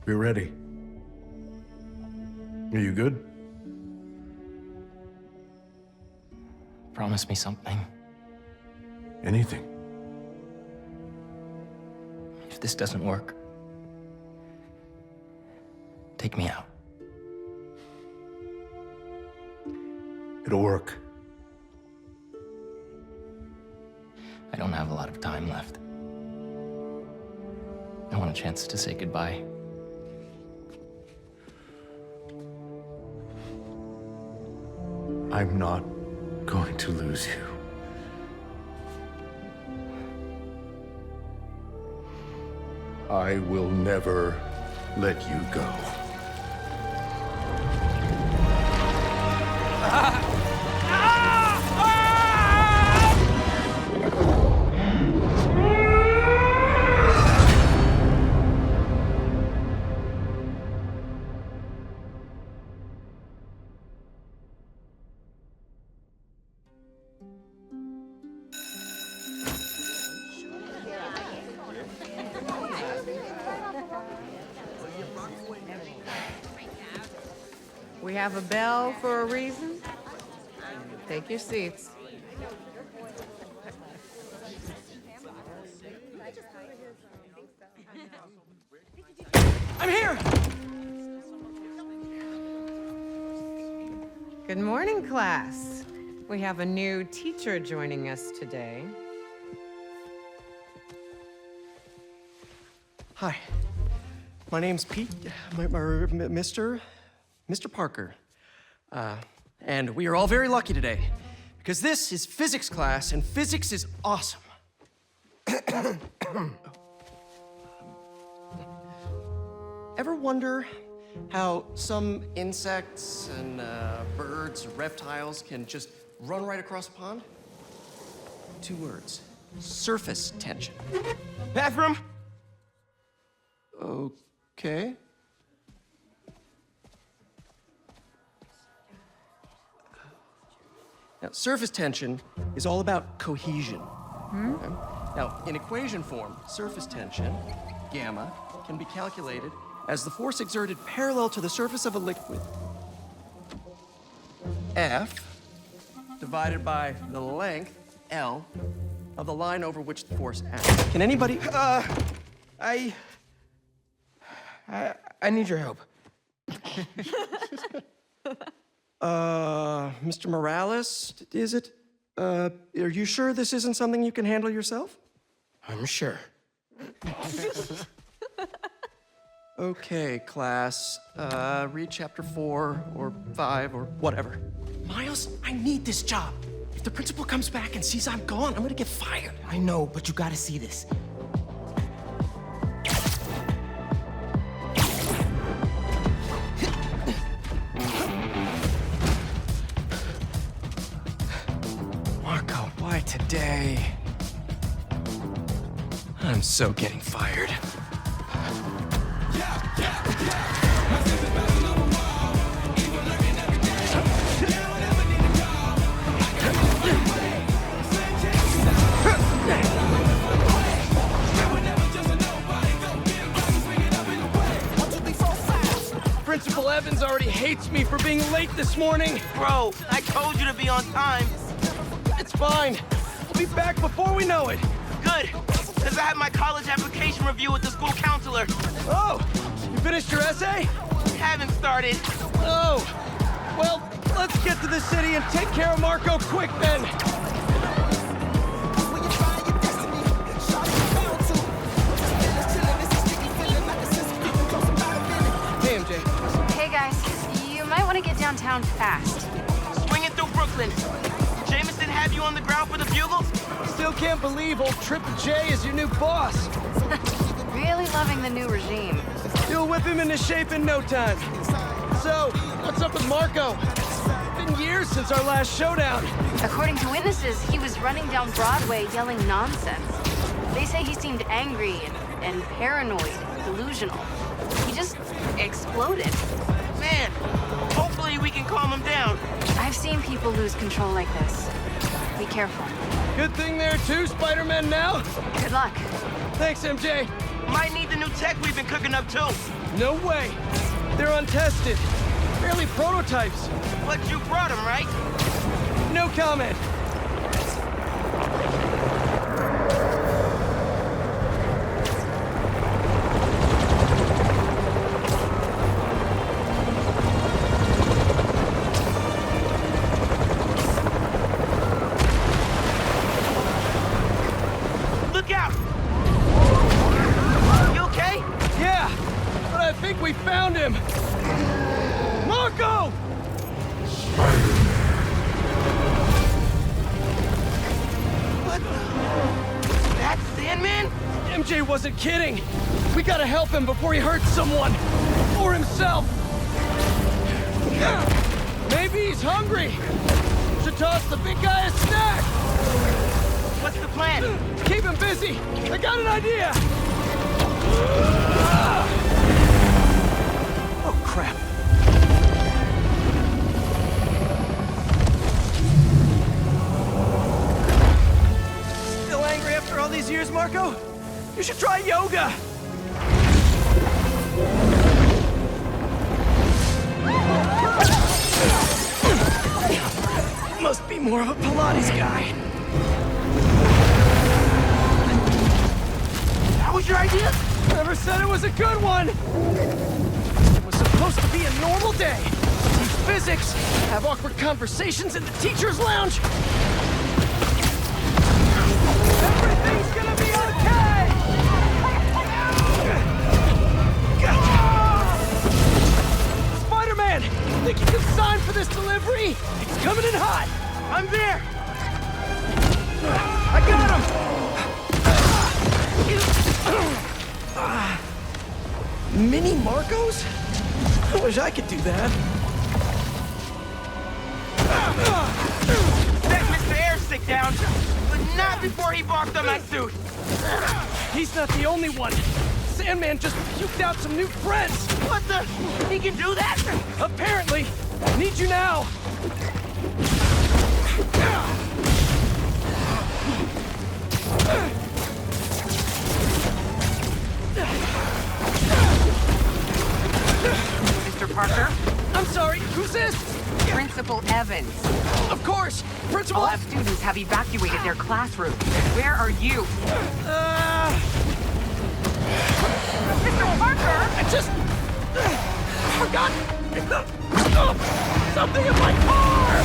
Be ready. Are you good? Promise me something. Anything. If this doesn't work, take me out. It'll work. I don't have a lot of time left. I want a chance to say goodbye. I'm not going to lose you. I will never let you go. We have a bell for a reason. Take your seats. I'm here! Good morning, class. We have a new teacher joining us today. Hi, my name's Pete, Mr. Parker. And we are all very lucky today, because this is physics class, and physics is awesome. Ever wonder how some insects and birds, reptiles can just run right across a pond? 2 words, surface tension. Bathroom! Okay. Now, surface tension is all about cohesion. Okay? Now, in equation form, surface tension, gamma, can be calculated as the force exerted parallel to the surface of a liquid, F, divided by the length, L, of the line over which the force acts. Can anybody... I need your help. Mr. Morales, is it? Are you sure this isn't something you can handle yourself? I'm sure. Okay, class. Read chapter 4 or 5 or whatever. Miles, I need this job. If the principal comes back and sees I'm gone, I'm gonna get fired. I know, but you gotta see this. Marco, why today? I'm so getting fired. Principal Evans already hates me for being late this morning. Bro, I told you to be on time. It's fine. I'll be back before we know it. Good, because I had my college application review with the school counselor. Oh, you finished your essay? Haven't started. Oh, well, let's get to the city and take care of Marco quick then. Hey, MJ. Hey guys, you might want to get downtown fast. Swinging through Brooklyn. Jameson have you on the ground for the bugle? Still can't believe old Triple J is your new boss. Really loving the new regime. You'll whip him into shape in no time. So, what's up with Marco? It's been years since our last showdown. According to witnesses, he was running down Broadway yelling nonsense. They say he seemed angry and paranoid, delusional. He just exploded. Man, hopefully we can calm him down. I've seen people lose control like this. Be careful. Good thing there are 2 Spider-Men now. Good luck. Thanks, MJ. Might need the new tech we've been cooking up too. No way. They're untested. Barely prototypes. But you brought them, right? No comment. Look out! You okay? Yeah, but I think we found him. Marco! That Sandman? MJ wasn't kidding. We gotta help him before he hurts someone. Or himself. Maybe he's hungry. Should toss the big guy a snack. What's the plan? Keep him busy. I got an idea. Oh, crap. Still angry after all these years, Marco? You should try yoga. Must be more of a Pilates guy. That was your idea? Never said it was a good one. It was supposed to be a normal day. Teach physics, have awkward conversations in the teacher's lounge. Everything's gonna be okay! Spider-Man! Think you can sign for this delivery? It's coming in hot! I'm there! I got him! Mini Marcos? I wish I could do that. Set Mr. Airstick down, but not before he barked on my suit. He's not the only one. Sandman just puked out some new friends. What the? He can do that? Apparently. Need you now. Mr. Parker? I'm sorry, who's this? Principal Evans. Of course, Principal All F. students have evacuated their classroom. Where are you? Mr. Parker! I just forgot something in my car.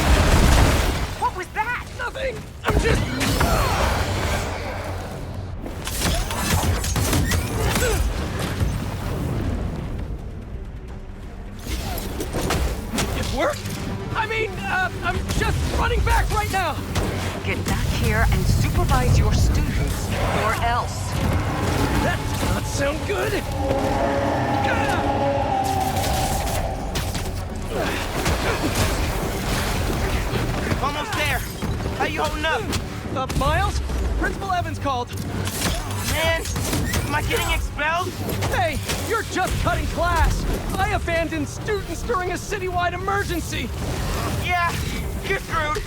What was that? Nothing. I'm just. It worked? I mean, I'm just running back right now. Get back here and supervise your students, or else. That does not sound good. Almost there. How you holding up? Miles? Principal Evans called. Man, am I getting expelled? Hey, you're just cutting class. I abandoned students during a citywide emergency. Yeah, you're screwed.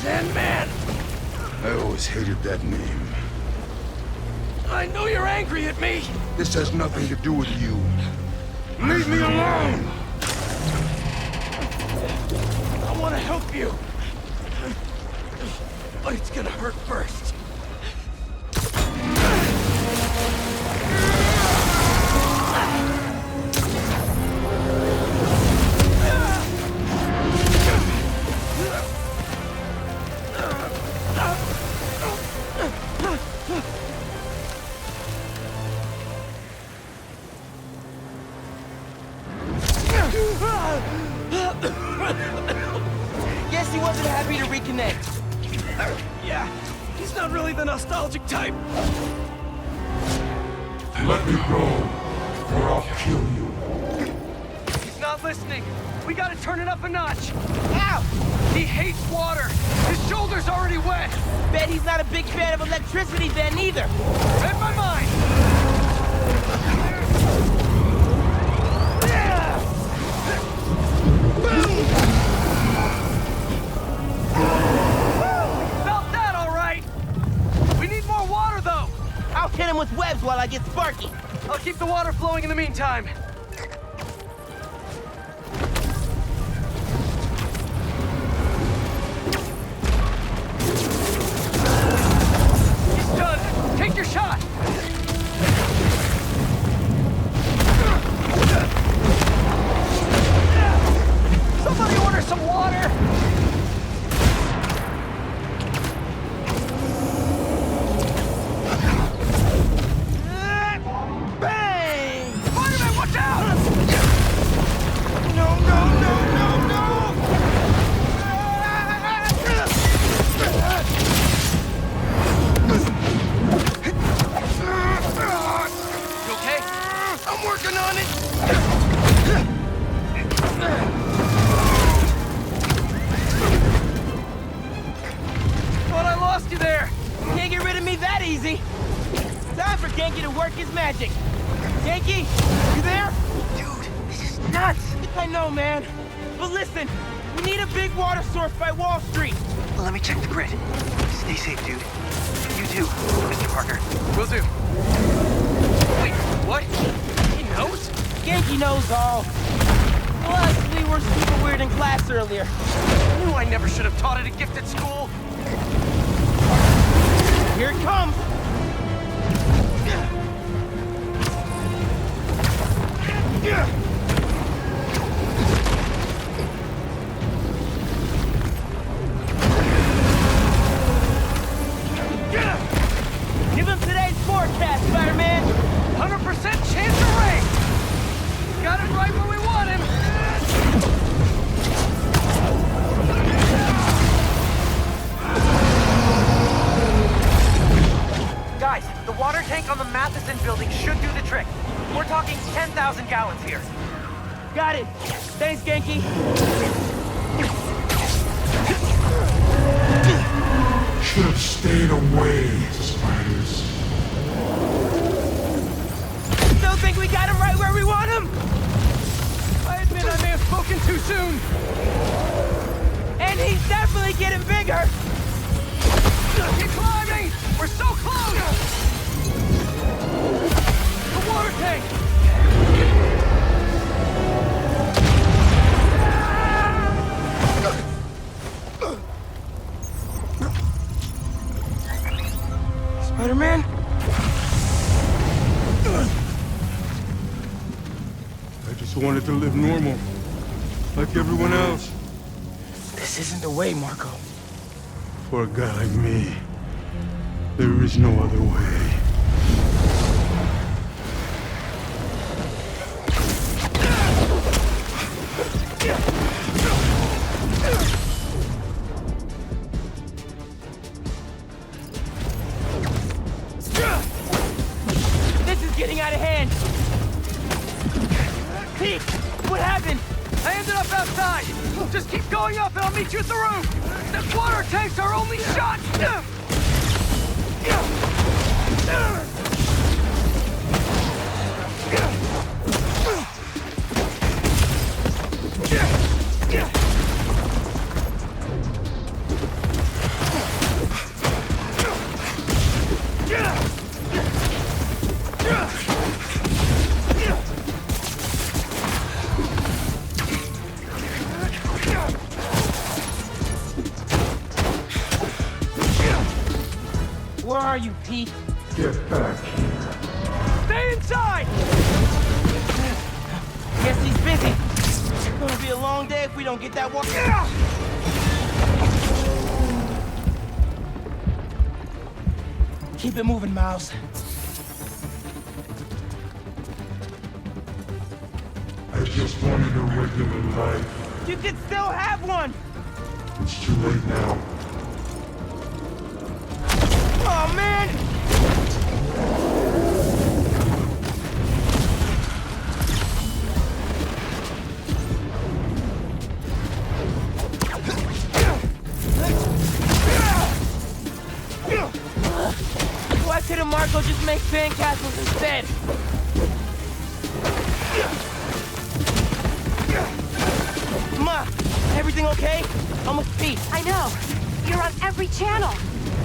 Sandman! I always hated that name. I know you're angry at me. This has nothing to do with you. Leave me alone! I want to help you. But it's gonna hurt first. Guess he wasn't happy to reconnect. Yeah, he's not really the nostalgic type. Let me go, or I'll kill you. He's not listening. We gotta turn it up a notch. Ow! He hates water. His shoulder's already wet. Bet he's not a big fan of electricity then either. Read my mind. flowing in the meantime. He's done. Take your shot. Somebody order some water. Bang! Spider-Man, watch out! You okay? I'm working on it! Thought I lost you there. Can't get rid of me that easy. Time for Genki to work his magic. Genki, you there? Dude, this is nuts. I know, man. But listen, we need a big water source by Wall Street. Let me check the grid. Stay safe, dude. You too, Mr. Parker. Will do. Wait, what? He knows? Genki knows all. Plus, we were super weird in class earlier. I knew I never should have taught at a gifted school. Here it comes. Give him today's forecast, Spider-Man. 100% chance of rain. Got it right where we want him. Guys, the water tank on the Matheson building should do the trick. We're talking 10,000 gallons here. Got it. Thanks, Genki. Should have stayed away, spiders. Still think we got him right where we want him? I admit I may have spoken too soon. And he's definitely getting bigger. Keep climbing! We're so close! The water tank! Spider-Man? I just wanted to live normal, like everyone else. This isn't the way, Marco. For a guy like me, there is no other way. This is getting out of hand. Pete, what happened? I ended up outside! Just keep going up and I'll meet you at the roof! The water tank's our only shot! Where are you, Pete? Get back here. Stay inside! Guess he's busy. It's gonna be a long day if we don't get that water. Keep it moving, Miles. I just wanted a regular life. You could still have one! It's too late now. Oh, man! Why couldn't Marco just make sandcastles instead? Ma, everything okay? I'm with Pete. I know. You're on every channel.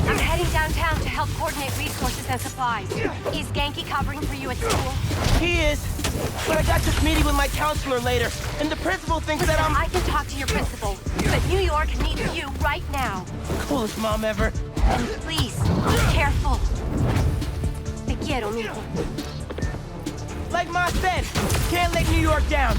I'm heading downtown to help coordinate resources and supplies. Is Genki covering for you at school? He is. But I got this meeting with my counselor later, and the principal thinks that I'm... I can talk to your principal, but New York needs you right now. Coolest mom ever. And please, be careful. Te quiero, mijo. Like Ma said, can't let New York down.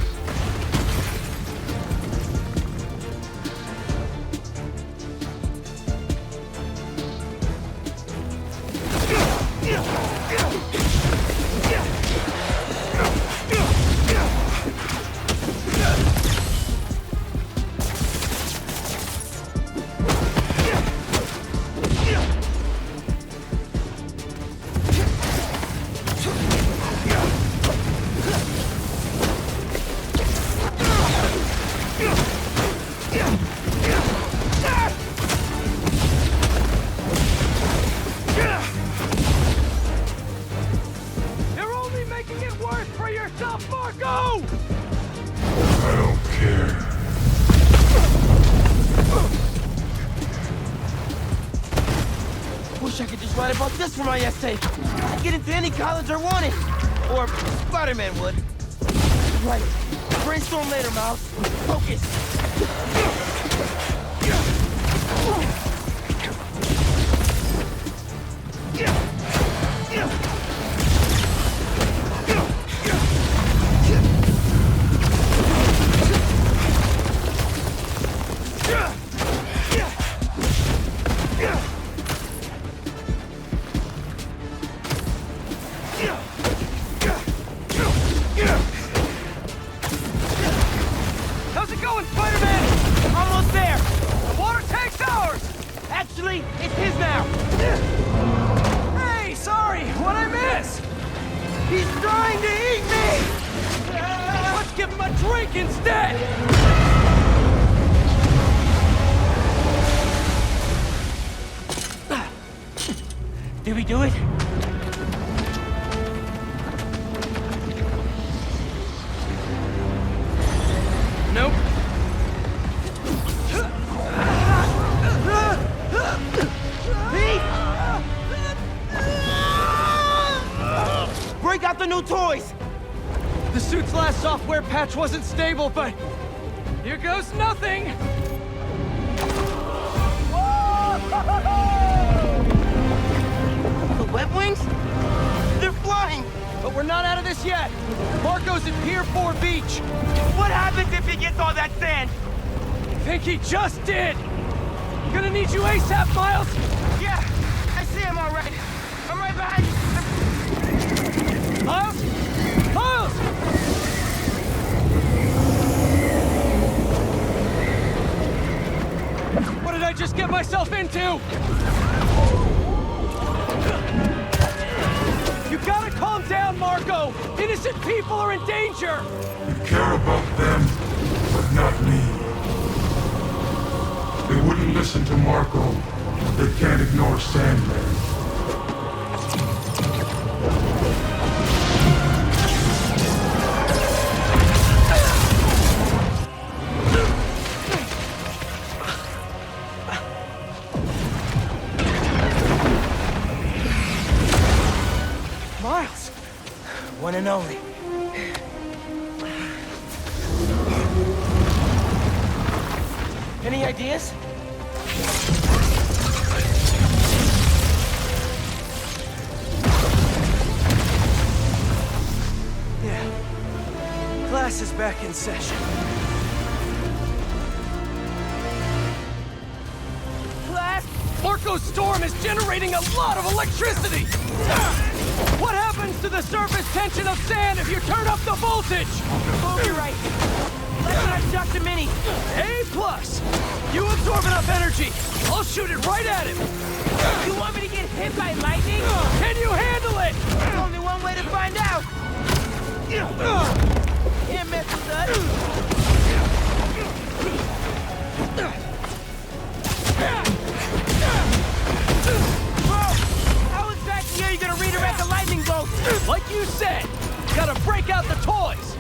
You're only making it worse for yourself, Marco! I don't care. Wish I could just write about this for my essay. I'd get into any college I wanted. Or Spider-Man would. Right. Brainstorm later, Miles. Focus. How's it going, Spider-Man? Almost there. The water tank's ours! Actually, it's his now. Hey, sorry, what'd I miss? He's trying to eat me! Let's give him a drink instead! Did we do it? Nope. Pete! Break out the new toys! The suit's last software patch wasn't stable, but here goes nothing! The web wings? They're flying! But we're not out of this yet! Marco's at Pier 4 Beach! What happens if he gets all that sand? Think he just did! Gonna need you ASAP, Miles! Yeah, I see him all right. I'm right behind you. Miles? Miles! What did I just get myself into? You gotta calm down, Marco! Innocent people are in danger! You care about them, but not me. They wouldn't listen to Marco. They can't ignore Sandman. Miles! One and only. Any ideas? Yeah. Class is back in session. Class? Marco's storm is generating a lot of electricity! What happens to the surface tension of sand if you turn up the voltage? Oh, you're right. Let's ask Dr. Mini. A+. You absorb enough energy. I'll shoot it right at him. You want me to get hit by lightning? Can you handle it? There's only one way to find out. Can't mess with us. Bro, how exactly are you gonna redirect the lightning bolt? Like you said, gotta break out the toys.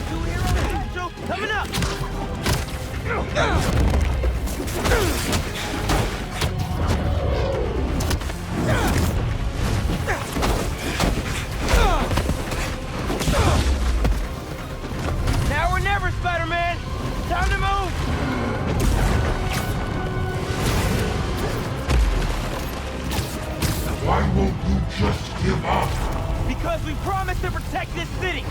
Two heroes Spider-Man! Time to move! Why won't you just give up? Because we promised to protect this city!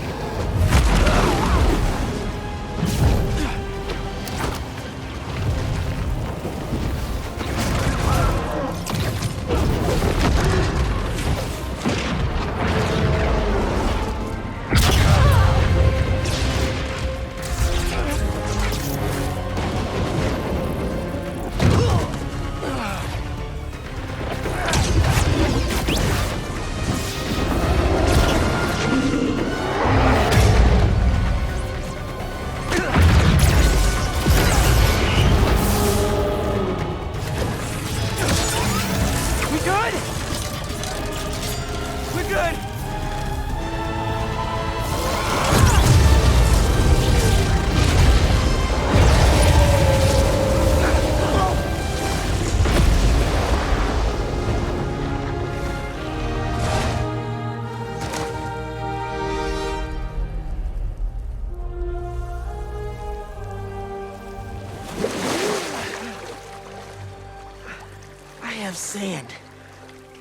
I have sand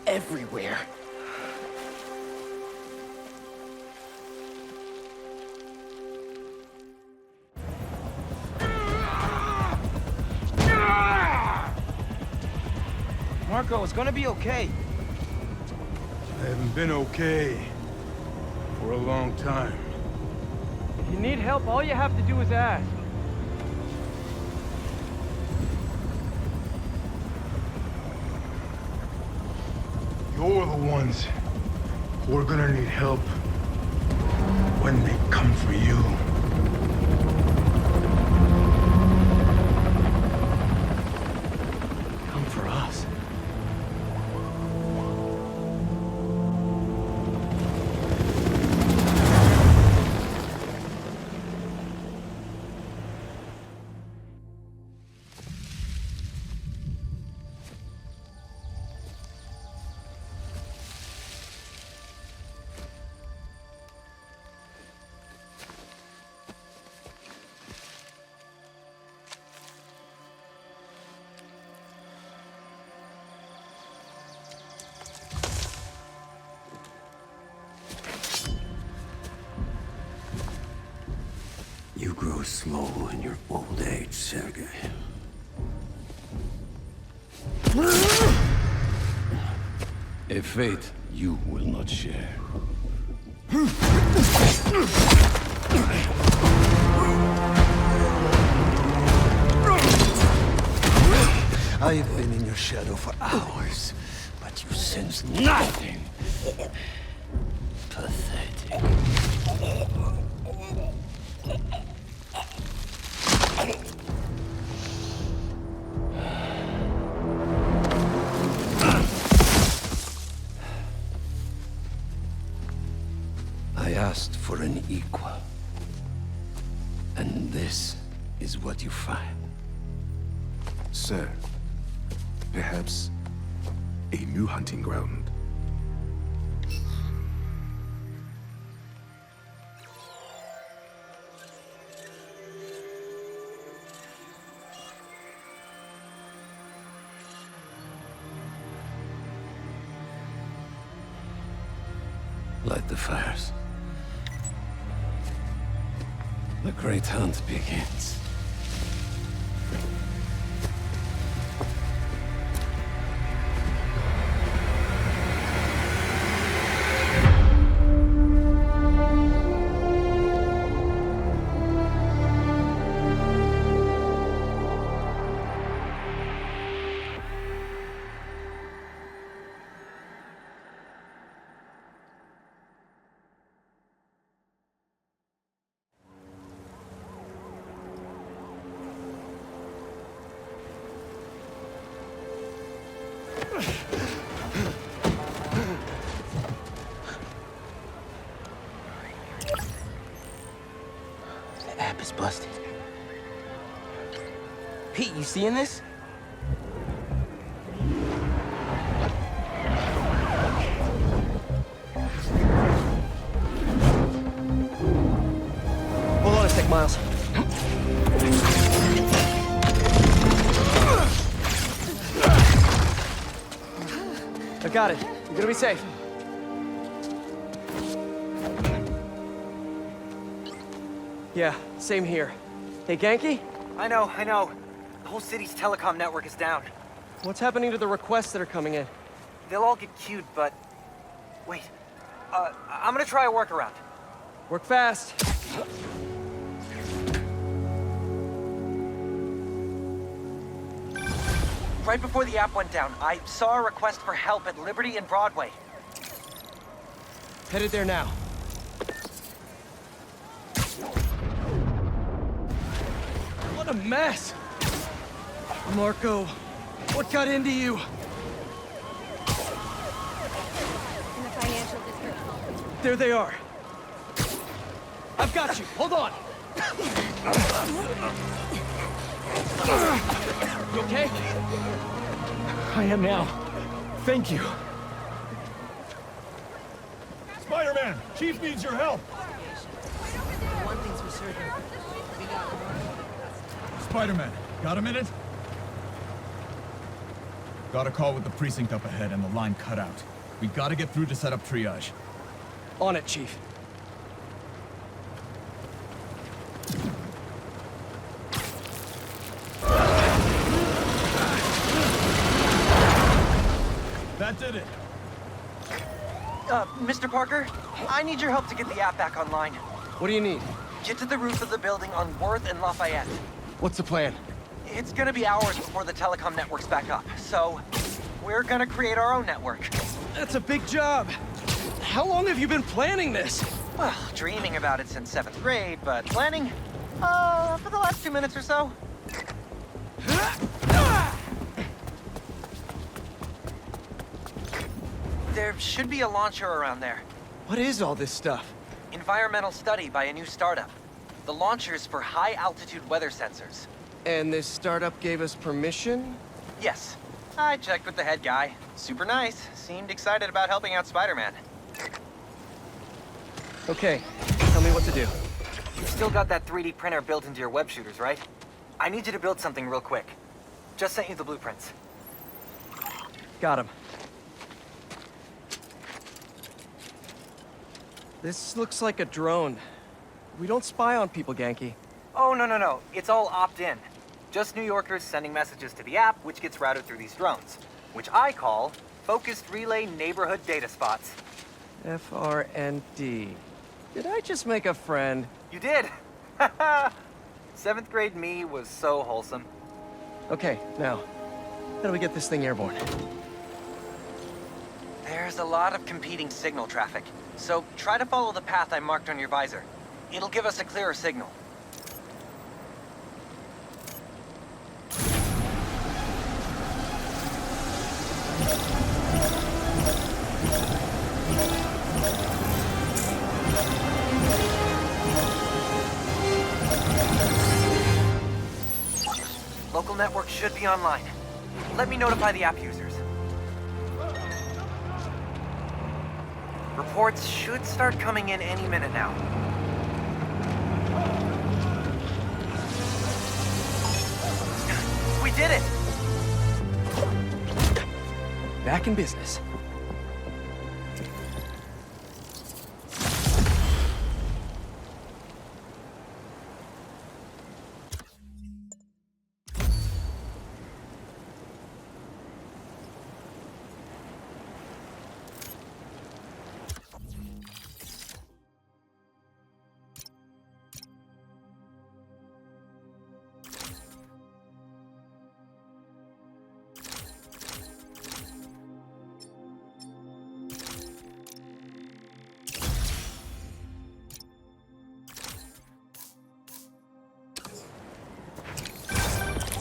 everywhere. Marco, it's gonna be okay. I haven't been okay for a long time. If you need help, all you have to do is ask. You're the ones who are gonna need help when they come for you. Come for us. You grow slow in your old age, Sergei. A fate you will not share. I have been in your shadow for hours, but you sense nothing. Pathetic. I asked for an equal. And this is what you find. Sir, perhaps a new hunting ground. Light the fires. The great hunt begins. The app is busted. Pete, you seeing this? Hold on a sec, Miles. I got it. You're gonna be safe. Yeah, same here. Hey, Genki? I know. The whole city's telecom network is down. What's happening to the requests that are coming in? They'll all get queued, but... Wait. I'm gonna try a workaround. Work fast. Right before the app went down, I saw a request for help at Liberty and Broadway. Headed there now. What a mess! Marco, what got into you? In the financial district. There they are. I've got you. Hold on. You okay? I am now. Thank you. Spider-Man, Chief needs your help. One thing's for certain. We got Spider-Man, got a minute? Got a call with the precinct up ahead and the line cut out. We gotta get through to set up triage. On it, Chief. That did it. Mr. Parker, I need your help to get the app back online. What do you need? Get to the roof of the building on Worth and Lafayette. What's the plan? It's gonna be hours before the telecom network's back up, so we're gonna create our own network. That's a big job. How long have you been planning this? Well, dreaming about it since 7th grade, but planning? For the last 2 minutes or so. There should be a launcher around there. What is all this stuff? Environmental study by a new startup. The launcher's for high-altitude weather sensors. And this startup gave us permission? Yes. I checked with the head guy. Super nice. Seemed excited about helping out Spider-Man. Okay, tell me what to do. You've still got that 3D printer built into your web shooters, right? I need you to build something real quick. Just sent you the blueprints. Got him. This looks like a drone. We don't spy on people, Genki. Oh, no. It's all opt-in. Just New Yorkers sending messages to the app, which gets routed through these drones, which I call Focused Relay Neighborhood Data Spots. FRND. Did I just make a friend? You did! 7th grade me was so wholesome. Okay, now, how do we get this thing airborne? There's a lot of competing signal traffic, so try to follow the path I marked on your visor. It'll give us a clearer signal. Local network should be online. Let me notify the app users. Reports should start coming in any minute now. We did it! Back in business.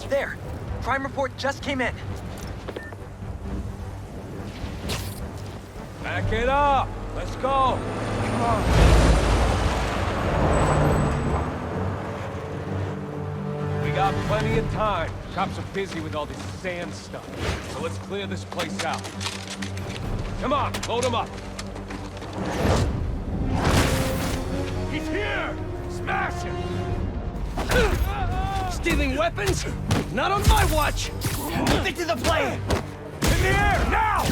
There! Crime report just came in. Back it up! Let's go! Come on. We got plenty of time. Cops are busy with all this sand stuff. So let's clear this place out. Come on, load him up. He's here! Smash him! Stealing weapons? Not on my watch! Stick to the plan! In the air, now!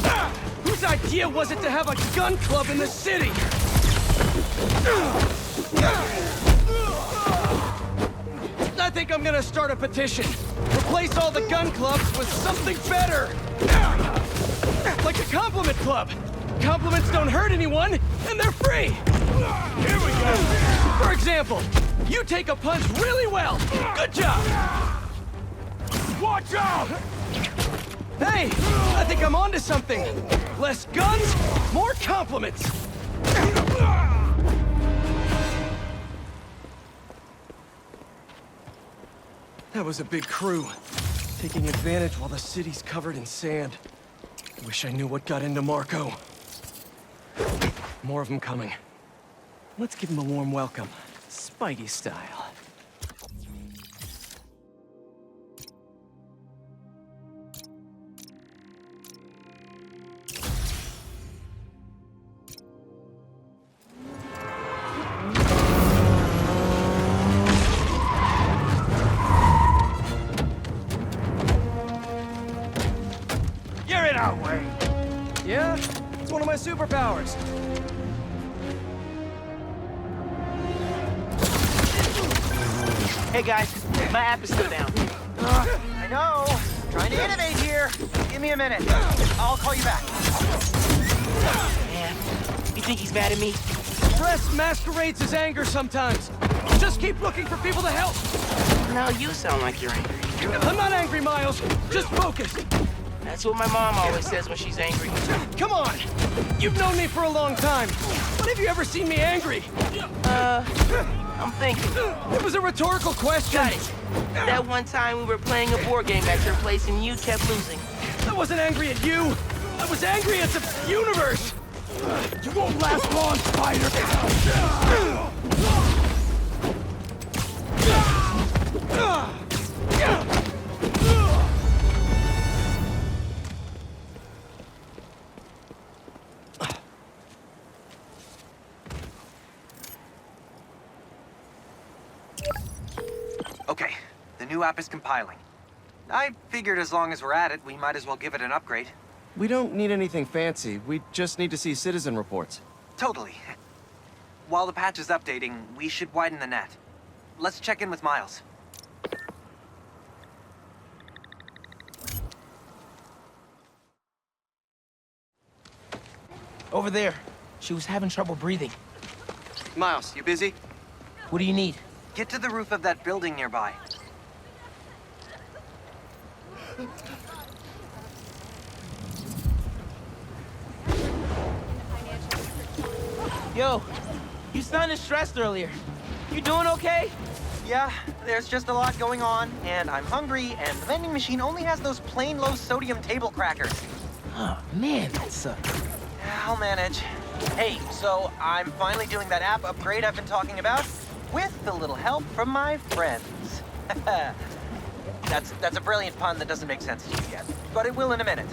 Whose idea was it to have a gun club in the city? I think I'm gonna start a petition. Replace all the gun clubs with something better! Like a compliment club! Compliments don't hurt anyone, and they're free! Here we go! For example, you take a punch really well! Good job! Watch out! Hey! I think I'm onto something! Less guns, more compliments! That was a big crew, taking advantage while the city's covered in sand. Wish I knew what got into Marco. More of them coming. Let's give them a warm welcome, Spidey style. You're in our way! Yeah? It's one of my superpowers. Hey guys, my app is still down. I know. Trying to innovate here. Give me a minute. I'll call you back. Man, you think he's mad at me? Stress masquerades as anger sometimes. Just keep looking for people to help. Now you sound like you're angry. I'm not angry, Miles. Just focused. That's what my mom always says when she's angry. Come on! You've known me for a long time. When have you ever seen me angry? I'm thinking. It was a rhetorical question. Got it. That one time we were playing a board game at your place and you kept losing. I wasn't angry at you. I was angry at the universe. You won't last long, Spider. Okay, the new app is compiling. I figured as long as we're at it, we might as well give it an upgrade. We don't need anything fancy. We just need to see citizen reports. Totally. While the patch is updating, we should widen the net. Let's check in with Miles. Over there. She was having trouble breathing. Miles, you busy? What do you need? Get to the roof of that building nearby. Yo, you sounded stressed earlier. You doing okay? Yeah, there's just a lot going on, and I'm hungry, and the vending machine only has those plain low-sodium table crackers. Oh, man, that sucks. I'll manage. Hey, so I'm finally doing that app upgrade I've been talking about, with a little help from my friends. That's a brilliant pun that doesn't make sense to you yet, but it will in a minute.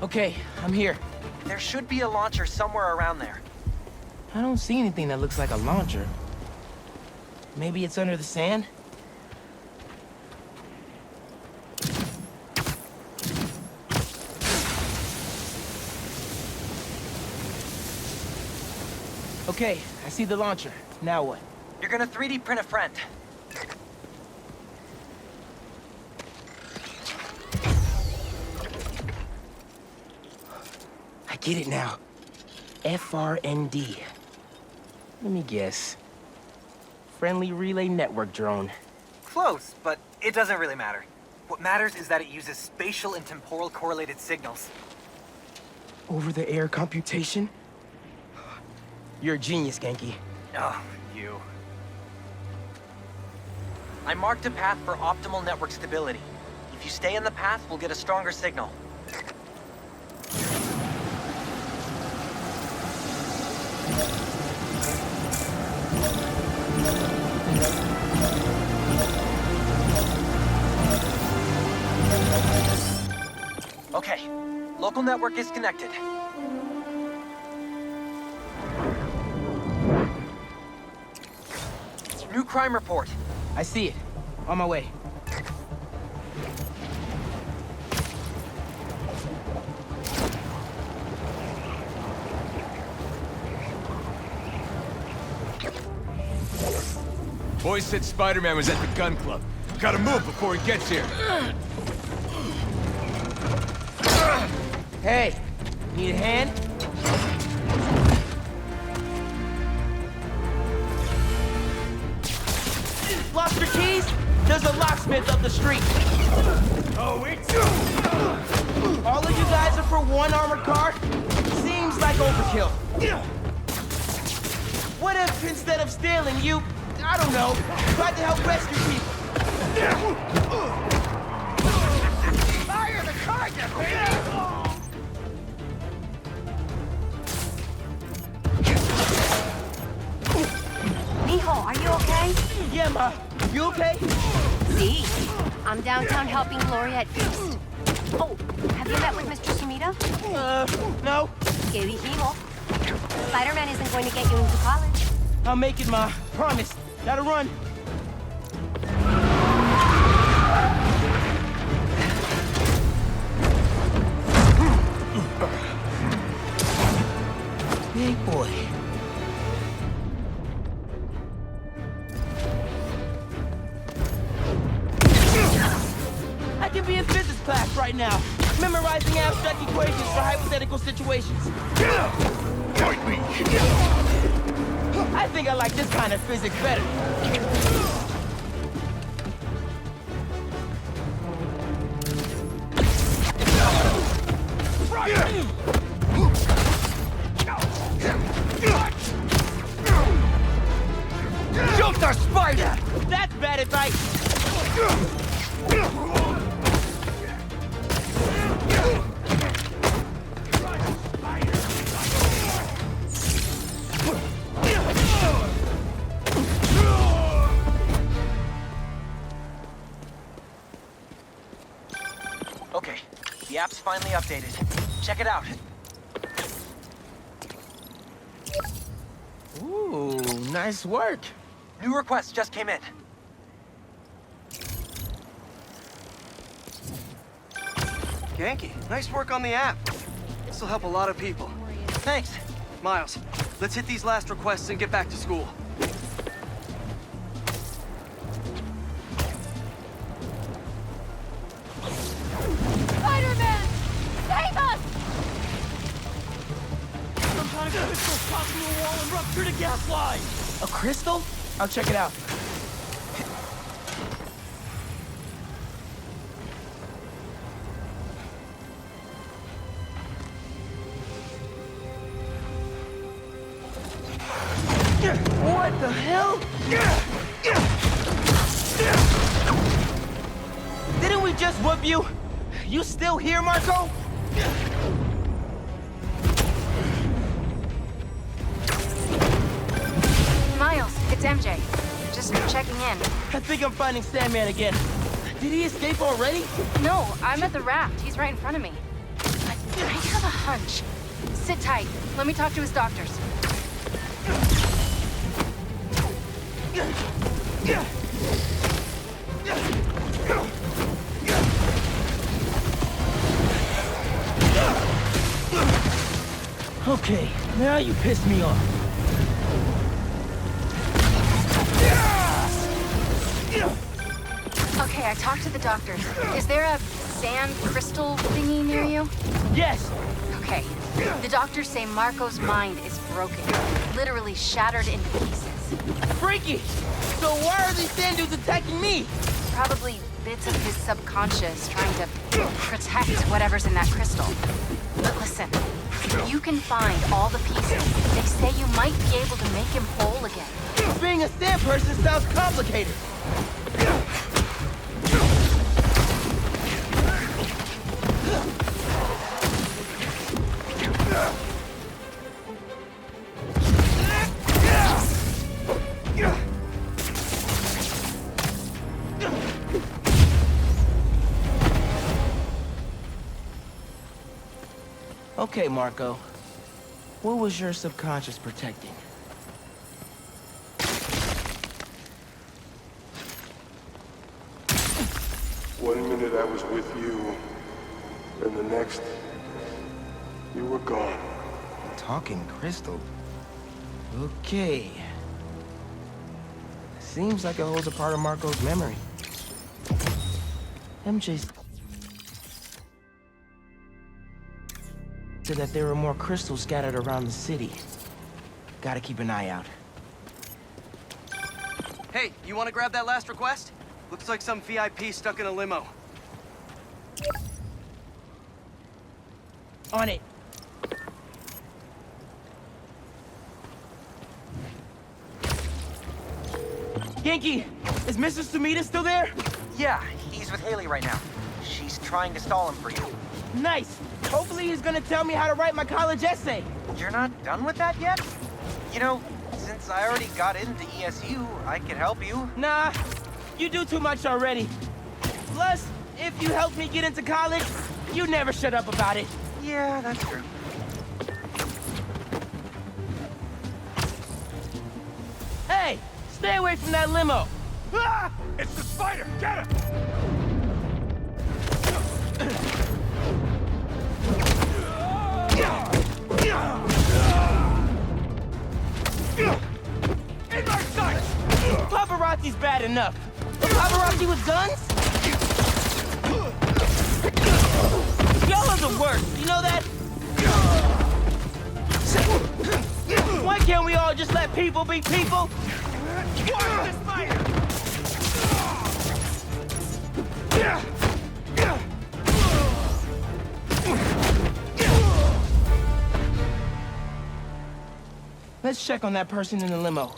Okay, I'm here. There should be a launcher somewhere around there. I don't see anything that looks like a launcher. Maybe it's under the sand? Okay, I see the launcher. Now what? You're gonna 3D print a friend. I get it now. FRND. Let me guess. Friendly Relay Network drone. Close, but it doesn't really matter. What matters is that it uses spatial and temporal correlated signals. Over-the-air computation? You're a genius, Genki. Oh, you. I marked a path for optimal network stability. If you stay in the path, we'll get a stronger signal. Okay, local network is connected. New crime report. I see it. On my way. Boys said Spider-Man was at the gun club. Gotta move before he gets here. Hey, need a hand? Lost your keys? There's a locksmith up the street. Oh, it's... All of you guys are for one armored car? Seems like overkill. What if, instead of stealing, you, I don't know, tried to help rescue people? Fire the car, baby! Mijo, are you okay? Yeah, Ma. You okay? See, I'm downtown helping Gloria at Feast. Oh, have you met with Mr. Sumida? No. Que dijimos? Spider-Man isn't going to get you into college. I'll make it, Ma. Promise. Gotta run. Big boy. I can be in physics class right now, memorizing abstract equations for hypothetical situations. Fight me! I think I like this kind of physics better. Shoot the spider! That's bad advice. Okay, the app's finally updated. Check it out. Ooh, nice work. New requests just came in. Genki, nice work on the app. This'll help a lot of people. Thanks. Miles, let's hit these last requests and get back to school. Spider-Man! Save us! Some kind of crystal popped through a wall and ruptured a gas line. A crystal? I'll check it out. What the hell? Didn't we just whoop you? You still here, Marco? Miles, it's MJ. Just checking in. I think I'm finding Sandman again. Did he escape already? No, I'm at the raft. He's right in front of me. But I have a hunch. Sit tight. Let me talk to his doctors. Okay, now you piss me off. Okay, I talked to the doctors. Is there a sand crystal thingy near you? Yes. Okay. The doctors say Marco's mind is broken. Literally shattered into pieces. Freaky! So why are these sand dudes attacking me? Probably bits of his subconscious trying to protect whatever's in that crystal. But listen, if you can find all the pieces, they say you might be able to make him whole again. Being a sand person sounds complicated. Okay, Marco. What was your subconscious protecting? One minute I was with you, and the next, you were gone. Talking crystal. Okay. Seems like it holds a part of Marco's memory. MJ said that there were more crystals scattered around the city. Gotta keep an eye out. Hey, you want to grab that last request? Looks like some VIP stuck in a limo. On it. Genki, is Mr. Sumida still there? Yeah, he's with Haley right now. She's trying to stall him for you. Nice. Hopefully he's gonna tell me how to write my college essay. You're not done with that yet? You know, since I already got into ESU, I can help you. Nah, you do too much already. Plus, if you help me get into college, you never shut up about it. Yeah, that's true. Hey, stay away from that limo. Ah! It's the spider! Get him! In my sight! Paparazzi's bad enough. But paparazzi with guns? Y'all are the worst, you know that? Why can't we all just let people be people? Watch the spider! Let's check on that person in the limo.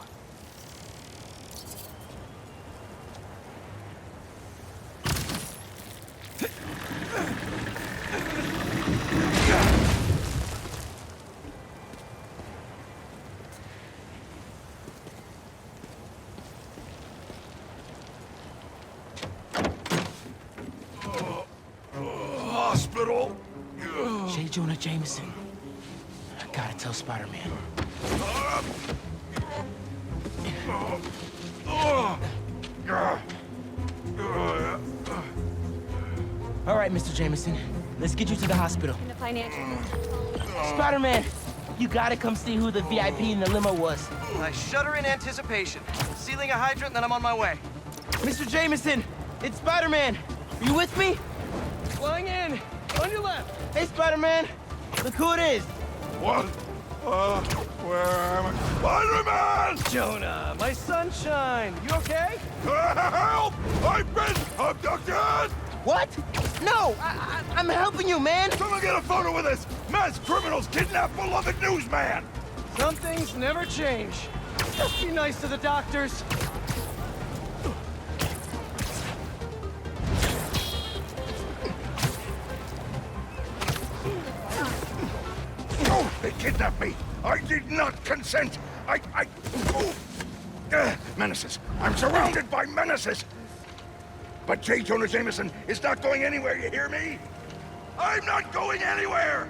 Hospital. J. Jonah Jameson. I gotta tell Spider-Man. All right, Mr. Jameson. Let's get you to the hospital. In the financial district. Spider-Man, you gotta come see who the VIP in the limo was. I shudder in anticipation. Sealing a hydrant, then I'm on my way. Mr. Jameson, it's Spider-Man. Are you with me? Flying in. On your left. Hey, Spider-Man. Look who it is. What? Where am I? Spider-Man! Jonah, my sunshine. You okay? Help! I've been abducted! What? No, I'm helping you, man. Someone get a photo with this! Mass criminals kidnap beloved newsman! Some things never change. Just be nice to the doctors. Oh, they kidnapped me! I did not consent! Menaces. I'm surrounded by menaces! But J. Jonah Jameson is not going anywhere, you hear me? I'm not going anywhere!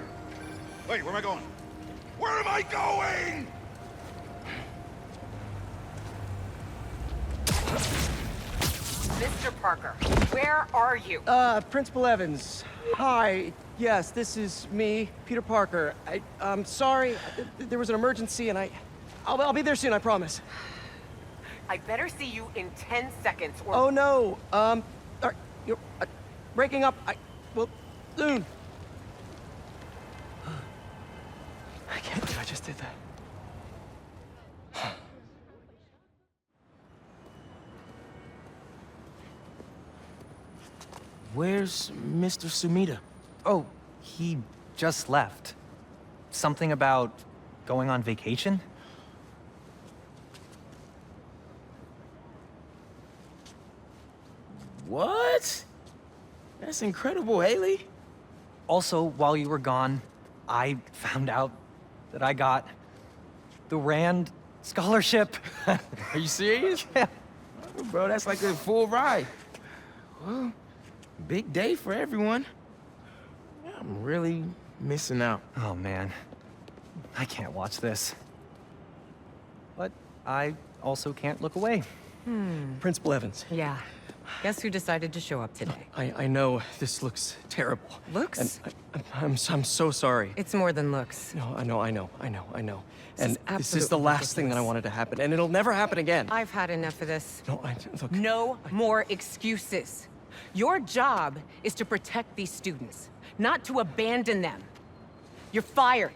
Wait, where am I going? Where am I going? Mr. Parker, where are you? Principal Evans. Hi. Yes, this is me, Peter Parker. I'm sorry. There was an emergency, and I'll be there soon, I promise. I better see you in 10 seconds or... Oh, no. You're breaking up. Well, soon. I can't believe I just did that. Where's Mr. Sumida? Oh, he just left. Something about going on vacation? What? That's incredible, Haley. Also, while you were gone, I found out that I got the Rand scholarship. Are you serious? Yeah. Oh, bro, that's like a full ride. Well, big day for everyone. I'm really Missing out. Oh, man. I can't watch this. But I also can't look away. Principal Evans. Yeah. Guess who decided to show up today? I know this looks terrible. Looks? And I'm so sorry. It's more than looks. No, I know. This is And this is the last thing that I wanted to happen, and it'll never happen again. I've had enough of this. No, look. No more excuses. Your job is to protect these students, not to abandon them. You're fired.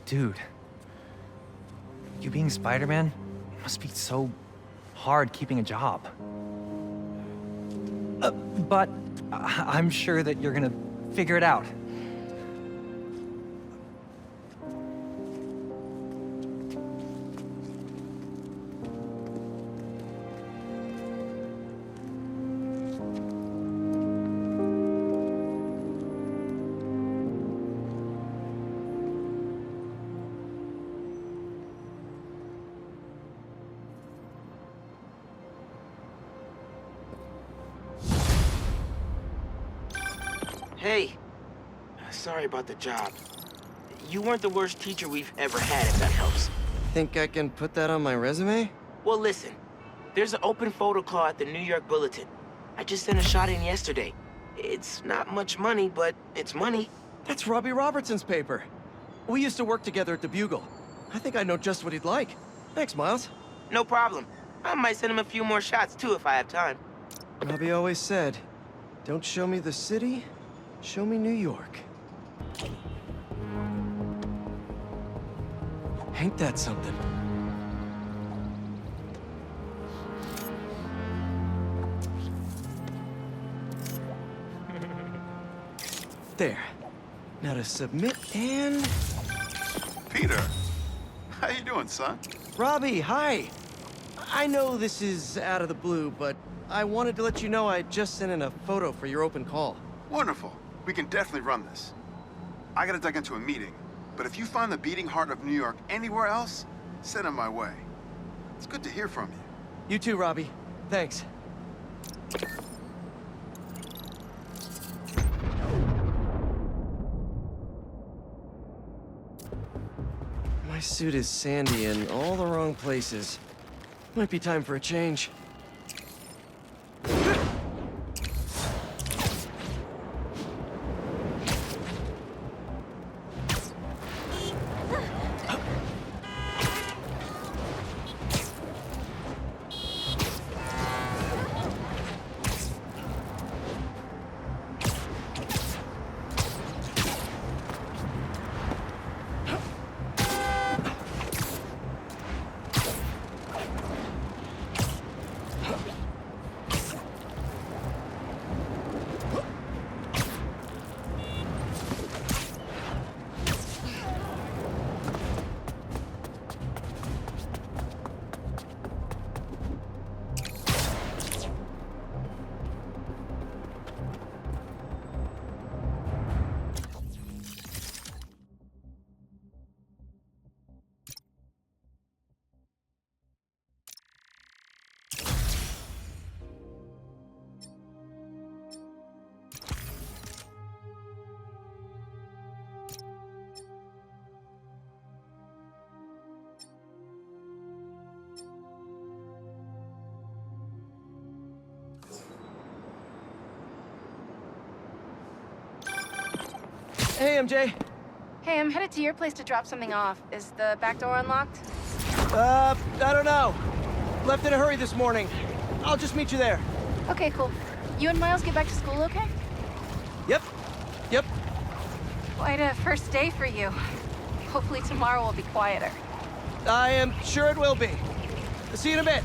Dude. You being Spider-Man must be so hard keeping a job. But I'm sure that you're gonna figure it out. Hey. Sorry about the job. You weren't the worst teacher we've ever had, if that helps. Think I can put that on my resume? Well, listen. There's an open photo call at the New York Bulletin. I just sent a shot in yesterday. It's not much money, but it's money. That's Robbie Robertson's paper. We used to work together at the Bugle. I think I know just what he'd like. Thanks, Miles. No problem. I might send him a few more shots, too, if I have time. Robbie always said, don't show me the city, show me New York. Ain't that something? There. Now to submit and... Peter, how you doing, son? Robbie, hi. I know this is out of the blue, but I wanted to let you know I just sent in a photo for your open call. Wonderful. We can definitely run this. I gotta duck into a meeting, but if you find the beating heart of New York anywhere else, send him my way. It's good to hear from you. You too, Robbie. Thanks. My suit is sandy in all the wrong places. Might be time for a change. Hey, MJ. Hey, I'm headed to your place to drop something off. Is the back door unlocked? I don't know. Left in a hurry this morning. I'll just meet you there. Okay, cool. You and Miles get back to school okay? Yep. Quite a first day for you. Hopefully tomorrow will be quieter. I am sure it will be. See you in a bit.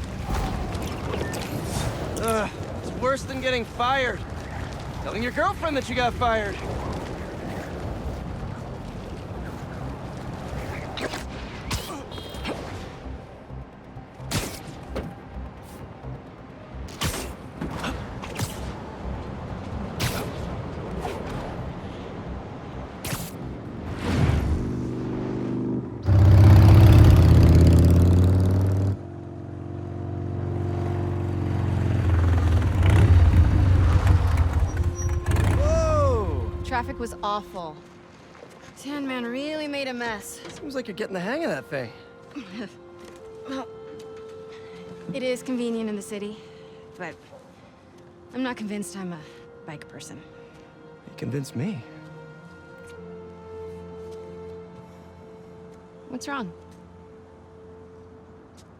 It's worse than getting fired. Telling your girlfriend that you got fired. was awful. Tan Man really made a mess. Seems like you're getting the hang of that thing. Well, it is convenient in the city, but I'm not convinced I'm a bike person. You convinced me. What's wrong?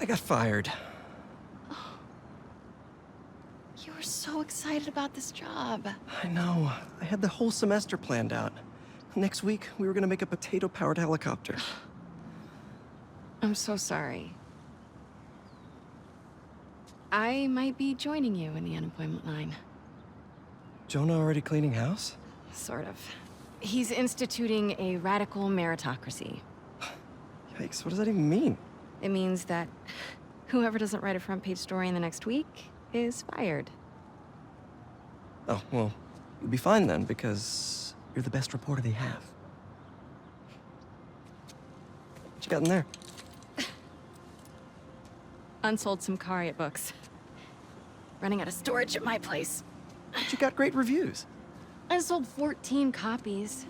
I got fired. You were so excited about this job. I know. I had the whole semester planned out. Next week, we were gonna make a potato-powered helicopter. I'm so sorry. I might be joining you in the unemployment line. Jonah already cleaning house? Sort of. He's instituting a radical meritocracy. Yikes, what does that even mean? It means that whoever doesn't write a front-page story in the next week is fired. Oh, well, you'll be fine then, because you're the best reporter they have. What you got in there? Unsold Sicaria books. Running out of storage at my place. But you got great reviews. I sold 14 copies.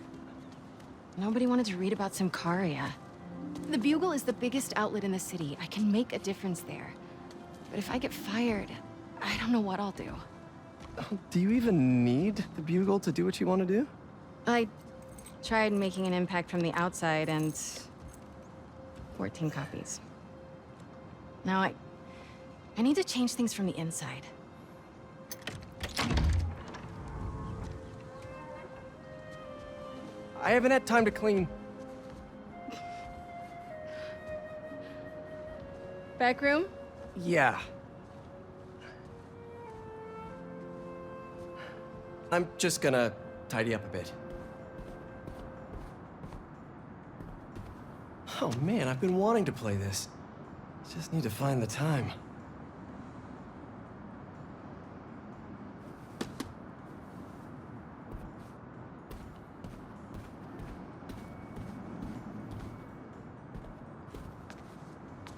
Nobody wanted to read about Sicaria. The Bugle is the biggest outlet in the city. I can make a difference there. But if I get fired, I don't know what I'll do. Do you even need the Bugle to do what you want to do? I tried making an impact from the outside and 14 copies. Now I need to change things from the inside. I haven't had time to clean. Back room? Yeah. I'm just gonna tidy up a bit. Oh man, I've been wanting to play this. Just need to find the time.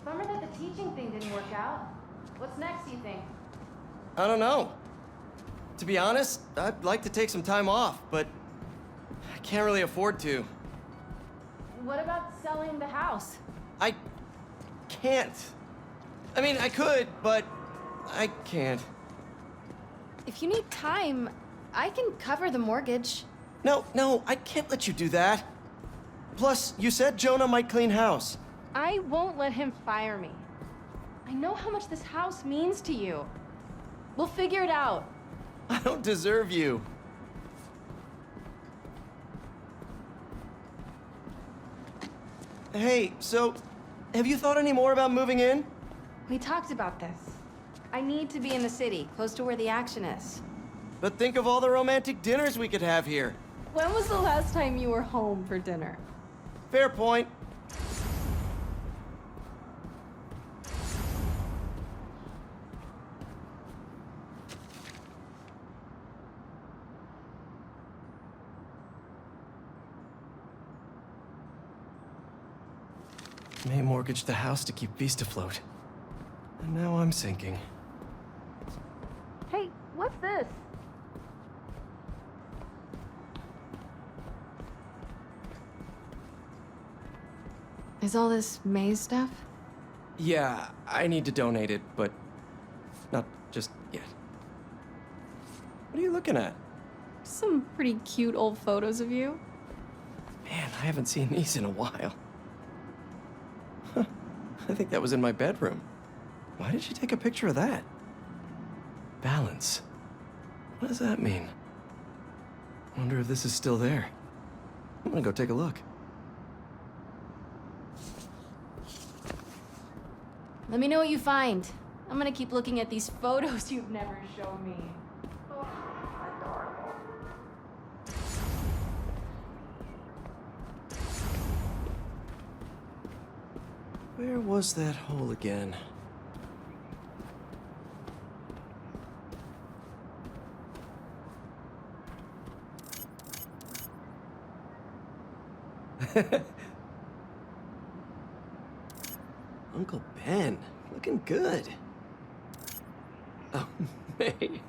Bummer that the teaching thing didn't work out. What's next, do you think? I don't know. To be honest, I'd like to take some time off, but I can't really afford to. What about selling the house? I can't. I mean, I could, but I can't. If you need time, I can cover the mortgage. No, I can't let you do that. Plus, you said Jonah might clean house. I won't let him fire me. I know how much this house means to you. We'll figure it out. I don't deserve you. Hey, so, have you thought any more about moving in? We talked about this. I need to be in the city, close to where the action is. But think of all the romantic dinners we could have here. When was the last time you were home for dinner? Fair point. May mortgaged the house to keep Beast afloat. And now I'm sinking. Hey, what's this? Is all this maze stuff? Yeah, I need to donate it, but not just yet. What are you looking at? Some pretty cute old photos of you. Man, I haven't seen these in a while. Huh. I think that was in my bedroom. Why did she take a picture of that? Balance. What does that mean? Wonder if this is still there. I'm gonna go take a look. Let me know what you find. I'm gonna keep looking at these photos you've never shown me. Oh, adorable. Where was that hole again? Uncle Ben, looking good. Oh, May,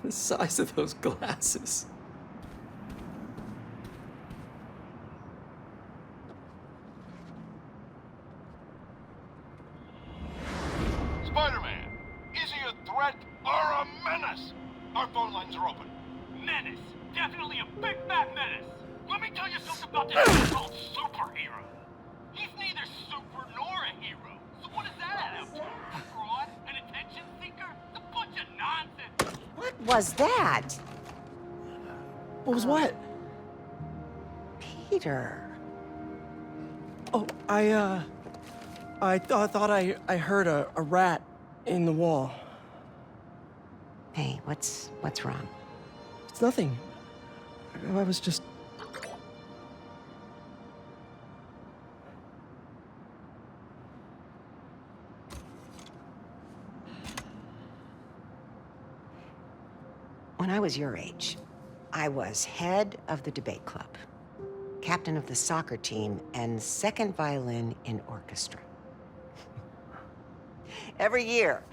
the size of those glasses. rooms are open. Menace. Definitely a big fat menace. Let me tell you something about this so-called superhero. He's neither super nor a hero. So what is that? A fraud? An attention seeker? It's a bunch of nonsense. What was that? What was what? Peter. Oh, I thought I heard a rat in the wall. Hey, what's wrong? It's nothing. I was just... When I was your age, I was head of the debate club, captain of the soccer team, and second violin in orchestra. Every year,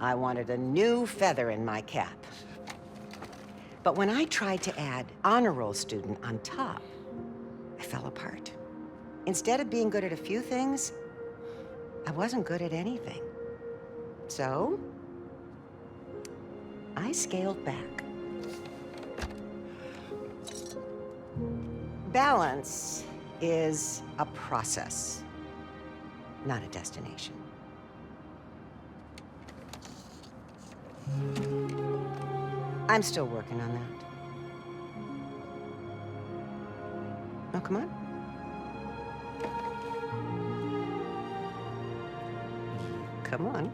I wanted a new feather in my cap. But when I tried to add honor roll student on top, I fell apart. Instead of being good at a few things, I wasn't good at anything. So, I scaled back. Balance is a process, not a destination. I'm still working on that. Oh, come on. Come on.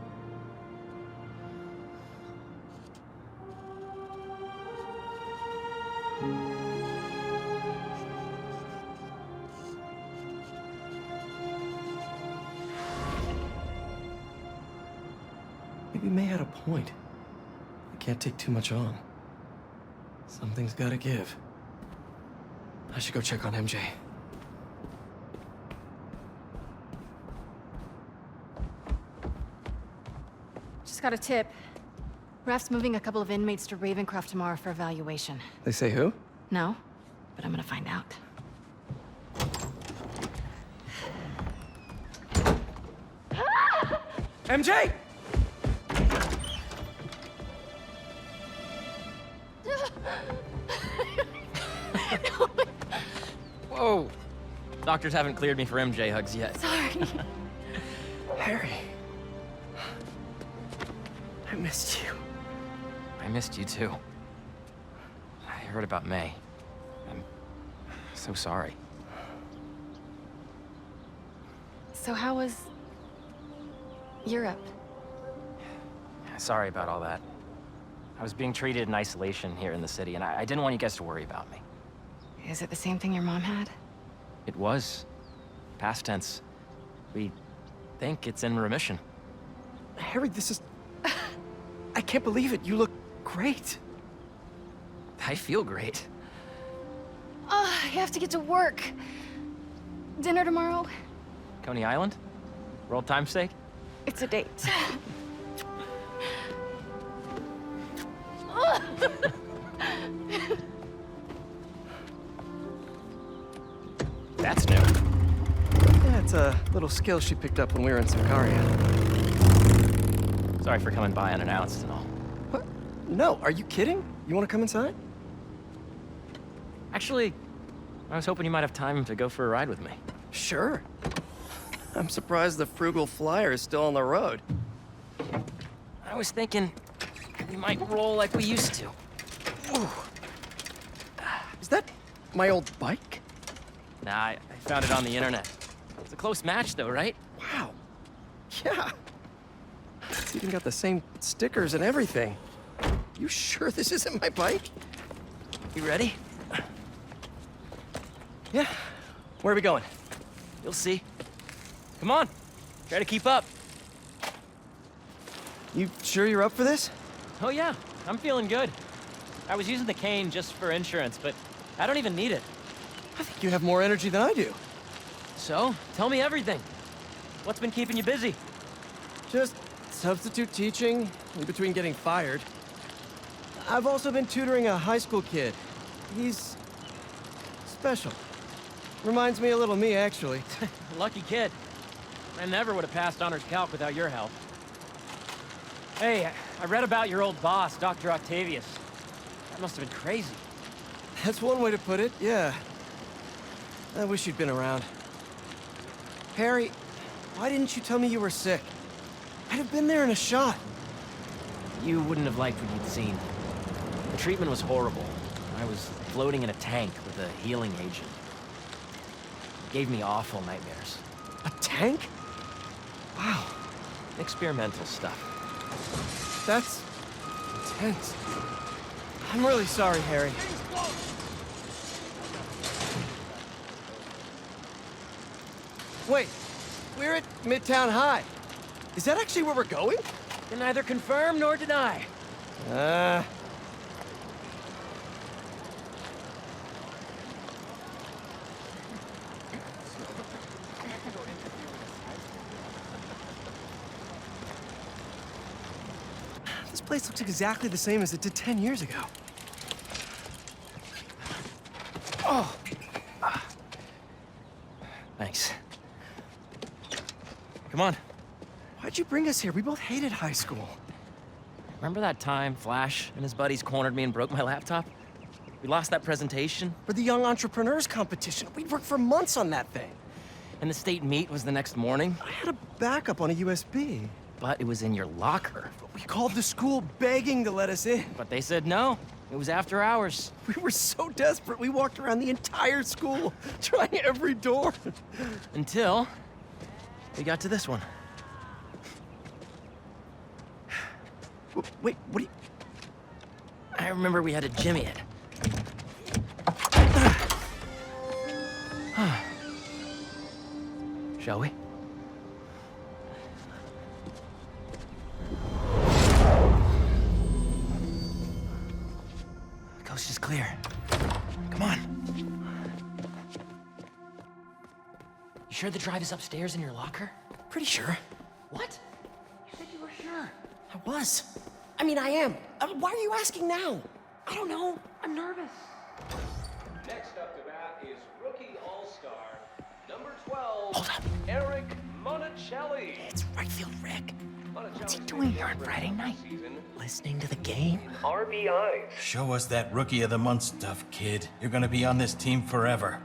Maybe May had a point. I can't take too much on. Something's gotta give. I should go check on MJ. Just got a tip. Raft's moving a couple of inmates to Ravencroft tomorrow for evaluation. They say who? No, but I'm gonna find out. MJ! Whoa. Doctors haven't cleared me for MJ hugs yet. Sorry. Harry. I missed you. I missed you too. I heard about May. I'm so sorry. So how was Europe? Sorry about all that. I was being treated in isolation here in the city, and I didn't want you guys to worry about me. Is it the same thing your mom had? It was. Past tense. We think it's in remission. Harry, this is... I can't believe it. You look great. I feel great. Oh, I have to get to work. Dinner tomorrow? Coney Island? For old time's sake? It's a date. That's new. Yeah, it's a little skill she picked up when we were in Sicaria. Sorry for coming by unannounced and all. What? No, are you kidding? You want to come inside? Actually, I was hoping you might have time to go for a ride with me. Sure. I'm surprised the frugal flyer is still on the road. I was thinking we might roll like we used to. Ooh. Is that my old bike? Nah, I found it on the internet. It's a close match though, right? Wow. Yeah. It's even got the same stickers and everything. You sure this isn't my bike? You ready? Yeah. Where are we going? You'll see. Come on. Try to keep up. You sure you're up for this? Oh yeah, I'm feeling good. I was using the cane just for insurance, but I don't even need it. I think you have more energy than I do. So, tell me everything. What's been keeping you busy? Just substitute teaching in between getting fired. I've also been tutoring a high school kid. He's special. Reminds me a little of me, actually. Lucky kid. I never would have passed honors calc without your help. Hey, I read about your old boss, Dr. Octavius. must have been crazy. That's one way to put it, yeah. I wish you'd been around. Harry, why didn't you tell me you were sick? I'd have been there in a shot. You wouldn't have liked what you'd seen. The treatment was horrible. I was floating in a tank with a healing agent. It gave me awful nightmares. A tank? Wow. Experimental stuff. That's intense. I'm really sorry, Harry. Wait, we're at Midtown High. Is that actually where we're going? Can neither confirm nor deny. This place looks exactly the same as it did 10 years ago. Oh! Thanks. Come on. Why'd you bring us here? We both hated high school. Remember that time Flash and his buddies cornered me and broke my laptop? We lost that presentation. For the Young Entrepreneurs competition. We'd worked for months on that thing. And the state meet was the next morning. I had a backup on a USB. But it was in your locker. We called the school begging to let us in. But they said no. It was after hours. We were so desperate, we walked around the entire school, trying every door. Until we got to this one. Wait, what do you... I remember we had to jimmy it. Shall we? The coast is clear. Come on. You sure the drive is upstairs in your locker? Pretty sure. What? You said you were sure. I was. I mean, I am. Why are you asking now? I don't know. I'm nervous. Next up to bat is rookie all-star, number 12, Hold up. Eric Monticelli. It's right field Rick. What's he doing here on Friday night? Listening to the game? RBI. Show us that Rookie of the Month stuff, kid. You're gonna be on this team forever.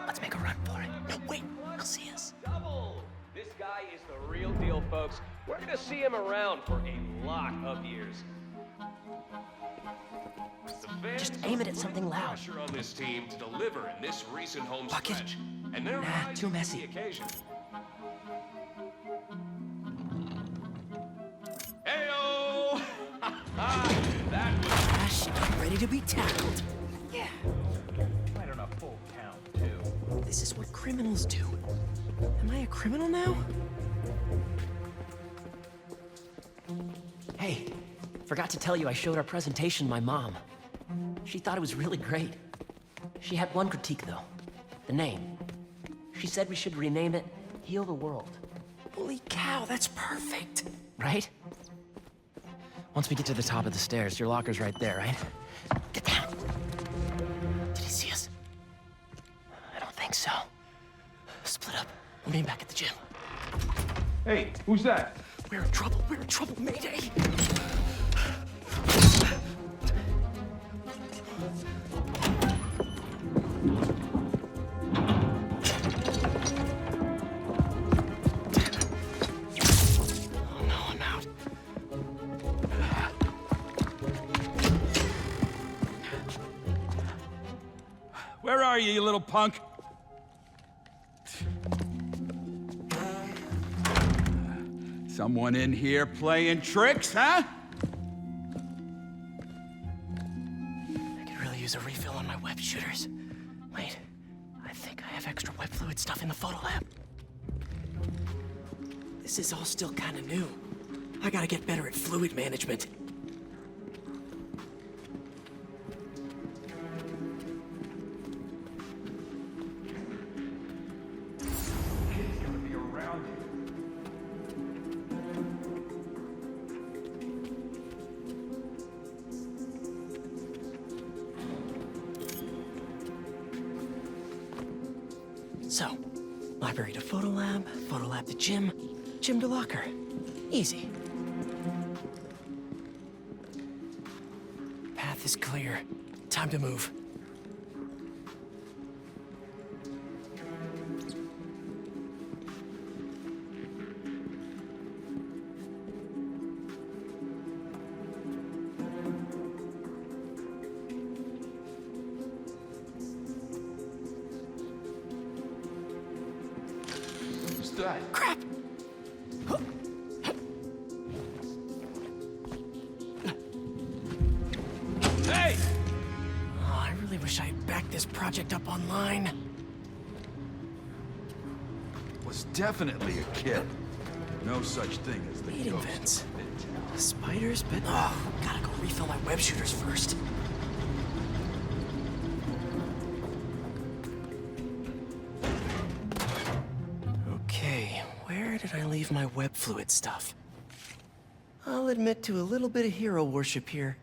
Let's make a run for it. No, wait. He'll see us. Double. This guy is the real deal, folks. We're gonna see him around for a lot of years. Just aim it at something loud. Pressure on this team to deliver in this recent home Bucket? stretch, and they're Nah, too messy. the occasion. Heyo! That was Flash, I'm ready to be tackled. Yeah. Right on a full count, too. This is what criminals do. Am I a criminal now? Hey, forgot to tell you I showed our presentation my mom. She thought it was really great. She had one critique, though. The name. She said we should rename it Heal the World. Holy cow, that's perfect. Right? Once we get to the top of the stairs, your locker's right there, right? Get down. Did he see us? I don't think so. Split up. We'll meet back at the gym. Hey, who's that? We're in trouble. We're in trouble. Mayday. Oh no, I'm out. Where are you, you little punk? Someone in here playing tricks, huh? I could really use a refill on my web shooters. Wait, I think I have extra web fluid stuff in the photo lab. This is all still kind of new. I gotta get better at fluid management. So, library to photo lab to gym, gym to locker. Easy. path is clear. Time to move. What's that? Crap! Hey! Oh, I really wish I had backed this project up online. Was definitely a kid. No such thing as the Eating ghost. vents. Spiders, but gotta go refill my web shooters first. Okay, where did I leave my web fluid stuff? I'll admit to a little bit of hero worship here.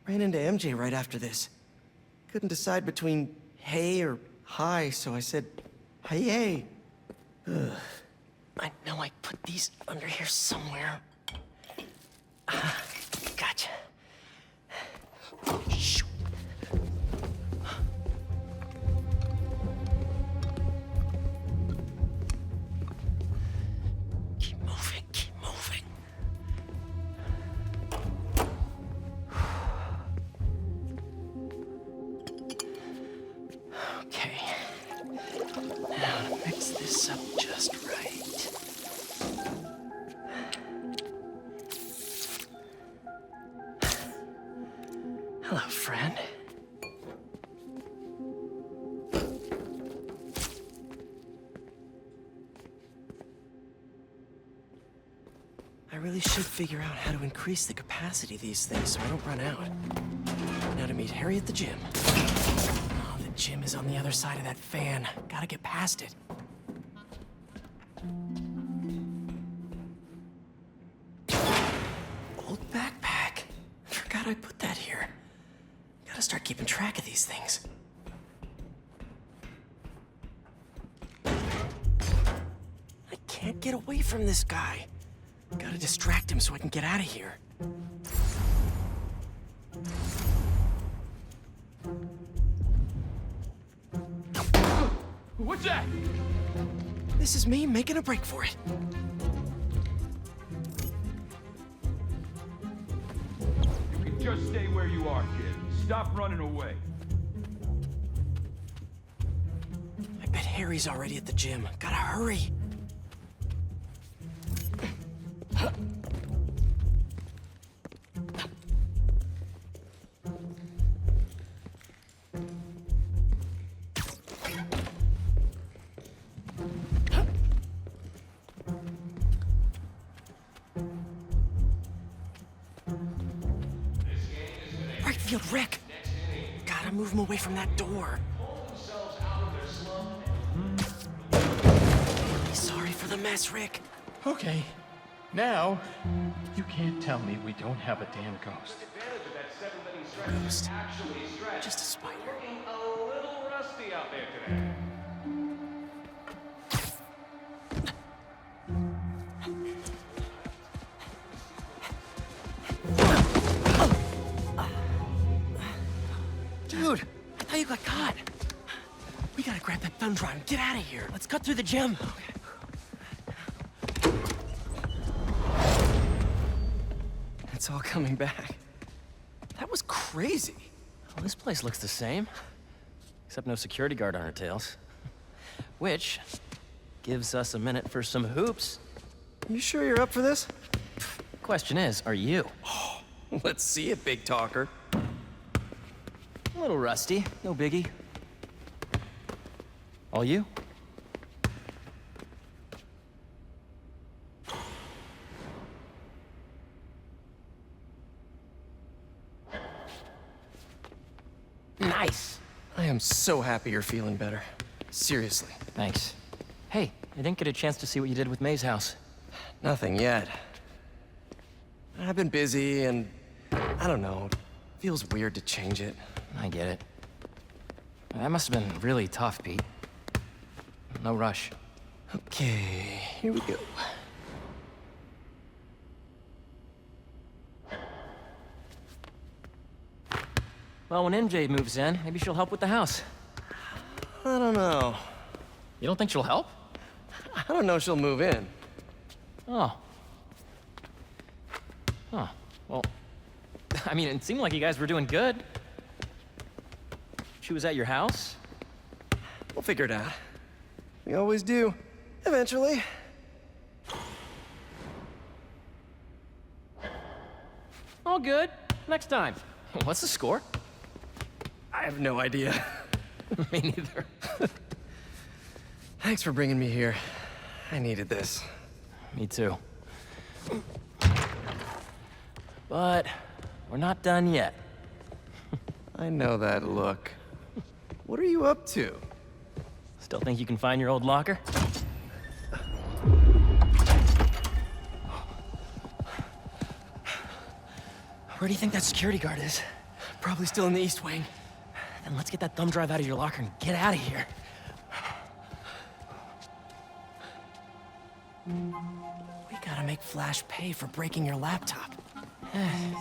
Ran into MJ right after this. Couldn't decide between hey or hi, so I said, hey. Ugh. I know I put these under here somewhere. Gotcha. Shoot. Keep moving, keep moving. Okay. Now to mix this up just right. Hello, friend. I really should figure out how to increase the capacity of these things so I don't run out. Now to meet Harry at the gym. Oh, the gym is on the other side of that fan. Gotta get past it. Old backpack. Forgot I put that here. Gotta start keeping track of these things. I can't get away from this guy. Gotta distract him so I can get out of here. What's that? This is me making a break for it. You can just stay where you are, kid. Stop running away. I bet Harry's already at the gym. Gotta hurry. Right field, Rick. Gotta move him away from that door. Sorry for the mess, Rick. Okay. Now, you can't tell me we don't have a damn ghost. Ghost. Just a spider. Looking a little rusty out there today. Dude, I thought you got caught. We gotta grab that thumb drive and get out of here. Let's cut through the gym. Okay. It's all coming back. That was crazy. Well, this place looks the same. Except no security guard on our tails. Which gives us a minute for some hoops. You sure you're up for this? Question is, are you? Let's see it, big talker. A little rusty, no biggie. All you? Nice. I am so happy you're feeling better. Seriously. Thanks. Hey, I didn't get a chance to see what you did with May's house. Nothing yet. I've been busy and I don't know. It feels weird to change it. I get it. That must have been really tough, Pete. No rush. Okay, here we go. Well, when MJ moves in, maybe she'll help with the house. I don't know. You don't think she'll help? I don't know if she'll move in. Oh. Huh. Well, I mean, it seemed like you guys were doing good. She was at your house? We'll figure it out. We always do. Eventually. All good. Next time. What's the score? I have no idea. Me neither. Thanks for bringing me here. I needed this. Me too. But we're not done yet. I know that look. What are you up to? Still think you can find your old locker? Where do you think that security guard is? Probably still in the East Wing. Then let's get that thumb drive out of your locker and get out of here. We gotta make Flash pay for breaking your laptop.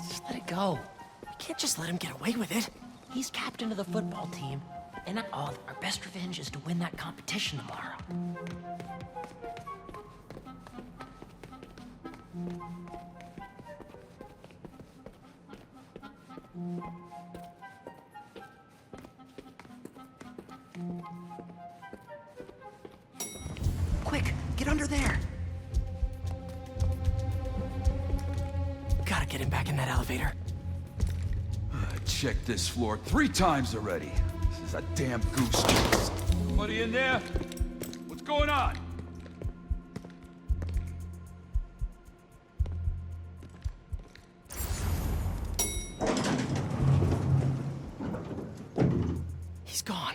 Just let it go. You can't just let him get away with it. He's captain of the football team. And our best revenge is to win that competition tomorrow. Quick, get under there. Gotta get him back in that elevator. I checked this floor 3 times already. This is a damn goose chase. Somebody in there? What's going on? He's gone.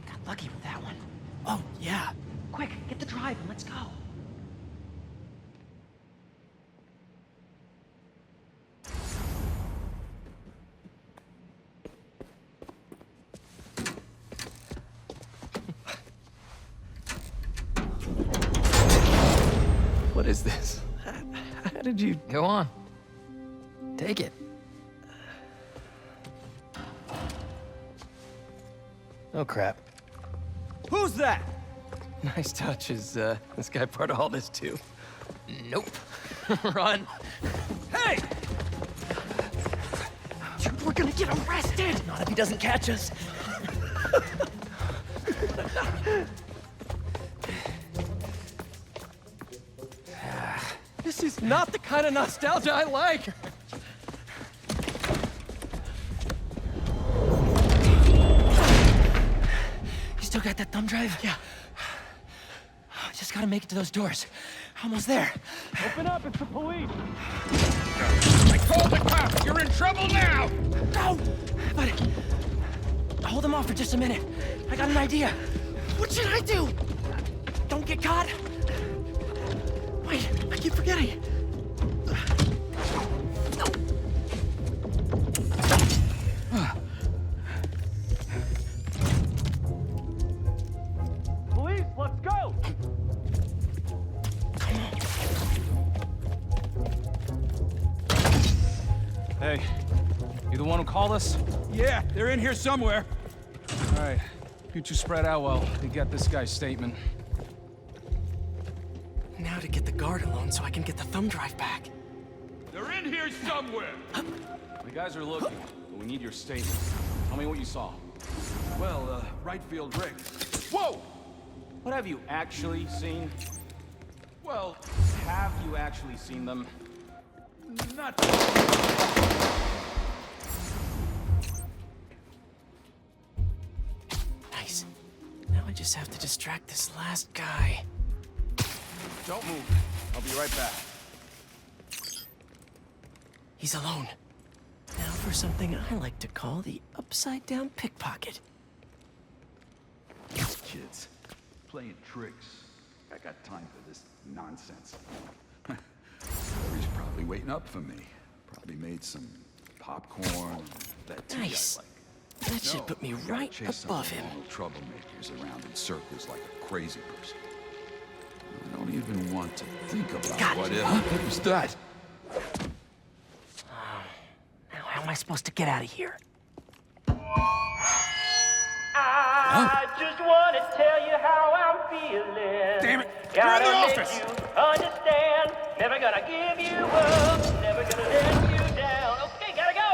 Got lucky with that one. Oh, yeah. Quick, get the drive and let's go. What is this? How did you... Go on. Take it. Oh, crap. Who's that? Nice touch. Is this guy part of all this, too? Nope. Run. Hey! Dude, we're gonna get arrested! Not if he doesn't catch us. This is not the kind of nostalgia I like. You still got that thumb drive? Yeah. Just gotta make it to those doors. Almost there. Open up, it's the police! I called the cops! You're in trouble now! No! But... hold them off for just a minute. I got an idea. What should I do? Don't get caught. Wait, I keep forgetting. Police, let's go! Hey, you the one who called us? Yeah, they're in here somewhere. All right, get you spread out while we get this guy's statement. Now to get the guard alone so I can get the thumb drive back. They're in here somewhere! The guys are looking, but we need your statement. Tell me what you saw. Well, right field rig. Whoa! What have you actually seen? Well, Have you actually seen them? not... Nice. Now I just have to distract this last guy. Don't move. I'll be right back. He's alone. Now for something I like to call the upside-down pickpocket. These kids, playing tricks. I got time for this nonsense. He's probably waiting up for me. Probably made some popcorn. That tea Nice. I like. That No, should put me gotta right chase some above him. normal troublemakers around in circles like a crazy person. don't even want to think about God. what if. What was that? Now, how am I supposed to get out of here? I just want to tell you how I'm feeling. Damn it! Gotta You're in the make office! you understand. Never gonna give you up. Never gonna let you down. Okay, gotta go.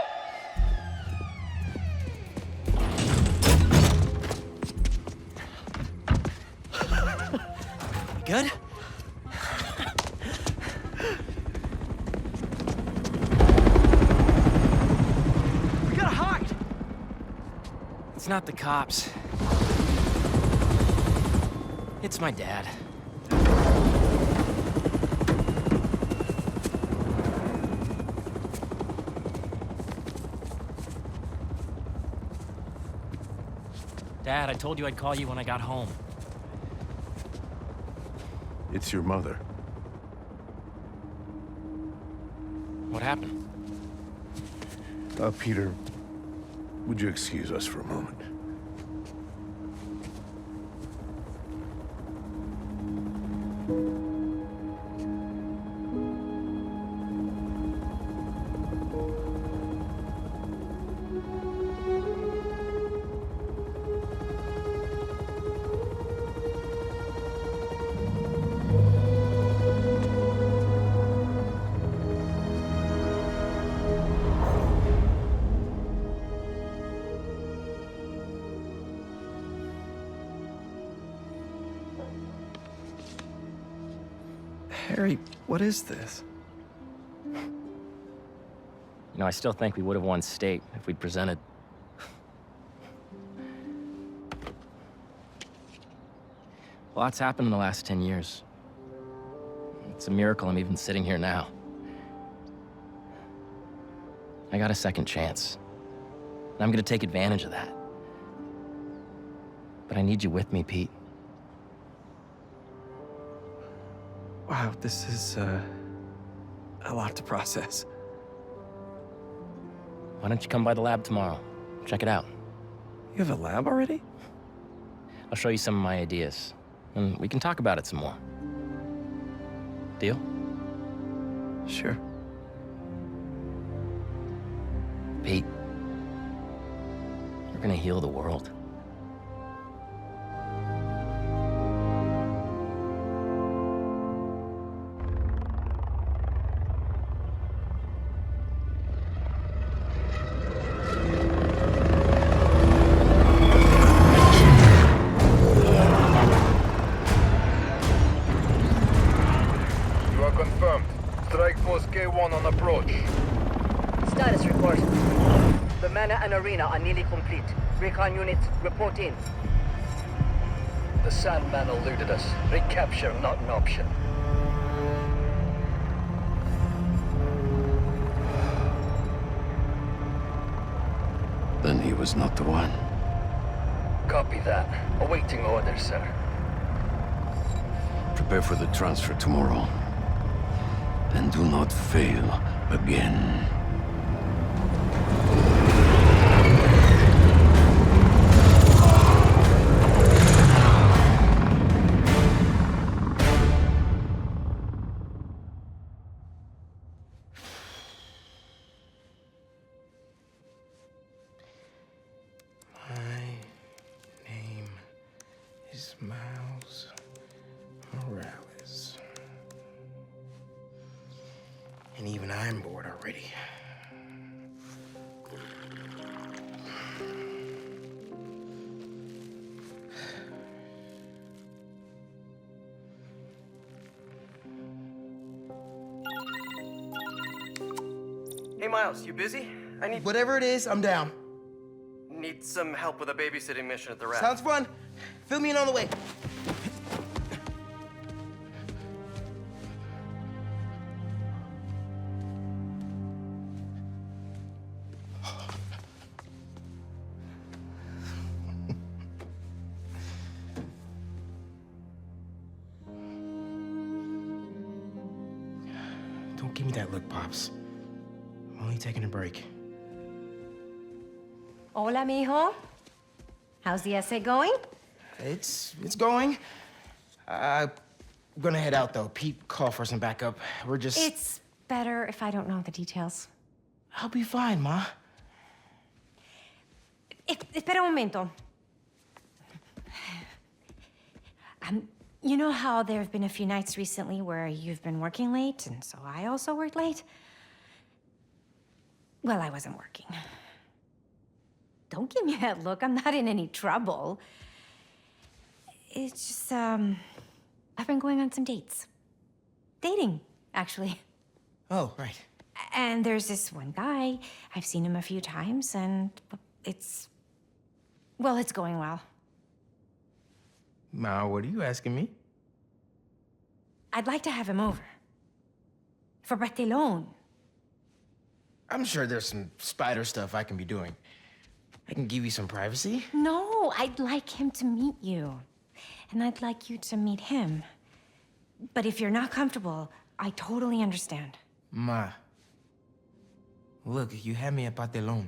Good? We gotta hide! It's not the cops. It's my dad. Dad, I told you I'd call you when I got home. It's your mother. What happened? Peter, would you excuse us for a moment? Harry, what is this? You know, I still think we would have won state if we'd presented. A lot's happened in the last 10 years. It's a miracle I'm even sitting here now. I got a second chance. And I'm gonna take advantage of that. But I need you with me, Pete. Wow, this is, a lot to process. Why don't you come by the lab tomorrow? Check it out. You have a lab already? I'll show you some of my ideas, and we can talk about it some more. Deal? Sure. Pete, you're gonna heal the world. You are confirmed. Strike Force K1 on approach. Status report. The manor and arena are nearly complete. Recon units, report in. The Sandman eluded us. Recapture not an option. Then he was not the one. Copy that. Awaiting orders, sir. Prepare for the transfer tomorrow. And do not fail again. Miles Morales. And even I'm bored already. Hey, Miles, you busy? I need... Whatever it is, I'm down. Need some help with a babysitting mission at the Rat. Sounds fun. Fill me in on the way. Don't give me that look, Pops. I'm only taking a break. Hola, mijo. How's the essay going? It's going. I'm gonna head out, though. Pete, call for some backup. We're just... It's better if I don't know the details. I'll be fine, Ma. Espera un momento. You know how there have been a few nights recently where you've been working late, and so I also worked late? Well, I wasn't working. Don't give me that look. I'm not in any trouble. It's just, I've been going on some dates. Dating, actually. Oh, right. And there's this one guy. I've seen him a few times, and well, it's going well. Ma, what are you asking me? I'd like to have him over. For Barthelone. I'm sure there's some spider stuff I can be doing. I can give you some privacy. No, I'd like him to meet you. And I'd like you to meet him. But if you're not comfortable, I totally understand. Ma. Look, you had me at Barthelone.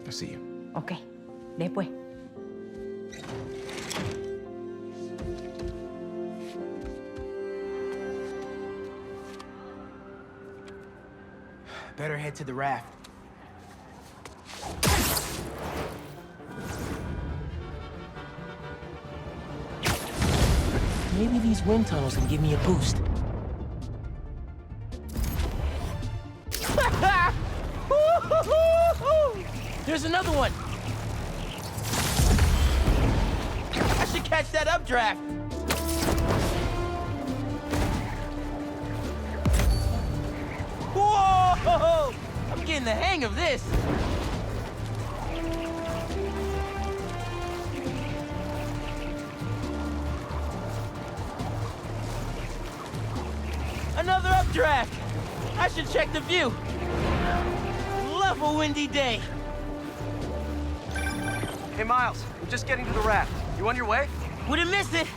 I'll see you. Okay. Después. Better head to the raft. Maybe these wind tunnels can give me a boost. There's another one! I should catch that updraft! Whoa! I'm getting the hang of this! Another updraft! I should check the view! Love a windy day! Hey, Miles, I'm just getting to the raft. You on your way? Wouldn't miss it!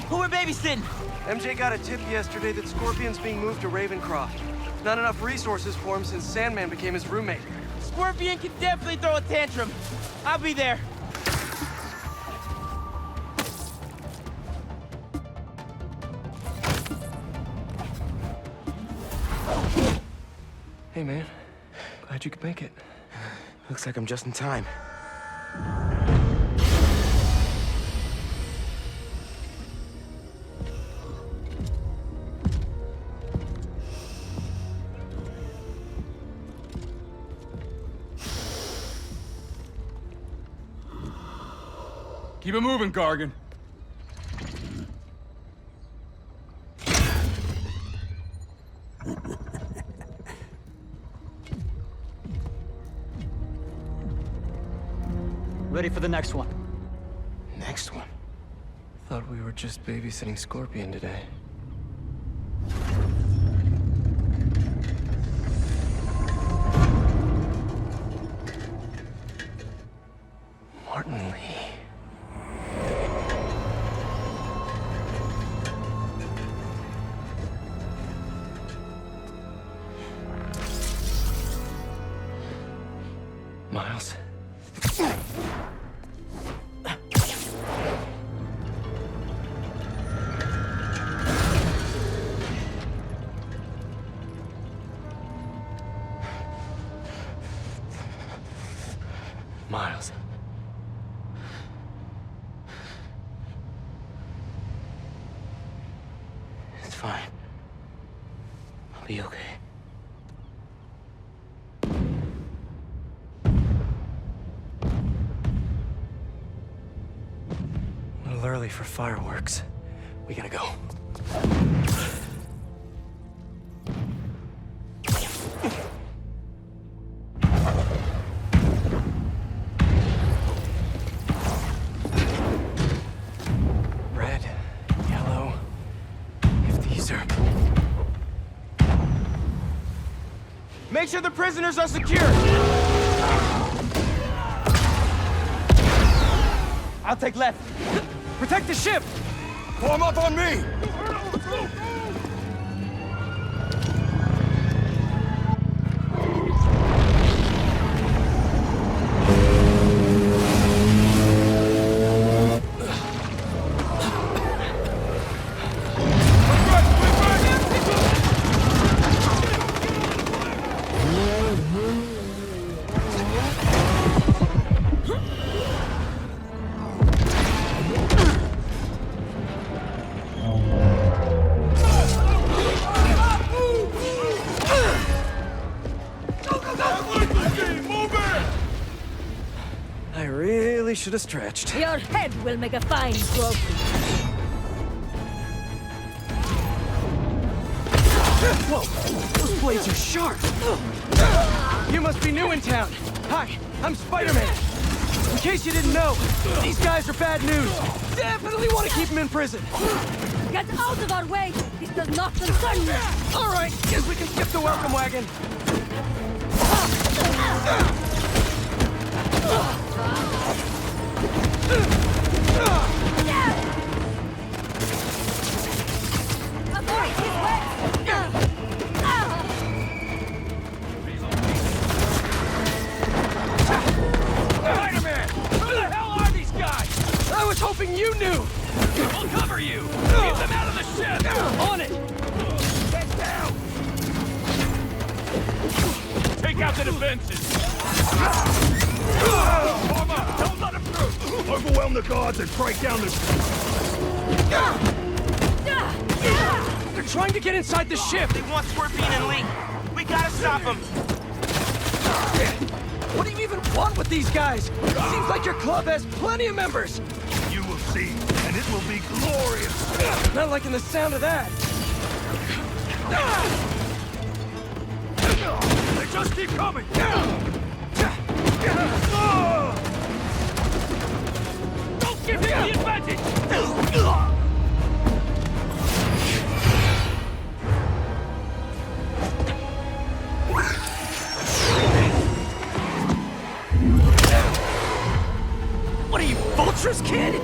Who we're babysitting? MJ got a tip yesterday that Scorpion's being moved to Ravencroft. Not enough resources for him since Sandman became his roommate. Scorpion can definitely throw a tantrum. I'll be there. Hey, man. Glad you could make it. Looks like I'm just in time. Keep it moving, Gargan. Ready for the next one. Next one? Thought we were just babysitting Scorpion today. Martin Lee. Miles. Miles. It's fine. I'll be okay. A little early for fireworks. We gotta go. Red, yellow. If these are... Make sure the prisoners are secure! I'll take left. Protect the ship! Form up on me! should have stretched. Your head will make a fine trophy. Whoa! Those blades are sharp! You must be new in town. Hi, I'm Spider-Man. In case you didn't know, these guys are bad news. Definitely want to keep them in prison. Get out of our way! This does not concern you! All right, guess we can skip the welcome wagon. Avoid his Spider-Man! Who the hell are these guys? I was hoping you knew! We'll cover you! Get them out of the ship! On it! Get down! Take out the defenses! Form up! Don't let them through! Overwhelm the guards and break down the... They're trying to get inside the ship! They want Scorpion and Lee. We gotta stop them! What do you even want with these guys? Seems like your club has plenty of members! You will see, and it will be glorious! Not liking the sound of that! They just keep coming! Don't give him the advantage! What are you, Vulture's kid?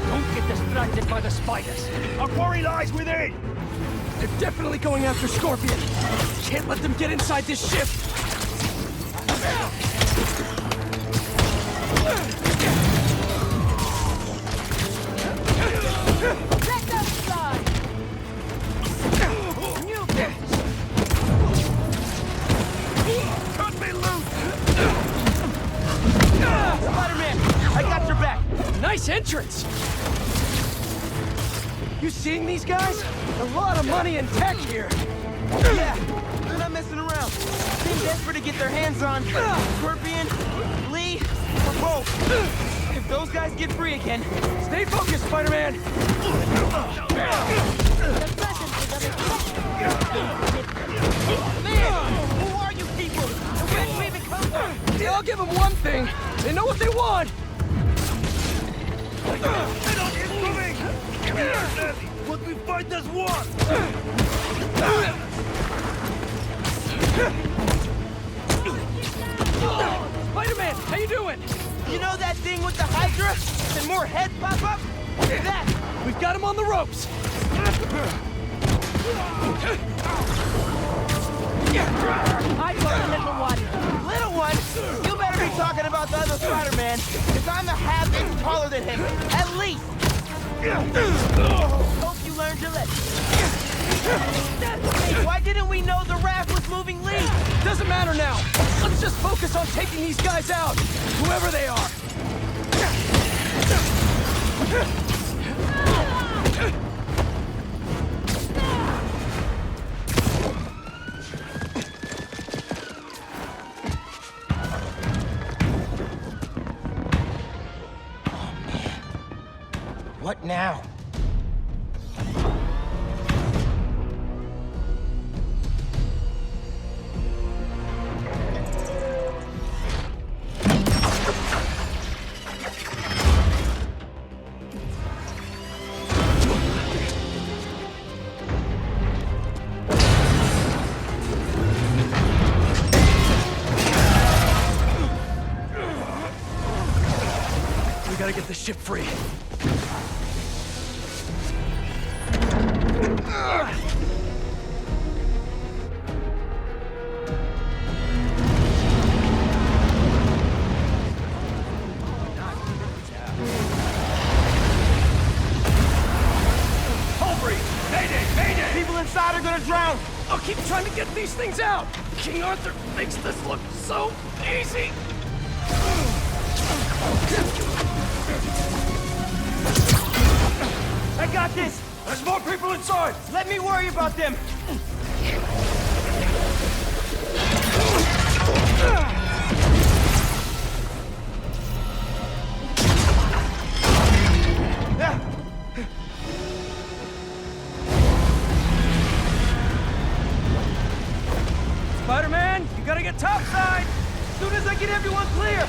Don't get distracted by the spiders! Our quarry lies within! They're definitely going after Scorpion. Can't let them get inside this ship. Let them fly! New Cut me loose! Spider-Man, I got your back. Nice entrance! You seeing these guys? A lot of money and tech here. Yeah, they're not messing around. They're desperate to get their hands on Scorpion, Lee, or both. If those guys get free again... Stay focused, Spider-Man! Man, who are you people? And where did you even come from? Yeah, I'll give them one thing. They know what they want! What we fight as one! Spider-Man, how you doing? You know that thing with the Hydra? And more heads pop up? That! We've got him on the ropes! I got a little one. Little one? You better be talking about the other Spider-Man, because I'm a half inch taller than him, at least! Hope you learned your lesson. Why didn't we know the raft was moving Lee? Doesn't matter now. Let's just focus on taking these guys out, whoever they are. What now? We gotta get the ship free. People inside are gonna drown! keep trying to get these things out. King Arthur makes this look so easy. I got this! There's more people inside! Let me worry about them! Spider-Man, you gotta get topside! As soon as I get everyone clear!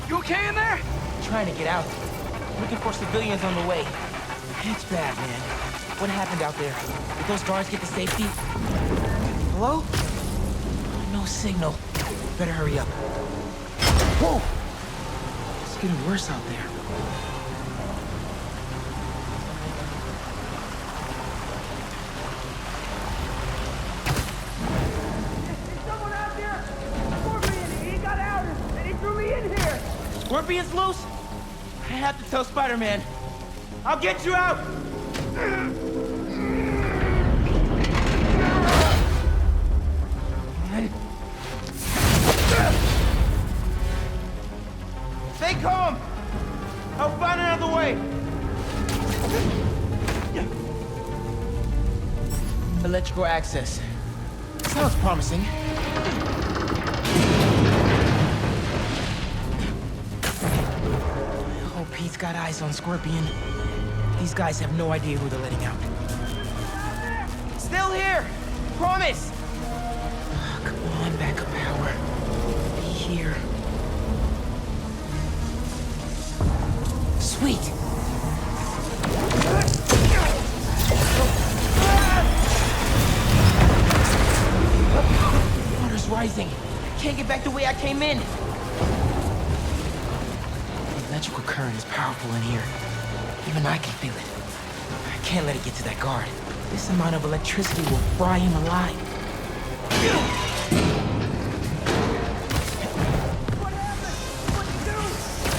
You okay in there? Trying to get out. Looking for civilians on the way. It's bad, man. What happened out there? Did those guards get to safety? Hello? No signal. Better hurry up. Whoa! It's getting worse out there. Scorpion's loose? I have to tell Spider-Man. I'll get you out! Stay calm! I'll find another way! Electrical access. Sounds promising. Pete's got eyes on Scorpion. These guys have no idea who they're letting out. Still here! Promise! Oh, come on, backup power. Be here. Sweet! Water's rising. Can't get back the way I came in. The electrical current is powerful in here. Even I can feel it. I can't let it get to that guard. This amount of electricity will fry him alive.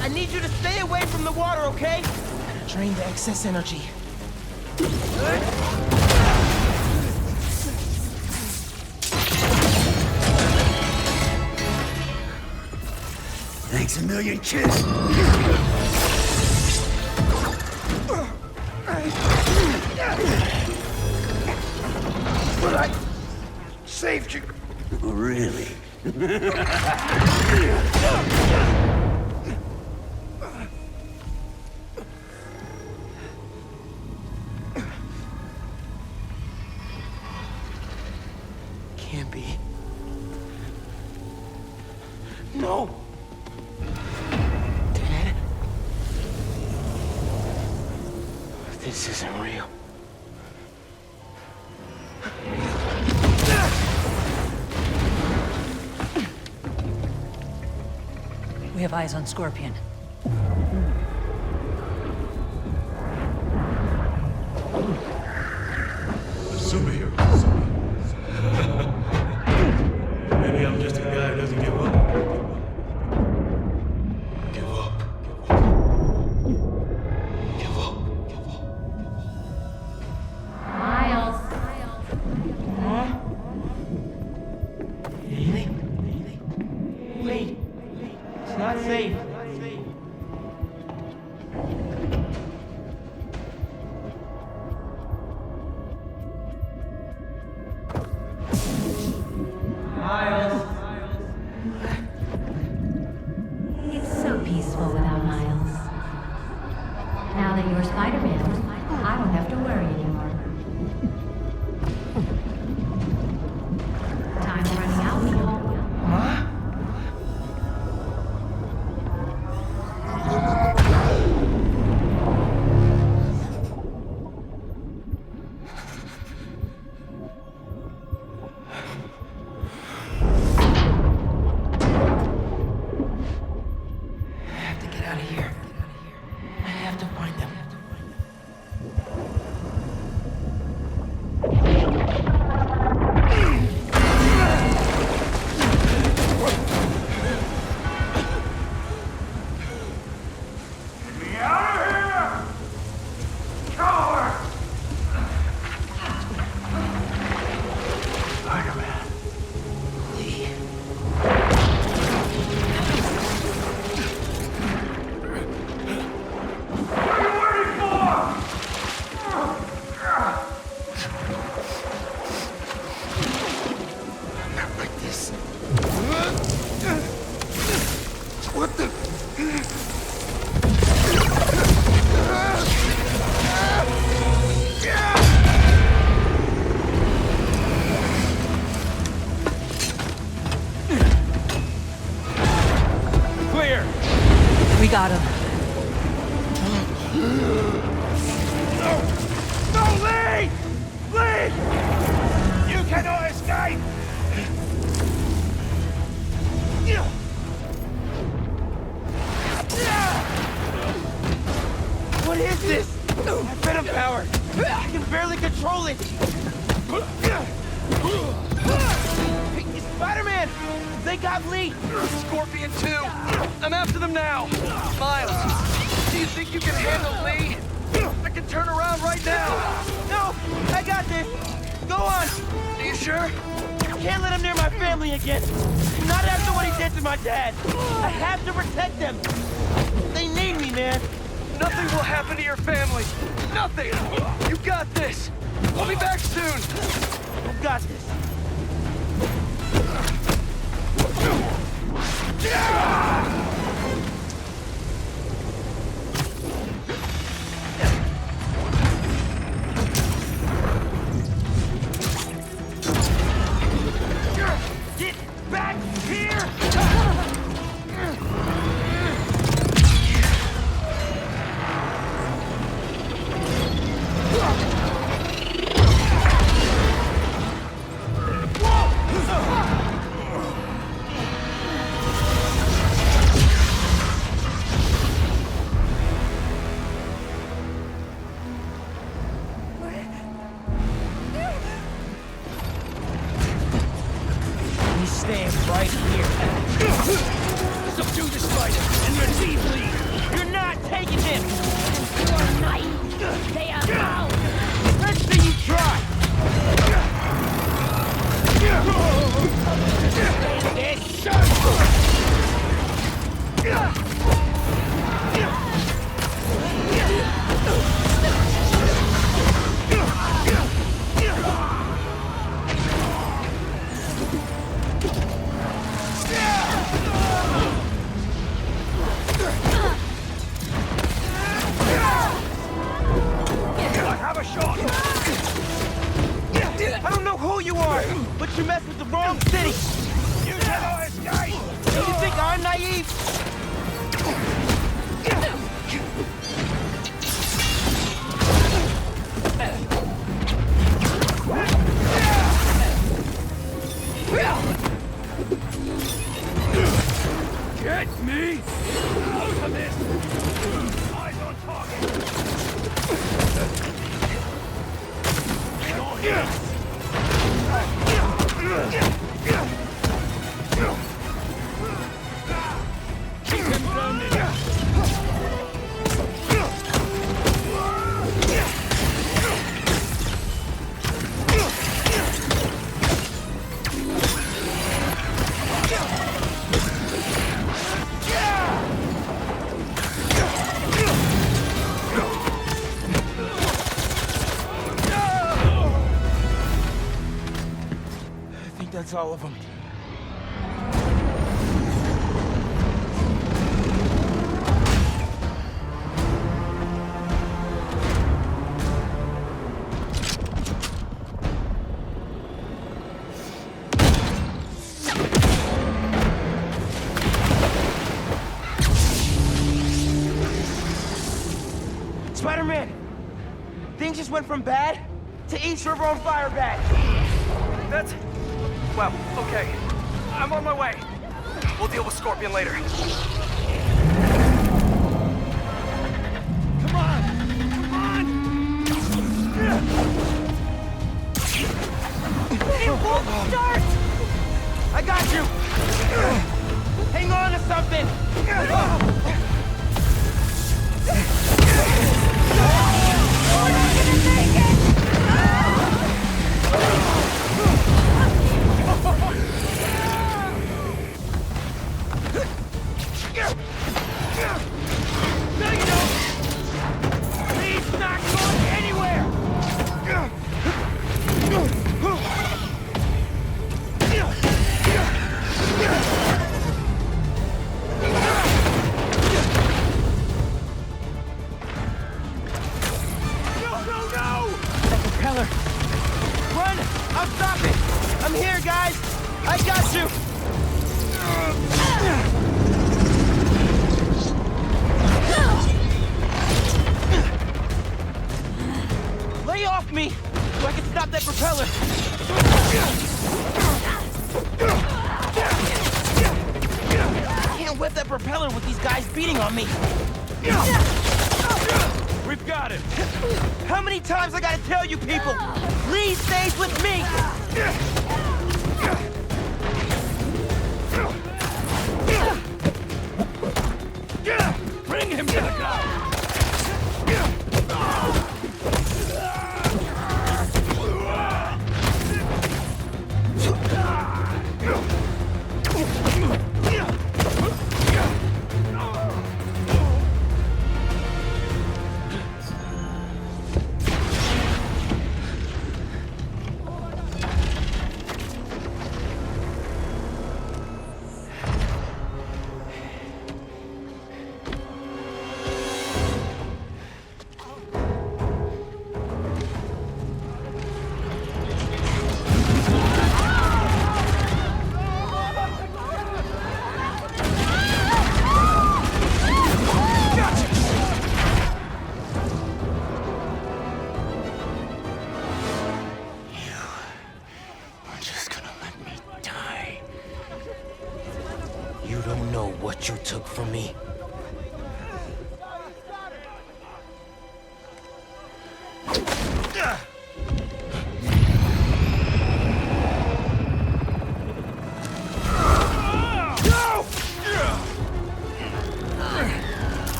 I need you to stay away from the water, okay? Drain the excess energy. Thanks a million, kid. But I saved you. Oh, really? Can't be. No! Dad? This isn't real. We have eyes on Scorpion. Superhero. Maybe I'm just a guy who doesn't give up. Give up. Give up. Miles. Huh? Anything? Wait. It's not safe. Got him. No, Lee! Lee! You cannot escape! What is this? I've been empowered. I can barely control it. Hey, Spider-Man! They got Lee! Scorpion 2! I'm after them now! Miles, do you think you can handle Lee? I can turn around right now! No! I got this! Go on! Are you sure? Can't let him near my family again! Not after what he did to my dad! I have to protect them! They need me, man! Nothing will happen to your family! Nothing! You got this! We'll be back soon! I've got this! Get back here! You stand right here. Subdue the spider and receive Lee! You're not taking him! You're naive. They are out. Let's see you try! Have a shot! I don't know who you are, but you messed with the wrong city! You cannot escape! You think I'm naive? Get me out of this! Eyes on target! You're here! Keep him grounded! I think that's all of them. Spider-Man! Things just went from bad to East River on fire bad. That's... well, okay. I'm on my way. We'll deal with Scorpion later. Come on! Come on! It won't start! I got you! Hang on to something! We're not gonna make it! No, you don't! He's not going anywhere! Propeller! Run! I'll stop it! I'm here, guys! I got you! me so I can stop that propeller. I can't whip that propeller with these guys beating on me. We've got him. How many times I gotta tell you people? Lee stays with me. Bring him down. You don't know what you took from me.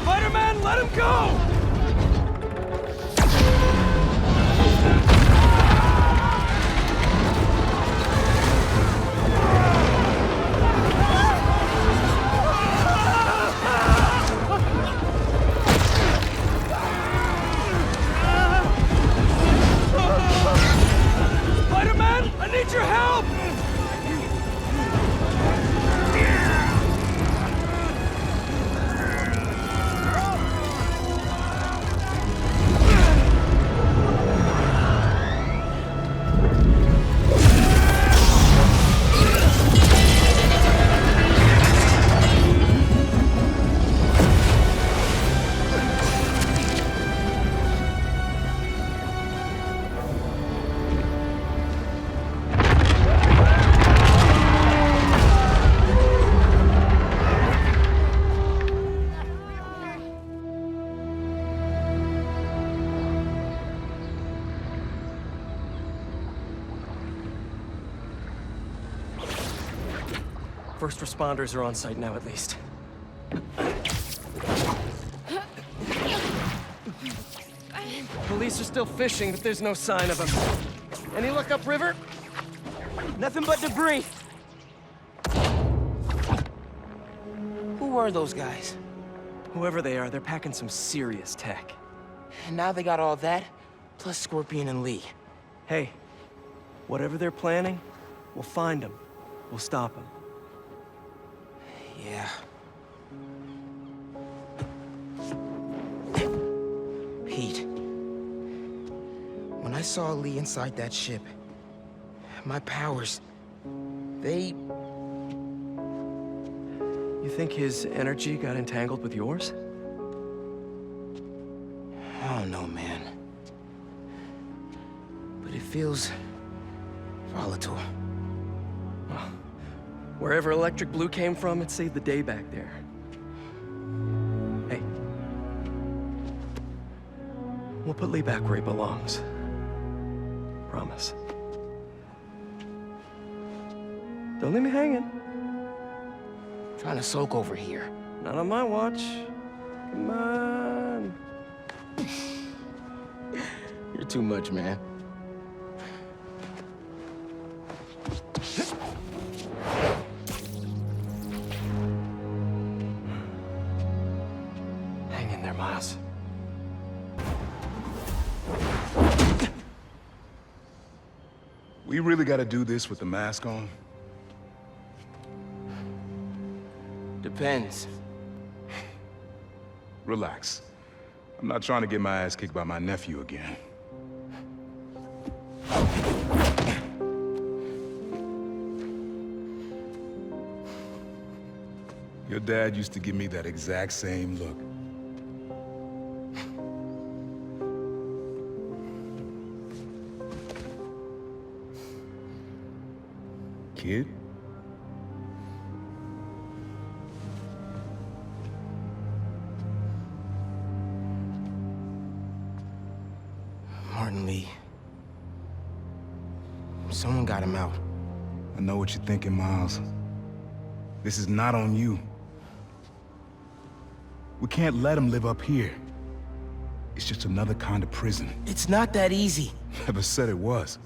Spider-Man, let him go! Spider-Man, I need your help! First responders are on site now, at least. Police are still fishing, but there's no sign of them. Any luck upriver? Nothing but debris. Who were those guys? Whoever they are, they're packing some serious tech. And now they got all that, plus Scorpion and Lee. Hey, whatever they're planning, we'll find them. We'll stop them. Yeah. Pete, when I saw Lee inside that ship, my powers, they... You think his energy got entangled with yours? I don't know, man. But it feels volatile. Well, wherever Electric Blue came from, it saved the day back there. Hey. We'll put Lee back where he belongs. Promise. Don't leave me hanging. Trying to soak over here. Not on my watch. Come on. You're too much, man. Hang in there, Miles. We really gotta do this with the mask on? Depends. Relax. I'm not trying to get my ass kicked by my nephew again. Your dad used to give me that exact same look. kid. Martin Lee. Someone got him out. I know what you're thinking, Miles. This is not on you. We can't let him live up here. It's just another kind of prison. It's not that easy. Never said it was.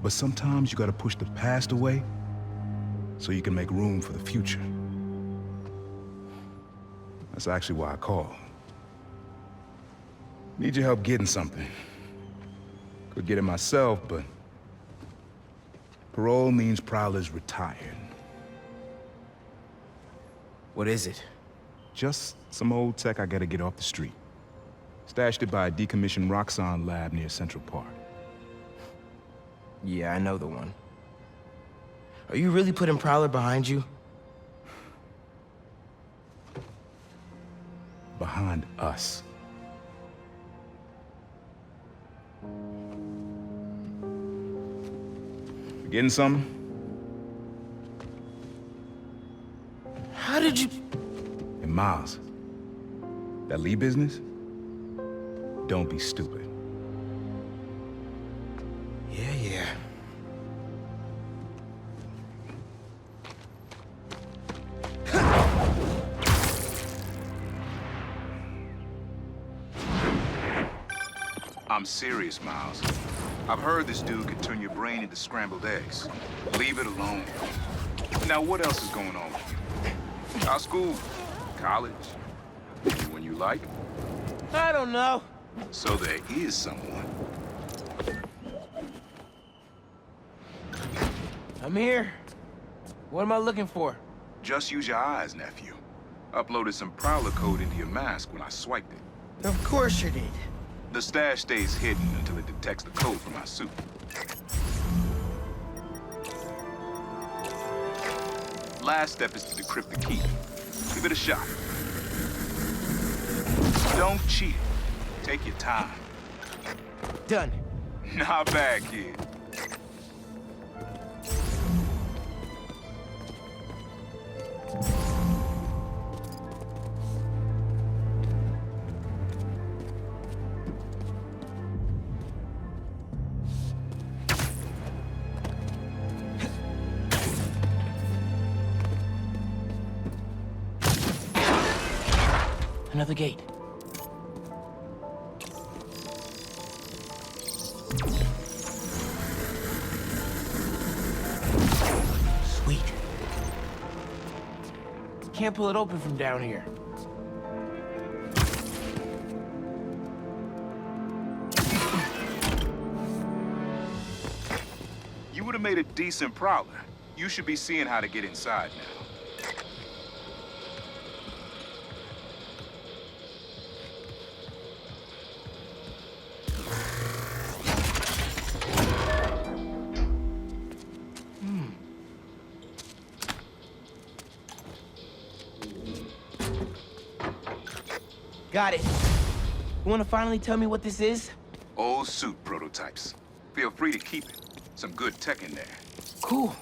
But sometimes you gotta push the past away so you can make room for the future. That's actually why I called. Need your help getting something. Could get it myself, but parole means Prowler's retired. What is it? Just some old tech I gotta get off the street. Stashed it by a decommissioned Roxxon lab near Central Park. Yeah, I know the one. Are you really putting Prowler behind you? Behind us. Getting something? How did you... Hey, Miles. That Lee business? Don't be stupid. Yeah. I'm serious, Miles. I've heard this dude can turn your brain into scrambled eggs. Leave it alone. Now, what else is going on with you? Our school? College? Anyone you like? I don't know. So there is someone. I'm here. What am I looking for? Just use your eyes, nephew. Uploaded some Prowler code into your mask when I swiped it. Of course you did. The stash stays hidden until it detects the code from my suit. Last step is to decrypt the key. Give it a shot. Don't cheat. Take your time. Done. Not bad, kid. Another gate. Sweet. Can't pull it open from down here. You would have made a decent Prowler. You should be seeing how to get inside now. Got it. You wanna finally tell me what this is? Old suit prototypes. Feel free to keep it. Some good tech in there. Cool.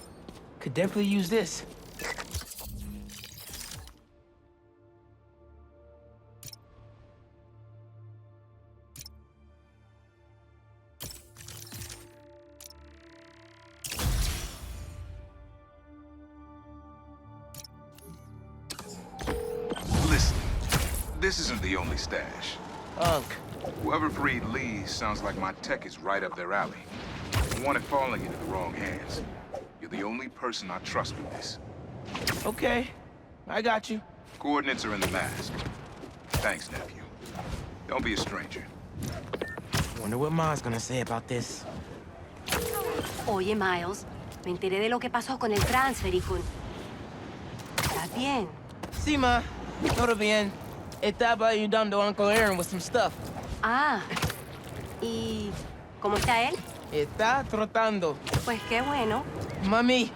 Could definitely use this. Listen, this isn't the only stash. Unk. Whoever freed Lee sounds like my tech is right up their alley. I want it falling into the wrong hands. You're the only person I trust with this. Okay, I got you. Coordinates are in the mask. Thanks, nephew. Don't be a stranger. Wonder what Ma's gonna say about this. Oye, Miles, me enteré de lo que pasó con el transfer y con... ¿Estás bien? Sí, ma. Todo bien. Estaba ayudando a Uncle Aaron with some stuff. Ah, ¿y cómo está él? Está trotando. Pues qué bueno. Mami,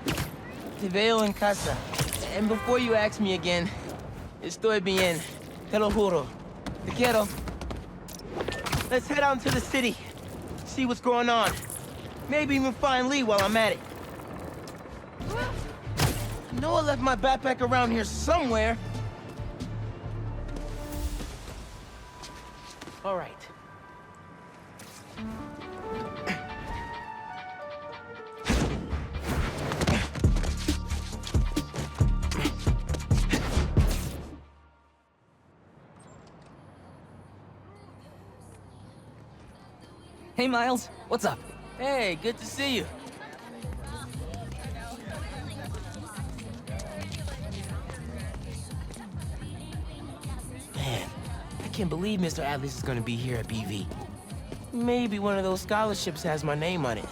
te veo en casa. And before you ask me again, estoy bien. Te lo juro. Te quiero. Let's head out into the city. See what's going on. Maybe even find Lee while I'm at it. I know I left my backpack around here somewhere. All right. Hey, Miles. What's up? Hey, good to see you. Man, I can't believe Mr. Atlas is gonna be here at BV. Maybe one of those scholarships has my name on it,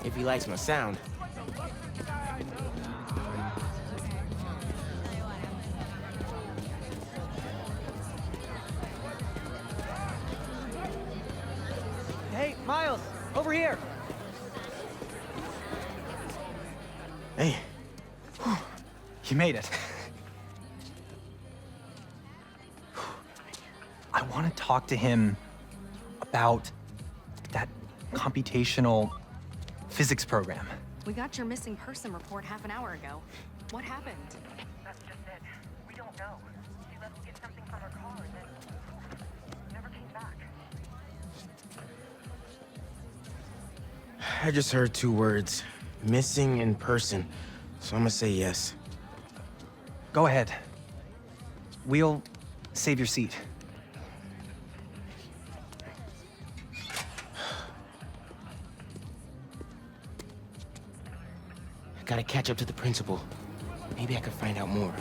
if he likes my sound. Hey, Miles, over here. Hey. You made it. I want to talk to him about that computational physics program. We got your missing person report half an hour ago. What happened? That's just it. We don't know. She left to get something from her car and then never came back. I just heard 2 words. Missing in person. So I'm gonna say yes. Go ahead. We'll save your seat. I gotta catch up to the principal. Maybe I can find out more.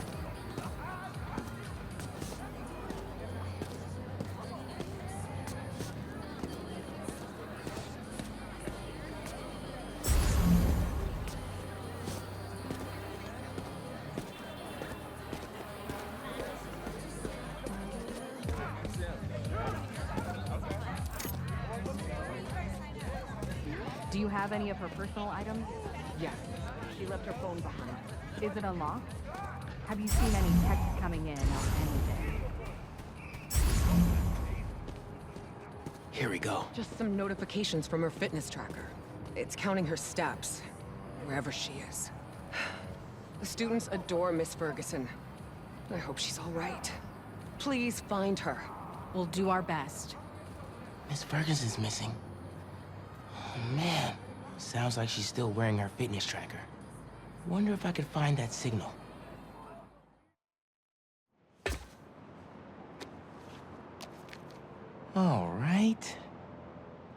Do you have any of her personal items? Yes. She left her phone behind. Is it unlocked? Have you seen any texts coming in or anything? Here we go. Just some notifications from her fitness tracker. It's counting her steps, wherever she is. The students adore Miss Ferguson. I hope she's all right. Please find her. We'll do our best. Miss Ferguson's missing. Oh, man. Sounds like she's still wearing her fitness tracker. Wonder if I could find that signal. All right.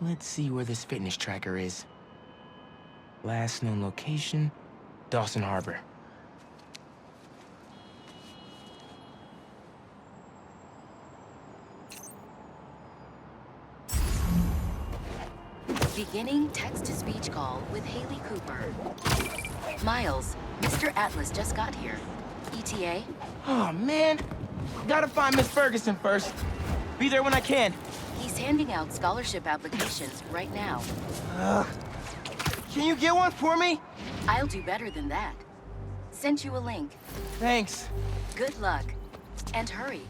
Let's see where this fitness tracker is. Last known location, Dawson Harbor. Beginning text-to-speech call with Haley Cooper. Miles, Mr. Atlas just got here. ETA? Oh, man. Gotta find Miss Ferguson first. Be there when I can. He's handing out scholarship applications right now. Can you get one for me? I'll do better than that. Sent you a link. Thanks. Good luck. And hurry.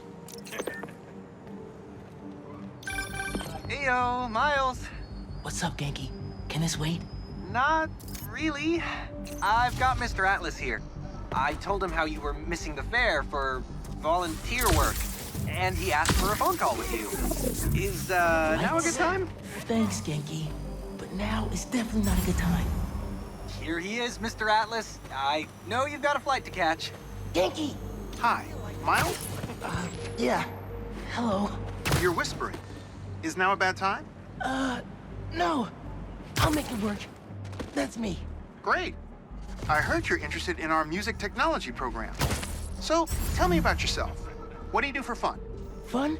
Heyo, Miles. What's up, Genki? Can this wait? Not really. I've got Mr. Atlas here. I told him how you were missing the fair for volunteer work, and he asked for a phone call with you. Is, now a good time? Thanks, Genki. But now is definitely not a good time. Here he is, Mr. Atlas. I know you've got a flight to catch. Genki! Hi, Miles? Yeah. Hello. You're whispering. Is now a bad time? No. I'll make it work. That's me. Great. I heard you're interested in our music technology program. So, tell me about yourself. What do you do for fun? Fun?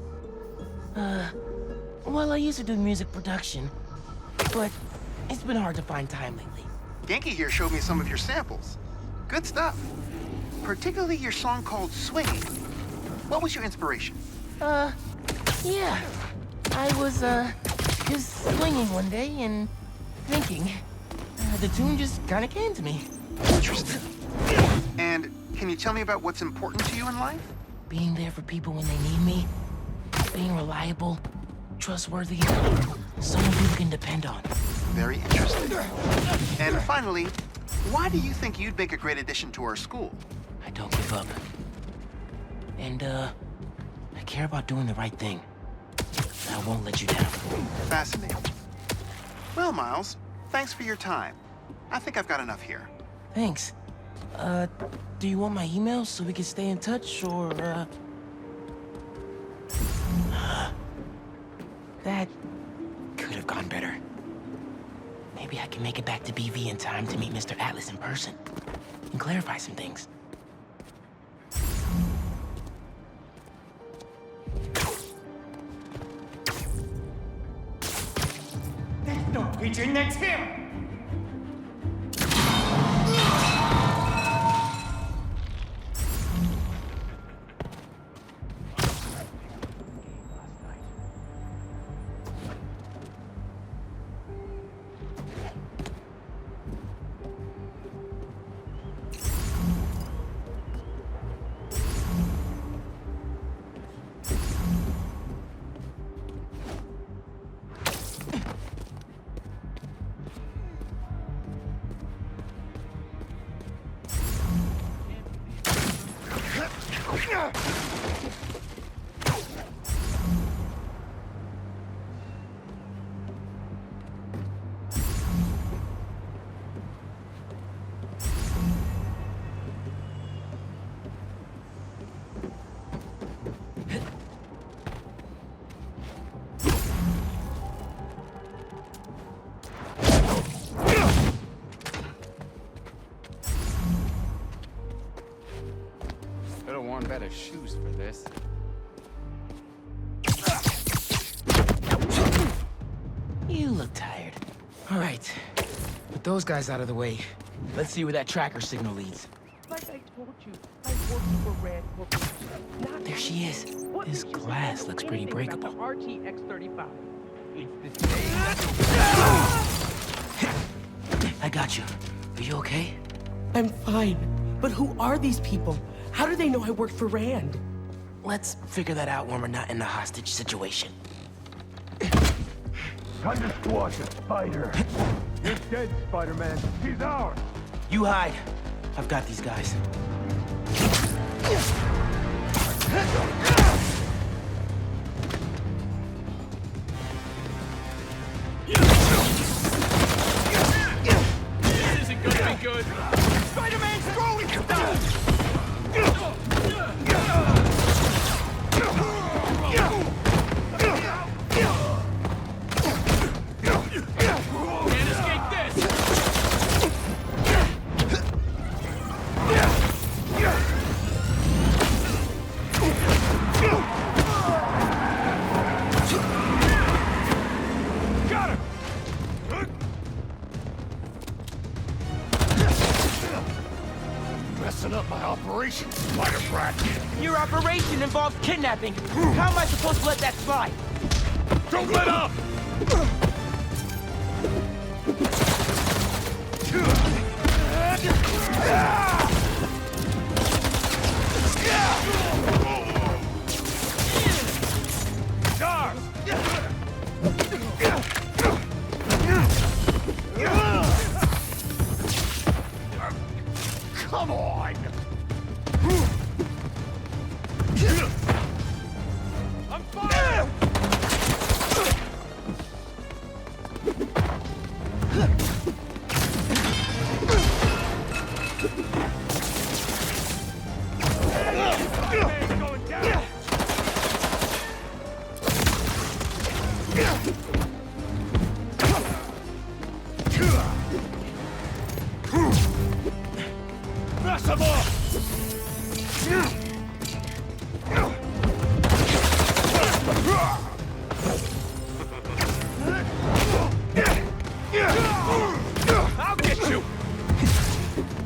Well, I used to do music production, but it's been hard to find time lately. Genki here showed me some of your samples. Good stuff. Particularly your song called Swinging. What was your inspiration? Yeah. I was, just swinging one day and thinking. The tune just kinda came to me. Interesting. And can you tell me about what's important to you in life? Being there for people when they need me. Being reliable, trustworthy, someone people can depend on. Very interesting. And finally, Why do you think you'd make a great addition to our school? I don't give up. And, I care about doing the right thing. I won't let you down. Fascinating. Well, Miles, thanks for your time. I think I've got enough here. Thanks. Do you want my email so we can stay in touch, or, That could have gone better. Maybe I can make it back to BV in time to meet Mr. Atlas in person and clarify some things. There's no creature next him! Could've worn better shoes for this. You look tired. All right. With those guys out of the way, let's see where that tracker signal leads. Like I told you, I work for Red Corporation. There she is. This glass looks pretty breakable. RTX-35. It's the I got you. Are you okay? I'm fine. But who are these people? How do they know I worked for Rand? Let's figure that out when we're not in the hostage situation. Time to squash a spider. You're dead, Spider-Man. He's ours. You hide. I've got these guys. This isn't gonna be good. Spider-Man's throwing stuff! Can't escape this. Got him! Messing up my operation, spider brat. Your operation involves kidnapping. How am I supposed to let that slide? Don't let up! Come on! I'm fired! Mess him up! I'll get you.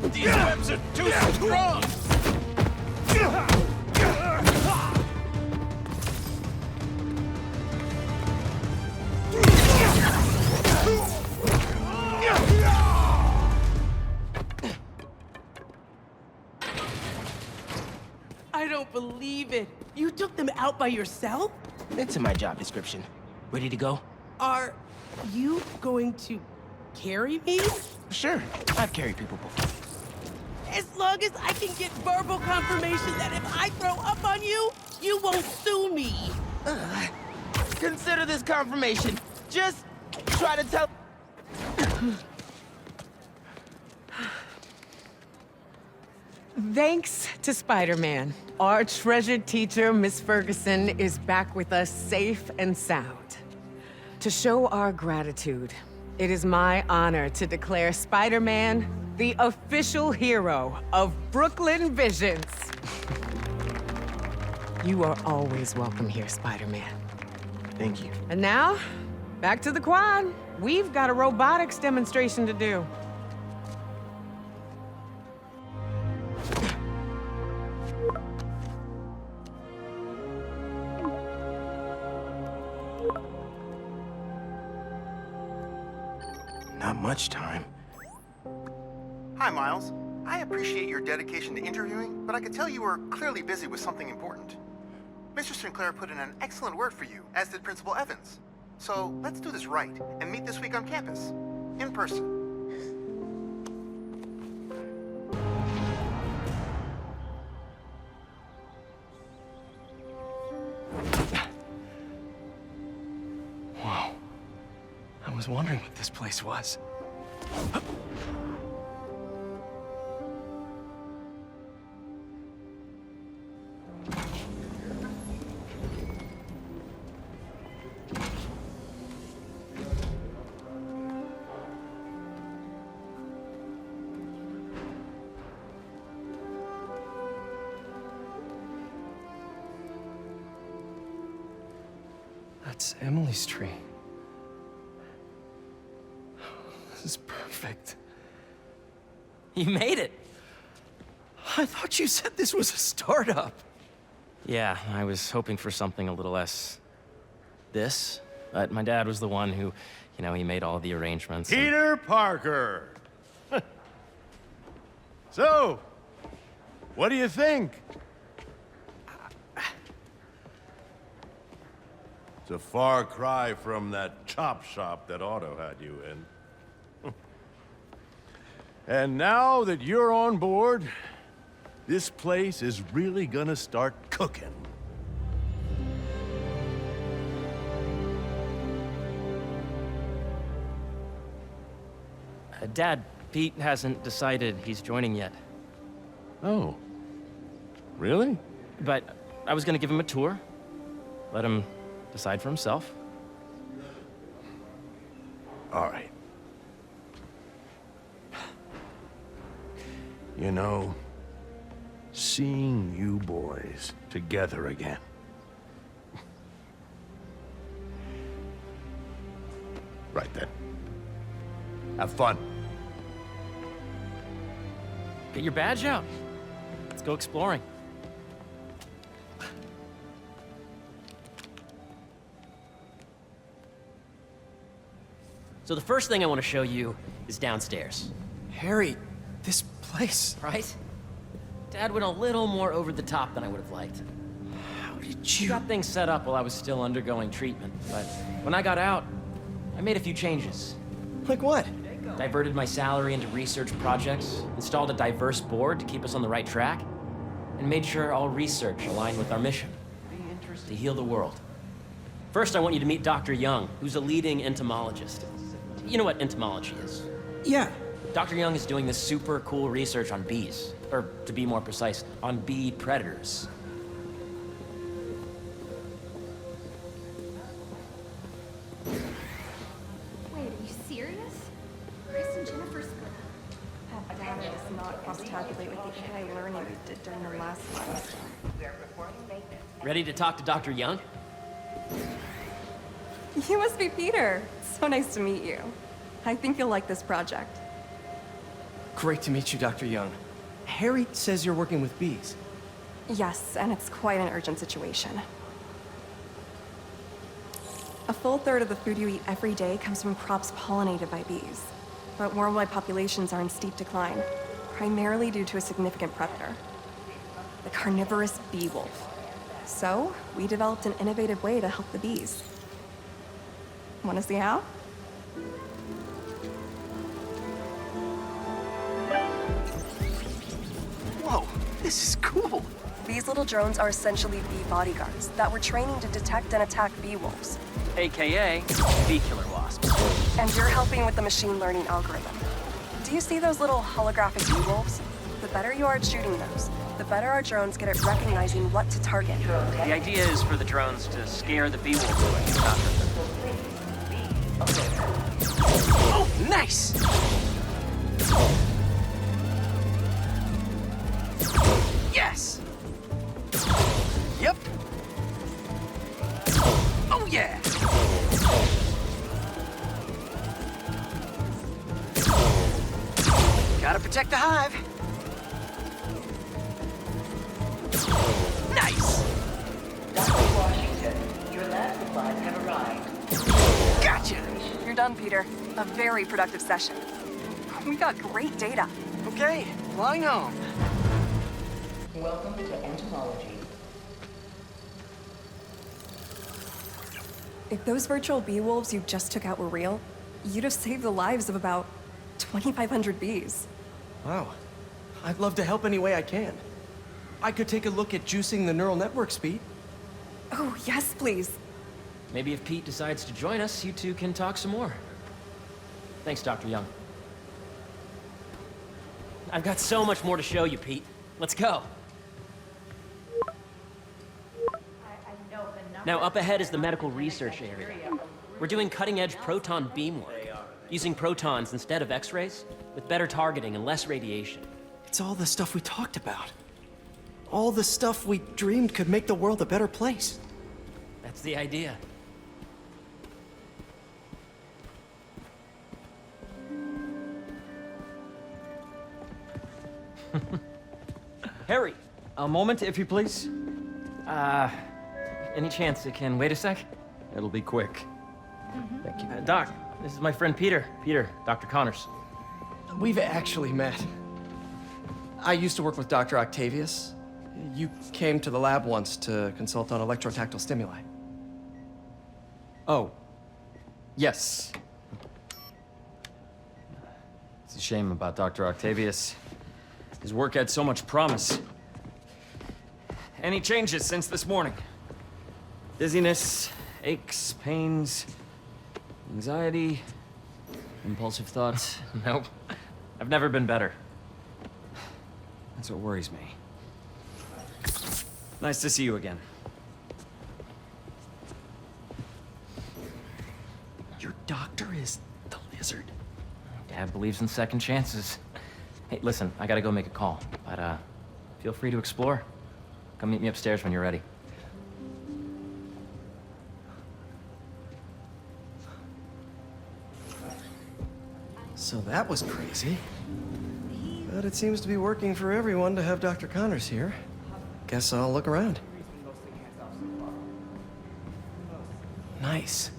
These webs are too strong. I don't believe it. You took them out by yourself? It's in my job description. Ready to go? Are you going to carry me? Sure, I've carried people before. As long as I can get verbal confirmation that if I throw up on you, you won't sue me. Consider this confirmation. Just try to tell... Thanks to Spider-Man, our treasured teacher, Miss Ferguson, is back with us safe and sound. To show our gratitude, it is my honor to declare Spider-Man the official hero of Brooklyn Visions. You are always welcome here, Spider-Man. Thank you. And now, back to the quad. We've got a robotics demonstration to do. Not much time. Hi, Miles. I appreciate your dedication to interviewing, but I could tell you were clearly busy with something important. Mr. Sinclair put in an excellent word for you, as did Principal Evans. So let's do this right and meet this week on campus, in person. Whoa. I was wondering what this place was. That's Emily's tree. This is perfect. You made it! I thought you said this was a startup. Yeah, I was hoping for something a little less... this. But my dad was the one who, you know, he made all the arrangements. Peter Parker! So, what do you think? It's a far cry from that chop shop that Otto had you in. And now that you're on board, this place is really gonna start cooking. Dad, Pete hasn't decided he's joining yet. Oh. Really? But I was gonna give him a tour. Let him decide for himself. All right. You know, seeing you boys together again. Right then. Have fun. Get your badge out. Let's go exploring. So the first thing I want to show you is downstairs. Harry, this place... Right? Dad went a little more over the top than I would have liked. How did You got things set up while I was still undergoing treatment, but when I got out, I made a few changes. Like what? Diverted my salary into research projects, installed a diverse board to keep us on the right track, and made sure all research aligned with our mission, to heal the world. First, I want you to meet Dr. Young, who's a leading entomologist. You know what entomology is? Yeah. Dr. Young is doing this super cool research on bees, or to be more precise, on bee predators. Wait, are you serious? Chris and Jennifer split up. That data does not cross-tabulate with the AI learning we did during the last semester. Ready to talk to Dr. Young? You must be Peter. So nice to meet you. I think you'll like this project. Great to meet you, Dr. Young. Harry says you're working with bees. Yes, and it's quite an urgent situation. A full third of the food you eat every day comes from crops pollinated by bees. But worldwide populations are in steep decline, primarily due to a significant predator, the carnivorous bee wolf. So, we developed an innovative way to help the bees. Want to see how? This is cool. These little drones are essentially bee bodyguards that were training to detect and attack bee wolves. AKA bee killer wasps. And you're helping with the machine learning algorithm. Do you see those little holographic bee wolves? The better you are at shooting those, the better our drones get at recognizing what to target. The idea is for the drones to scare the bee wolves away, not Oh, nice! Yes! Yep. Oh, yeah! Gotta protect the hive. Nice! Dr. Washington, your lab supplies have arrived. Gotcha! You're done, Peter. A very productive session. We got great data. Okay, flying home. Welcome to entomology. If those virtual bee wolves you just took out were real, you'd have saved the lives of about 2,500 bees. Wow. I'd love to help any way I can. I could take a look at juicing the neural network speed. Oh, yes, please. Maybe if Pete decides to join us, you two can talk some more. Thanks, Dr. Young. I've got so much more to show you, Pete. Let's go. Now, up ahead is the medical research area. We're doing cutting-edge proton beam work, using protons instead of X-rays, with better targeting and less radiation. It's all the stuff we talked about. All the stuff we dreamed could make the world a better place. That's the idea. Harry! A moment, if you please. Any chance it can wait a sec? It'll be quick. Thank you. Doc, this is my friend Peter. Peter, Dr. Connors. We've actually met. I used to work with Dr. Octavius. You came to the lab once to consult on electrotactile stimuli. Oh. Yes. It's a shame about Dr. Octavius. His work had so much promise. Any changes since this morning? Dizziness, aches, pains, anxiety, impulsive thoughts? Nope. I've never been better. That's what worries me. Nice to see you again. Your doctor is the lizard. Dad believes in second chances. Hey, listen, I gotta go make a call, but feel free to explore. Come meet me upstairs when you're ready. So that was crazy. But it seems to be working for everyone to have Dr. Connors here. Guess I'll look around. Nice.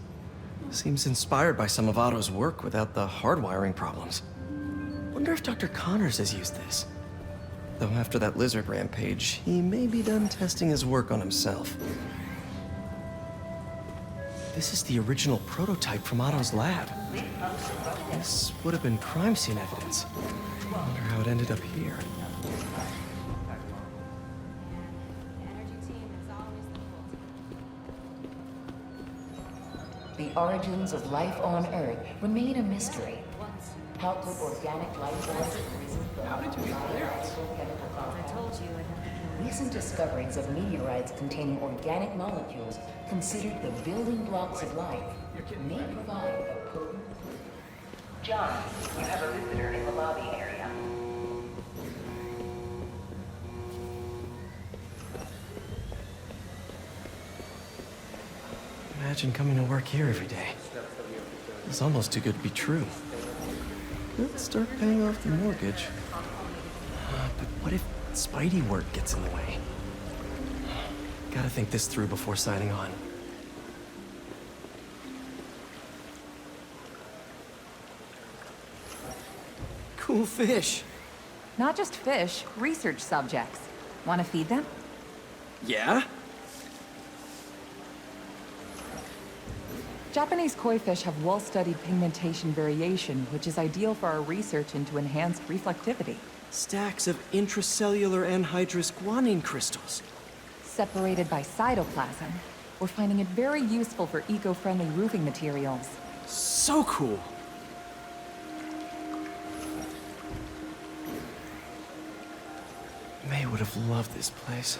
Seems inspired by some of Otto's work without the hardwiring problems. Wonder if Dr. Connors has used this. Though after that lizard rampage, he may be done testing his work on himself. This is the original prototype from Otto's lab. This would have been crime scene evidence. Wonder how it ended up here. The origins of life on Earth remain a mystery. How could organic life forms arisen from biological chemical compounds? Recent discoveries of meteorites containing organic molecules considered the building blocks of life may provide a potent clue. John, you have a visitor in the lobby area. Imagine coming to work here every day. It's almost too good to be true. Let's start paying off the mortgage. But what if Spidey work gets in the way? Gotta think this through before signing on. Cool fish. Not just fish, research subjects. Want to feed them? Yeah? Japanese koi fish have well-studied pigmentation variation, which is ideal for our research into enhanced reflectivity. Stacks of intracellular anhydrous guanine crystals. Separated by cytoplasm, we're finding it very useful for eco-friendly roofing materials. So cool. May would have loved this place.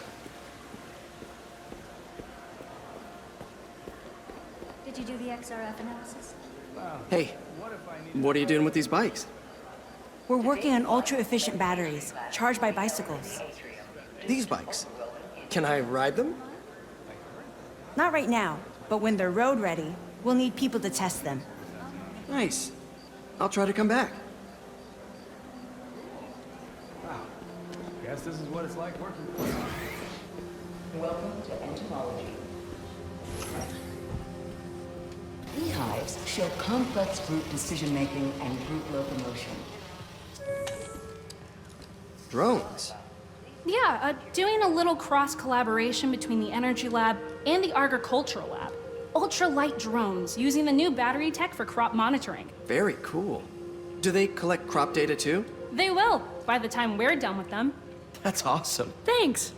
Did you do the XRF analysis? Hey, what are you doing with these bikes? We're working on ultra-efficient batteries, charged by bicycles. These bikes? Can I ride them? Not right now, but when they're road ready, we'll need people to test them. Nice. I'll try to come back. Guess this is what it's like working. Welcome to entomology. Beehives show complex group decision-making and group locomotion. Drones? Yeah, doing a little cross-collaboration between the Energy Lab and the Agricultural Lab. Ultra-light drones using the new battery tech for crop monitoring. Very cool. Do they collect crop data too? They will, by the time we're done with them. That's awesome. Thanks.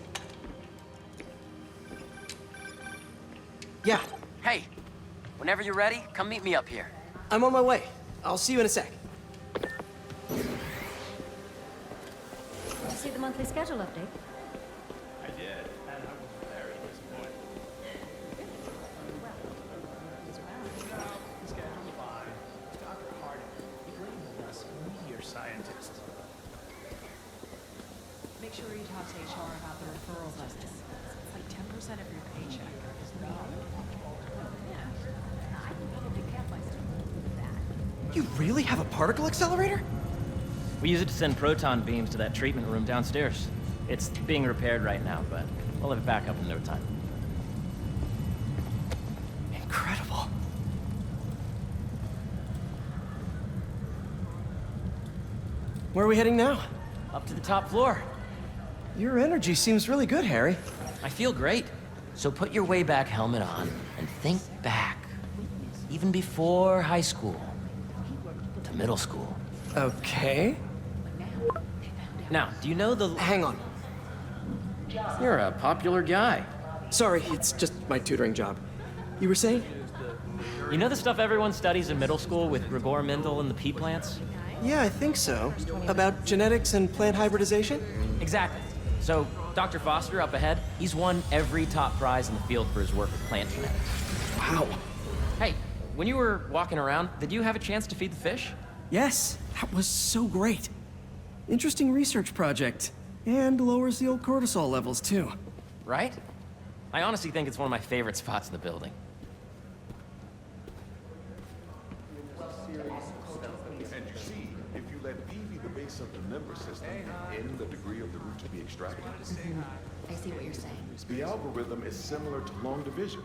Yeah. Hey, whenever you're ready, come meet me up here. I'm on my way. I'll see you in a sec. Did you see the monthly schedule update? I did, and I was very disappointed. Schedule 5. Dr. Harding, he labeled us meteor scientists. Make sure you talk to HR about the referral bonus. It's like 10% of your paycheck. You really have a particle accelerator? We use it to send proton beams to that treatment room downstairs. It's being repaired right now, but we'll have it back up in no time. Incredible. Where are we heading now? Up to the top floor. Your energy seems really good, Harry. I feel great. So put your way back helmet on and think back. Even before high school. To middle school. Okay. Now, do you know the... Hang on. You're a popular guy. Sorry, it's just my tutoring job. You were saying? You know the stuff everyone studies in middle school with Gregor Mendel and the pea plants? Yeah, I think so. About genetics and plant hybridization? Exactly. So, Dr. Foster up ahead, he's won every top prize in the field for his work with plant genetics. Wow. Hey, when you were walking around, did you have a chance to feed the fish? Yes, that was so great. Interesting research project. And lowers the old cortisol levels, too. Right? I honestly think it's one of my favorite spots in the building. And you see, if you let V be the base of the member system, and the degree of the root to be extracted. I see what you're saying. The algorithm is similar to long division,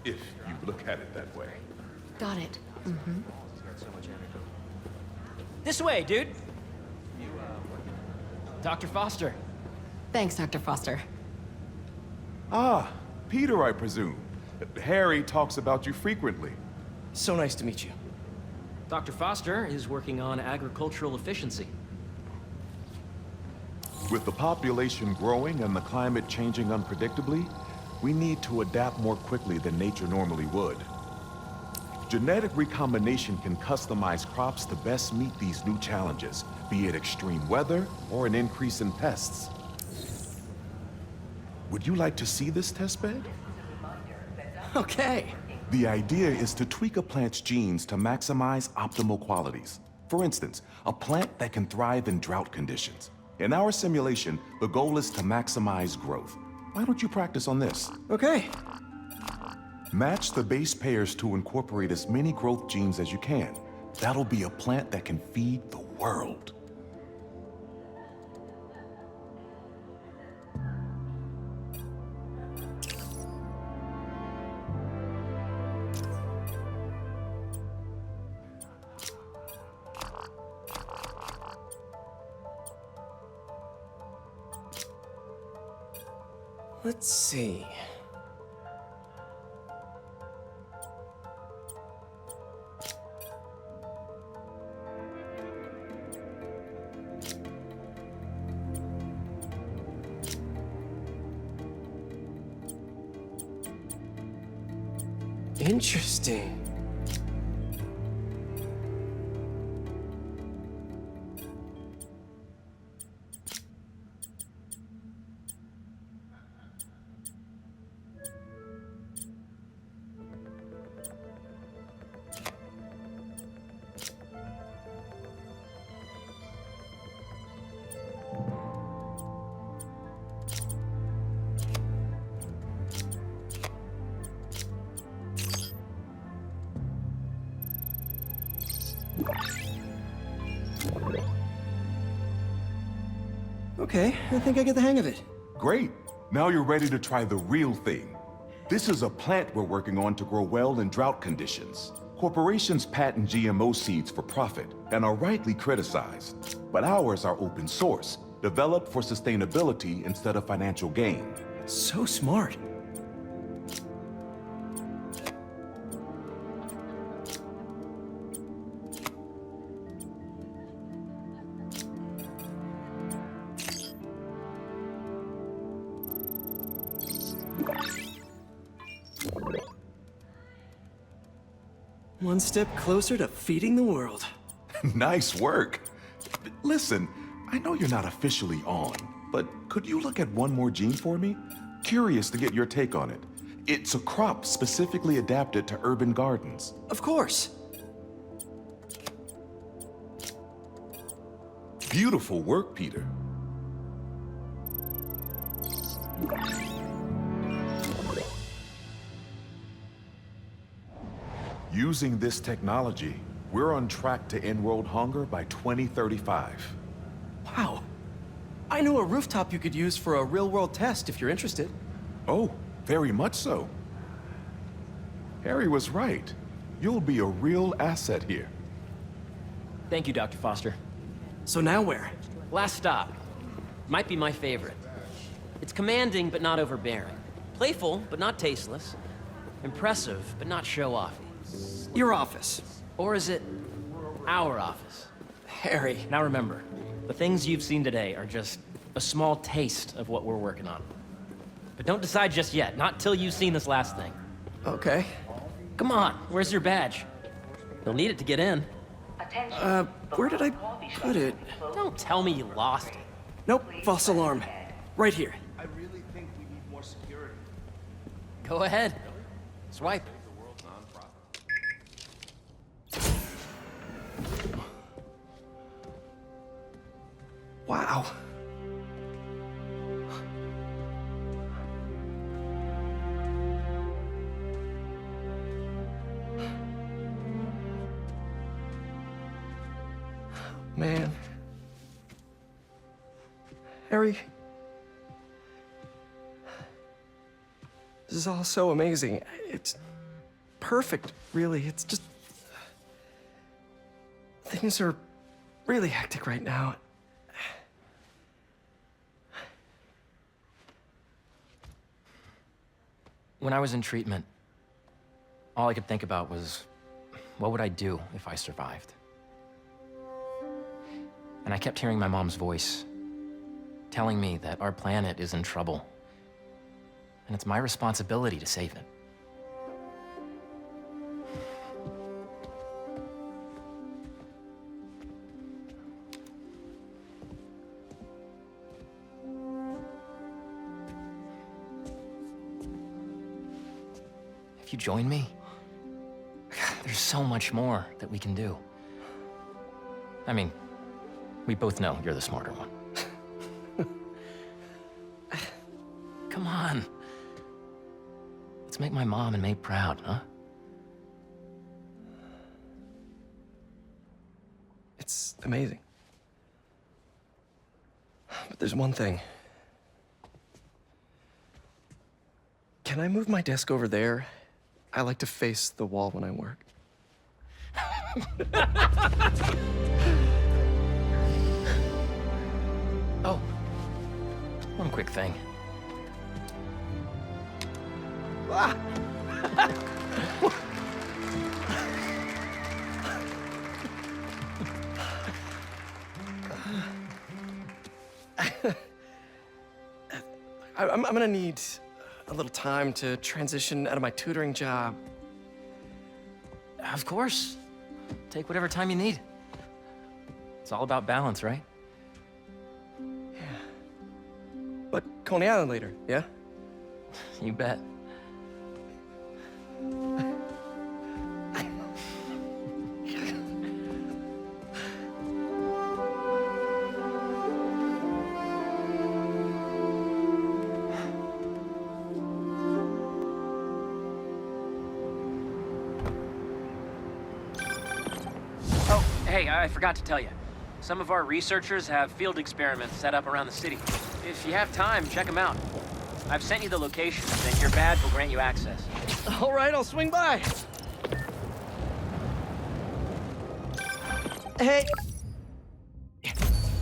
if you look at it that way. Got it. Mm-hmm. This way, dude! Dr. Foster. Thanks, Dr. Foster. Ah, Peter, I presume. Harry talks about you frequently. So nice to meet you. Dr. Foster is working on agricultural efficiency. With the population growing and the climate changing unpredictably, we need to adapt more quickly than nature normally would. Genetic recombination can customize crops to best meet these new challenges, be it extreme weather or an increase in pests. Would you like to see this testbed? Okay. The idea is to tweak a plant's genes to maximize optimal qualities. For instance, a plant that can thrive in drought conditions. In our simulation, the goal is to maximize growth. Why don't you practice on this? Okay. Match the base pairs to incorporate as many growth genes as you can. That'll be a plant that can feed the world. Let's see. Interesting. Okay, I think I get the hang of it. Great. Now you're ready to try the real thing. This is a plant we're working on to grow well in drought conditions. Corporations patent GMO seeds for profit and are rightly criticized. But ours are open source, developed for sustainability instead of financial gain. So smart. One step closer to feeding the world. Nice work. Listen, I know you're not officially on, but could you look at one more gene for me? Curious to get your take on it. It's a crop specifically adapted to urban gardens. Of course. Beautiful work, Peter. Using this technology, we're on track to end world hunger by 2035. Wow. I know a rooftop you could use for a real-world test if you're interested. Oh, very much so. Harry was right. You'll be a real asset here. Thank you, Dr. Foster. So now where? Last stop. Might be my favorite. It's commanding, but not overbearing. Playful, but not tasteless. Impressive, but not show-offy. Your office. Or is it our office? Harry. Now remember, the things you've seen today are just a small taste of what we're working on. But don't decide just yet, not till you've seen this last thing. Okay. Come on, where's your badge? You'll need it to get in. Where did I put it? Don't tell me you lost it. Nope, false alarm. Right here. I really think we need more security. Go ahead. Swipe. Wow. Man. Harry. This is all so amazing. It's perfect, really. It's just... Things are really hectic right now. When I was in treatment, all I could think about was, what would I do if I survived? And I kept hearing my mom's voice, telling me that our planet is in trouble, and it's my responsibility to save it. If you join me, there's so much more that we can do. I mean, we both know you're the smarter one. Come on. Let's make my mom and May proud, huh? It's amazing. But there's one thing. Can I move my desk over there? I like to face the wall when I work. Oh, one quick thing. Ah! I'm gonna need a little time to transition out of my tutoring job. Of course. Take whatever time you need. It's all about balance, right? But Coney Island later, yeah? You bet. Oh, hey, I forgot to tell you. Some of our researchers have field experiments set up around the city. If you have time, check them out. I've sent you the locations, and your badge will grant you access. All right, I'll swing by. Hey.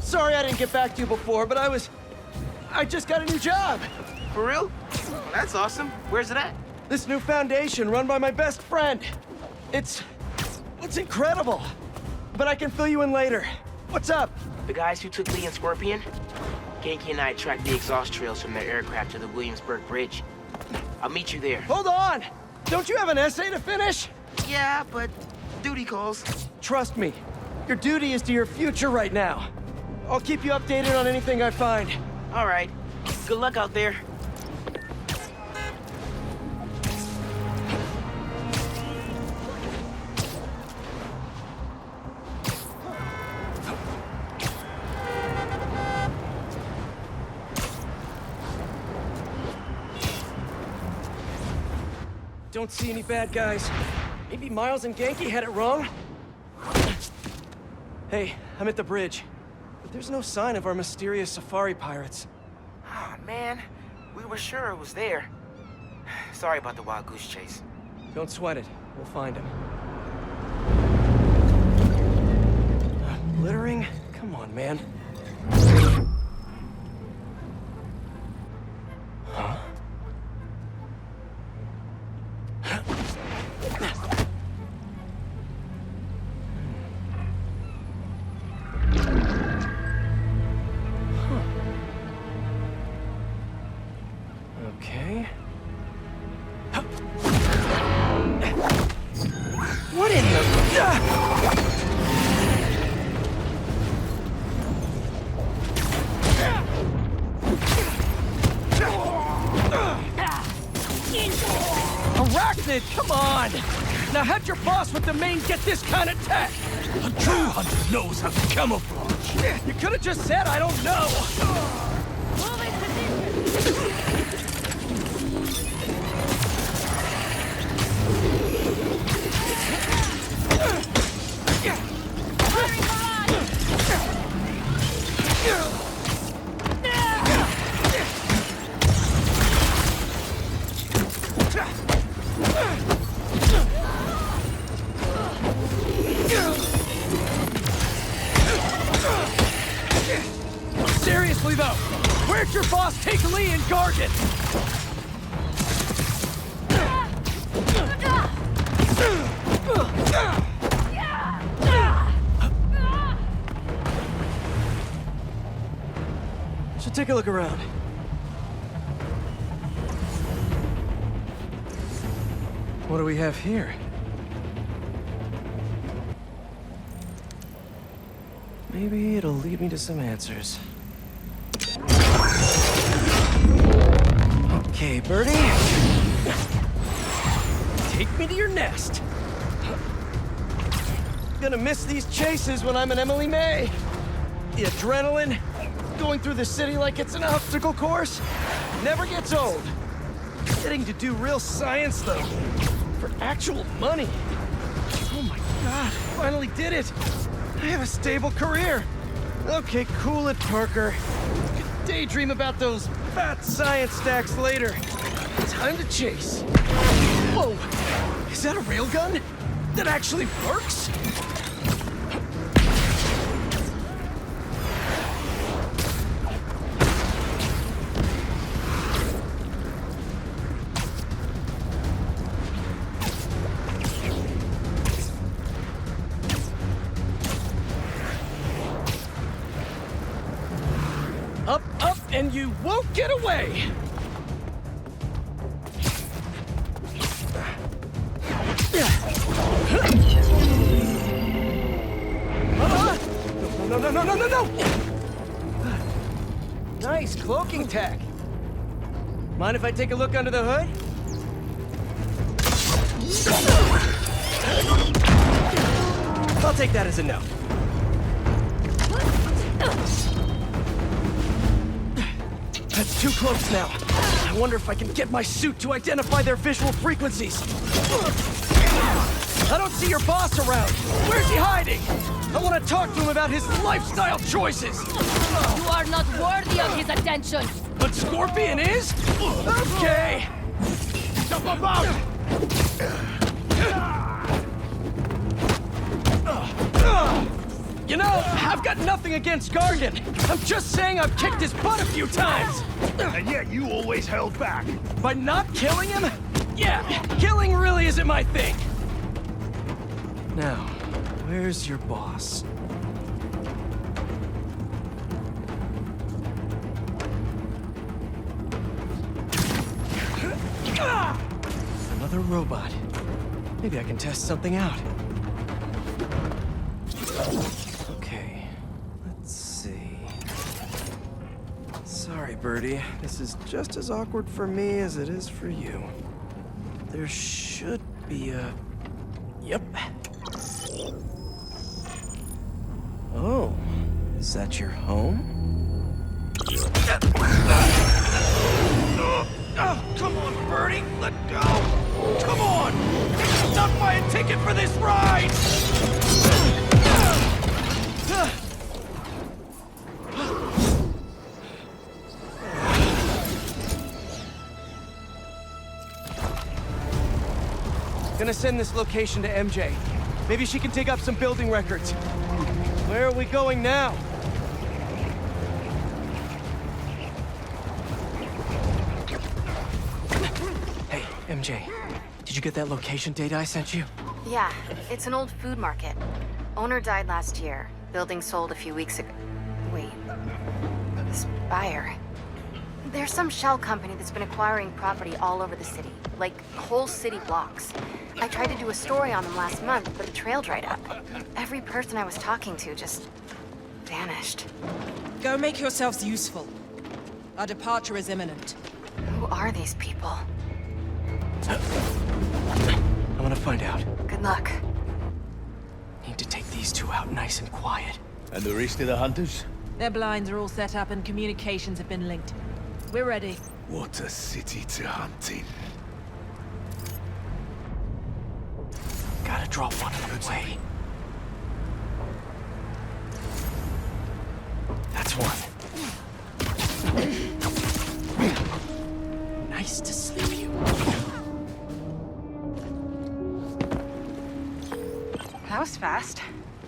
Sorry I didn't get back to you before, but I just got a new job. For real? That's awesome. Where's it at? This new foundation run by my best friend. It's incredible. But I can fill you in later. What's up? The guys who took Lee and Scorpion? Genki and I tracked the exhaust trails from their aircraft to the Williamsburg Bridge. I'll meet you there. Hold on! Don't you have an essay to finish? Yeah, but duty calls. Trust me, your duty is to your future right now. I'll keep you updated on anything I find. All right. Good luck out there. Don't see any bad guys. Maybe Miles and Genki had it wrong? Hey, I'm at the bridge. But there's no sign of our mysterious safari pirates. Oh, man. We were sure it was there. Sorry about the wild goose chase. Don't sweat it. We'll find him. Littering? Come on, man. Huh? Okay. What in the... Arachnid, come on! Now how'd your boss with the main get this kind of tech? A true hunter knows how to camouflage. You could have just said, I don't know. Seriously though, where'd your boss take Lee and Gargan? Should take a look around. What do we have here? Maybe it'll lead me to some answers. Okay, Birdie. Take me to your nest. Gonna miss these chases when I'm an Emily May. The adrenaline, going through the city like it's an obstacle course, never gets old. Getting to do real science, though, for actual money. Oh my God, finally did it. I have a stable career. Okay, cool it, Parker. Could daydream about those fat science stacks later. Time to chase. Whoa! Is that a railgun? That actually works? Up, up, and you won't get away! No! Nice cloaking tech. Mind if I take a look under the hood? I'll take that as a no. That's 2 cloaks now. I wonder if I can get my suit to identify their visual frequencies. I don't see your boss around. Where's he hiding? I want to talk to him about his lifestyle choices. You are not worthy of his attention. But Scorpion is? Okay. Jump about! You know, I've got nothing against Gargan. I'm just saying I've kicked his butt a few times. And yet you always held back. By not killing him? Yeah, killing really isn't my thing. Now, where's your boss? Another robot. Maybe I can test something out. Okay, let's see. Sorry, Birdie. This is just as awkward for me as it is for you. There should be a... Yep. Oh, is that your home? Oh, come on, Birdie! Let go! Come on! Not buy a ticket for this ride! Gonna send this location to MJ. Maybe she can dig up some building records. Where are we going now? Hey, MJ. Did you get that location data I sent you? Yeah, it's an old food market. Owner died last year. Building sold a few weeks ago. Wait. This buyer. There's some shell company that's been acquiring property all over the city. Like, whole city blocks. I tried to do a story on them last month, but the trail dried up. Every person I was talking to just... vanished. Go make yourselves useful. Our departure is imminent. Who are these people? I want to find out. Good luck. Need to take these 2 out nice and quiet. And the rest of the hunters? Their blinds are all set up and communications have been linked. We're ready. What a city to hunt in. Gotta drop one of them away. That's one. Nice to sleep you. That was fast.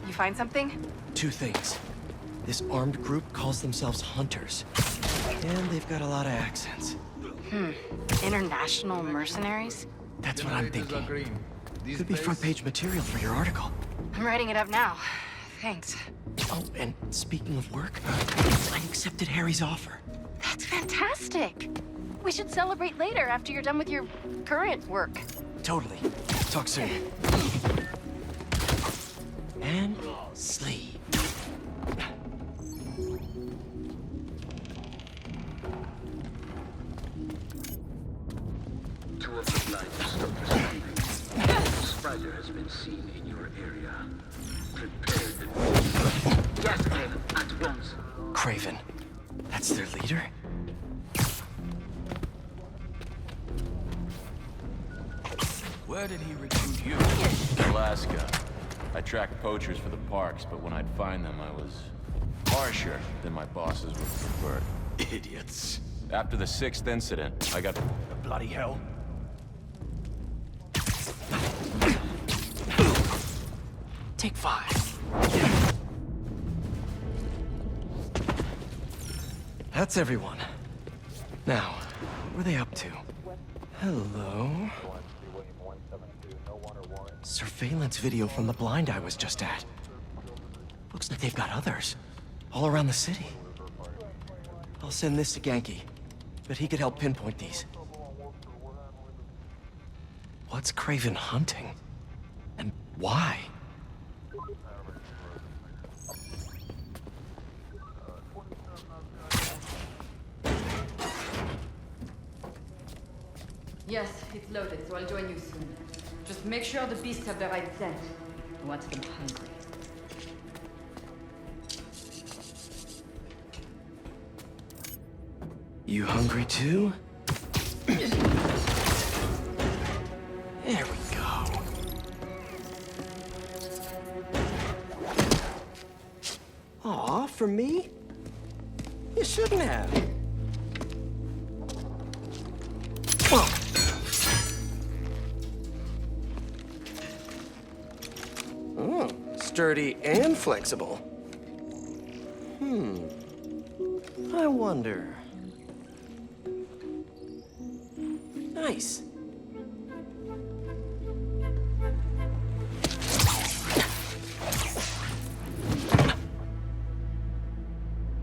You find something? 2 things. This armed group calls themselves Hunters. And they've got a lot of accents. International mercenaries? That's what I'm thinking. Could be front-page material for your article. I'm writing it up now. Thanks. Oh, and speaking of work, I accepted Harry's offer. That's fantastic. We should celebrate later after you're done with your current work. Totally. Talk soon. And sleep. Two of the blinds stop receiving. Spider has been seen in your area. Prepare the... Yes, Craven, at once. Craven. That's their leader? Where did he recruit you? Alaska. I tracked poachers for the parks, but when I'd find them, I was harsher than my bosses would prefer. Idiots. After the 6th incident, I got... Bloody hell. Take 5. That's everyone. Now, what are they up to? Hello? Surveillance video from the blind I was just at. Looks like they've got others. All around the city. I'll send this to Genki. But he could help pinpoint these. What's Craven hunting? Why? Yes, it's loaded, so I'll join you soon. Just make sure the beasts have the right scent. I want them hungry. You hungry too? There we go. Aw, for me? You shouldn't have. Oh, sturdy and flexible. I wonder. Nice.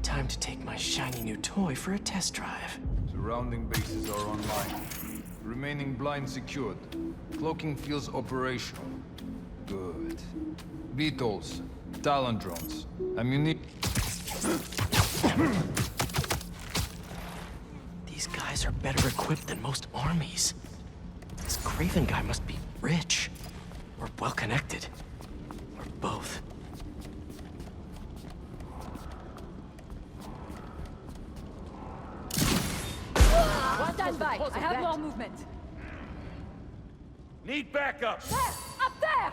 Time to take my shiny new toy for a test drive. Surrounding bases are online. Remaining blind secured. Cloaking feels operational. Good. Beetles, Talon drones, ammunition. These guys are better equipped than most armies. This Craven guy must be rich, or well-connected, or both. Stand by. I have more movement. Need backup. There! Up there!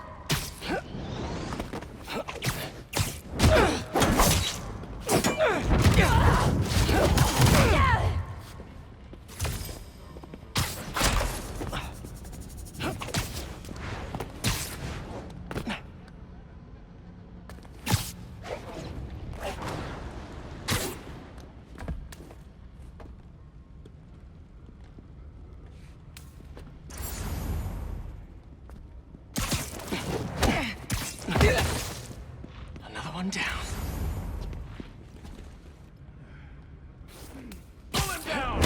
Another one down. Pull him down!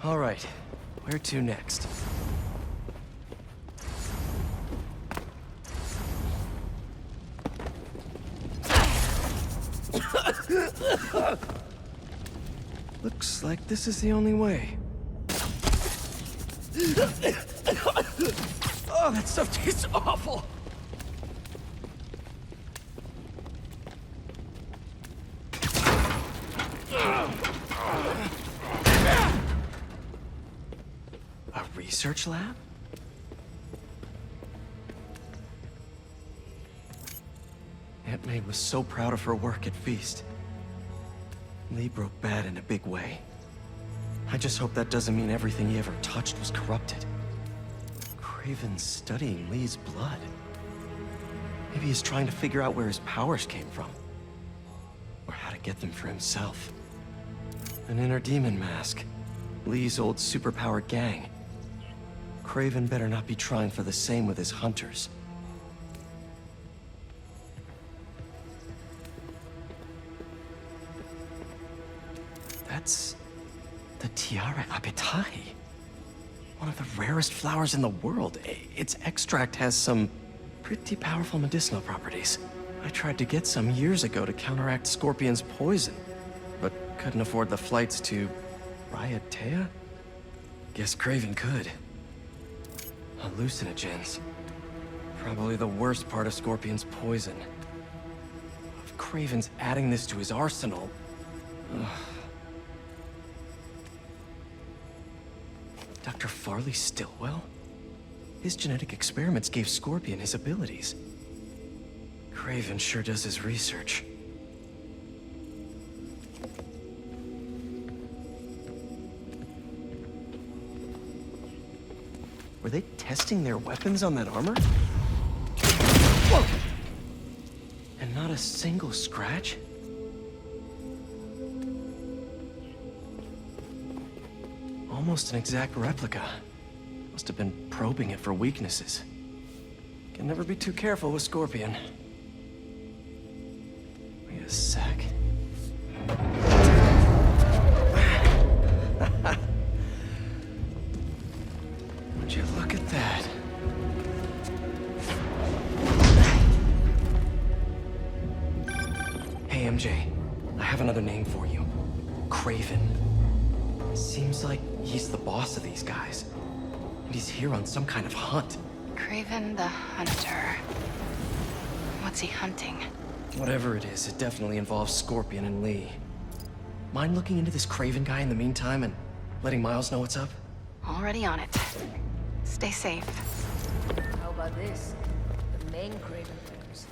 All right, where to next? Looks like this is the only way. Oh, that stuff tastes awful! A research lab? Aunt May was so proud of her work at Feast. Lee broke bad in a big way. I just hope that doesn't mean everything he ever touched was corrupted. Craven's studying Lee's blood. Maybe he's trying to figure out where his powers came from. Or how to get them for himself. An inner demon mask. Lee's old superpowered gang. Craven better not be trying for the same with his hunters. That's the Tiara Apitai. One of the rarest flowers in the world. Its extract has some pretty powerful medicinal properties. I tried to get some years ago to counteract Scorpion's poison, but couldn't afford the flights to Raiatea? Guess Craven could. Hallucinogens. Probably the worst part of Scorpion's poison. If Craven's adding this to his arsenal... Ugh. Dr. Farley Stillwell? His genetic experiments gave Scorpion his abilities. Craven sure does his research. Were they testing their weapons on that armor? Whoa! And not a single scratch? Almost an exact replica. Must have been probing it for weaknesses. Can never be too careful with Scorpion. Wait a sec. Would you look at that? Hey, MJ. I have another name for you. Craven. Seems like he's the boss of these guys. And he's here on some kind of hunt. Craven the Hunter. What's he hunting? Whatever it is, it definitely involves Scorpion and Lee. Mind looking into this Craven guy in the meantime and letting Miles know what's up? Already on it. Stay safe. How about this? The main Craven players.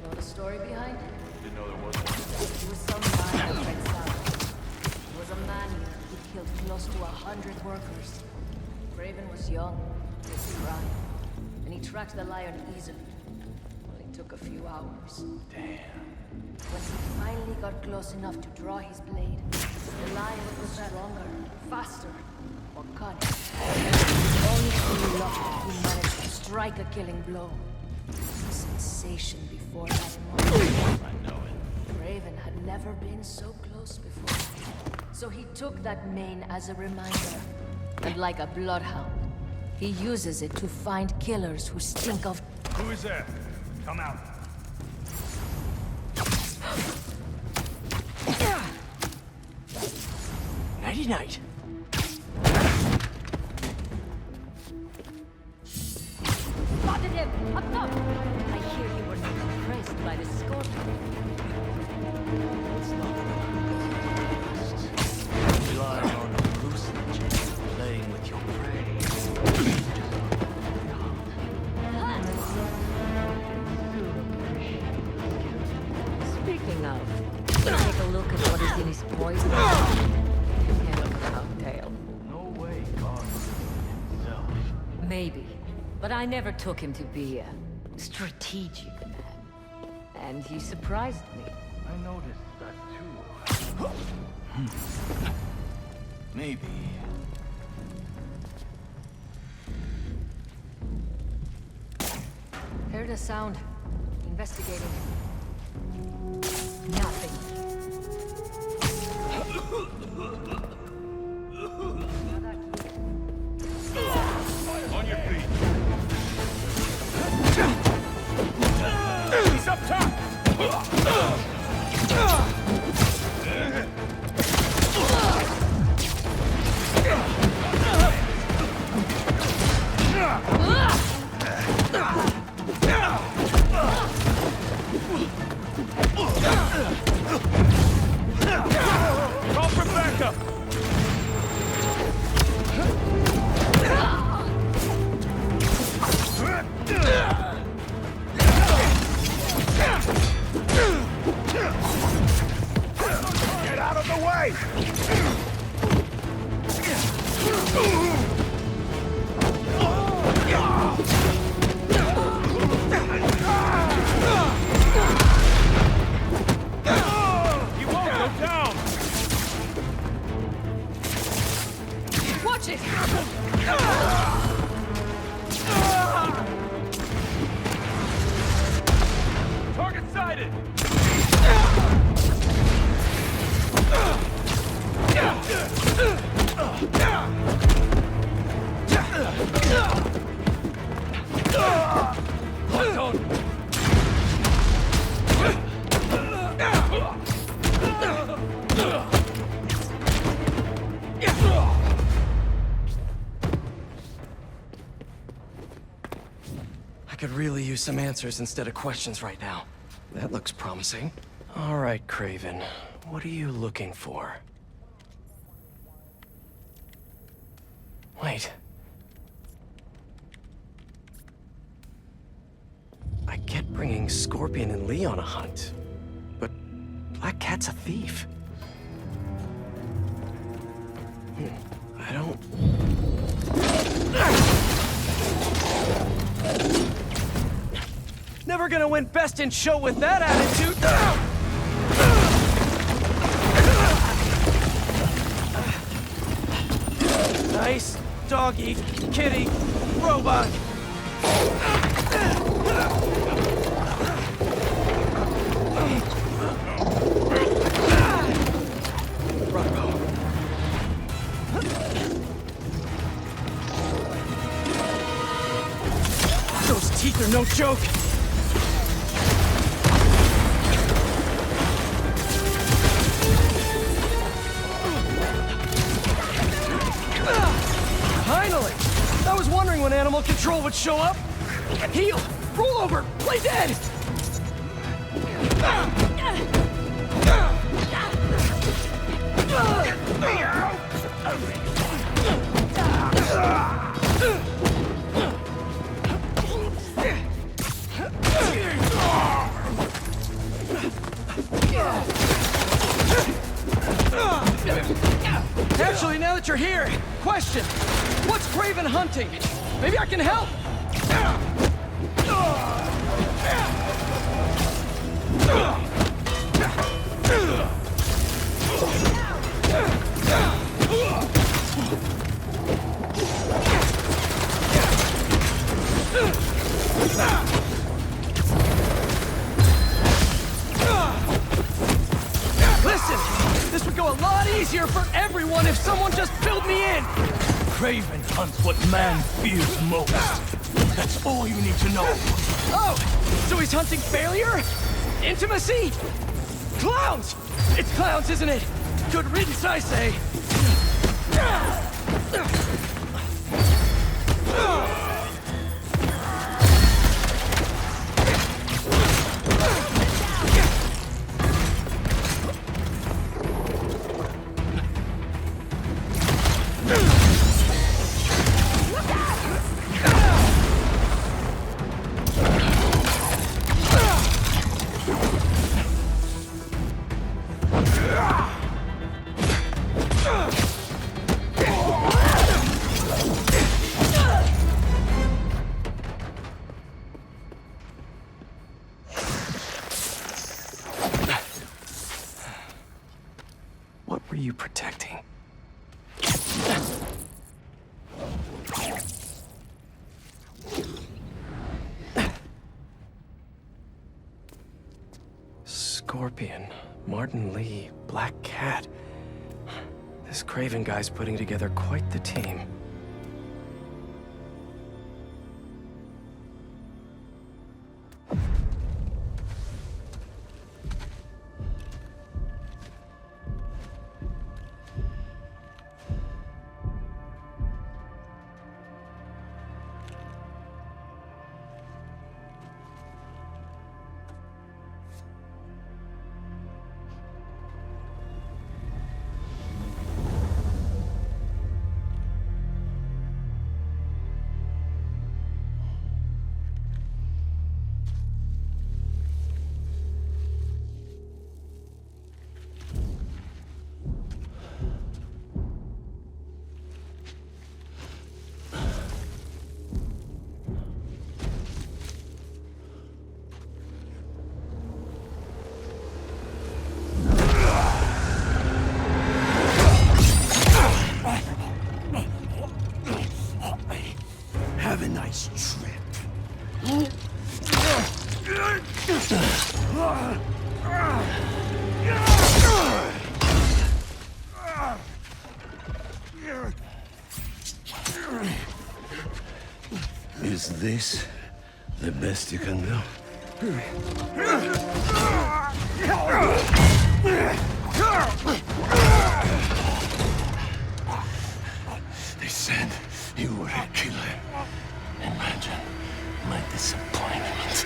Know the story behind it? Didn't know there was one. It was some man that went south. It was a man who killed close to 100 workers. Craven was young, miscried, and he tracked the lion easily. Only took a few hours. Damn. When he finally got close enough to draw his blade, the lion was stronger, faster, more cunning. Only through luck he managed to strike a killing blow. A sensation before that moment. I know it. Craven had never been so close before. So he took that mane as a reminder. And like a bloodhound, he uses it to find killers who stink of... Who is there? Come out. Nighty-night. Spotted him! Up top! I hear you were not impressed by the Scorpion. It's not relying on hallucinogens, playing with your prey. Speaking of, take a look at what is in his poison. Hell of a cocktail. No way God himself. Maybe. But I never took him to be a strategic man. And he surprised me. I noticed that too. Maybe. Heard a sound. Investigating. Nothing. On your feet. He's up top. Call for backup. Get out of the way! He won't go down! Watch it! Target sighted! Hold on! I could really use some answers instead of questions right now. That looks promising. All right, Craven. What are you looking for? Wait. I get bringing Scorpion and Lee on a hunt, but Black Cat's a thief. I don't... Never gonna win Best in Show with that attitude! Mice, doggy, kitty, robot. Those teeth are no joke. Finally! I was wondering when animal control would show up. Heal! Roll over! Play dead! Actually, now that you're here, question. What's Craven hunting? Maybe I can help! Listen, this would go a lot easier for everyone if someone just filled me in! Craven hunts what man fears most. That's all you need to know. Oh, so he's hunting failure? Intimacy? Clowns! It's clowns, isn't it? Good riddance, I say. What were you protecting? Scorpion, Martin Lee, Black Cat. This Craven guy's putting together quite the team. Have a nice trip. Is this the best you can do? They said you were a killer. Imagine my disappointment.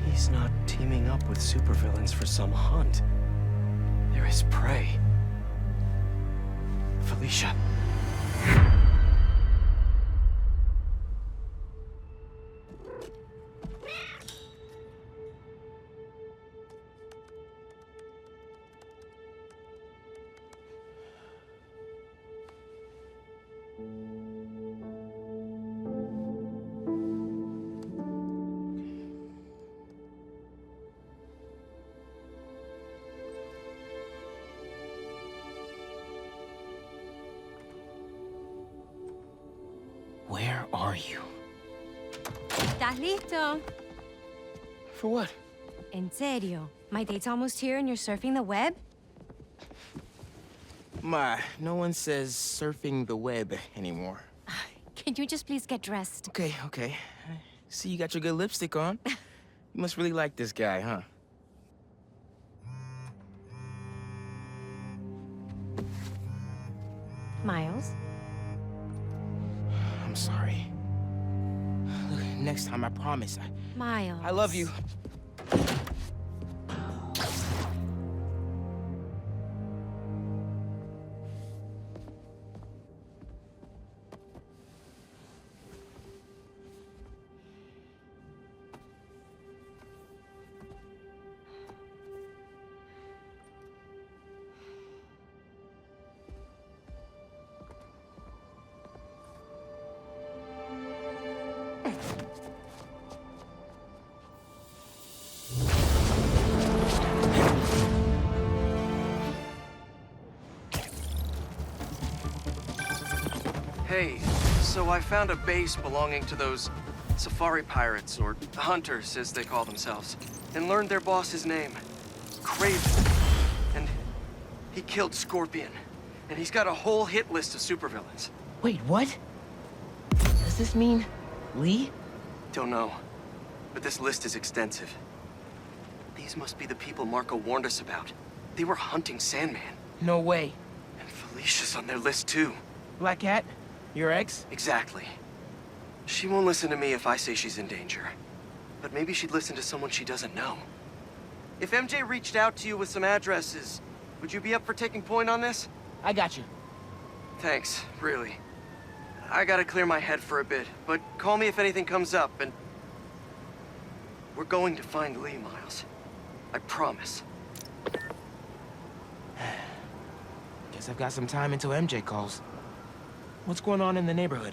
He's not teaming up with supervillains for some hunt. They're his prey. Felicia. are you? ¿Estás listo? For what? En serio? My date's almost here and you're surfing the web? Ma, no one says surfing the web anymore. Can you just please get dressed? Okay, okay. See, you got your good lipstick on. You must really like this guy, huh? Miles? I'm sorry. Look, next time, I promise. Miles. I love you. Hey, so I found a base belonging to those safari pirates, or hunters, as they call themselves, and learned their boss's name. Craven. And he killed Scorpion. And he's got a whole hit list of supervillains. Wait, what? Does this mean Lee? Don't know, but this list is extensive. These must be the people Marco warned us about. They were hunting Sandman. No way. And Felicia's on their list too. Black Cat? Your ex? Exactly. She won't listen to me if I say she's in danger. But maybe she'd listen to someone she doesn't know. If MJ reached out to you with some addresses, would you be up for taking point on this? I got you. Thanks, really. I gotta clear my head for a bit, but call me if anything comes up, and... We're going to find Lee, Miles. I promise. Guess I've got some time until MJ calls. What's going on in the neighborhood?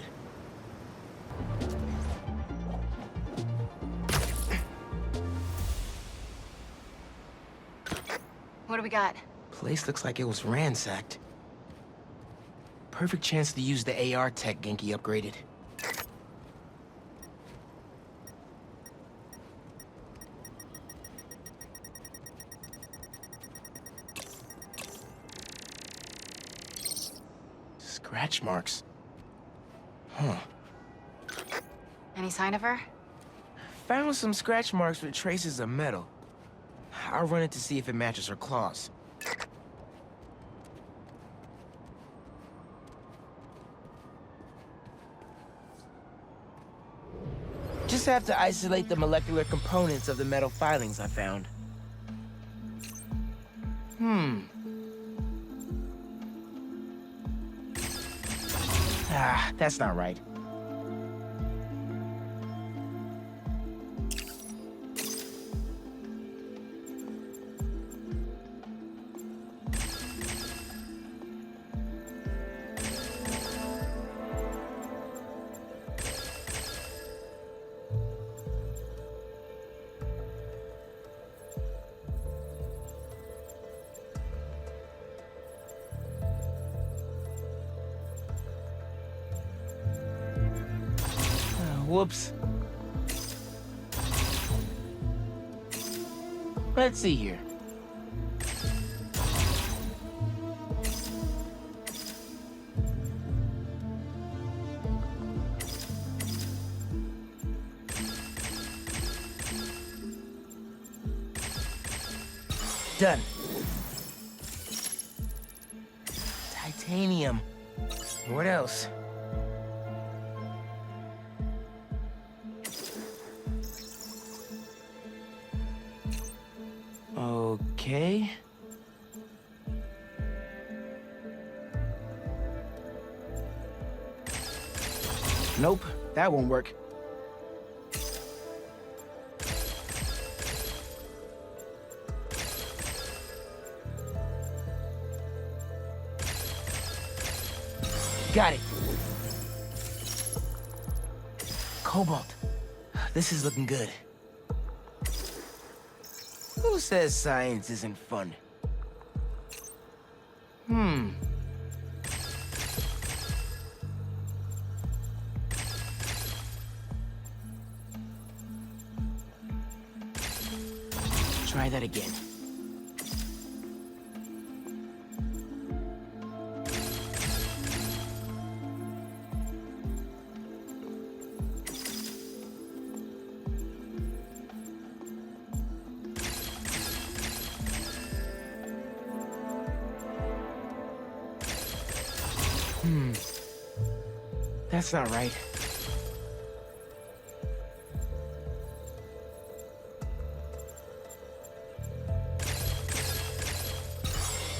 What do we got? Place looks like it was ransacked. Perfect chance to use the AR tech Genki upgraded. Scratch marks. Huh. Any sign of her? Found some scratch marks with traces of metal. I'll run it to see if it matches her claws. Just have to isolate the molecular components of the metal filings I found. Ah, that's not right. Whoops. Let's see here. Done. Titanium. What else? Okay. Nope, that won't work. Got it. Cobalt. This is looking good. Who says science isn't fun? try that again. That's not right.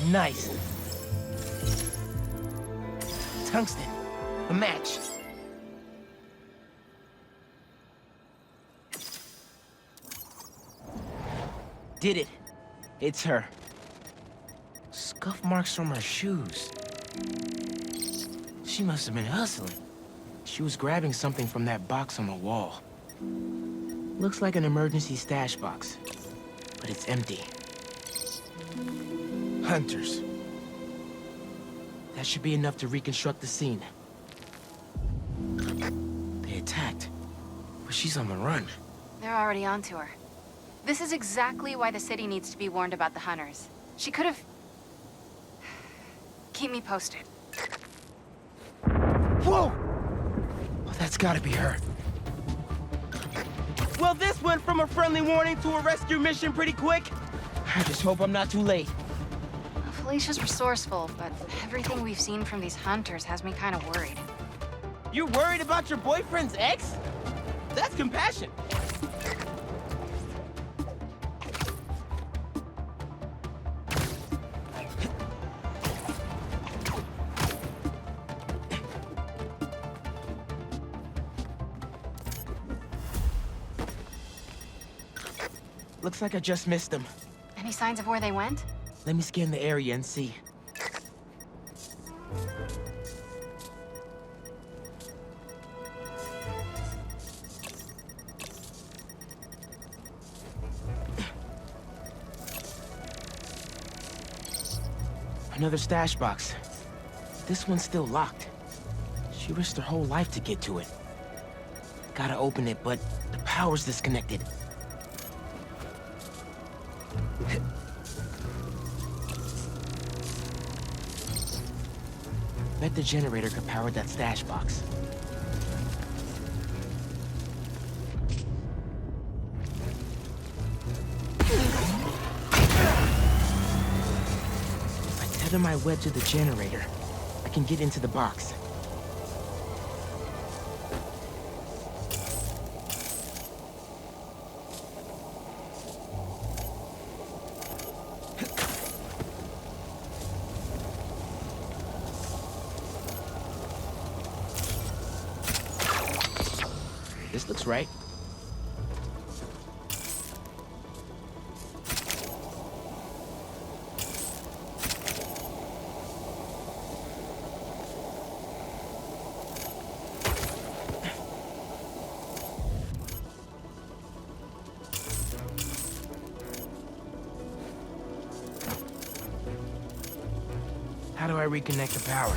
Nice. Tungsten. A match. Did it. It's her. Scuff marks from her shoes. She must have been hustling. She was grabbing something from that box on the wall. Looks like an emergency stash box, but it's empty. Hunters. That should be enough to reconstruct the scene. They attacked, but she's on the run. They're already onto her. This is exactly why the city needs to be warned about the hunters. She could have... Keep me posted. Whoa! Well, that's gotta be her. Well, this went from a friendly warning to a rescue mission pretty quick. I just hope I'm not too late. Felicia's resourceful, but everything we've seen from these hunters has me kind of worried. You're worried about your boyfriend's ex? That's compassion. Looks like I just missed them. Any signs of where they went? Let me scan the area and see. Another stash box. This one's still locked. She risked her whole life to get to it. Gotta open it, but the power's disconnected. Bet the generator could power that stash box. If I tether my web to the generator, I can get into the box. This looks right. How do I reconnect the power?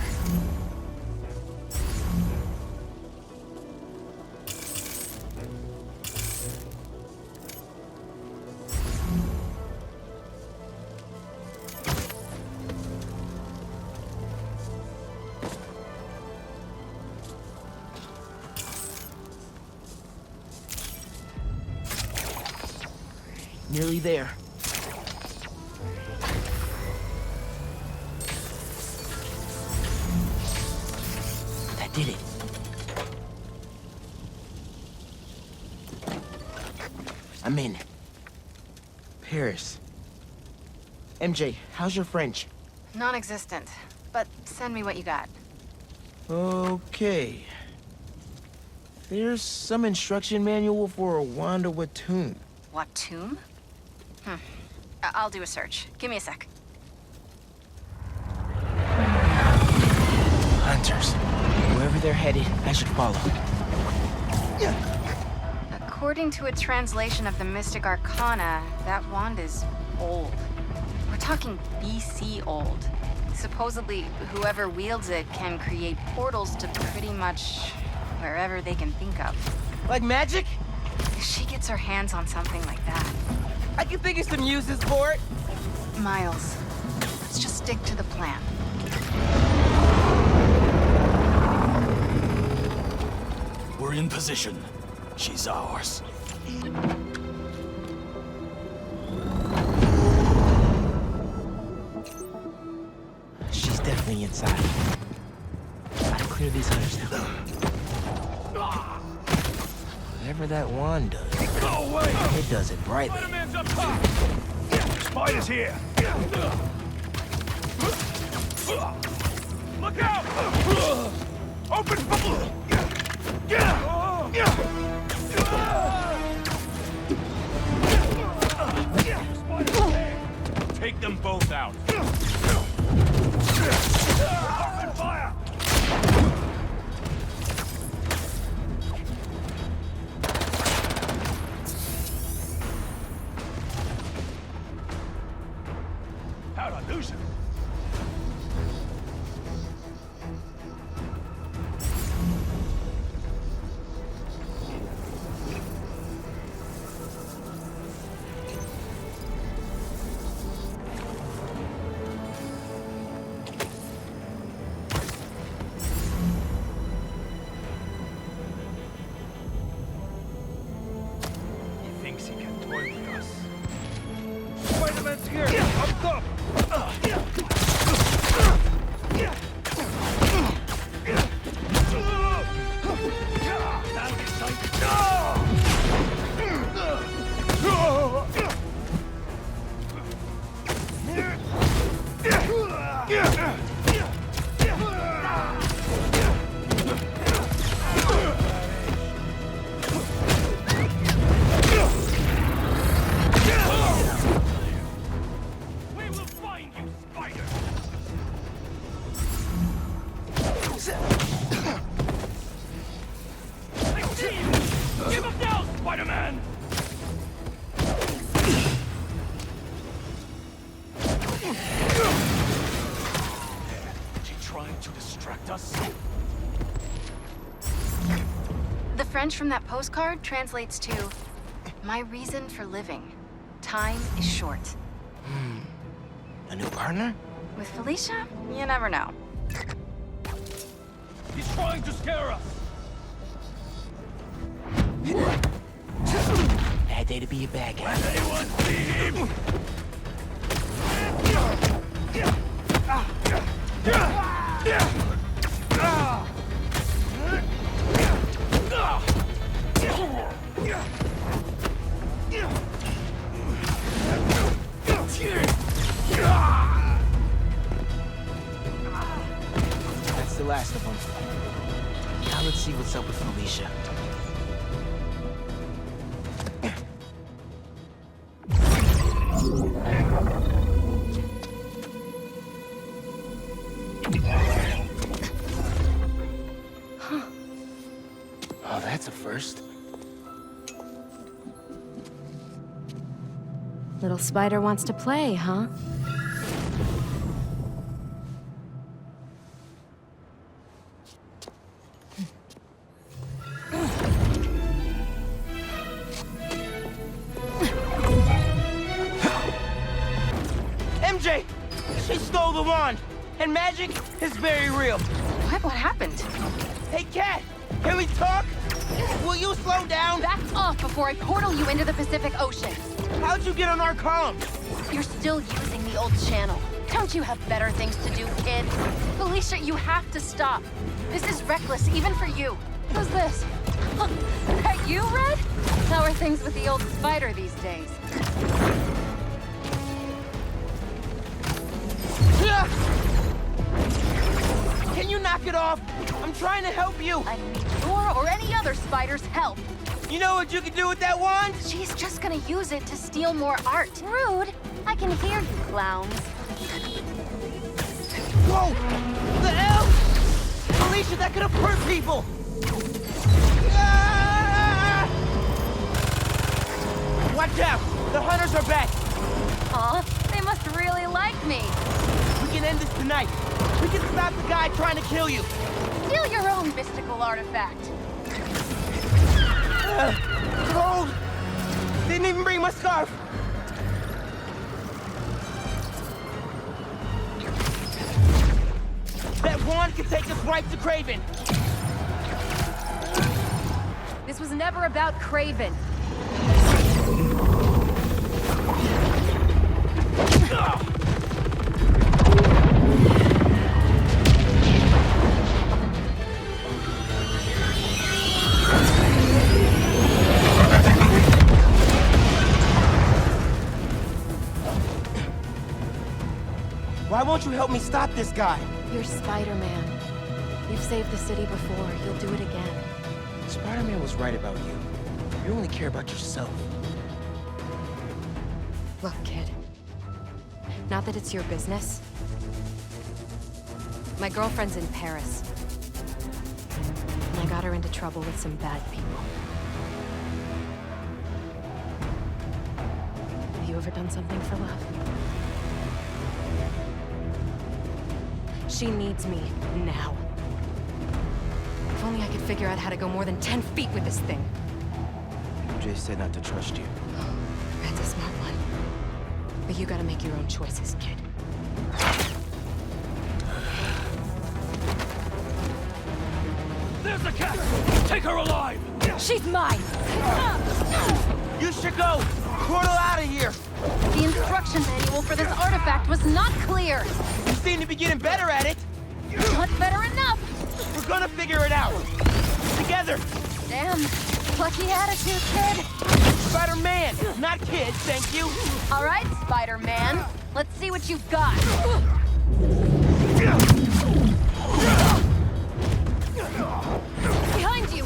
Nearly there. That did it. I'm in. Paris. MJ, how's your French? Non-existent, but send me what you got. Okay. There's some instruction manual for a Wanda Watoon. What tomb? I'll do a search. Give me a sec. Hunters. Wherever they're headed, I should follow. According to a translation of the Mystic Arcana, that wand is old. We're talking BC old. Supposedly, whoever wields it can create portals to pretty much wherever they can think of. Like magic? If she gets her hands on something like that, I can think of some uses for it. Miles, let's just stick to the plan. We're in position. She's ours. She's definitely inside. Gotta clear these hunters now. Whatever that wand does, Go away! it does it brightly. Spider-Man's up top! Spider's here! Look out! Open fire! Take them both out. Open fire! How'd I lose him? He thinks he can toy with us. Spider-Man's here! Up top! That'll be something. We will find you, Spider! I see you! Give him down, Spider-Man! She trying to distract us? The French from that postcard translates to, my reason for living. Time is short. A new partner? With Felicia, you never know. He's trying to scare us! Bad day to be a bad guy. Anyone see him? That's the last of them. Now let's see what's up with Felicia. Oh, that's a first. Little spider wants to play, huh? MJ! She stole the wand! And magic is very real. What happened? Hey, Cat! Can we talk? Will you slow down? Back off before I portal you into the Pacific Ocean. How'd you get on our comms? You're still using the old channel. Don't you have better things to do, kid? Felicia, you have to stop. This is reckless, even for you. Who's this? That you, Red? How are things with the old spider these days? Can you knock it off? I'm trying to help you. I need your or any other spider's help. You know what you can do with that wand? She's just gonna use it to steal more art. Rude. I can hear you, clowns. Whoa! The hell? Felicia, that could have hurt people! Ah! Watch out! The hunters are back! Aw, they must really like me. We can end this tonight. We can stop the guy trying to kill you. Steal your own mystical artifact. Cold! Didn't even bring my scarf! one can take us right to Craven. This was never about Craven. Why won't you help me stop this guy? You're Spider-Man. You've saved the city before. You'll do it again. Spider-Man was right about you. You only care about yourself. Look, kid. Not that it's your business. My girlfriend's in Paris. And I got her into trouble with some bad people. Have you ever done something for love? She needs me now. If only I could figure out how to go more than 10 feet with this thing. Jay said not to trust you. That's a smart one. But you gotta make your own choices, kid. There's the cat! Take her alive! She's mine! You should go! Portal out of here! The instruction manual for this artifact was not clear. You seem to be getting better at it. Not better enough. We're gonna figure it out. Together. Damn. Lucky attitude, kid. Spider-Man, not kid, thank you. All right, Spider-Man. Let's see what you've got. Behind you.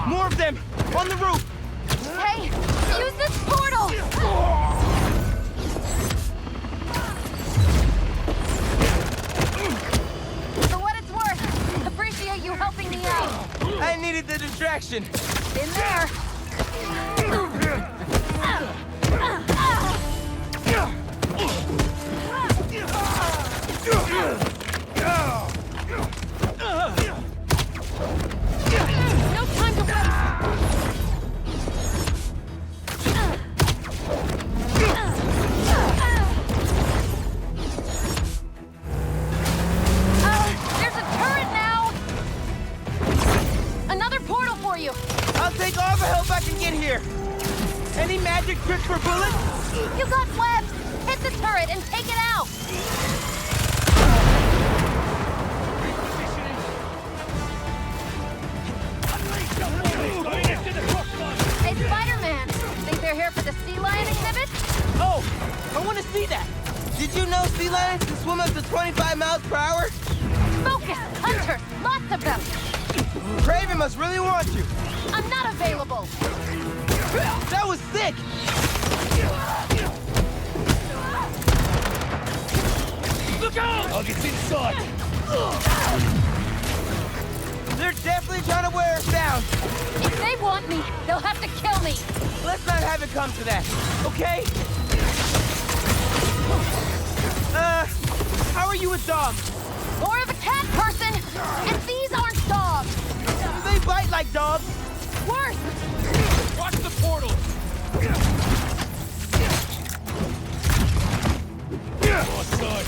More of them! On the roof! Hey, use this portal! For what it's worth, appreciate you helping me out. I needed the distraction. In there. No time to there's a turret now! Another portal for you! I'll take all the help I can get here. Any magic tricks for bullets? You got webs! Hit the turret and take it out! Hey, Spider-Man! Think they're here for the sea lion exhibit? Oh, I want to see that. Did you know sea lions can swim up to 25 miles per hour? Focus! Hunter! Lots of them! Craven must really want you. I'm not available! That was sick! Look out! I'll get inside! They're definitely trying to wear us down. If they want me, they'll have to kill me! Let's not have it come to that, okay? How are you with dogs? More of a cat person! And these aren't dogs! Do they bite like dogs? Worse! Watch the portal!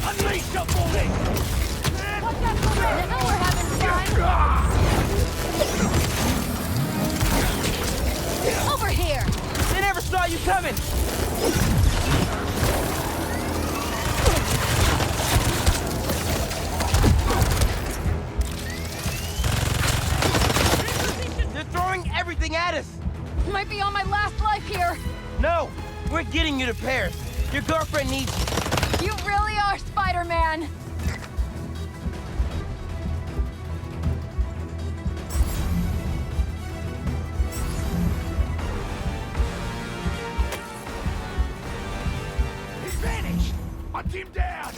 Unleash the bully! Now we're having fun! Over here! They never saw you coming! They're throwing everything at us! Might be on my last life here! No! We're getting you to Paris! Your girlfriend needs you! You really are Spider-Man! Advantage! Hunt him down!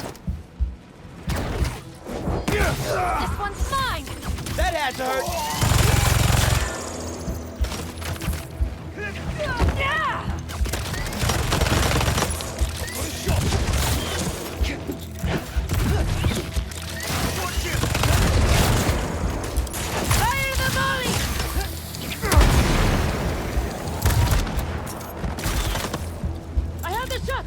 This one's mine! That had to hurt! Fire the volley! I have the shot!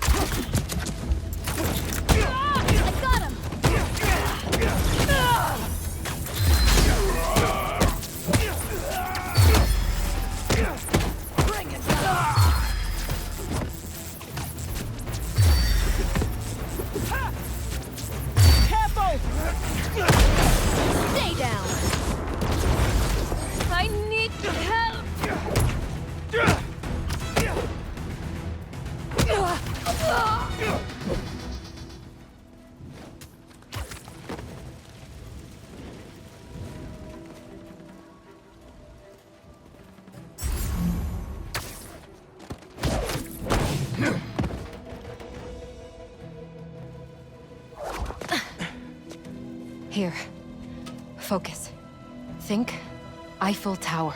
Here. Focus. Think Eiffel Tower.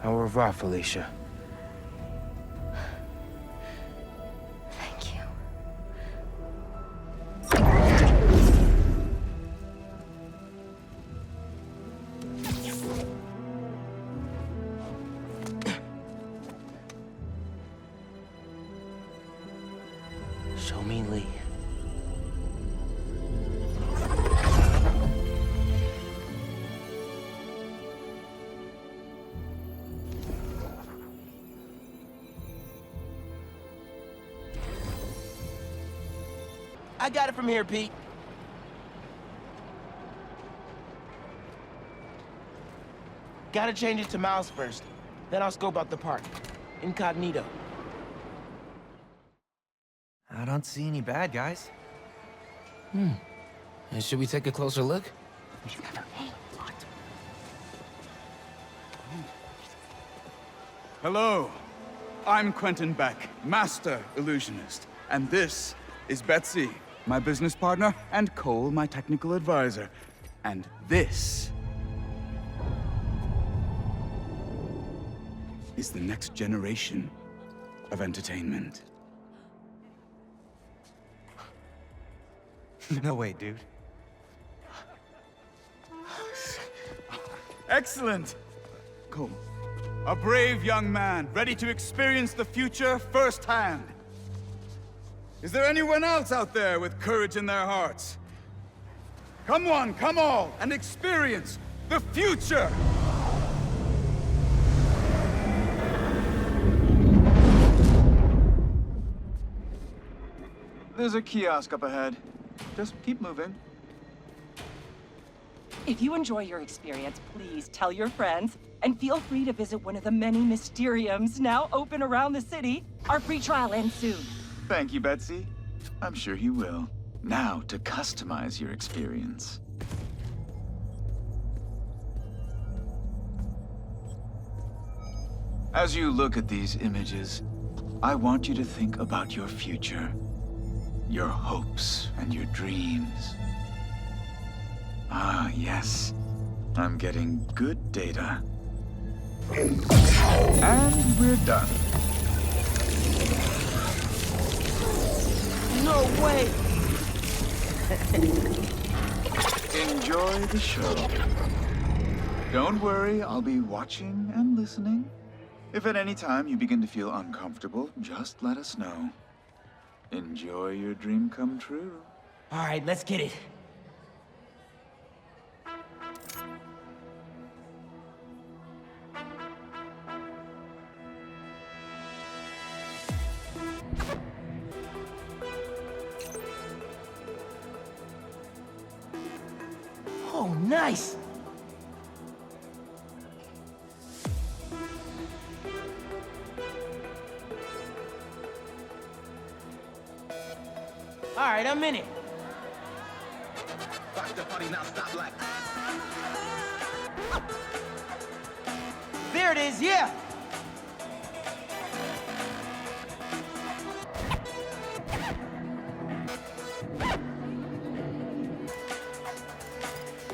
Au revoir, Felicia. Thank you. Show me Lee. I got it from here, Pete. Gotta change it to Miles first. Then I'll scope out the park. Incognito. I don't see any bad guys. Should we take a closer look? Hello. I'm Quentin Beck, Master Illusionist. And this is Betsy, my business partner, and Cole, my technical advisor. And this is the next generation of entertainment. No way, dude. Excellent! Cole, a brave young man, ready to experience the future firsthand. Is there anyone else out there with courage in their hearts? Come one, come all, and experience the future! There's a kiosk up ahead. Just keep moving. If you enjoy your experience, please tell your friends, and feel free to visit one of the many Mysteriums now open around the city. Our free trial ends soon. Thank you, Betsy. I'm sure he will. Now to customize your experience. As you look at these images, I want you to think about your future, your hopes and your dreams. Ah, yes. I'm getting good data. And we're done. No way! Enjoy the show. Don't worry, I'll be watching and listening. If at any time you begin to feel uncomfortable, just let us know. Enjoy your dream come true. All right, let's get it. Oh, nice! All right, I'm in it. There it is, yeah!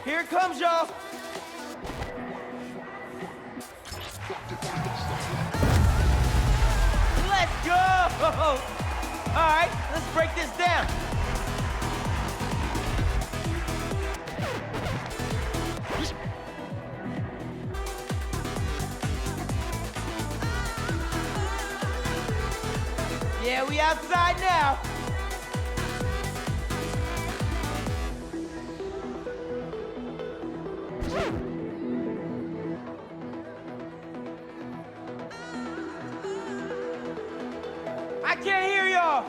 Here it comes, y'all! Let's go! All right, let's break this down. Yeah, we outside now. I can't hear y'all.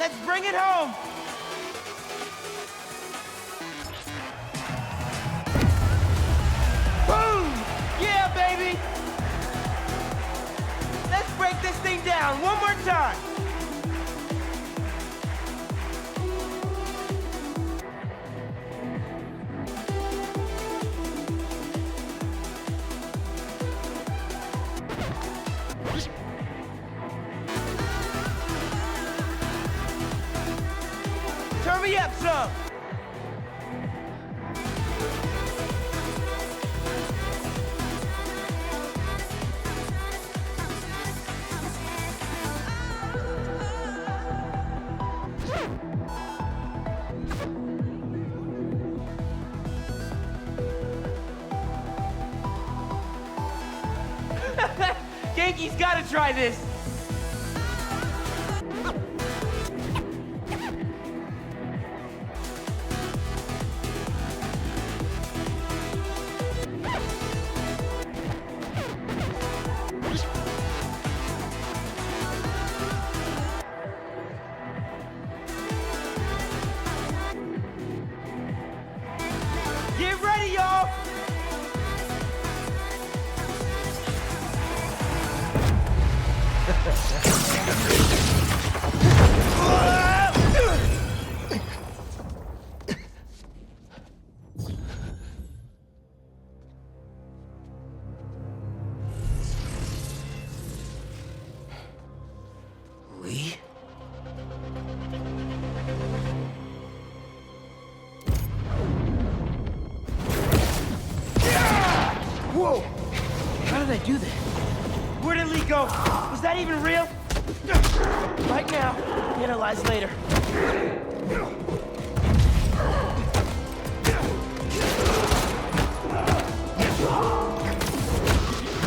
Let's bring it home! Boom! Yeah, baby! Let's break this thing down one more time! Turn me up some! Genki's gotta try this! Get ready, y'all! Lee? Whoa! How did I do that? Where did Lee go? Was that even real? Right now, analyze later.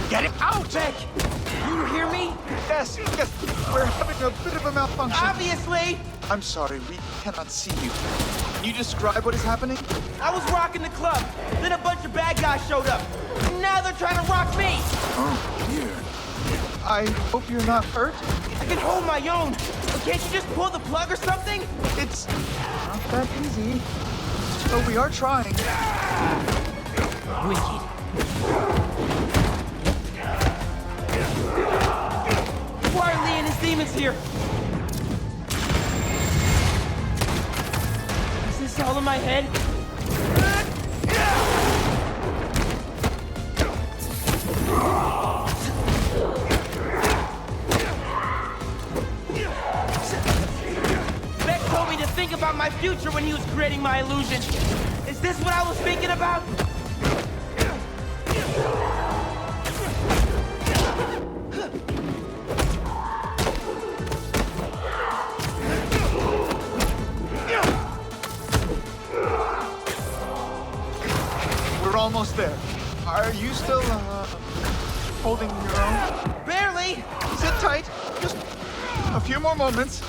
Get him out! Beck, you hear me? Yes, we're having a bit of a malfunction. Obviously! I'm sorry, we cannot see you. Can you describe what is happening? I was rocking the club, then a bunch of bad guys showed up. Now they're trying to rock me! Oh, dear. I hope you're not hurt. I can hold my own, but can't you just pull the plug or something? It's not that easy. But we are trying. Wicked. Why are Lee and his demons here? Is this all in my head? Beck told me to think about my future when he was creating my illusion. Is this what I was thinking about? We're almost there. Are you still, holding your own? Barely! Sit tight. Just a few more moments.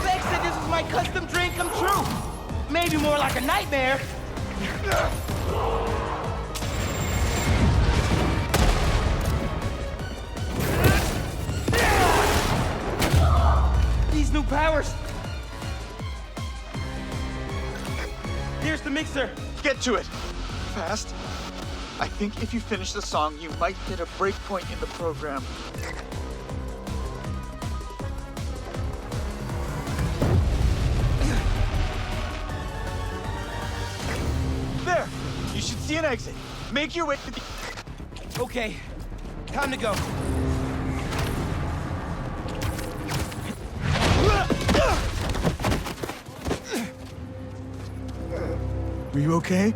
Beck said this was my custom dream come true. Maybe more like a nightmare. These new powers. Here's the mixer. Get to it. Fast. I think if you finish the song, you might hit a break point in the program. There! You should see an exit. Make your way to the... Okay, time to go. Are you okay?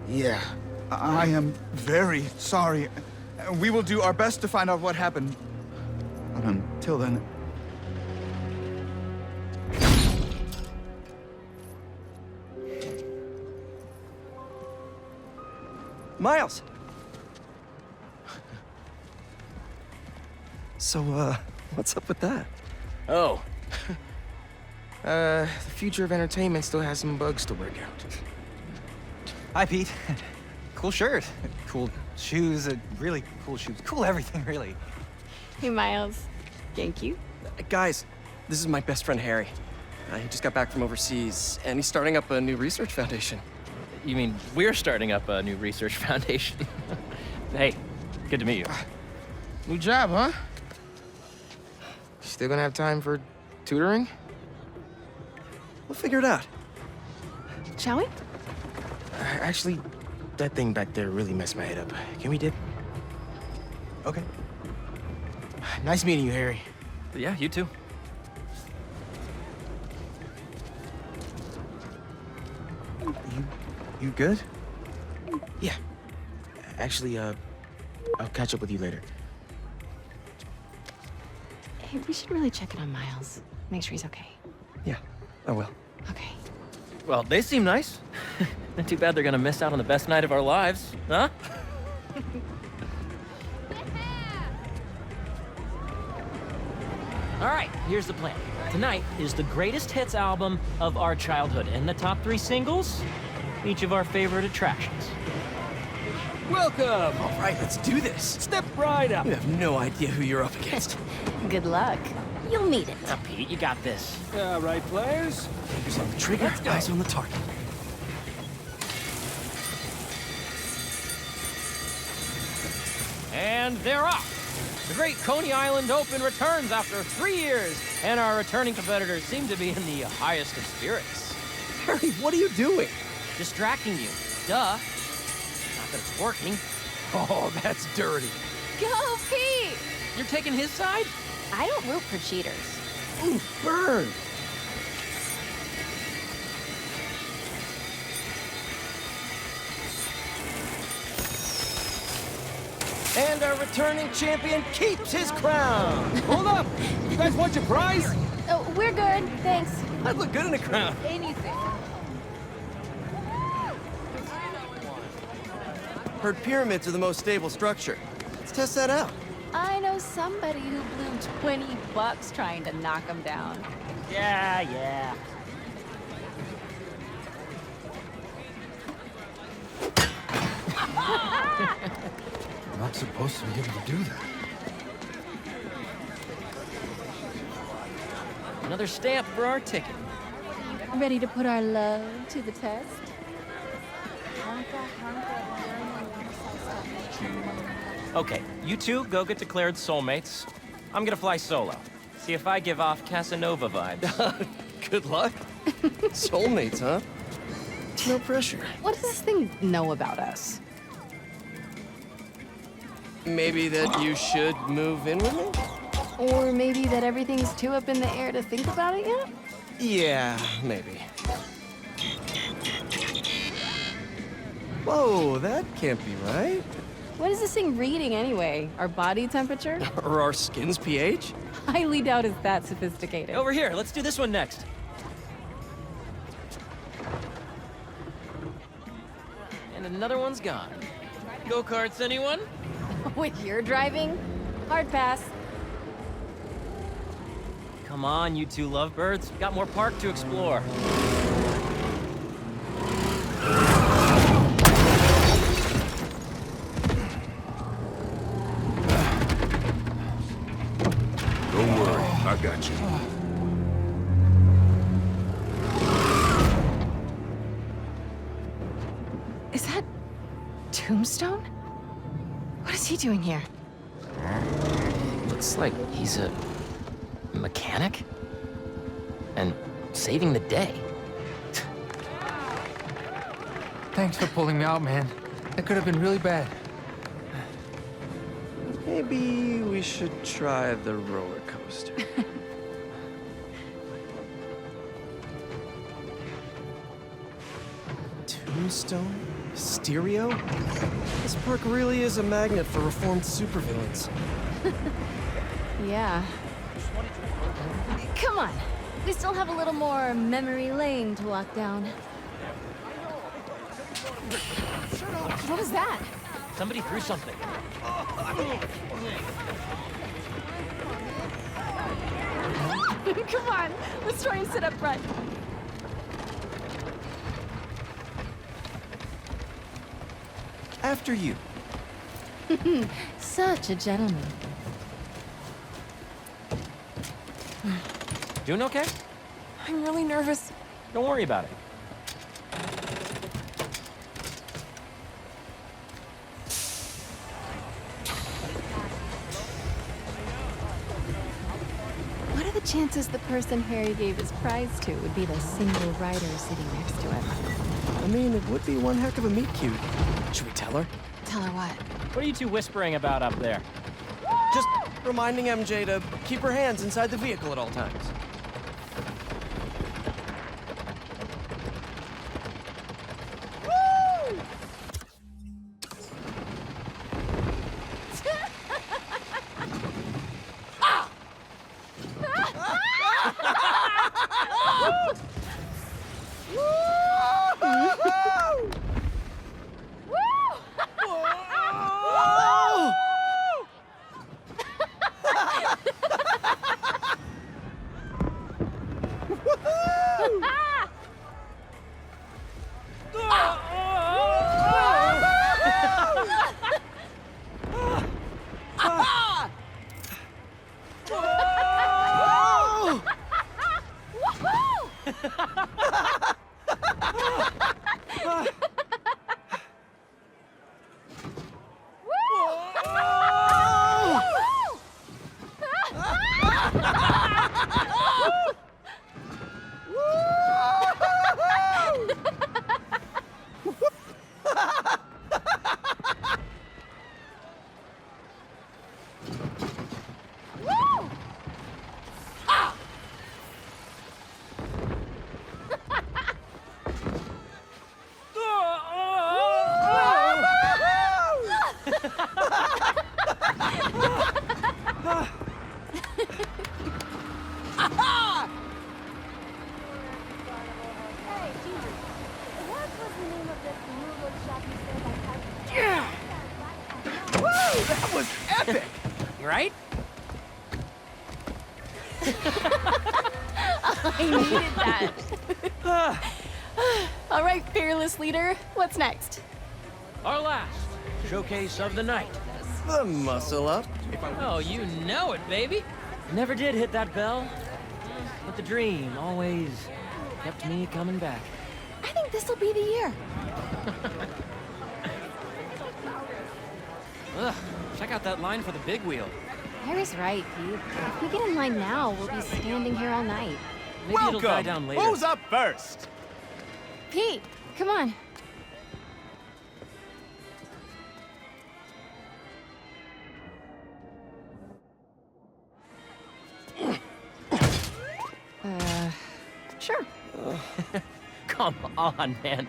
Yeah. I am very sorry. We will do our best to find out what happened. But until then... Miles! So, what's up with that? Oh, The future of entertainment still has some bugs to work out. Hi, Pete. Cool shirt. Cool shoes. Really cool shoes. Cool everything, really. Hey, Miles. Thank you. Guys, this is my best friend Harry. He just got back from overseas, and he's starting up a new research foundation. You mean we're starting up a new research foundation? Hey, good to meet you. New job, huh? Still gonna have time for tutoring? We'll figure it out. Shall we? Actually, that thing back there really messed my head up. Can we dip? Okay. Nice meeting you, Harry. Yeah, you too. You good? Yeah. Actually, I'll catch up with you later. Hey, we should really check in on Miles. Make sure he's okay. Yeah, I will. Okay. Well, they seem nice. Not too bad they're gonna miss out on the best night of our lives, huh? All right, here's the plan. Tonight is the greatest hits album of our childhood, and the top 3 singles, each of our favorite attractions. Welcome! All right, let's do this. Step right up. You have no idea who you're up against. Good luck. You'll need it. Now, Pete, you got this. All right, players. Fingers on the trigger, eyes on the target. And they're off. The Great Coney Island Open returns after 3 years, and our returning competitors seem to be in the highest of spirits. Harry, what are you doing? Distracting you. Duh. Not that it's working. Oh, that's dirty. Go, Pete! You're taking his side? I don't root for cheaters. Ooh, burn! And our returning champion keeps his crown! Hold up! You guys want your prize? Oh, we're good. Thanks. I'd look good in a crown. Anything. Heard pyramids are the most stable structure. Let's test that out. I know somebody who blew $20 trying to knock him down. Yeah. Not supposed to be able to do that. Another stamp for our ticket. Ready to put our love to the test? Okay, you two go get declared soulmates. I'm gonna fly solo. See if I give off Casanova vibes. Good luck. Soulmates, huh? No pressure. What does this thing know about us? Maybe that you should move in with me? Or maybe that everything's too up in the air to think about it yet? Yeah, maybe. Whoa, that can't be right. What is this thing reading anyway? Our body temperature? Or our skin's pH? Highly doubt it's that sophisticated. Over here, let's do this one next. And another one's gone. Go-karts, anyone? With your driving? Hard pass. Come on, you two lovebirds. Got more park to explore. Don't worry, I got you. Is that Tombstone? What is he doing here? Looks like he's a mechanic? And saving the day. Thanks for pulling me out, man. That could have been really bad. Maybe we should try the roller coaster. Tombstone? Stereo? This park really is a magnet for reformed supervillains. Yeah. Come on. We still have a little more memory lane to walk down. What was that? Somebody threw something. Come on, let's try and sit up front. After you. Such a gentleman. Doing okay? I'm really nervous. Don't worry about it. What are the chances the person Harry gave his prize to would be the single rider sitting next to him? I mean, it would be one heck of a meet cute. Should we tell her? Tell her what? What are you two whispering about up there? Just reminding MJ to keep her hands inside the vehicle at all times. That was epic! Right? I needed that. All right, fearless leader, what's next? Our last showcase of the night. The muscle up. Oh, you know it, baby. Never did hit that bell, but the dream always kept me coming back. I think this'll be the year. Ugh, check out that line for the big wheel. Harry's right, Pete. If we get in line now, we'll be standing here all night. Maybe it'll die down later. Who's up first? Pete, come on. Sure. Come on, man.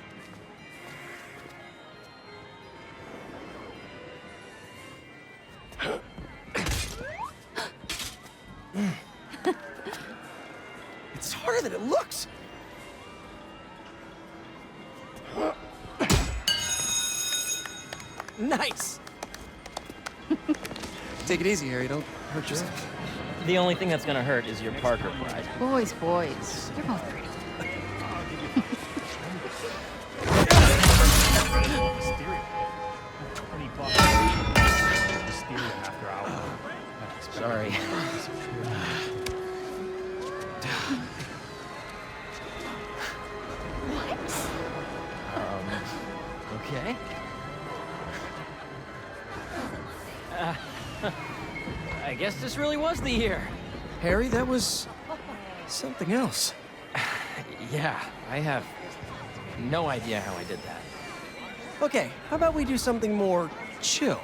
It's harder than it looks. Nice. Take it easy, Harry. Don't hurt yourself. The only thing that's gonna hurt is your Parker pride. Boys, you're both pretty. Sorry. Okay. I guess this really was the year. Harry, that was something else. Yeah, I have no idea how I did that. Okay, how about we do something more chill?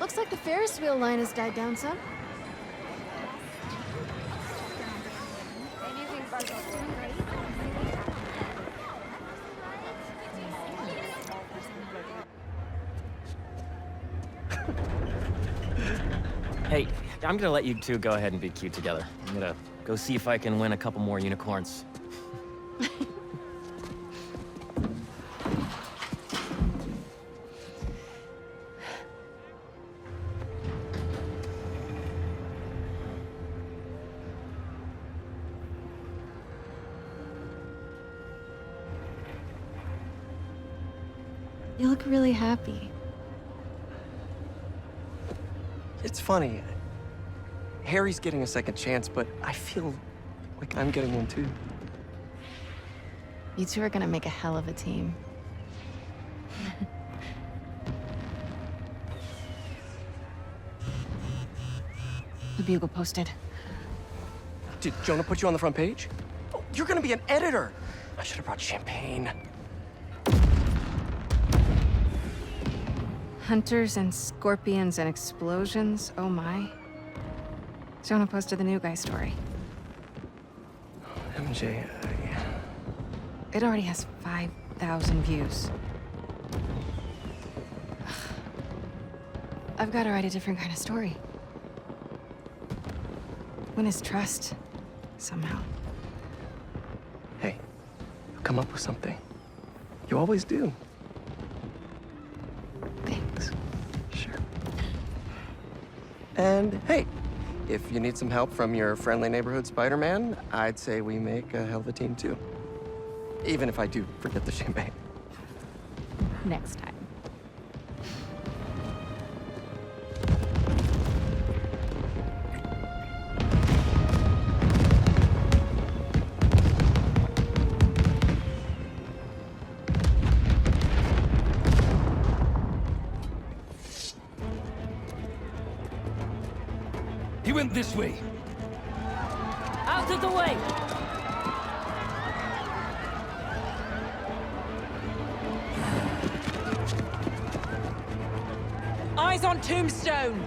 Looks like the Ferris wheel line has died down some. Hey, I'm gonna let you two go ahead and be cute together. I'm gonna go see if I can win a couple more unicorns. You look really happy. It's funny. Harry's getting a second chance, but I feel like I'm getting one too. You two are gonna make a hell of a team. The Bugle posted. Did Jonah put you on the front page? Oh, you're gonna be an editor! I should have brought champagne. Hunters and scorpions and explosions, oh my. Jonah posted the new guy story. MJ, It already has 5,000 views. I've got to write a different kind of story. Win his trust, somehow. Hey, you'll come up with something. You always do. Thanks. Sure. And hey, if you need some help from your friendly neighborhood Spider-Man, I'd say we make a hell of a team too. Even if I do forget the champagne. Next time. He went this way. Out of the way! Eyes on Tombstone!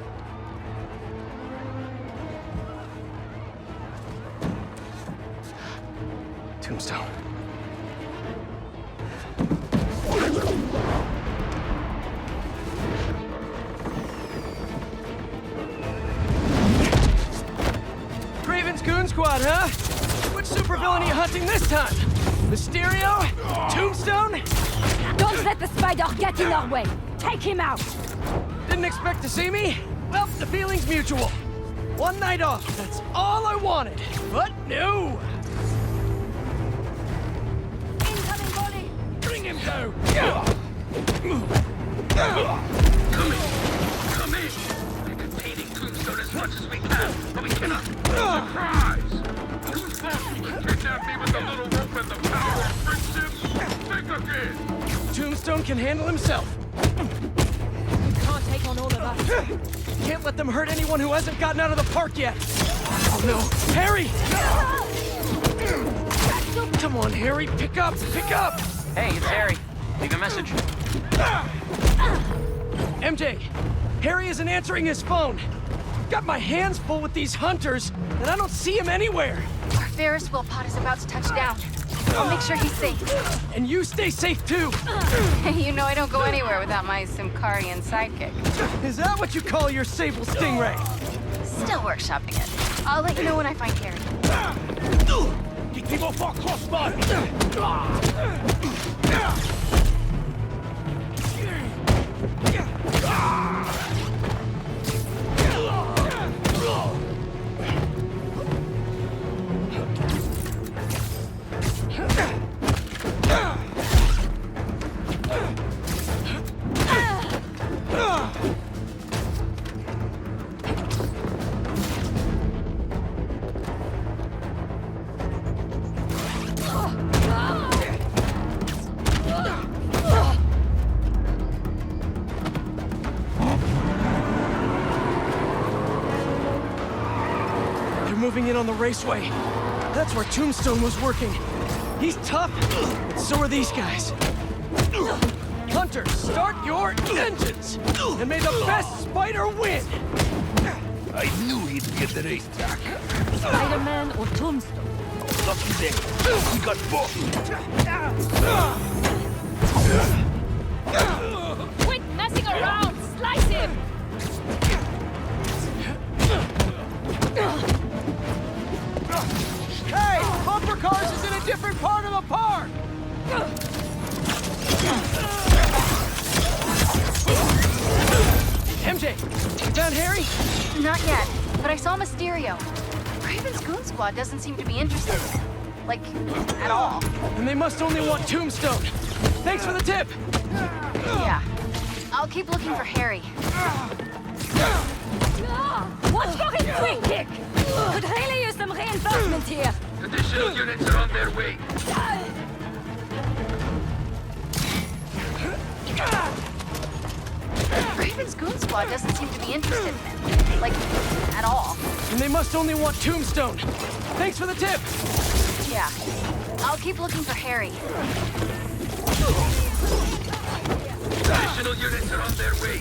Tombstone. Craven's Goon Squad, huh? Which supervillain are you hunting this time? Mysterio? Tombstone? Don't let the spider get in our way! Take him out! Didn't expect to see me? Well, the feeling's mutual. One night off, that's all I wanted. But no! Incoming volley! Bring him down! Come in! We're containing Tombstone as much as we can, but we cannot. Surprise! Who's thought you could kidnap me with the little rope and the power of friendship? Think again! Tombstone can handle himself. Can't take on all of us. Can't let them hurt anyone who hasn't gotten out of the park yet. Oh no, Harry! Come on, Harry, pick up, pick up! Hey, it's Harry. Leave a message. MJ, Harry isn't answering his phone. Got my hands full with these hunters, and I don't see him anywhere. Our Ferris wheel pod is about to touch down. I'll make sure he's safe. And you stay safe too. You know I don't go anywhere without my Simkarian sidekick. Is that what you call your Sable Stingray? Still workshopping it. I'll let you know when I find Gary. Keep him off our crossbar! Moving in on the raceway. That's where Tombstone was working. He's tough, but so are these guys. Hunter, start your engines! And may the best spider win! I knew he'd be at the racetrack. Spider-Man or Tombstone? Lucky day. We got both. Quit messing around! Slice him! Hey! Bumper Cars is in a different part of the park! MJ, you found Harry? Not yet, but I saw Mysterio. Craven's Goon Squad doesn't seem to be interested. Like, at all. And they must only want Tombstone. Thanks for the tip! Yeah. I'll keep looking for Harry. Watch for his free kick! Could really use some reinforcement here. Additional units are on their way. Raven's goon squad doesn't seem to be interested in it. Like, at all. And they must only want Tombstone. Thanks for the tip! Yeah. I'll keep looking for Harry. Additional units are on their way.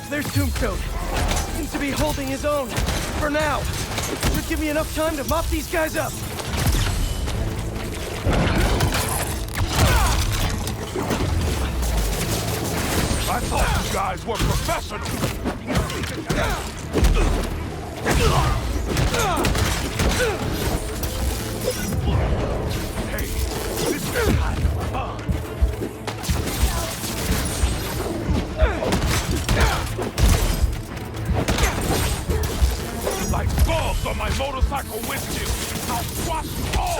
There's Tombstone. Seems to be holding his own. For now. Should give me enough time to mop these guys up. I thought you guys were professionals! Hey, this is kind of fun. Like bugs on my motorcycle windshield, I'll squash you all!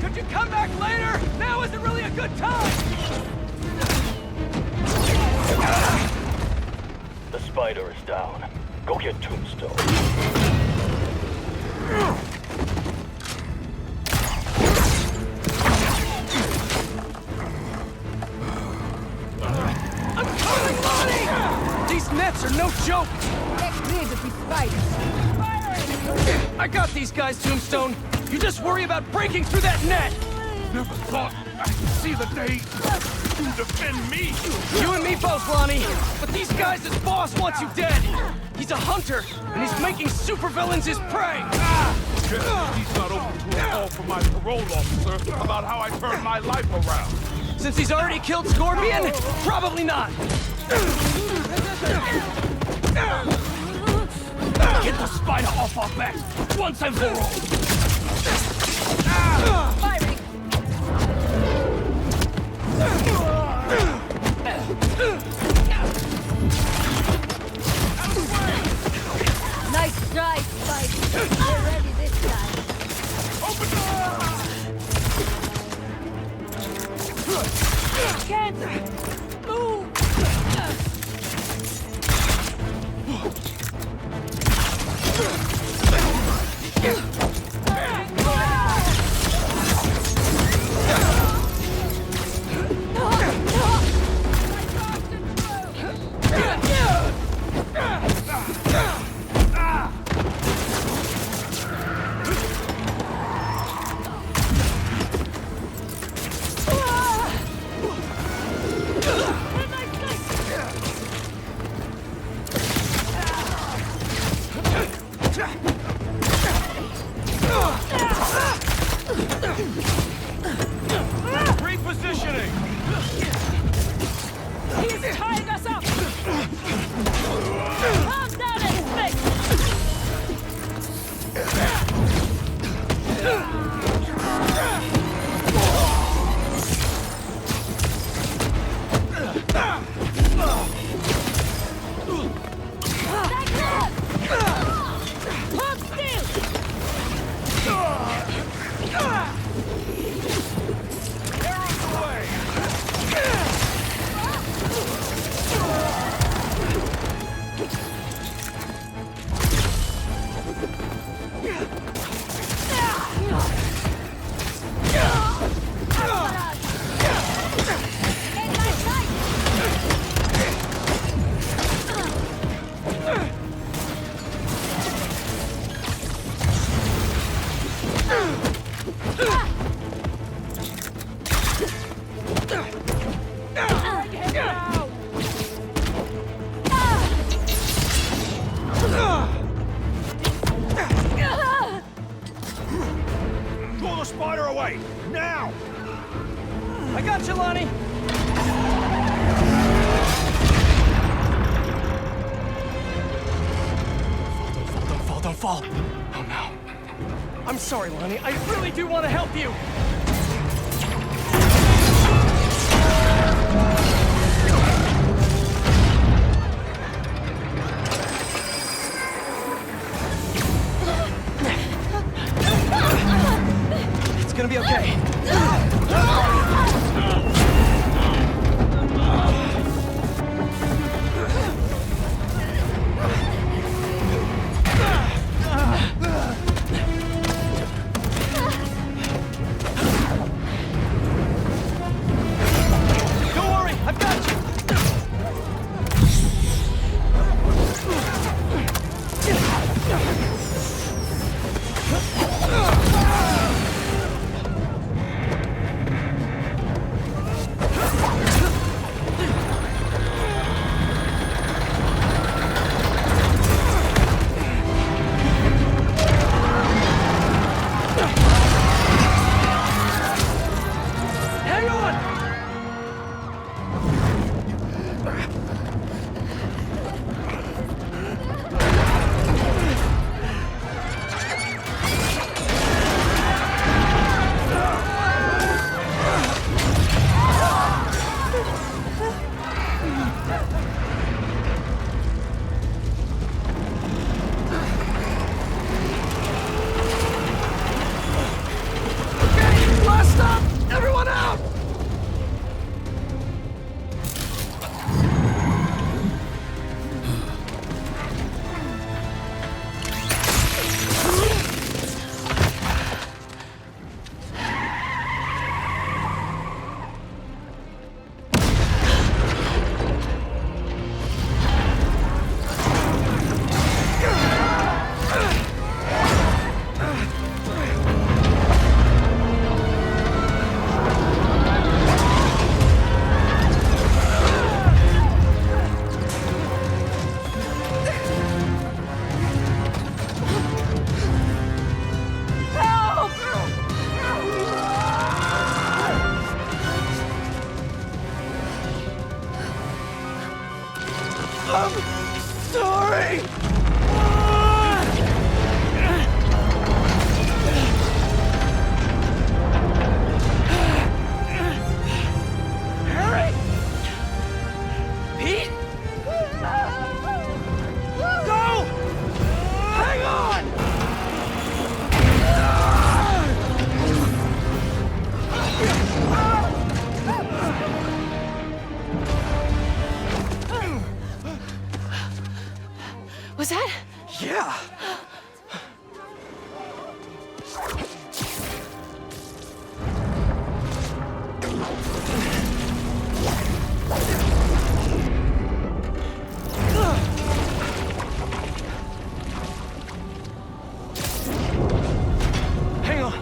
Could you come back later? Now isn't really a good time! The spider is down. Go get Tombstone. I'm coming, Lonnie! These nets are no joke! Get rid of these spiders. I got these guys, Tombstone. You just worry about breaking through that net! Never thought I'd see the day you defend me! You and me both, Lonnie! But these guys, his boss wants you dead! He's a hunter, and he's making supervillains his prey! He's not open to a call from my parole officer about how I turned my life around. Since he's already killed Scorpion? Probably not! Get the spider off our backs, once and for all! Firing! Nice try, Spike. We're ready this time. Open Can't move! now! I got you, Lonnie! Don't fall. Oh no. I'm sorry, Lonnie. I really do want to help you! It's gonna be okay. Was that? Yeah! Hang on!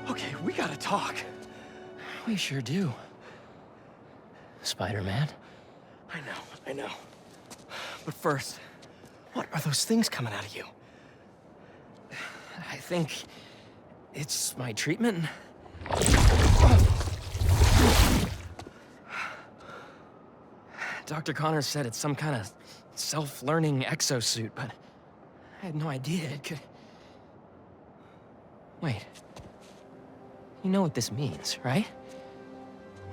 Okay, we gotta talk. We sure do. Spider-Man. I know. But first, what are those things coming out of you? I think it's my treatment. Dr. Connors said it's some kind of self-learning exosuit, but I had no idea it could... Wait. You know what this means, right?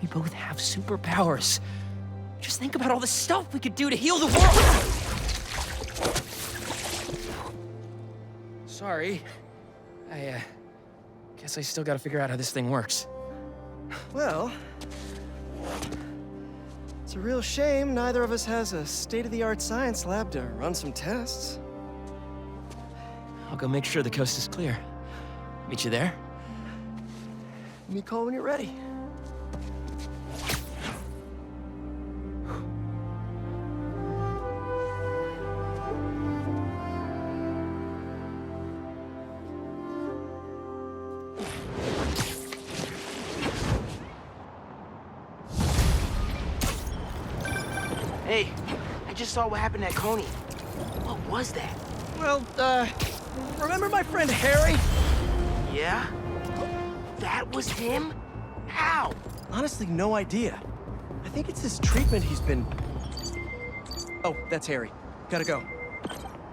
We both have superpowers. Just think about all the stuff we could do to heal the world! Sorry. I guess I still gotta figure out how this thing works. Well, it's a real shame neither of us has a state-of-the-art science lab to run some tests. I'll go make sure the coast is clear. Meet you there? Give me a call when you're ready. Hey, just saw what happened at Coney. What was that? Well, remember my friend Harry? Yeah? That was him? How? Honestly, no idea. I think it's this treatment he's been... Oh, that's Harry. Gotta go.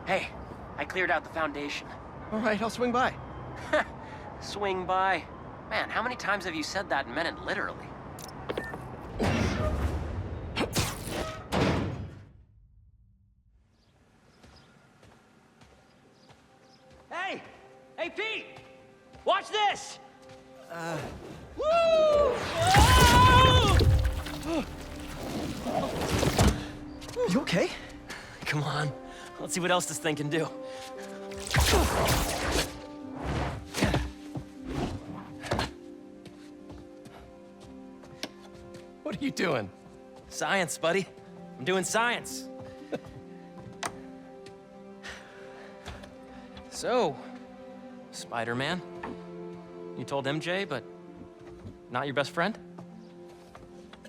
Hey, I cleared out the foundation. All right, I'll swing by. Swing by. Man, how many times have you said that and meant it literally? Hey! Hey, Pete! Watch this! Woo! You okay? Come on. Let's see what else this thing can do. What are you doing? Science, buddy. I'm doing science. So, Spider-Man, you told MJ, but not your best friend?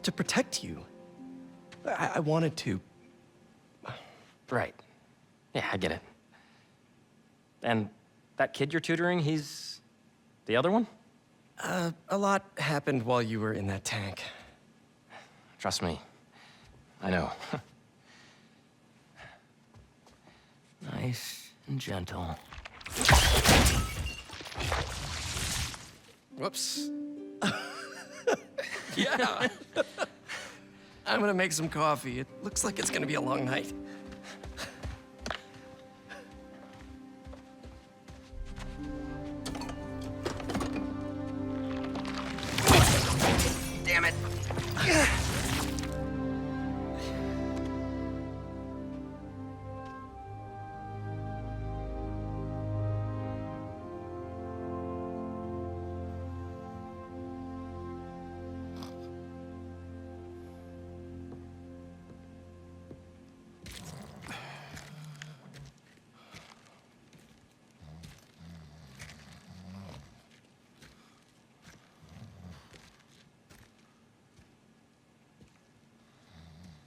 To protect you. I wanted to. Right. Yeah, I get it. And that kid you're tutoring, he's the other one? A lot happened while you were in that tank. Trust me, I know. Nice and gentle. Whoops. Yeah. I'm gonna make some coffee. It looks like it's gonna be a long night. Damn it.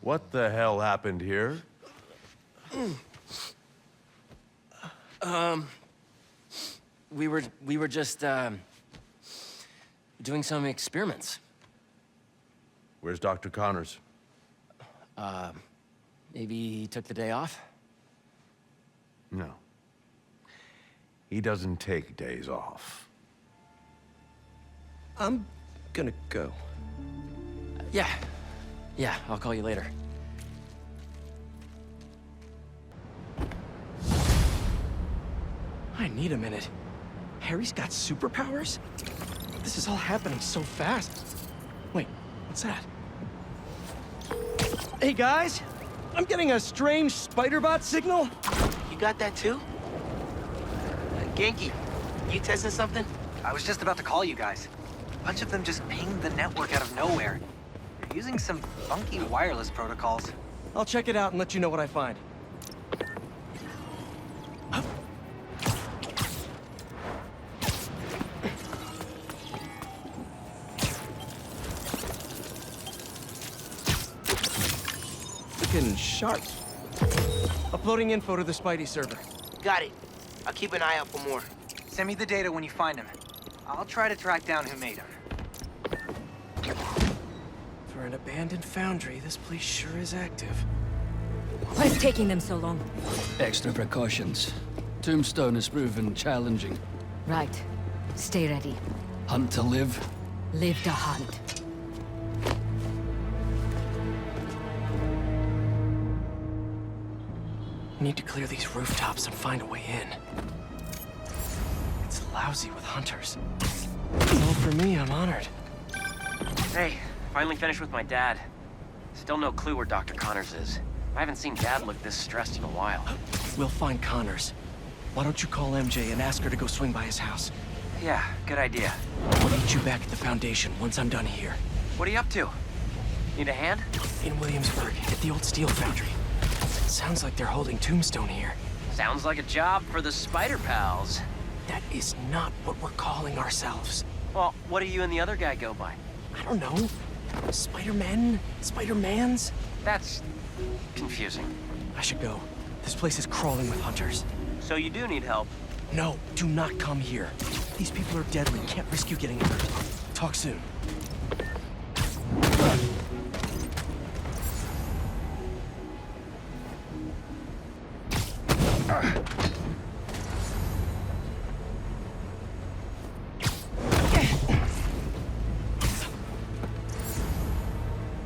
What the hell happened here? We were just, doing some experiments. Where's Dr. Connors? Maybe he took the day off? No. He doesn't take days off. I'm gonna go. Yeah. Yeah, I'll call you later. I need a minute. Harry's got superpowers? This is all happening so fast. Wait, what's that? Hey guys, I'm getting a strange spider-bot signal. You got that too? Genki, you testing something? I was just about to call you guys. A bunch of them just pinged the network out of nowhere. They're using some funky wireless protocols. I'll check it out and let you know what I find. Looking sharp. Uploading info to the Spidey server. Got it. I'll keep an eye out for more. Send me the data when you find him. I'll try to track down who made him. For an abandoned foundry, this place sure is active. What's taking them so long? Extra precautions. Tombstone has proven challenging. Right. Stay ready. Hunt to live. Live to hunt. Need to clear these rooftops and find a way in. It's lousy with hunters. Well, for me, I'm honored. Hey, finally finished with my dad. Still no clue where Dr. Connors is. I haven't seen Dad look this stressed in a while. We'll find Connors. Why don't you call MJ and ask her to go swing by his house? Yeah, good idea. I'll meet you back at the Foundation once I'm done here. What are you up to? Need a hand? In Williamsburg, at the old steel foundry. Sounds like they're holding Tombstone here. Sounds like a job for the Spider Pals. That is not what we're calling ourselves. Well, what do you and the other guy go by? I don't know. Spider-Men? Spider-Mans? That's Confusing. I should go. This place is crawling with hunters. So you do need help. No, do not come here. These people are deadly. Can't risk you getting hurt. Talk soon.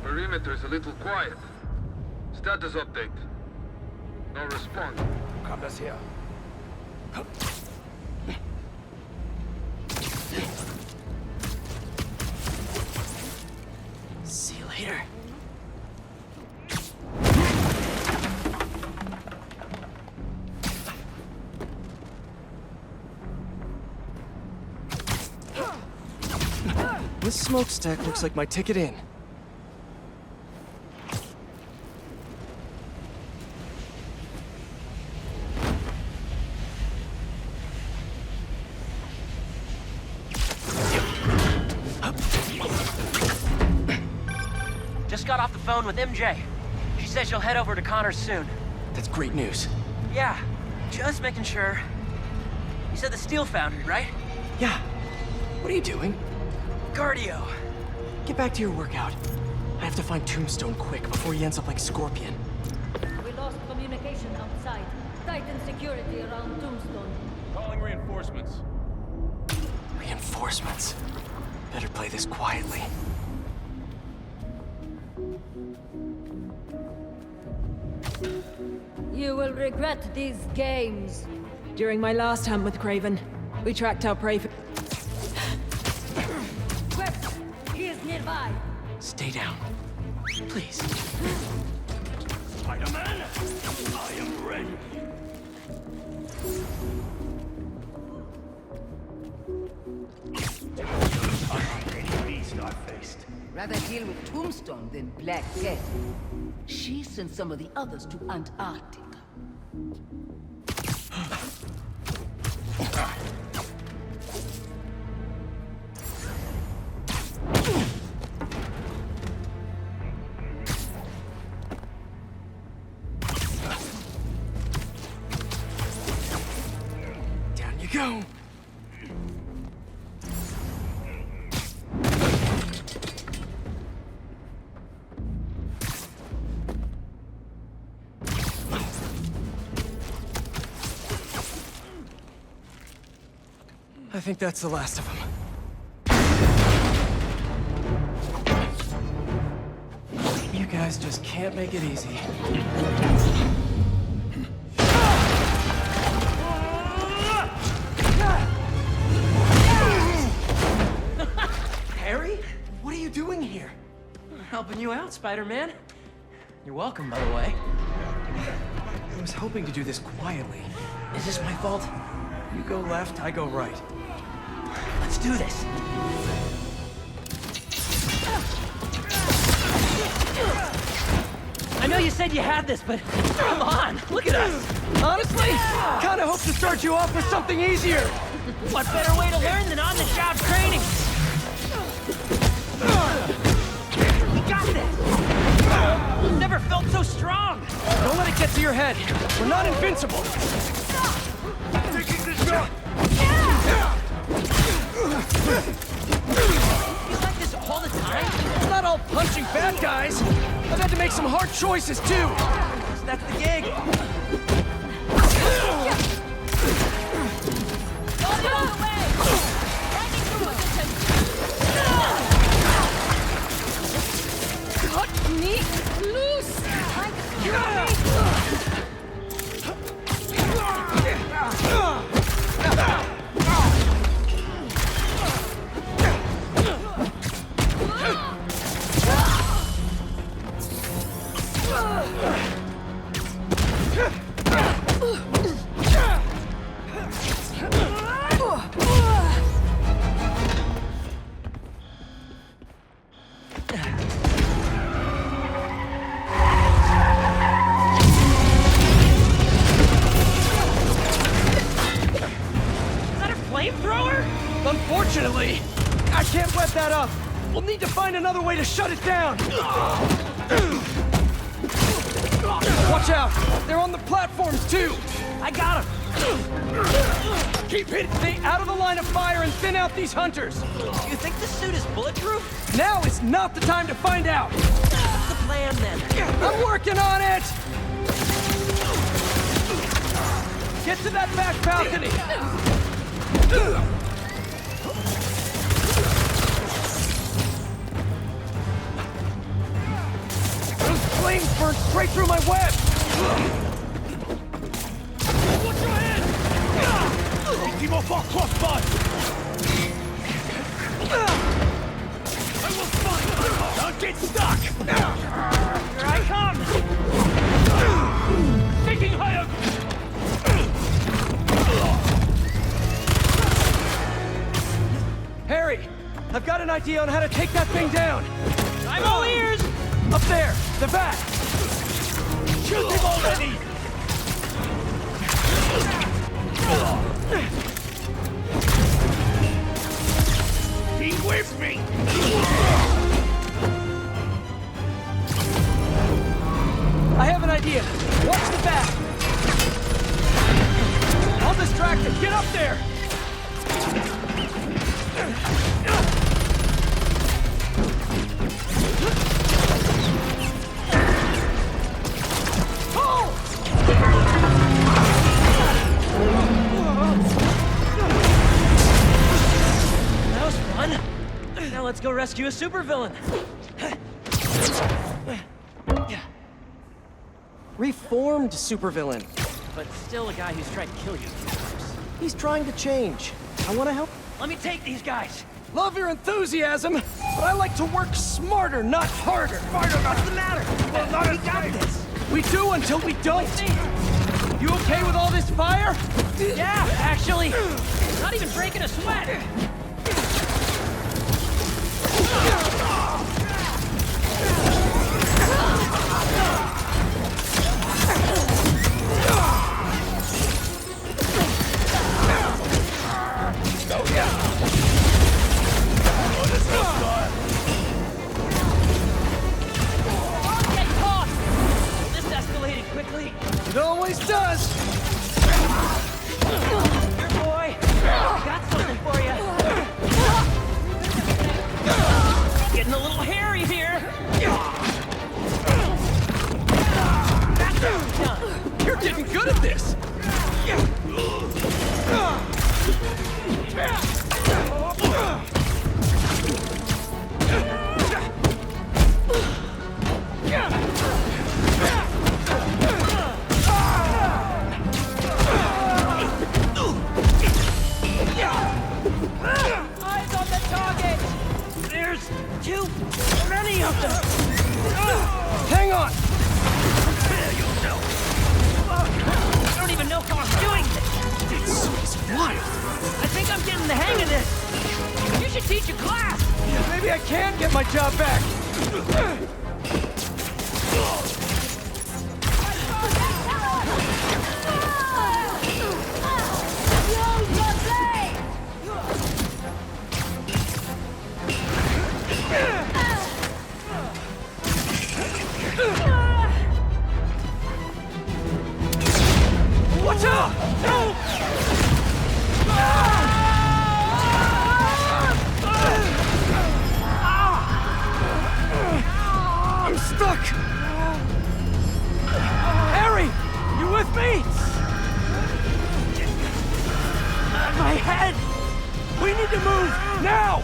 Perimeter is a little quiet. Status update. No response. Cameras here. See you later. This smokestack looks like my ticket in. Just got off the phone with MJ. She says she'll head over to Connor's soon. That's great news. Yeah, just making sure. You said the steel foundry, right? Yeah. What are you doing? Cardio. Get back to your workout. I have to find Tombstone quick before he ends up like Scorpion. We lost communication outside. Tighten security around Tombstone. Calling reinforcements. Reinforcements. Better play this quietly. You will regret these games. During my last hunt with Craven, we tracked our prey for... Quest, he is nearby. Stay down. Please. Spider-Man, I am ready. Any beast I faced. Rather deal with Tombstone than Black Cat. She sent some of the others to Antarctica. Down you go. I think that's the last of them. You guys just can't make it easy. Harry? What are you doing here? Helping you out, Spider-Man. You're welcome, by the way. I was hoping to do this quietly. Is this my fault? You go left, I go right. Let's do this. I know you said you had this, but come on, look at us. Honestly, kinda hope to start you off with something easier. What better way to learn than on-the-job training? We got this. I've never felt so strong. Don't let it get to your head. We're not invincible. Taking the shot. You like this all the time? It's not all punching bad guys. I've had to make some hard choices, too. So that's the gig. Cut me loose! Flamethrower? Unfortunately, I can't wet that up. We'll need to find another way to shut it down. Watch out! They're on the platforms, too! I got him! Keep hitting! Stay out of the line of fire and thin out these hunters! You think this suit is bulletproof? Now is not the time to find out! What's the plan, then? I'm working on it! Get to that back balcony! Those flames burn straight through my web! Watch your head! Keep him off our crossbar! I will find you! Don't get stuck! Here I come! Taking higher! Harry, I've got an idea on how to take that thing down. I'm all ears! Up there, the back. Shoot him already! He whipped me! I have an idea. Watch the back. I'll distract him. Get up there! That was fun. Now let's go rescue a supervillain. Reformed supervillain. But still a guy who's tried to kill you. He's trying to change. I want to help. Let me take these guys. Love your enthusiasm, but I like to work smarter, not harder. What's the matter? We got this. We do until we don't. You okay with all this fire? Yeah, actually. Not even breaking a sweat. It always does! Here, boy! I got something for you! Getting a little hairy here! That's done! You're getting good at this! Eyes on the target! There's too many of them! Hang on! Prepare yourself! I don't even know how I'm doing this! This is wild! I think I'm getting the hang of this! You should teach a class! Maybe I can get my job back! Watch out! I'm stuck! Harry! You with me? My head! We need to move! Now!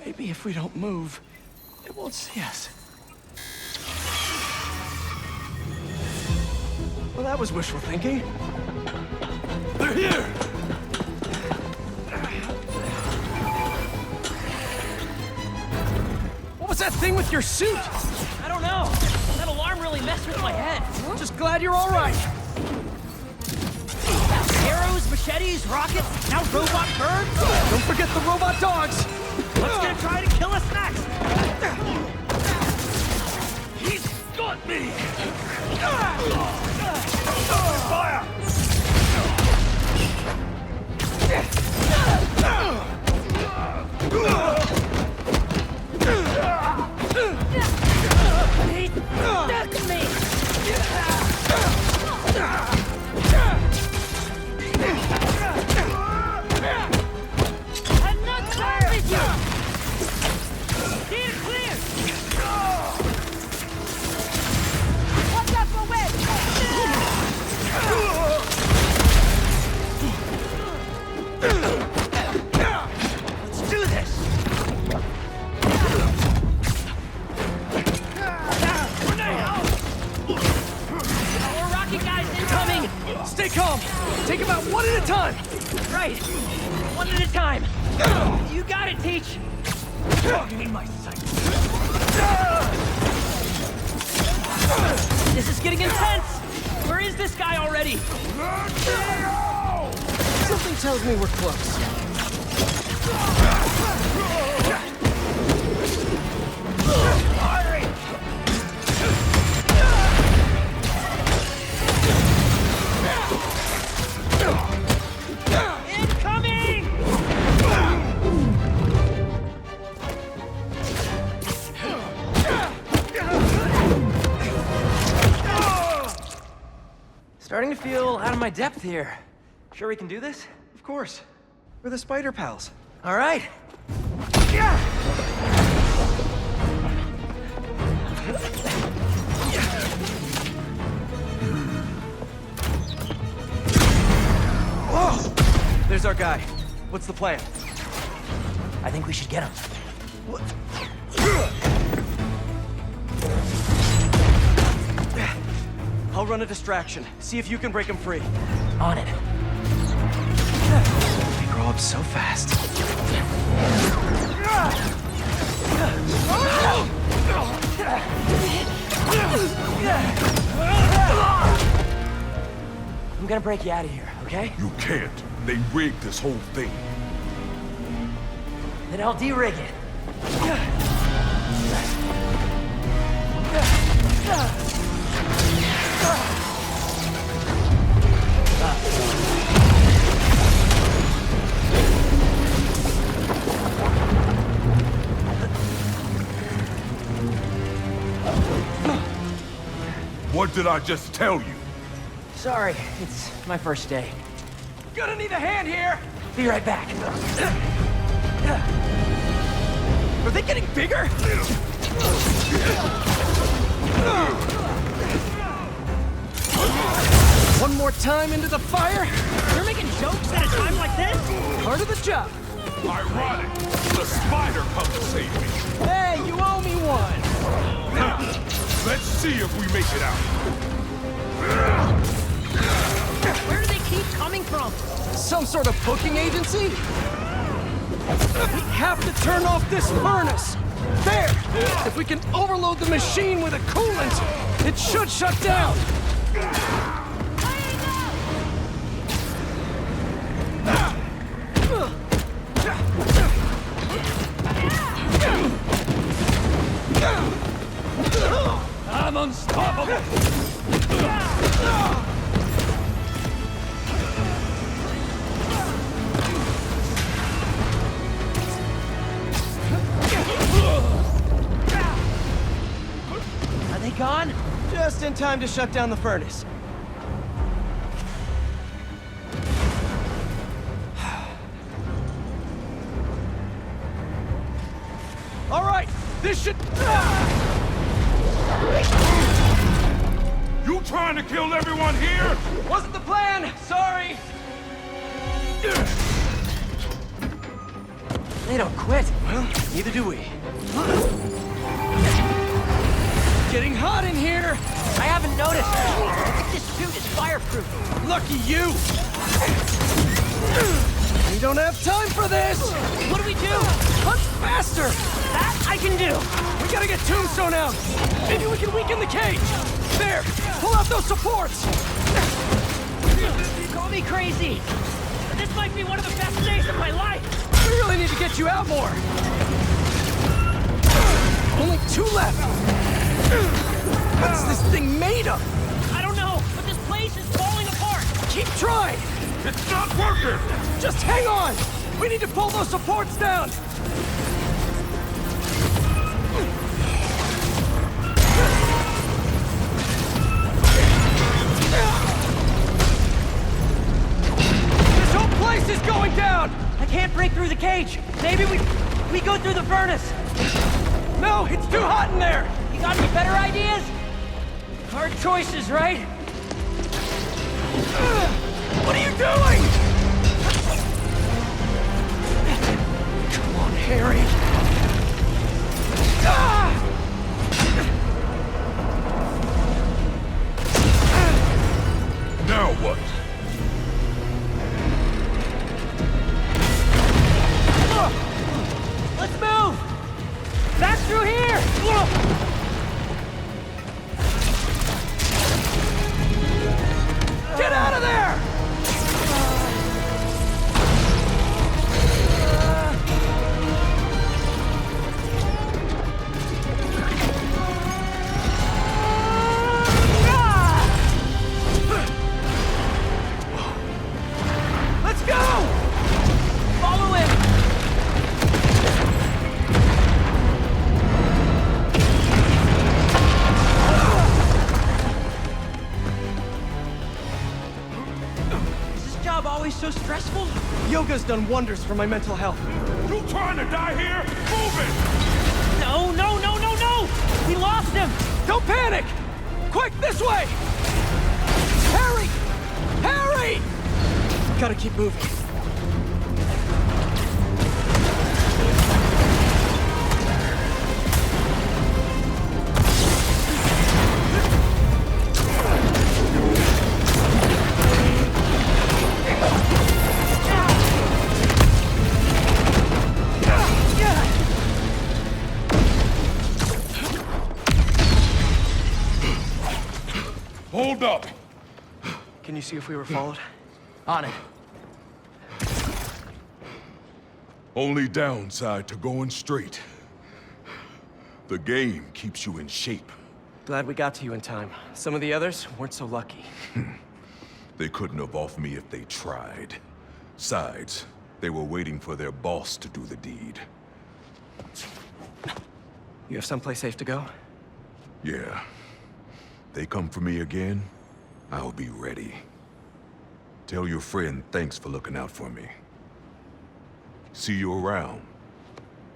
Maybe if we don't move, it won't see us. Well, that was wishful thinking. They're here! What was that thing with your suit? I don't know. That alarm really messed with my head. Just glad you're all right. Machetes, rockets, now robot birds? Don't forget the robot dogs! What's gonna try to kill us next? He's got me! Fire! He stuck me! I'm not done with you! Steer clear! Watch out for web! Let's do this! More rocket guys incoming! Stay calm! Take them out one at a time! Right! One at a time! You got it, Teach! In my sight! This is getting intense! Where is this guy already? Something tells me we're close. Incoming! Starting to feel out of my depth here. Sure we can do this? Of course. We're the Spider Pals. All right. Whoa! There's our guy. What's the plan? I think we should get him. What? I'll run a distraction. See if you can break him free. On it. They grow up so fast. I'm gonna break you out of here, okay? You can't. They rigged this whole thing. Then I'll de-rig it. What did I just tell you? Sorry, it's my first day. Gonna need a hand here! Be right back. Are they getting bigger? One more time into the fire? You're making jokes at a time like this? Part of the job. Ironic. The spider come to save me. Hey, you owe me one. Now, let's see if we make it out. Where do they keep coming from? Some sort of booking agency? We have to turn off this furnace. There! If we can overload the machine with a coolant, it should shut down. I'm unstoppable! Are they gone? Just in time to shut down the furnace. All right, this should... You trying to kill everyone here? Wasn't the plan! Sorry! They don't quit. Well, neither do we. Getting hot in here! I haven't noticed. This suit is fireproof. Lucky you! We don't have time for this! What do we do? Punch faster! That I can do! We gotta get Tombstone out! Maybe we can weaken the cage! There! Pull out those supports! Call me crazy! might be one of the best days of my life! We really need to get you out more! Only 2 left! What's this thing made of? I don't know, but this place is falling apart! Keep trying! It's not working! Just hang on! We need to pull those supports down! This whole place is going down! I can't break through the cage! Maybe we go through the furnace! No, it's too hot in there! You got any better ideas? Hard choices, right? What are you doing? Come on, Harry. Now what? Let's move! Back through here! Get out of there! Let's go! Follow him! Always so stressful? Yoga's done wonders for my mental health. You trying to die here? Move it! No, no, no, no, no! We lost him! Don't panic! Quick, this way! Harry! Harry! Gotta keep moving. Hold up! Can you see if we were followed? On it. Only downside to going straight. The game keeps you in shape. Glad we got to you in time. Some of the others weren't so lucky. They couldn't have off me if they tried. Besides, they were waiting for their boss to do the deed. You have someplace safe to go? Yeah. They come for me again, I'll be ready. Tell your friend thanks for looking out for me. See you around,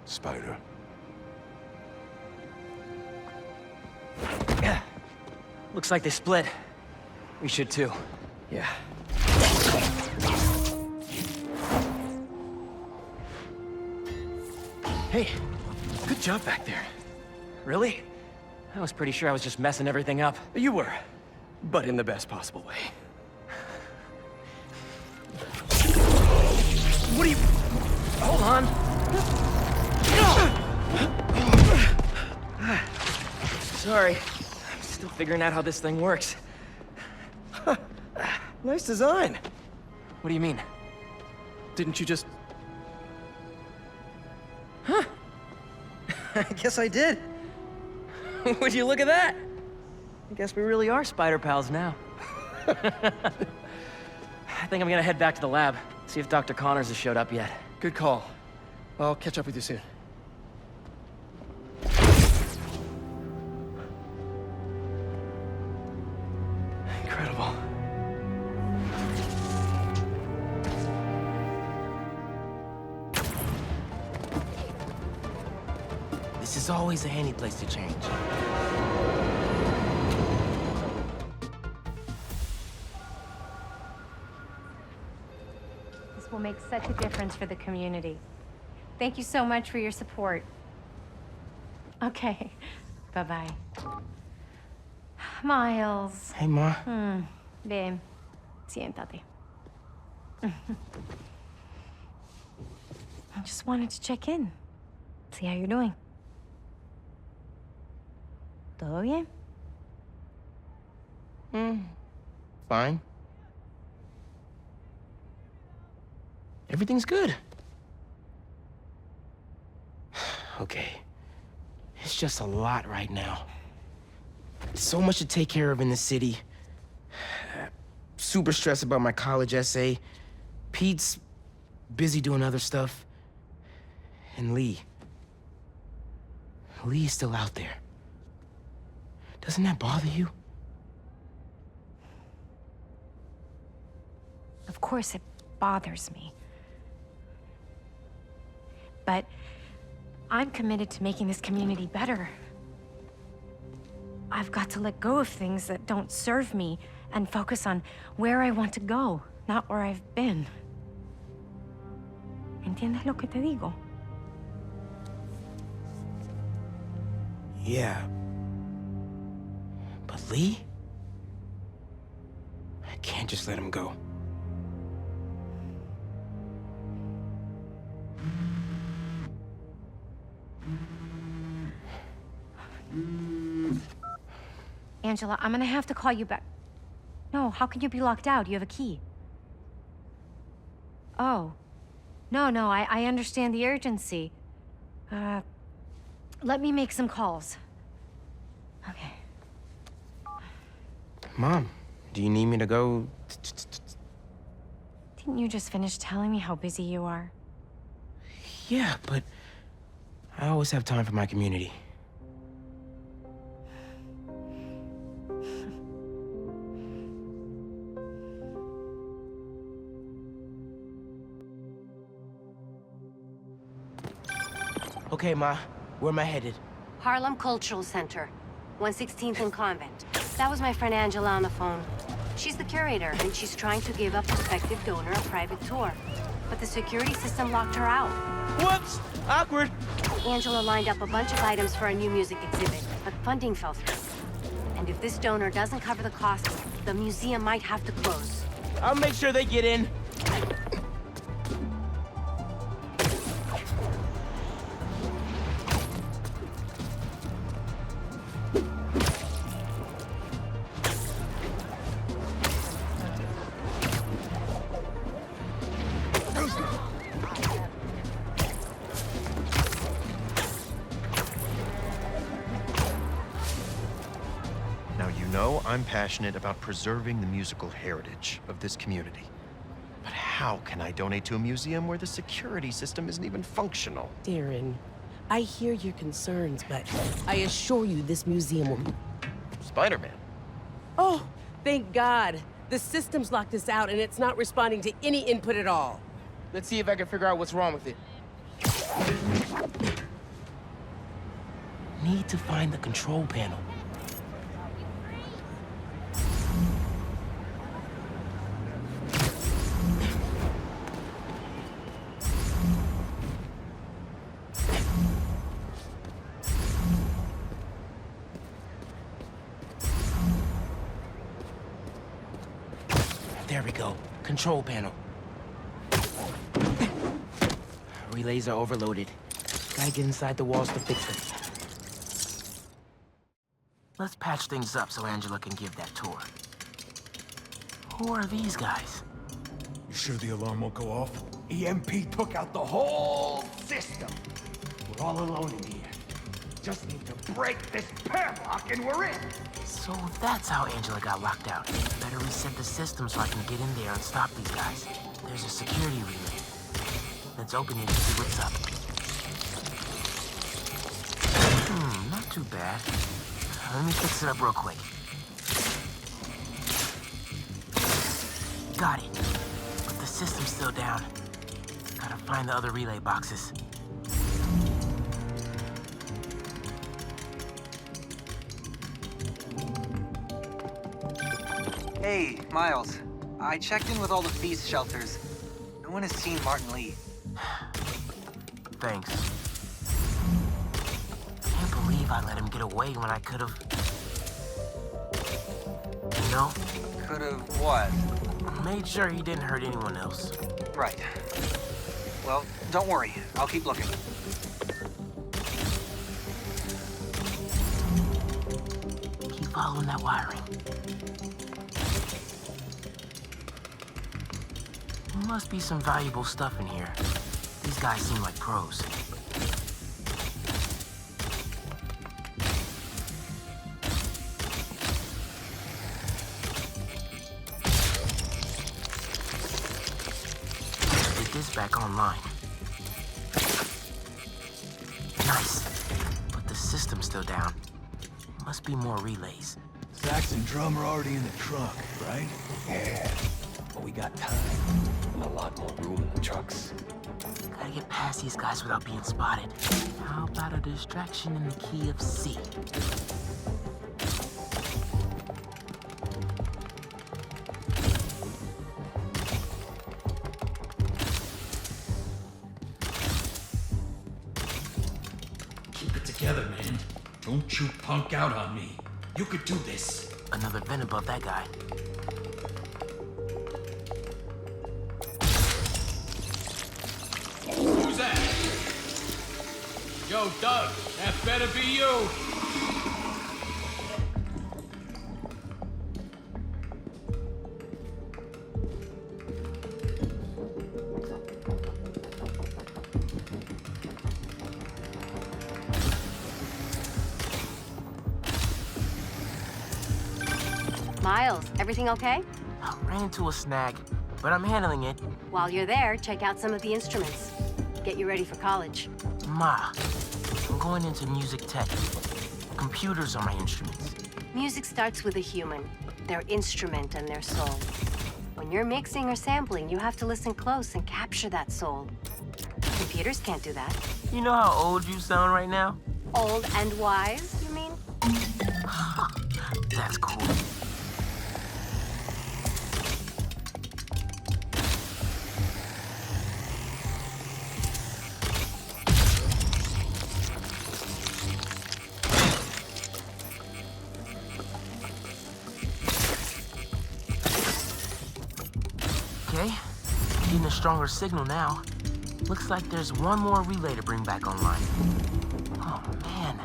Spider. Looks like they split. We should too. Yeah. Hey, good job back there. Really? I was pretty sure I was just messing everything up. You were, but in the best possible way. What are you... Hold on. Sorry. I'm still figuring out how this thing works. Nice design. What do you mean? Didn't you just... Huh? I guess I did. Would you look at that? I guess we really are spider pals now. I think I'm gonna head back to the lab, see if Dr. Connors has showed up yet. Good call. I'll catch up with you soon. Incredible. This is always a handy place to change. This will make such a difference for the community. Thank you so much for your support. Okay, bye-bye. Miles. Hey, Ma. Ven, siéntate. I just wanted to check in. See how you're doing. ¿Todo bien? Fine. Everything's good. Okay. It's just a lot right now. So much to take care of in the city. Super stressed about my college essay. Pete's busy doing other stuff. And Lee. Lee's still out there. Doesn't that bother you? Of course it bothers me. But I'm committed to making this community better. I've got to let go of things that don't serve me and focus on where I want to go, not where I've been. ¿Entiendes lo que te digo? Yeah. But Lee? I can't just let him go. Angela, I'm gonna have to call you back. No, how can you be locked out? You have a key. Oh. No, I understand the urgency. Let me make some calls. Okay. Mom, do you need me to go? Didn't you just finish telling me how busy you are? Yeah, but I always have time for my community. Okay, Ma, where am I headed? Harlem Cultural Center, 116th and Convent. That was my friend Angela on the phone. She's the curator, and she's trying to give a prospective donor a private tour. But the security system locked her out. Whoops! Awkward! Angela lined up a bunch of items for a new music exhibit, but funding fell through. And if this donor doesn't cover the costs, the museum might have to close. I'll make sure they get in. I'm passionate about preserving the musical heritage of this community. But how can I donate to a museum where the security system isn't even functional? Darren, I hear your concerns, but I assure you this museum will... Spider-Man? Oh, thank God. The system's locked us out and it's not responding to any input at all. Let's see if I can figure out what's wrong with it. Need to find the control panel. There we go. Control panel. Relays are overloaded. Gotta get inside the walls to fix them. Let's patch things up so Angela can give that tour. Who are these guys? You sure the alarm won't go off? EMP took out the whole system. We're all alone in here. Just need to break this padlock and we're in. So that's how Angela got locked out. Better reset the system so I can get in there and stop these guys. There's a security relay. Let's open it and see what's up. Not too bad. Let me fix it up real quick. Got it. But the system's still down. Gotta find the other relay boxes. Hey, Miles. I checked in with all the feast shelters. No one has seen Martin Lee. Thanks. Can't believe I let him get away when I could've... You know? Could've what? Made sure he didn't hurt anyone else. Right. Well, don't worry. I'll keep looking. Keep following that wiring. Must be some valuable stuff in here. These guys seem like pros. Get this back online. Nice. But the system's still down. Must be more relays. Sax and drum are already in the trunk, right? Yeah. But we got time. And a lot more room in the trucks. Gotta get past these guys without being spotted. How about a distraction in the key of C? Keep it together, man. Don't you punk out on me. You could do this. Another vent above that guy. Who's that? Yo, Doug, that better be you. Miles, everything okay? I ran into a snag, but I'm handling it. While you're there, check out some of the instruments. Get you ready for college. Ma, I'm going into music tech. Computers are my instruments. Music starts with a human, their instrument and their soul. When you're mixing or sampling, you have to listen close and capture that soul. Computers can't do that. You know how old you sound right now? Old and wise, you mean? That's cool. Okay, getting a stronger signal now. Looks like there's one more relay to bring back online. Oh, man.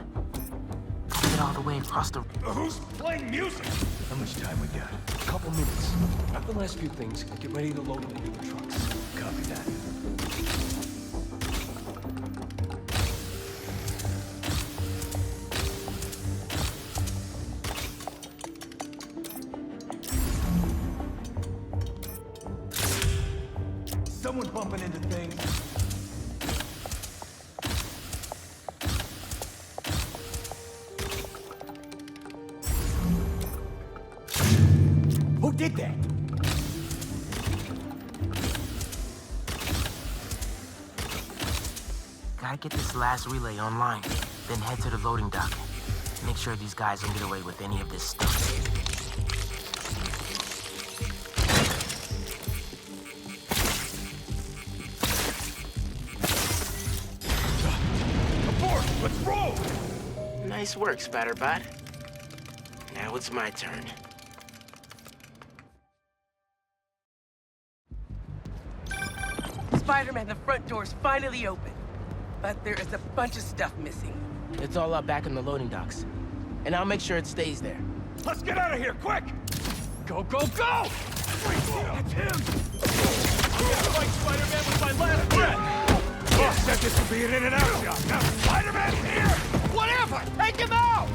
Gotta get all the way across the... Who's playing music? How much time we got? A couple minutes. Grab the last few things, get ready to load them into the trucks. Copy that. Someone bumping into things. Who did that? Gotta get this last relay online, then head to the loading dock. Make sure these guys don't get away with any of this stuff. Let's roll! Nice work, Spatterbot. Now it's my turn. Spider-Man, the front door's finally open. But there is a bunch of stuff missing. It's all up back in the loading docks. And I'll make sure it stays there. Let's get out of here, quick! Go, go, go! That's him! Fight Spider-Man with my last breath! Boss said this would be an in-and-out job. Now Spider-Man's here! Whatever! Take him out!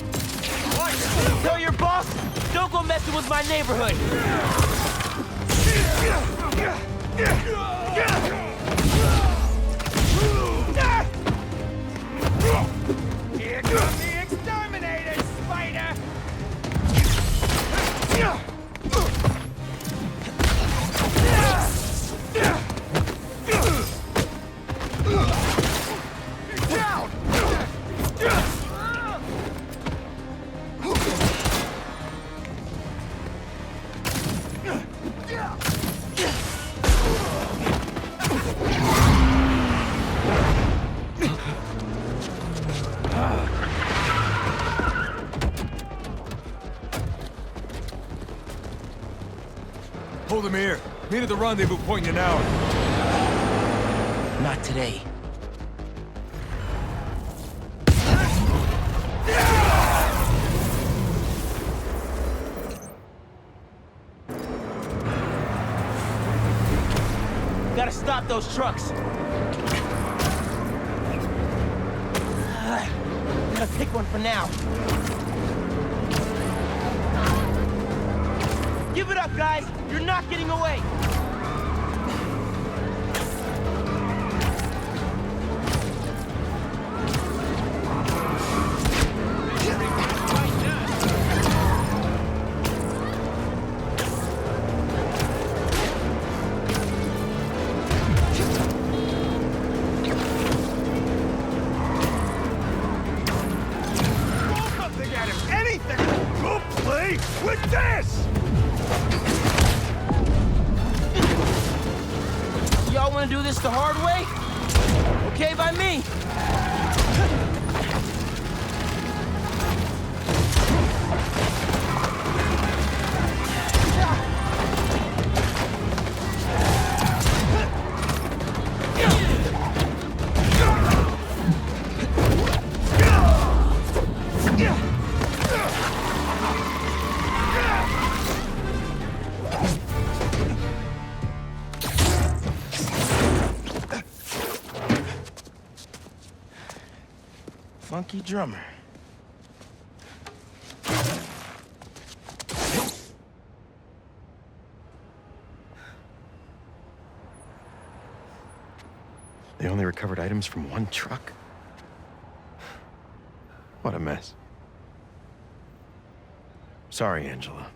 Tell your boss, don't go messing with my neighborhood! Here comes the exterminator, Spider! Down! Hold him here. Meet at the rendezvous point in an hour. Not today. gotta stop those trucks. Gotta pick one for now. Give it up, guys! You're not getting away! With this! Y'all wanna do this the hard way? Okay by me. Funky drummer. They only recovered items from one truck? What a mess. Sorry, Angela.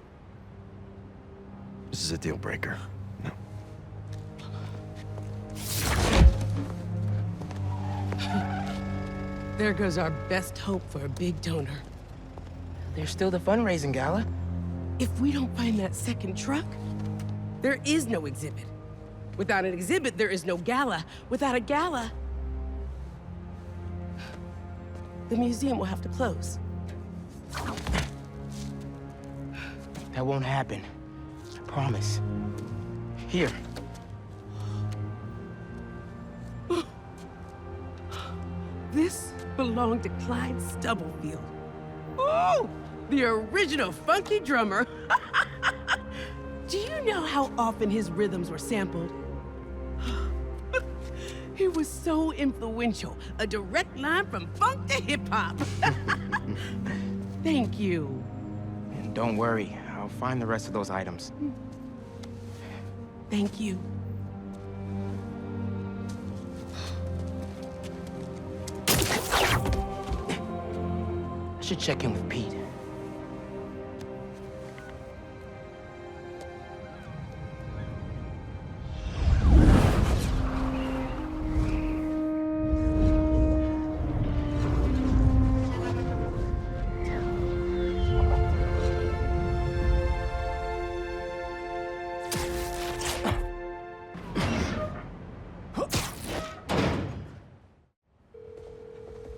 This is a deal breaker. No. There goes our best hope for a big donor. There's still the fundraising gala. If we don't find that second truck, there is no exhibit. Without an exhibit, there is no gala. Without a gala, the museum will have to close. That won't happen. I promise. Here. This belonged to Clyde Stubblefield. Ooh! The original funky drummer. Do you know how often his rhythms were sampled? He was so influential. A direct line from funk to hip-hop. Thank you. And don't worry, I'll find the rest of those items. Thank you. I should check in with Pete.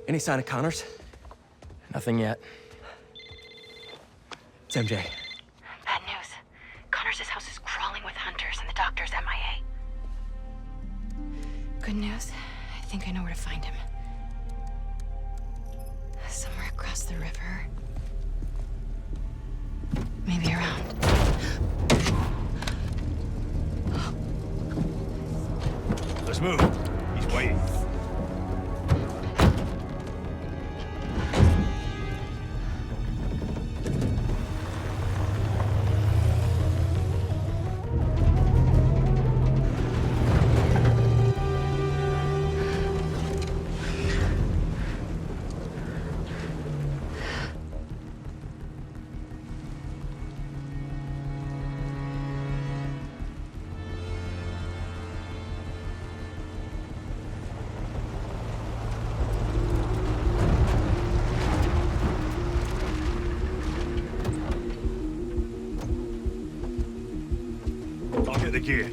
Any sign of Connors? Nothing yet. It's MJ. Bad news. Connors' house is crawling with hunters and the doctor's MIA. Good news. I think I know where to find him. Somewhere across the river. Maybe around. Let's move. He's waiting. I'll get the gear.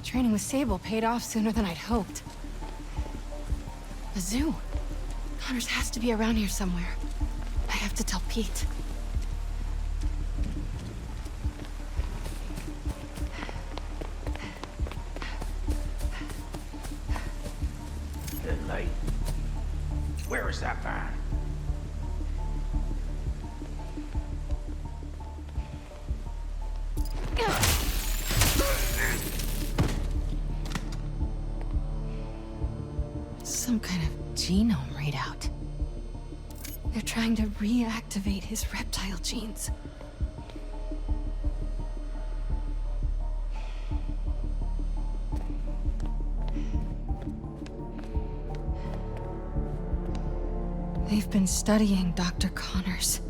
Training with Sable paid off sooner than I'd hoped. The zoo. Connors has to be around here somewhere. I have to tell Pete. Where's that van? Some kind of genome readout. They're trying to reactivate his reptile genes. They've been studying Dr. Connors.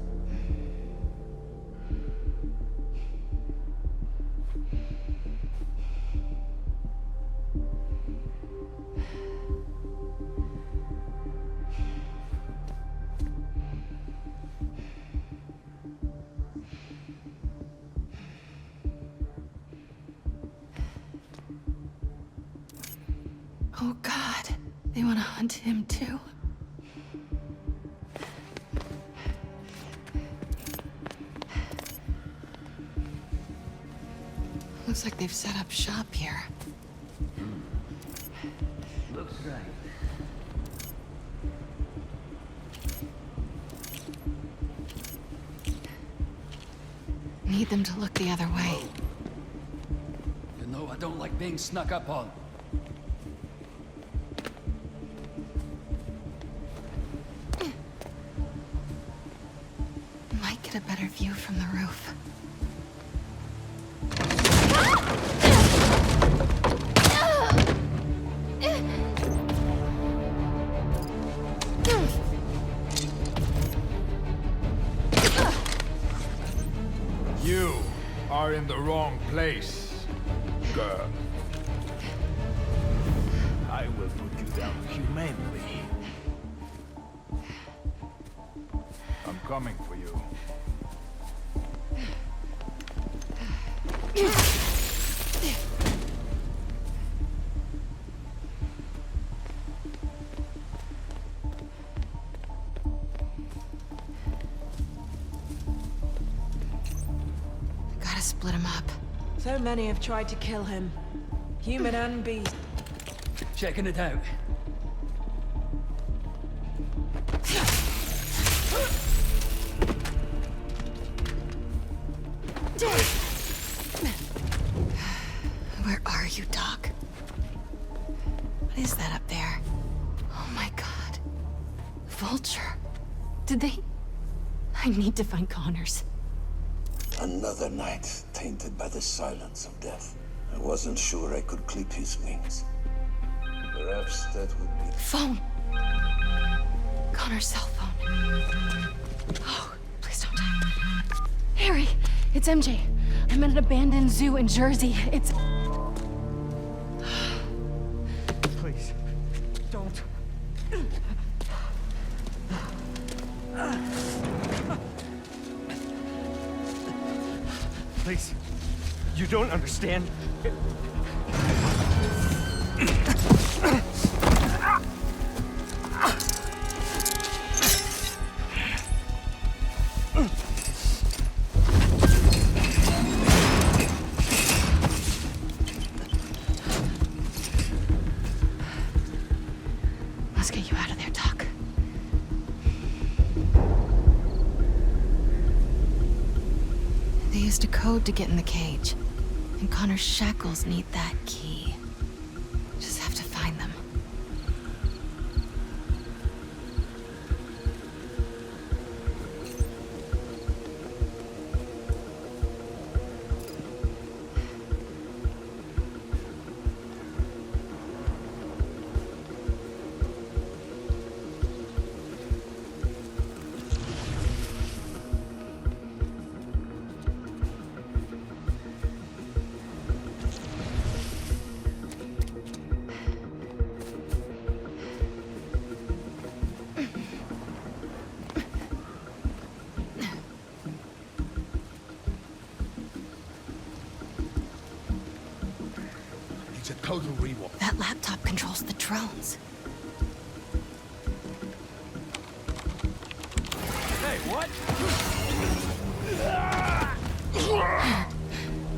Oh God, they want to hunt him too? Looks like they've set up shop here. Looks right. Need them to look the other way. You know I don't like being snuck up on. Might get a better view from the roof. You are in the wrong place, girl. I will put you down humanely. I'm coming for you. Gotta split him up. So many have tried to kill him. Human and beast. Checking it out. Where are you, Doc? What is that up there? Oh my God. Vulture. Did they... I need to find Connors. Another night tainted by the silence of death. I wasn't sure I could clip his wings. Perhaps that would be... Phone! Connor's cell phone. Oh, please don't die. Harry, it's MJ. I'm at an abandoned zoo in Jersey. It's... Please, don't. Please, you don't understand. Let's get you out of there, Doc. They used a code to get in the cage. And Connor's shackles need that key. Just have to find them. It's a total rewalk. That laptop controls the drones. Hey, what?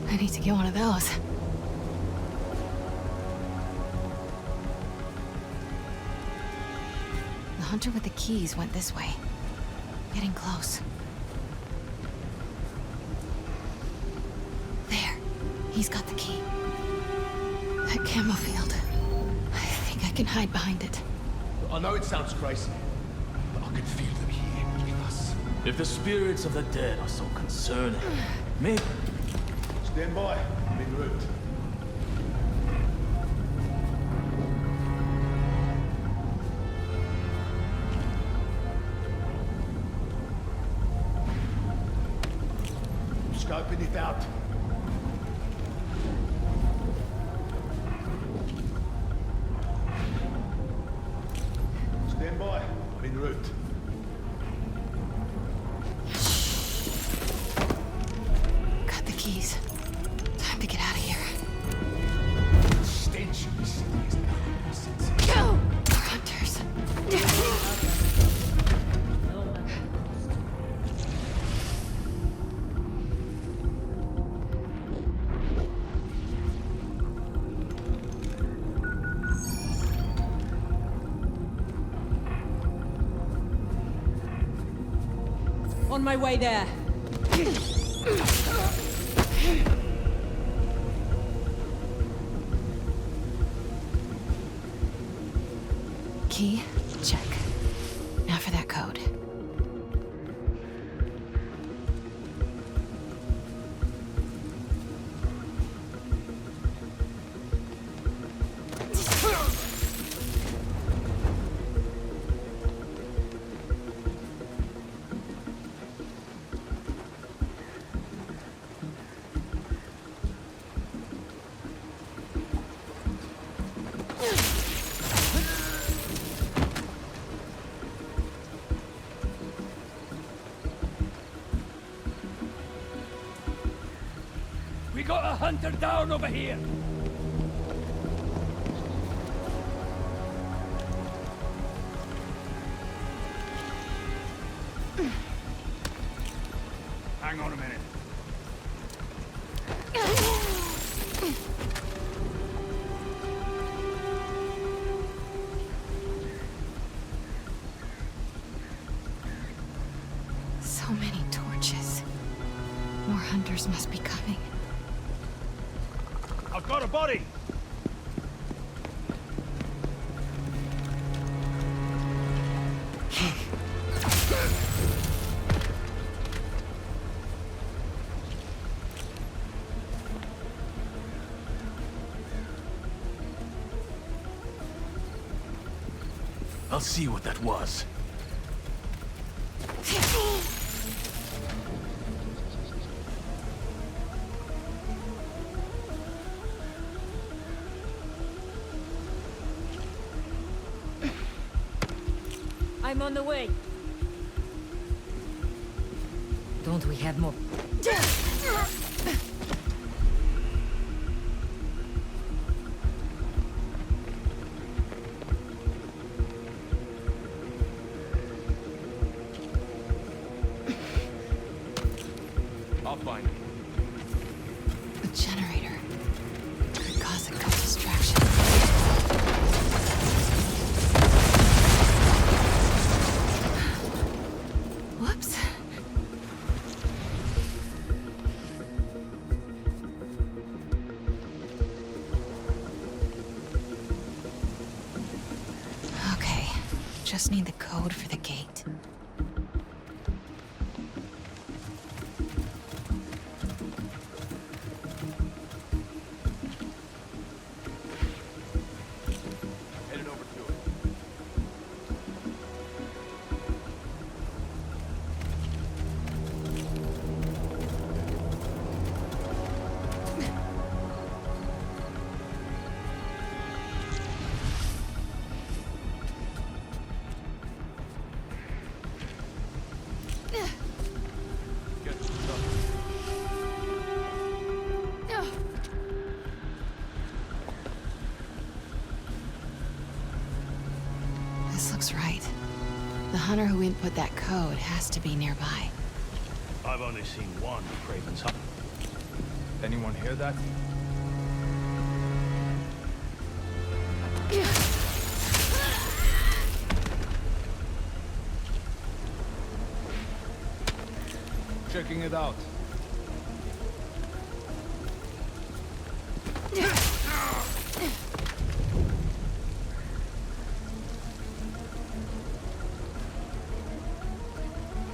I need to get one of those. The hunter with the keys went this way. Getting close. There. He's got the key. That camo field. I think I can hide behind it. I know it sounds crazy, but I can feel them here with us. If the spirits of the dead are so concerning, maybe... Stand by. I'm en route. Scoping it out. Stand by. I'm en route. Got the keys. Time to get out of here. Stench of this city is nonsense. Go! More hunters. On my way there. Key? Check. Now for that code. We got a hunter down over here! Hang on a minute. So many torches. More hunters must be coming. I've got a body! I'll see what that was. I'm on the way. Don't we have more? I'll find it. A generator. Could cause a good distraction. Whoops. Okay. Just need the code for the gate. Headed over to it. Get this stuff. This looks right. The hunter who input that code has to be nearby. I've only seen one Craven's hut. Anyone hear that? checking it out.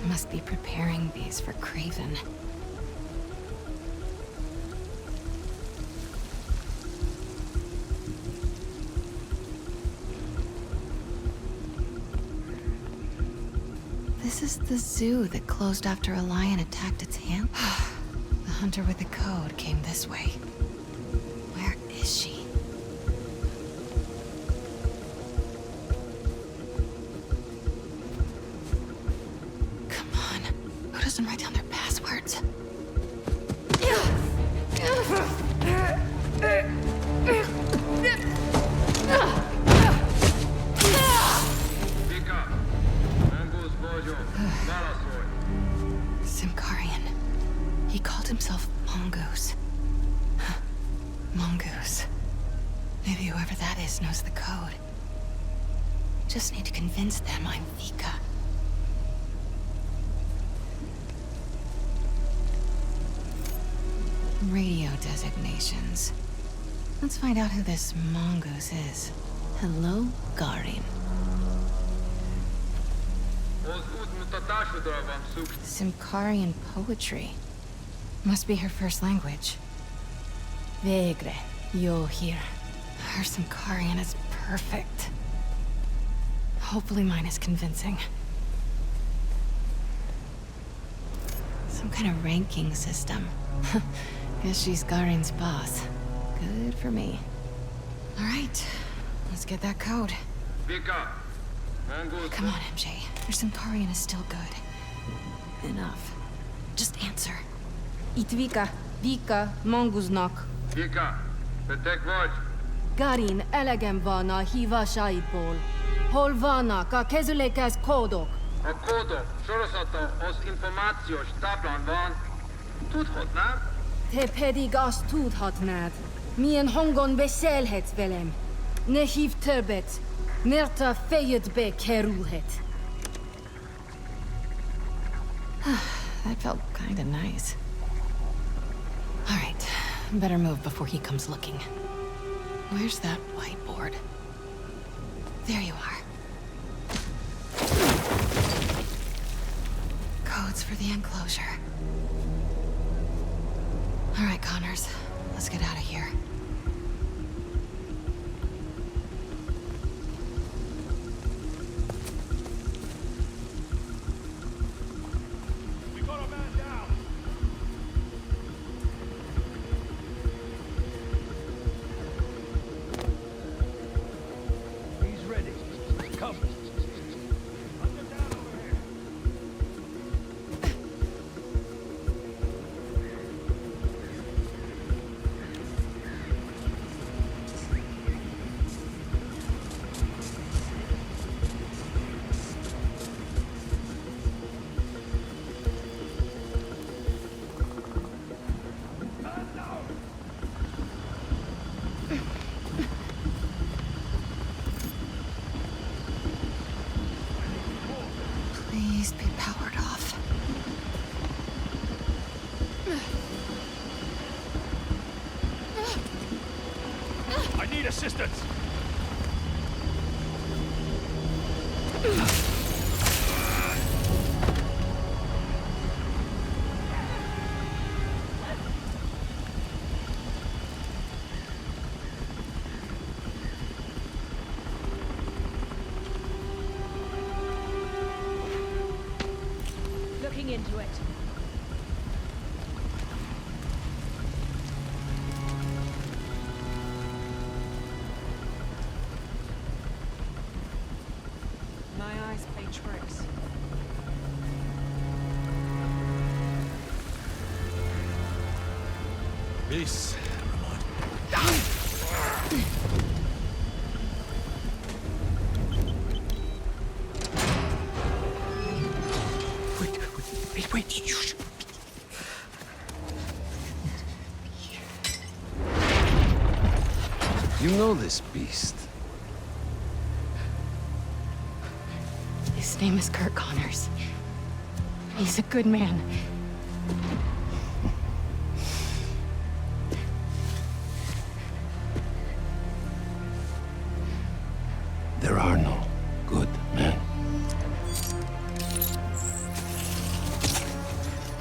Must be preparing these for Craven. This is the zoo that closed after a lion attacked its hand. The hunter with the code came this way. Where is she? Come on. Who doesn't write down their passwords? Simkarian. He called himself Mongoose. Mongoose. Maybe whoever that is knows the code. Just need to convince them I'm Vika. Radio designations. Let's find out who this Mongoose is. Hello, Garin. Simkarian poetry. Must be her first language. Vegre, yo here. Her Simkarian is perfect. Hopefully mine is convincing. Some kind of ranking system. Guess she's Garin's boss. Good for me. All right, let's get that code. Come on, MJ. Your Simkarian is still good. Enough. Just answer. Itt Vika, Monguznak. Vika, te vagy? Garin, elegem van a hívásaidból. Hol vannak a kezülékes kódok? A kódok sorozata az információs táblán van. Tudhatnád? Te pedig azt tudhatnád. Milyen hangon beszélhetsz velem. Ne hív többet, mert a fejedbe kerülhet. That felt kinda nice. All right, better move before he comes looking. Where's that whiteboard? There you are. Codes for the enclosure. All right, Connors, let's get out of here. Please be powered off. I need assistance! Looking into it. My eyes play tricks. Peace. Wait, you should... You know this beast. His name is Kurt Connors. He's a good man. There are no good men.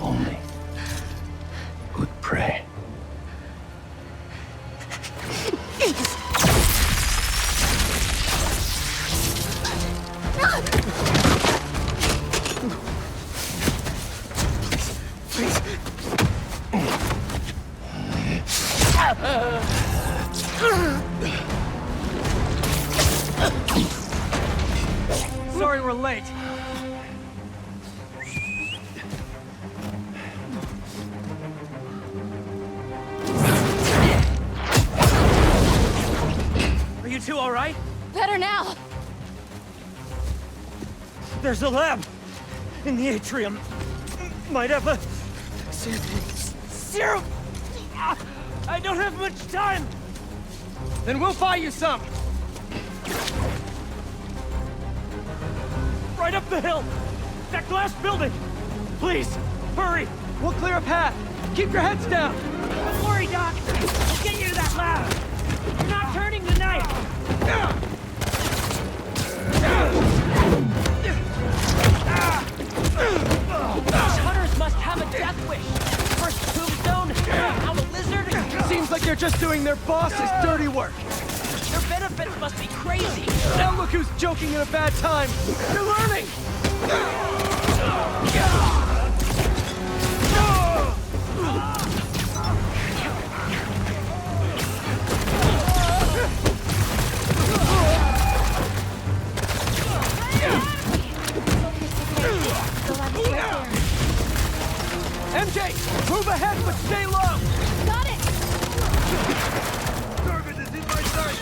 Only good prey. Sorry we're late. Are you two all right? Better now. There's a lab in the atrium. Might have a serum. I don't have much time. Then we'll buy you some. Right up the hill. That glass building. Please, hurry. We'll clear a path. Keep your heads down. Don't worry, Doc. We'll get you to that lab. You're not turning tonight. These hunters must have a death wish. First tombstone, now a lizard. Seems like they're just doing their boss's dirty work. Their benefits must be crazy. Now look who's joking at a bad time. You're learning. MJ, move ahead, but stay low. Got it. Target is in my sight.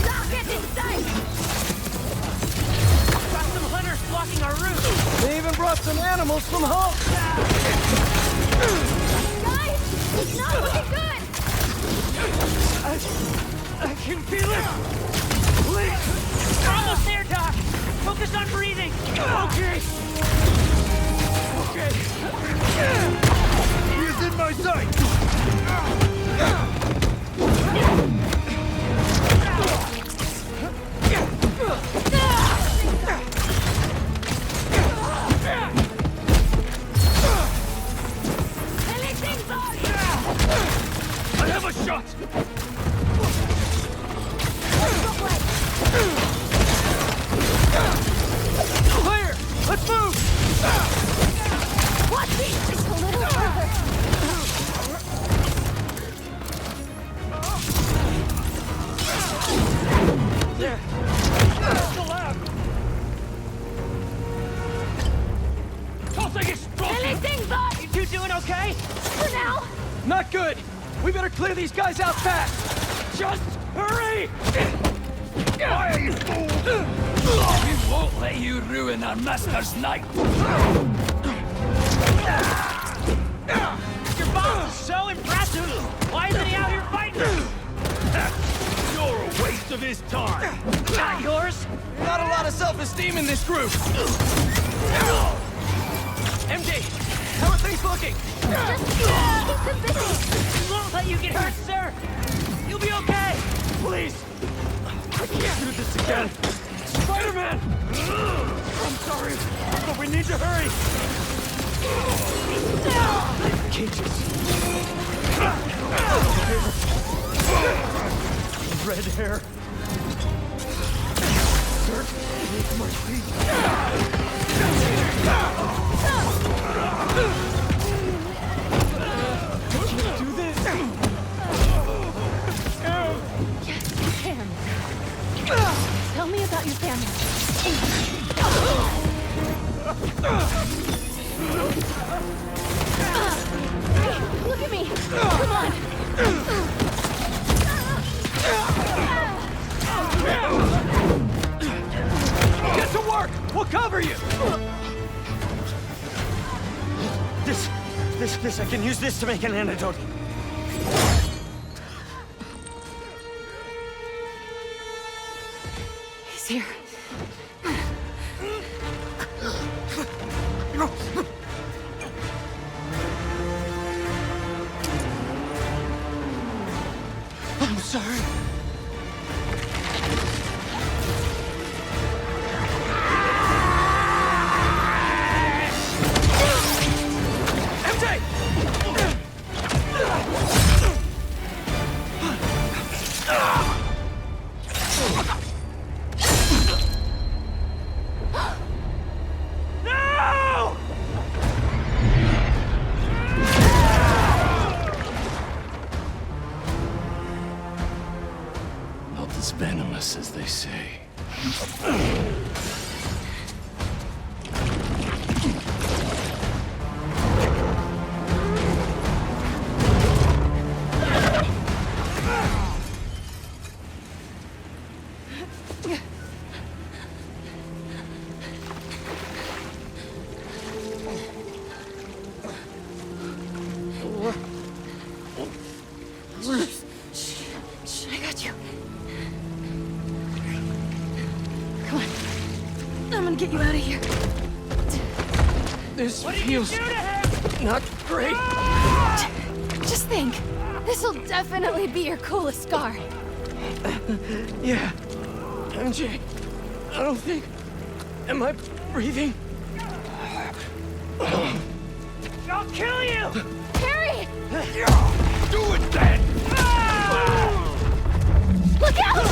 Rocket in sight. Got some hunters blocking our route. They even brought some animals from home. Guys, it's not looking good. I can feel it. Please. We're almost there, Doc. Focus on breathing. Okay. He is in my sight. I have a shot. Clear. Let's move. Watch me. Just a little further. There. That's the lab. You two doing okay? For now. Not good. We better clear these guys out fast. Just hurry. Why are you fools? We won't let you ruin our master's night. Your boss is so impressive. Why isn't he out here fighting? You're a waste of his time. Not yours. Not a lot of self-esteem in this group. MJ, how are things looking? Just keep them busy. We won't let you get hurt, sir. You'll be okay. Please. I can't do this again. Spider-Man! I'm sorry, but we need to hurry. Cages. Red hair. Dirt beneath my feet. Can't do this. Yes, you can. Tell me about your family. Look at me. Come on. Get to work! We'll cover you! This, I can use this to make an antidote. He's here. I'm sorry. Not as venomous as they say. I got you. Come on. I'm gonna get you out of here. This feels not great. Just think. This'll definitely be your coolest scar. Yeah. MJ, I don't think... Am I breathing? I'll kill you! Harry! Do it then! Look out!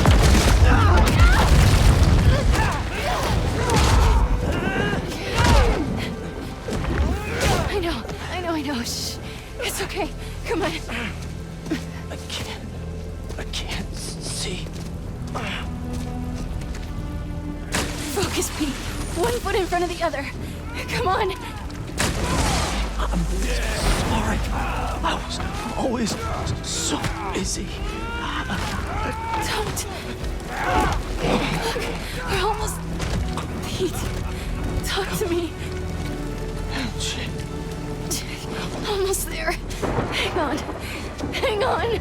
I know. Shh. It's okay. Come on. I can't see. Focus, Pete. One foot in front of the other. Come on. I'm sorry. I was always so busy. Don't. Look, we're almost... Pete, talk to me. Almost there. Hang on. Hang on.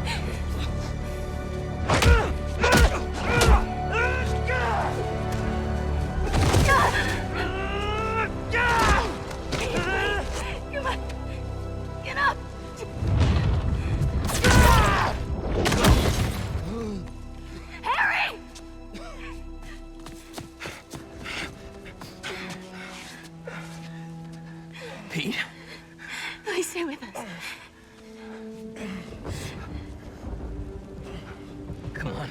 Come on. Get up. Harry! Pete? Please stay with us. Come on.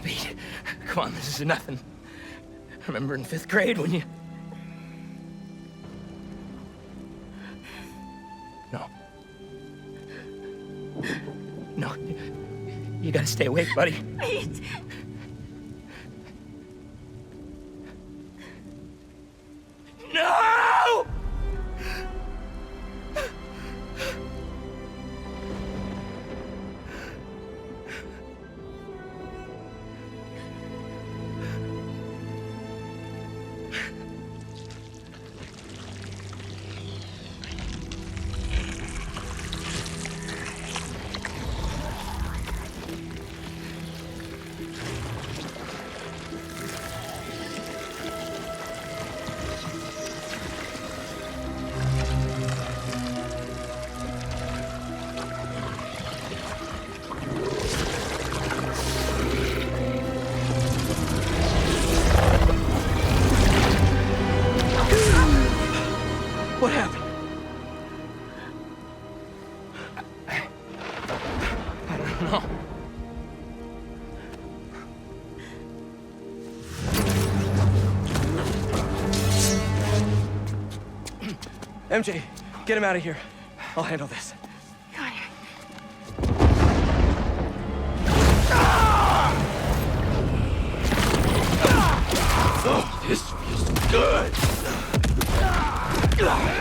Pete, come on, this is nothing. Remember in 5th grade when you... No. No. You gotta stay awake, buddy. Pete! No! What happened? I don't know. MJ, get him out of here. I'll handle this. Come on, Oh, this feels good!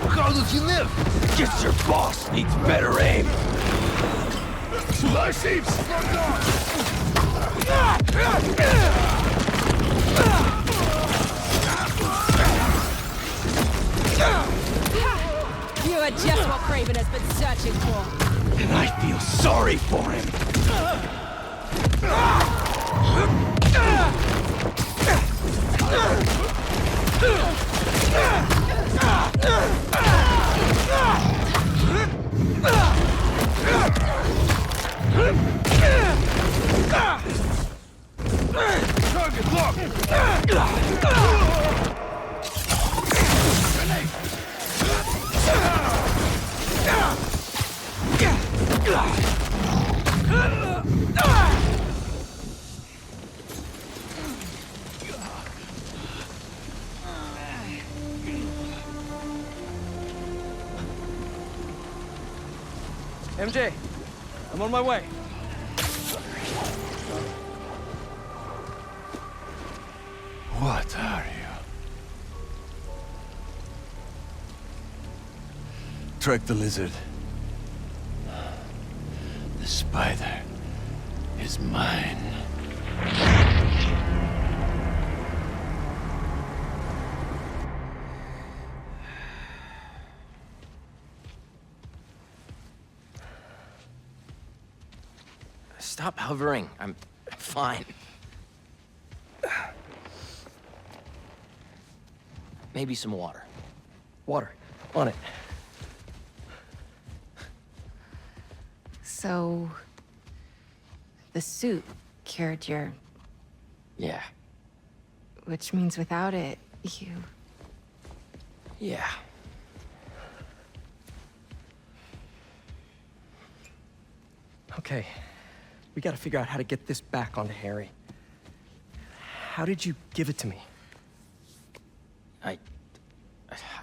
How does he live? Guess your boss needs better aim. You are just what Craven has been searching for. And I feel sorry for him. Target locked! MJ, I'm on my way. What are you? Track the lizard. The spider is mine. Stop hovering. I'm fine. Maybe some water. Water. On it. So... the suit cured your... Yeah. Which means without it, you... Yeah. Okay. We gotta figure out how to get this back onto Harry. How did you give it to me?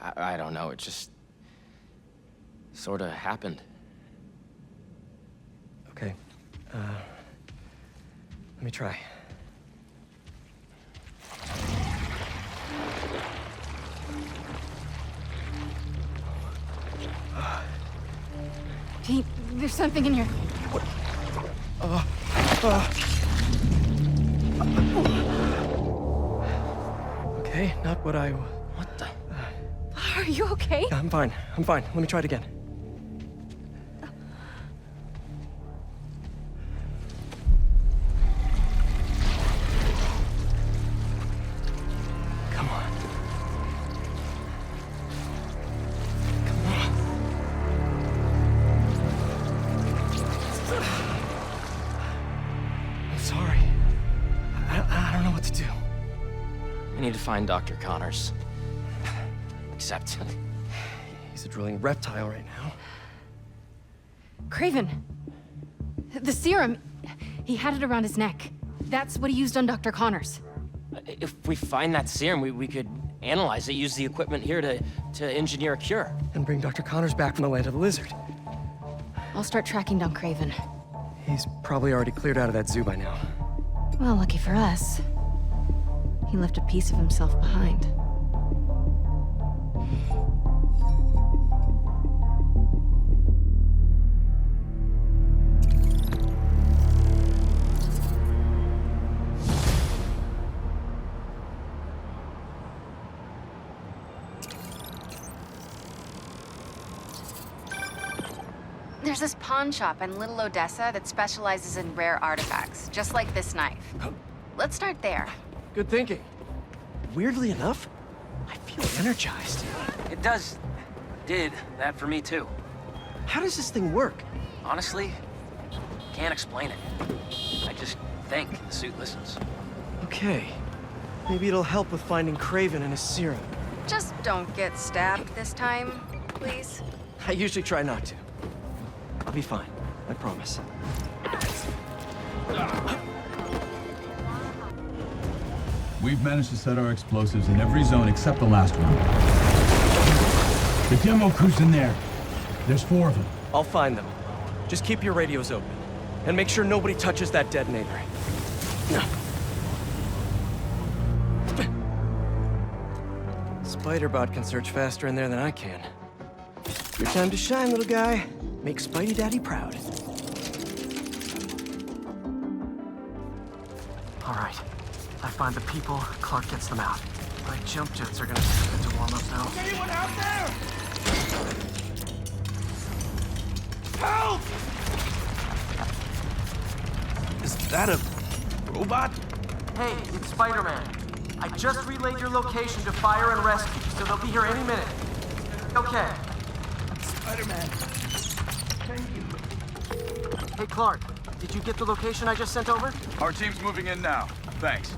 I don't know. It just... sort of happened. Okay. Let me try. Pete, there's something in your... Okay, not what I... What the... Are you okay? I'm fine. I'm fine. Let me try it again. Come on. Come on. I'm sorry. I don't know what to do. I need to find Dr. Connors. Except... he's a drilling reptile right now. Craven! The serum! He had it around his neck. That's what he used on Dr. Connors. If we find that serum, we could analyze it, use the equipment here to engineer a cure. And bring Dr. Connors back from the Land of the Lizard. I'll start tracking down Craven. He's probably already cleared out of that zoo by now. Well, lucky for us. He left a piece of himself behind. There's this pawn shop in Little Odessa that specializes in rare artifacts, just like this knife. Let's start there. Good thinking. Weirdly enough, I feel energized. It did that for me too. How does this thing work? Honestly, can't explain it. I just think the suit listens. Okay. Maybe it'll help with finding Craven and his serum. Just don't get stabbed this time, please. I usually try not to. I'll be fine. I promise. We've managed to set our explosives in every zone except the last one. The demo crew's in there. There's 4 of them. I'll find them. Just keep your radios open. And make sure nobody touches that detonator. Spider-Bot can search faster in there than I can. Your time to shine, little guy. Make Spidey Daddy proud. All right. I find the people, Clark gets them out. My jump jets are gonna need to warm up now. Is anyone out there? Help! Is that a robot? Hey, it's Spider-Man. I just relayed your location to fire and rescue, so they'll be here any minute. Okay. Spider-Man. Thank you. Hey, Clark, did you get the location I just sent over? Our team's moving in now. Thanks.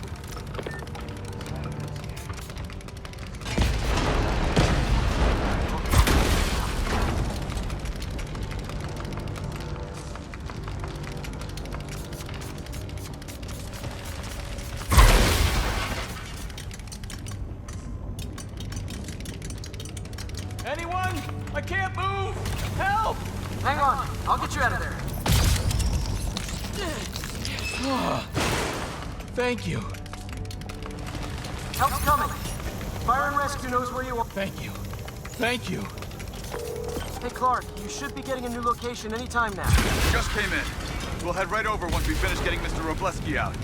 Anyone? I can't move! Help! Hang on, I'll get you out of there. Thank you. Help's coming. Fire and rescue knows where you are. Thank you. Thank you. Hey, Clark, you should be getting a new location anytime now. Just came in. We'll head right over once we finish getting Mr. Robleski out.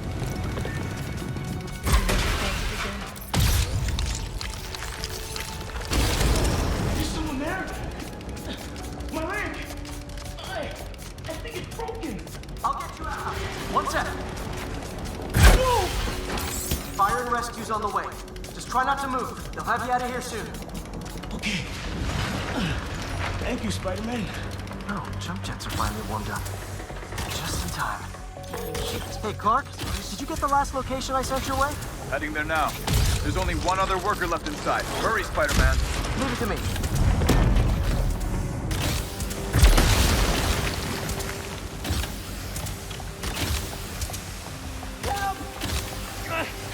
There's someone there! My leg! I think it's broken! I'll get you out. One sec. No! Fire and rescue's on the way. Just try not to move. They'll have you out of here soon. Okay. Thank you, Spider-Man. Oh, jump jets are finally warmed up. Just in time. Hey, Clark, did you get the last location I sent your way? Heading there now. There's only one other worker left inside. Hurry, Spider-Man. Leave it to me. Help!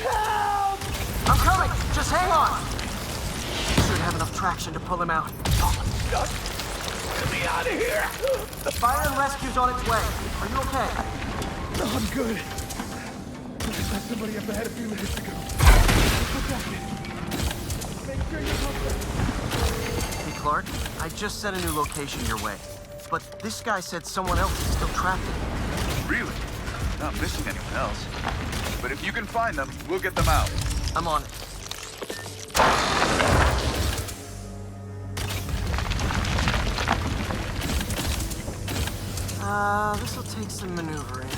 Help! I'm coming! Just hang on! Should have enough traction to pull him out. Get me out of here! Fire and rescue's on its way. Are you okay? No, I'm good. I got somebody up ahead a few minutes ago. Make sure you help them. Hey, Clark, I just sent a new location your way. But this guy said someone else is still trapped in it. Really? Not missing anyone else. But if you can find them, we'll get them out. I'm on it. This'll take some maneuvering.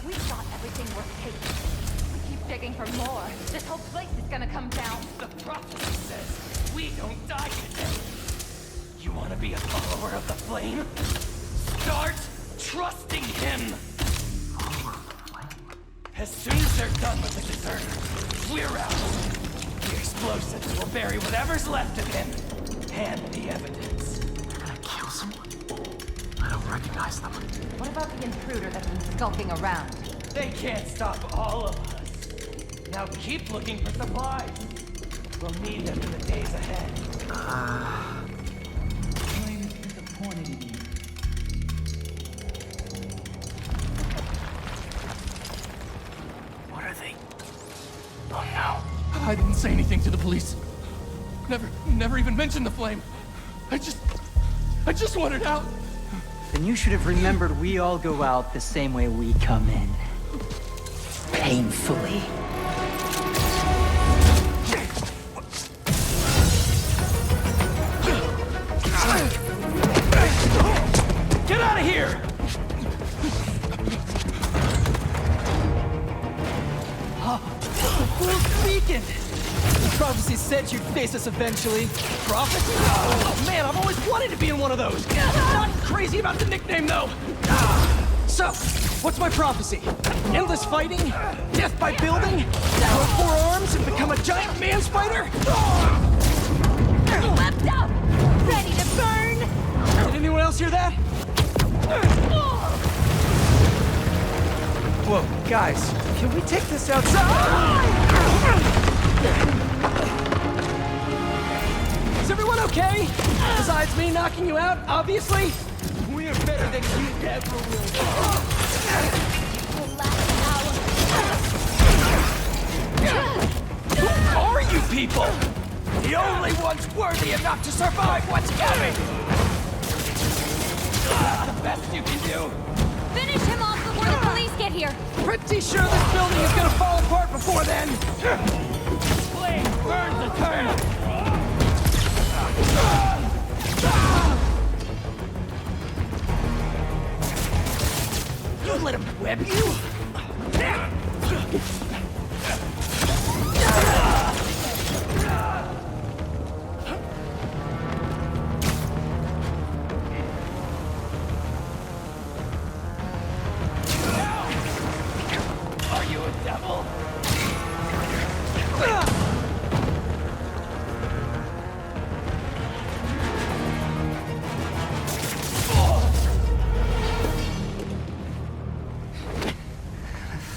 We've got everything worth taking. We keep digging for more. This whole place is gonna come down. The prophecy says we don't die today. You want to be a follower of the flame? Start trusting him! As soon as they're done with the deserter, we're out. The explosives will bury whatever's left of him. And the evidence. They're gonna kill someone? I don't recognize them. What about the intruder that's been skulking around? They can't stop all of us. Now keep looking for supplies. We'll need them in the days ahead. What are they? Oh no. I didn't say anything to the police. Never even mentioned the flame. I just wanted out. Then you should have remembered we all go out the same way we come in. Painfully. Get out of here! Who's speaking? The prophecy said you'd face us eventually. Prophecy? Oh man, I've always wanted to be in one of those. Not crazy about the nickname though. So, what's my prophecy? Endless fighting? Death by building? Grow 4 arms and become a giant man spider? Webbed up! Ready to burn! Did anyone else hear that? Whoa, guys, can we take this outside? Is everyone okay? Besides me knocking you out, obviously? We're better than you ever will. Who are you people? The only ones worthy enough to survive what's coming! The best you can do. Finish him off before the police get here. Pretty sure this building is gonna fall apart before then. Flame burns eternal. You let him web you? Are you a devil?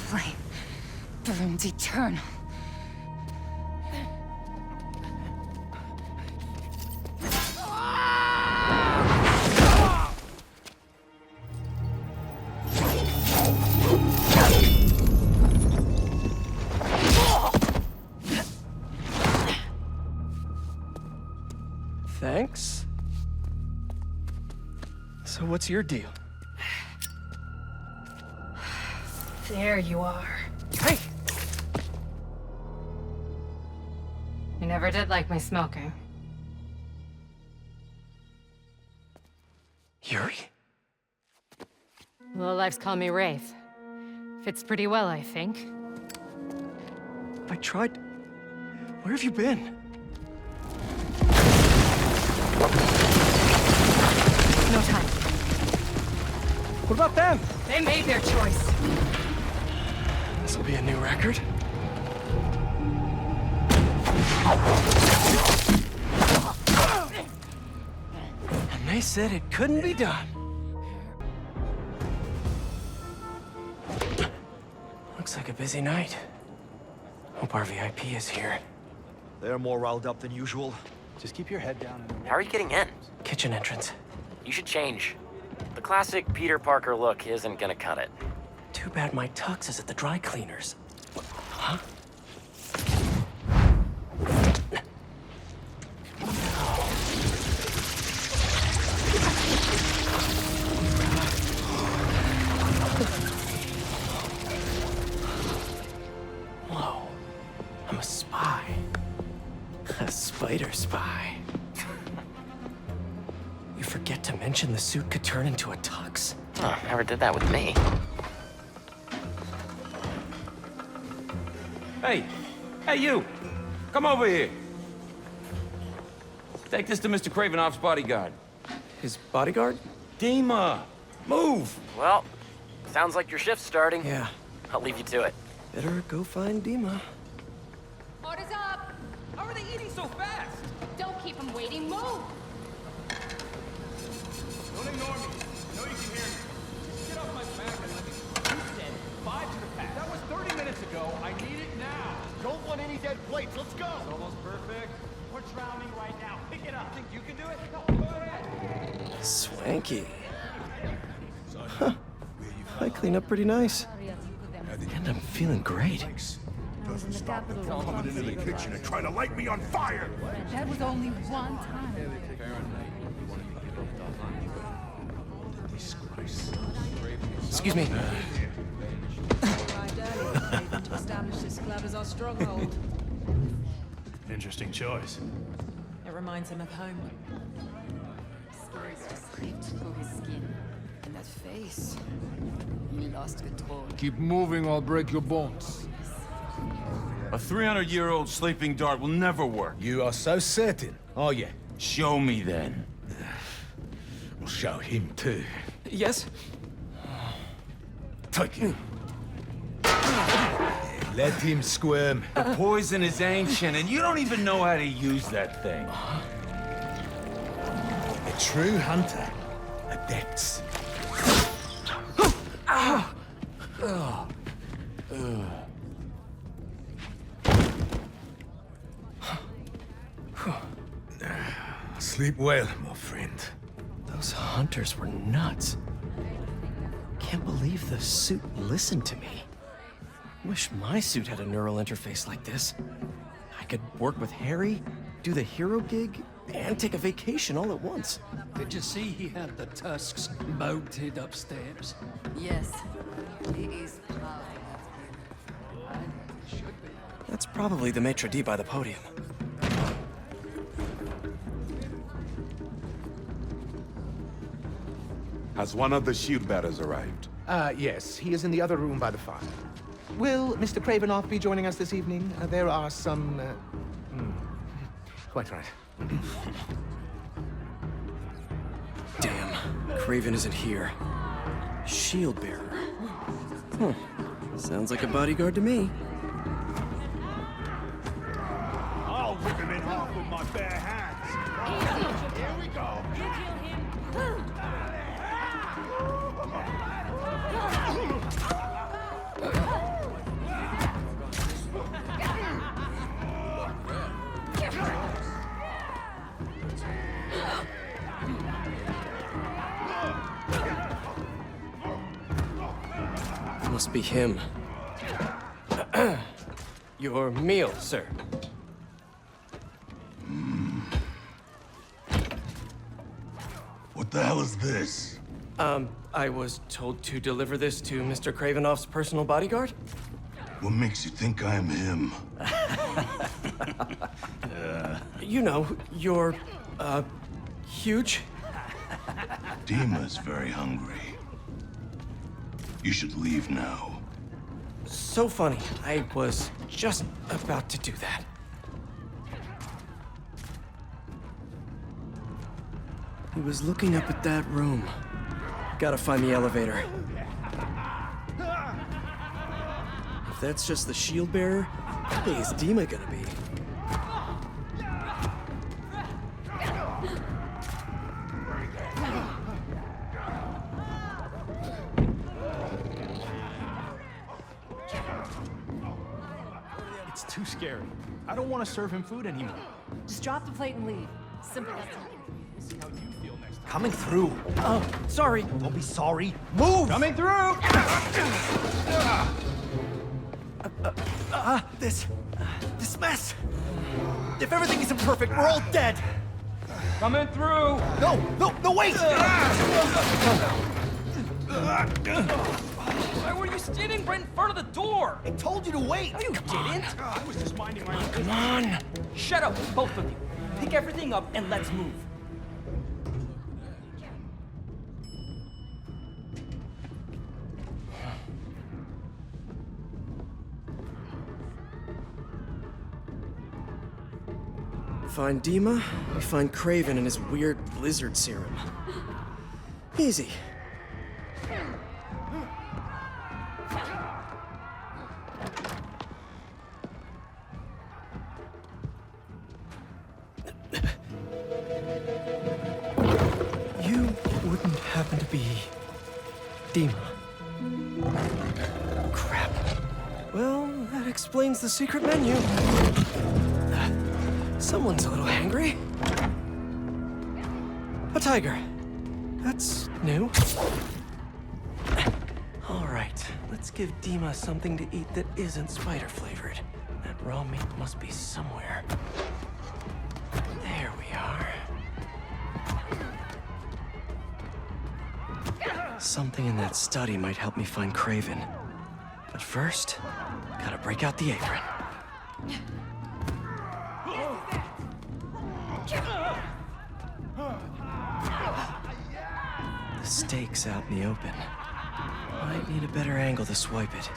Flame burns eternal. Thanks. So what's your deal? There you are. Hey! You never did like my smoking. Yuri? Lowlifes call me Wraith. Fits pretty well, I think. I tried... Where have you been? No time. What about them? They made their choice. This'll be a new record. And they said it couldn't be done. Looks like a busy night. Hope our VIP is here. They're more riled up than usual. Just keep your head down and... How are you getting in? Kitchen entrance. You should change. The classic Peter Parker look isn't gonna cut it. Too bad my tux is at the dry cleaners. Huh? Whoa. I'm a spy. A spider spy. You forget to mention the suit could turn into a tux. Oh, never did that with me. Hey! Hey, you! Come over here! Take this to Mr. Kravinoff's bodyguard. His bodyguard? Dima! Move! Well, sounds like your shift's starting. Yeah. I'll leave you to it. Better go find Dima. Order's up! How are they eating so fast? Don't keep them waiting, move! Don't ignore me. I know you can hear me. Just get off my back and let me... You said 5 to the pack. That was 30 minutes ago. I need it now. Don't want any dead plates. Let's go. It's almost perfect. We're drowning right now. Pick it up. Think you can do it? No, go ahead. Swanky. Huh. I clean up pretty nice. And I'm feeling great. Doesn't stop them from coming into the kitchen and trying to light me on fire. That was only one time. Excuse me. To establish this club as our stronghold. Interesting choice. It reminds him of home. Scars just scraped through his skin. And that face. He lost control. Keep moving or I'll break your bones. A 300-year-old sleeping dart will never work. You are so certain, are you? Show me then. I'll show him too. Yes? Take him. Let him squirm. The poison is ancient, and you don't even know how to use that thing. A true hunter. Adepts. Sleep well, my friend. Those hunters were nuts. Can't believe the suit listened to me. Wish my suit had a neural interface like this. I could work with Harry, do the hero gig, and take a vacation all at once. Did you see he had the tusks mounted upstairs? Yes. He is That's probably the maitre d' by the podium. Has one of the shield bearers arrived? Yes. He is in the other room by the fire. Will Mr. Kravinoff be joining us this evening? There are some, Quite right. Damn, Craven isn't here. Shield bearer. Sounds like a bodyguard to me. I'll rip him in half with my bare hands. Here we go. Must be him. Your meal, sir. What the hell is this? I was told to deliver this to Mr. Kravinoff's personal bodyguard? What makes you think I am him? You know, you're, huge. Dima's very hungry. You should leave now. So funny. I was just about to do that. He was looking up at that room. Gotta find the elevator. If that's just the shield bearer, how big is Dima gonna be? It's too scary. I don't want to serve him food anymore. Just drop the plate and leave. Simple as that. Coming through. Oh, sorry. Don't be sorry. Move! Coming through! This mess. If everything isn't perfect, we're all dead. Coming through! No, wait! Why were you standing right in front of the door? I told you to wait! No, you didn't. I was just minding my own Come on. Shut up, both of you. Pick everything up and let's move. Find Dima, we find Craven and his weird lizard serum. Easy. You wouldn't happen to be Dima. Crap. Well, that explains the secret menu. Someone's a little hangry. A tiger. That's new. All right, let's give Dima something to eat that isn't spider-flavored. That raw meat must be somewhere. There we are. Something in that study might help me find Craven. But first, gotta break out the apron. The steak's out in the open. Might need a better angle to swipe it.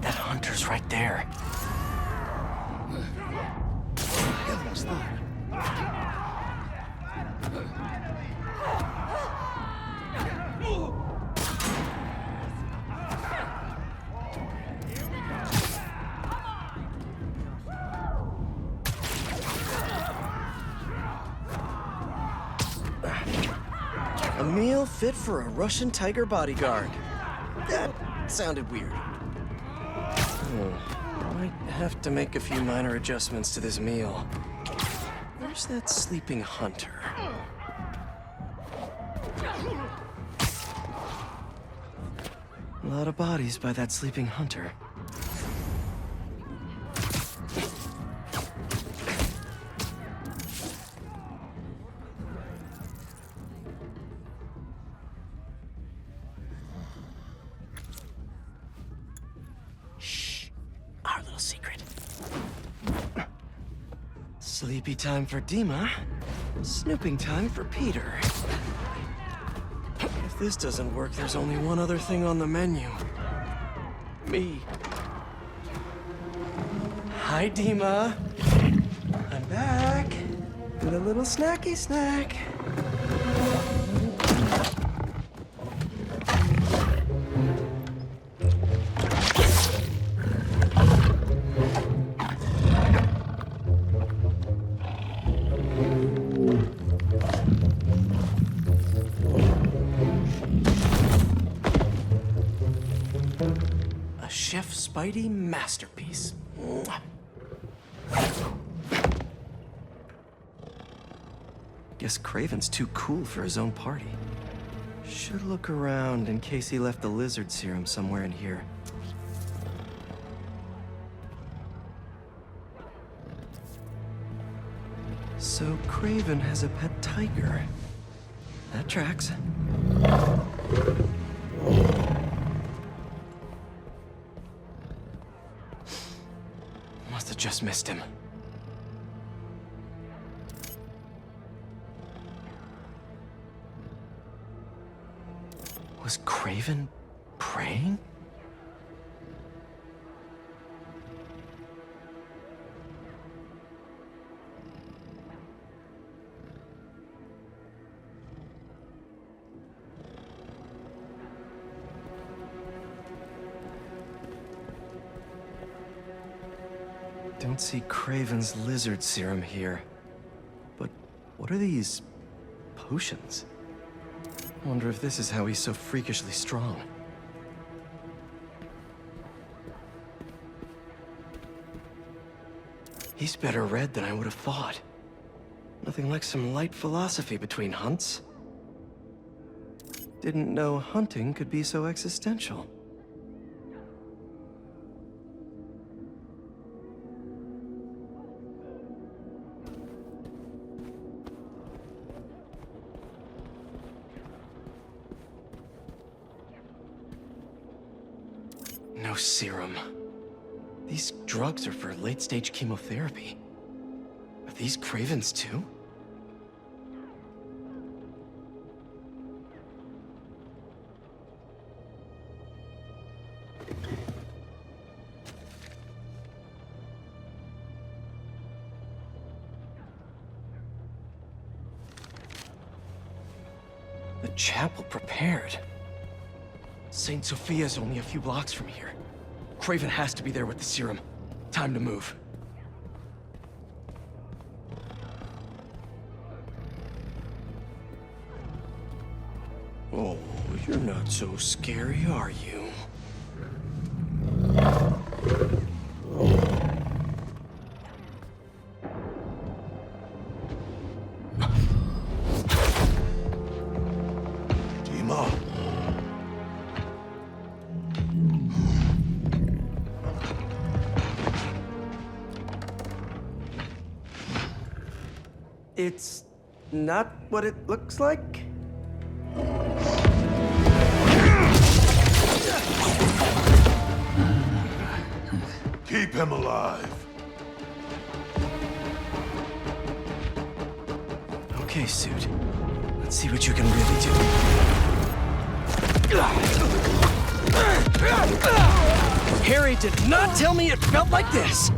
That hunter's right there. What's that? A meal fit for a Russian tiger bodyguard. That sounded weird. Might have to make a few minor adjustments to this meal. Where's that sleeping hunter? A lot of bodies by that sleeping hunter. Our little secret. Sleepy time for Dima. Snooping time for Peter. If this doesn't work, there's only one other thing on the menu. Me. Hi, Dima. I'm back. With a little snacky snack. A Chef Spidey masterpiece. Mwah. Guess Craven's too cool for his own party. Should look around in case he left the lizard serum somewhere in here. So Craven has a pet tiger. That tracks. Must have just missed him. Was Craven praying? Don't see Craven's lizard serum here. But what are these potions? Wonder if this is how he's so freakishly strong. He's better read than I would have thought. Nothing like some light philosophy between hunts. Didn't know hunting could be so existential. No serum. These drugs are for late-stage chemotherapy. Are these Cravens too? The chapel prepared. St. Sophia's only a few blocks from here. Craven has to be there with the serum. Time to move. Oh, you're not so scary, are you? It's not what it looks like? Keep him alive. Okay, Suit. Let's see what you can really do. Harry did not tell me it felt like this!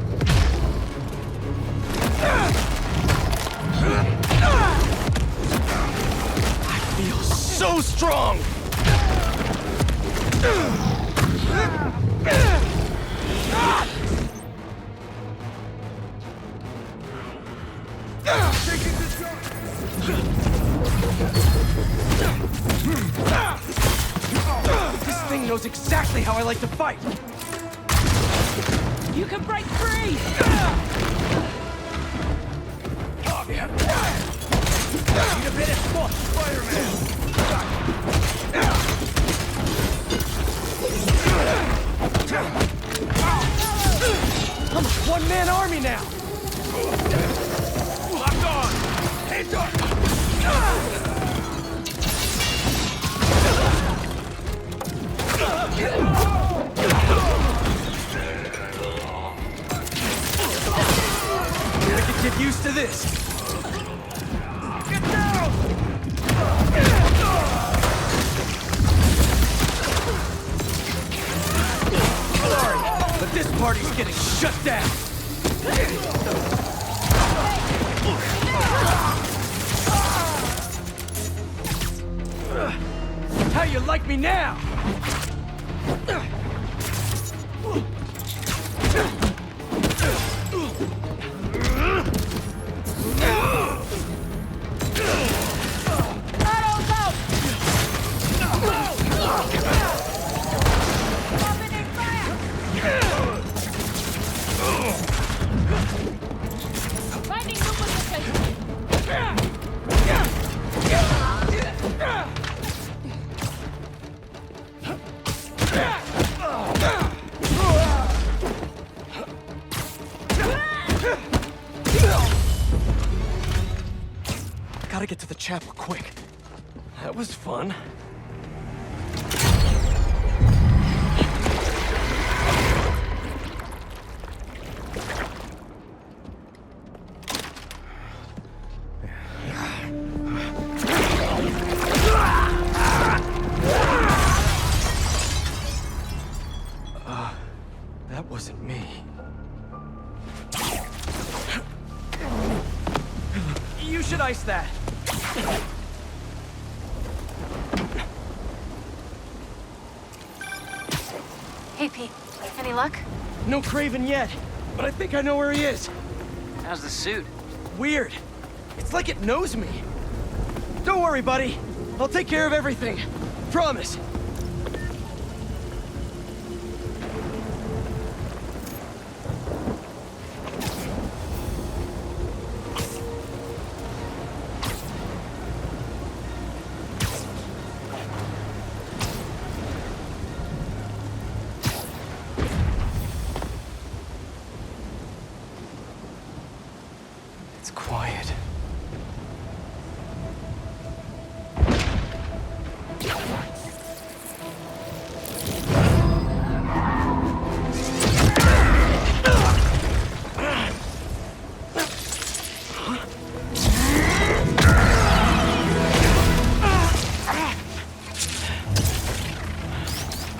so strong! This thing knows exactly how I like to fight! You can break free! Need a bit of spot, Spider-Man! I'm a one-man army now! Locked on! Hands up! I could get used to this! Get down! Sorry, but this party's getting shut down! How you like me now? Finding new position! Gotta get to the chapel quick. That was fun. That wasn't me. You should ice that. Hey, Pete. Any luck? No Craven yet, but I think I know where he is. How's the suit? Weird. It's like it knows me. Don't worry, buddy. I'll take care of everything. Promise. It's quiet.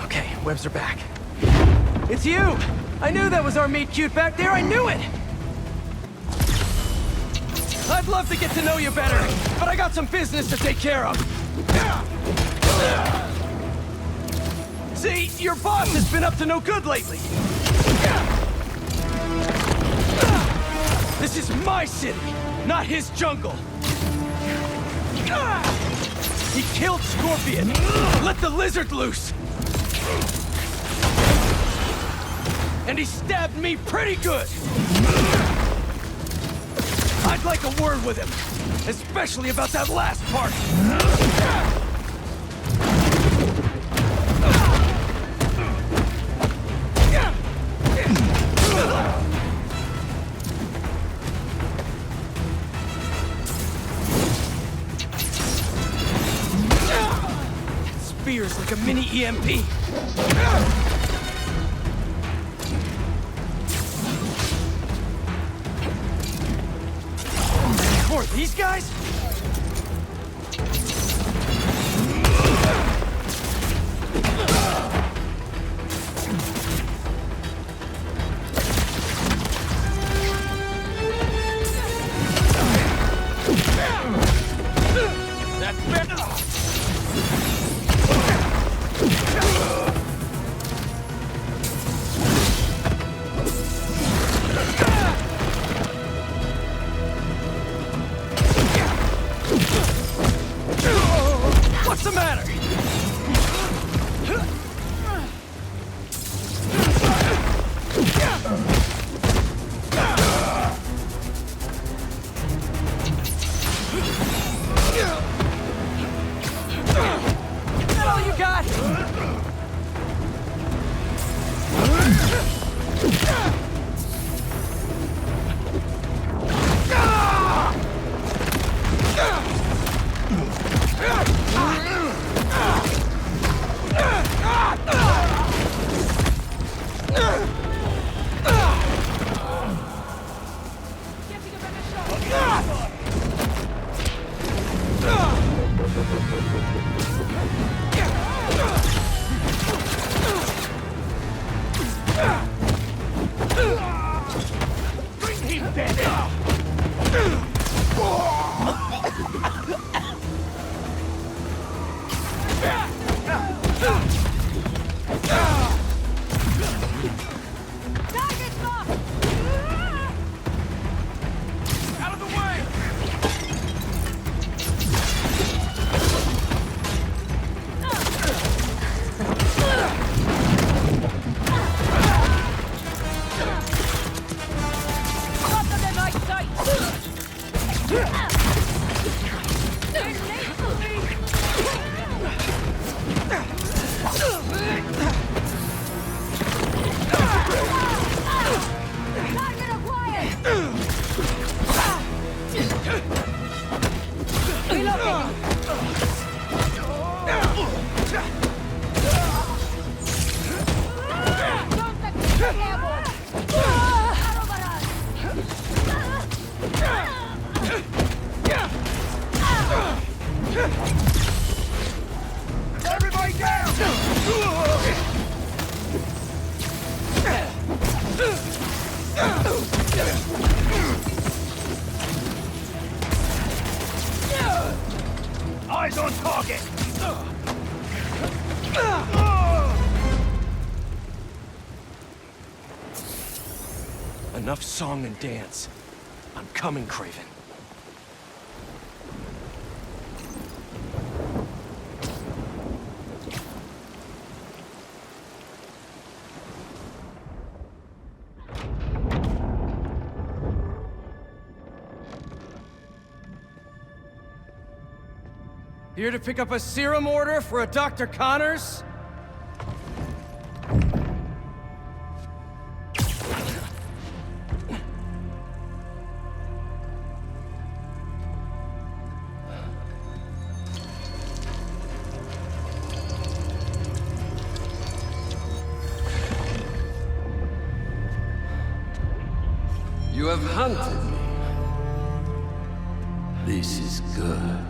Okay, webs are back. It's you! I knew that was our meet cute back there, I knew it! I'd love to get to know you better, but I got some business to take care of. See, your boss has been up to no good lately. This is my city, not his jungle. He killed Scorpion, let the lizard loose. And he stabbed me pretty good. I'd like a word with him, especially about that last part. That spear's like a mini EMP. More of these guys? That's better. What's the matter? Is that all you got? Everybody down! Eyes on target! Enough song and dance. I'm coming, Craven. Here to pick up a serum order for a Dr. Connors? You have hunted me. This is good.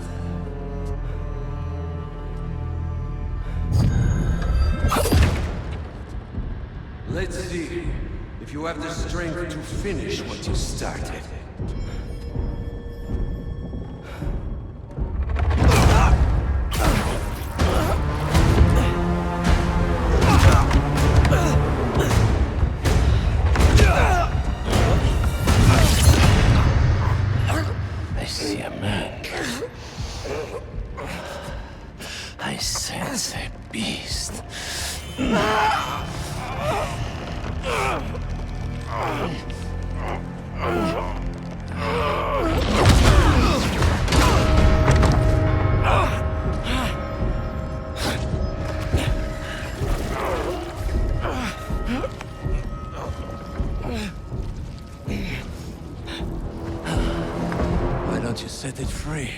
Let's see if you have the strength to finish what you started. I see a man. I sense a beast. Why don't you set it free?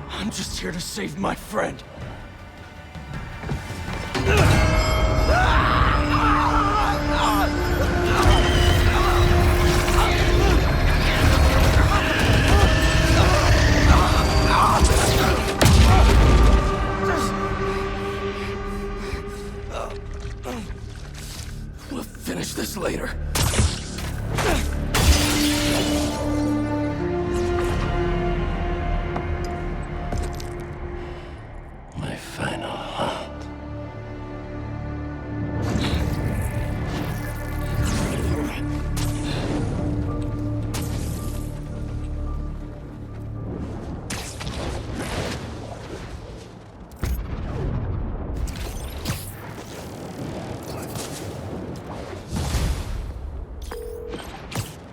I'm just here to save my friend. We'll finish this later.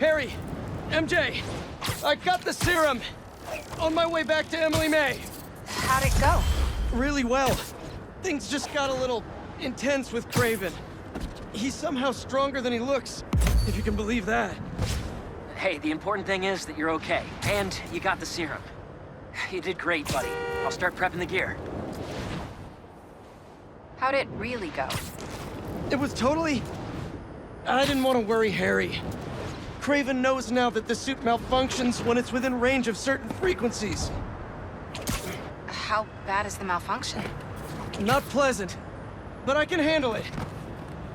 Harry! MJ! I got the serum! On my way back to Emily May! How'd it go? Really well. Things just got a little intense with Craven. He's somehow stronger than he looks, if you can believe that. Hey, the important thing is that you're okay, and you got the serum. You did great, buddy. I'll start prepping the gear. How'd it really go? It was totally... I didn't want to worry Harry. Craven knows now that the suit malfunctions when it's within range of certain frequencies. How bad is the malfunction? Not pleasant, but I can handle it.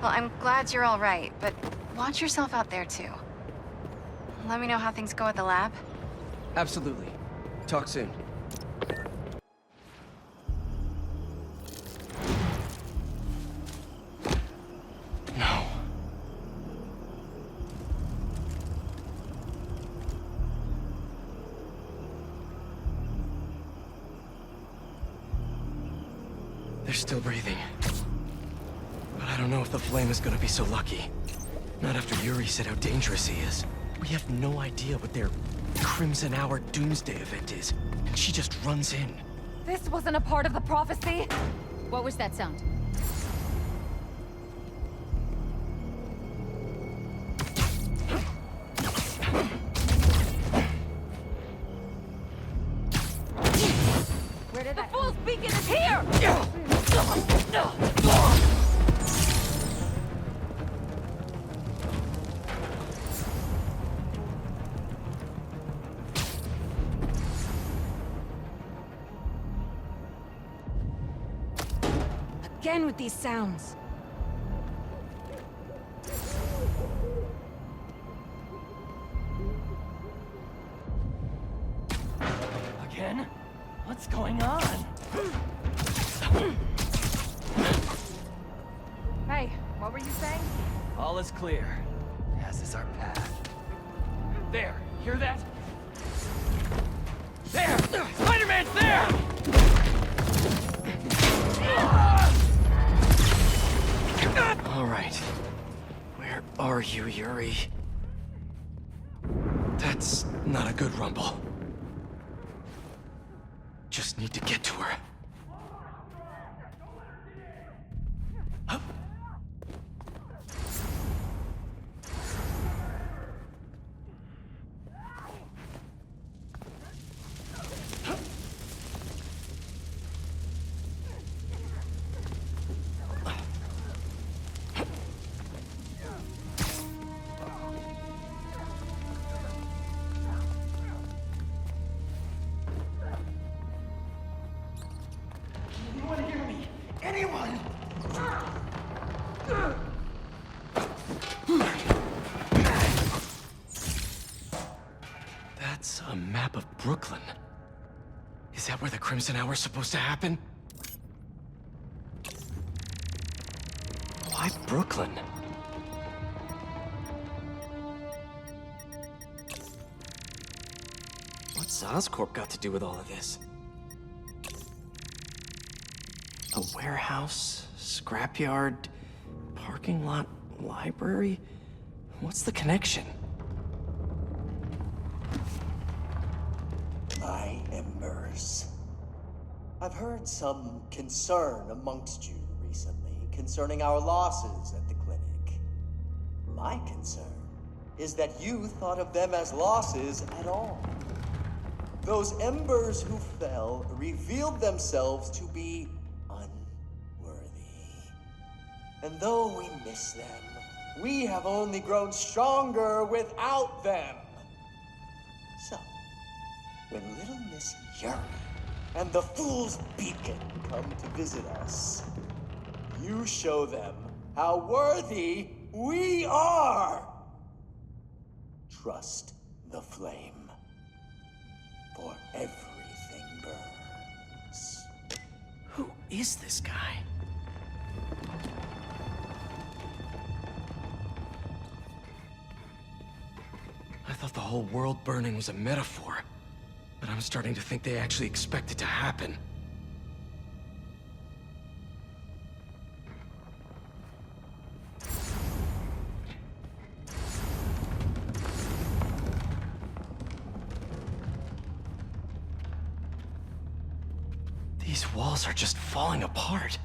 Well, I'm glad you're all right, but watch yourself out there too. Let me know how things go at the lab. Absolutely. Talk soon. No. They're still breathing. But I don't know if the flame is gonna be so lucky. Not after Yuri said how dangerous he is. We have no idea what their Crimson Hour Doomsday event is, and she just runs in. This wasn't a part of the prophecy. What was that sound? Where did the fool's beacon is here! Again with these sounds. Again? What's going on? Hey, what were you saying? All is clear, as is our path. There, hear that? There! Spider-Man's there! All right. Where are you, Yuri? That's not a good rumble. Just need to get to her. Anyone hear me? Anyone? That's a map of Brooklyn. Is that where the Crimson Hour is supposed to happen? Why Brooklyn? What's Oscorp got to do with all of this? A warehouse, scrapyard, parking lot, library? What's the connection? My embers. I've heard some concern amongst you recently concerning our losses at the clinic. My concern is that you thought of them as losses at all. Those embers who fell revealed themselves to be and though we miss them, we have only grown stronger without them. So, when little Miss Yuri and the Fool's Beacon come to visit us, you show them how worthy we are. Trust the flame, for everything burns. Who is this guy? I thought the whole world burning was a metaphor, but I'm starting to think they actually expect it to happen. These walls are just falling apart.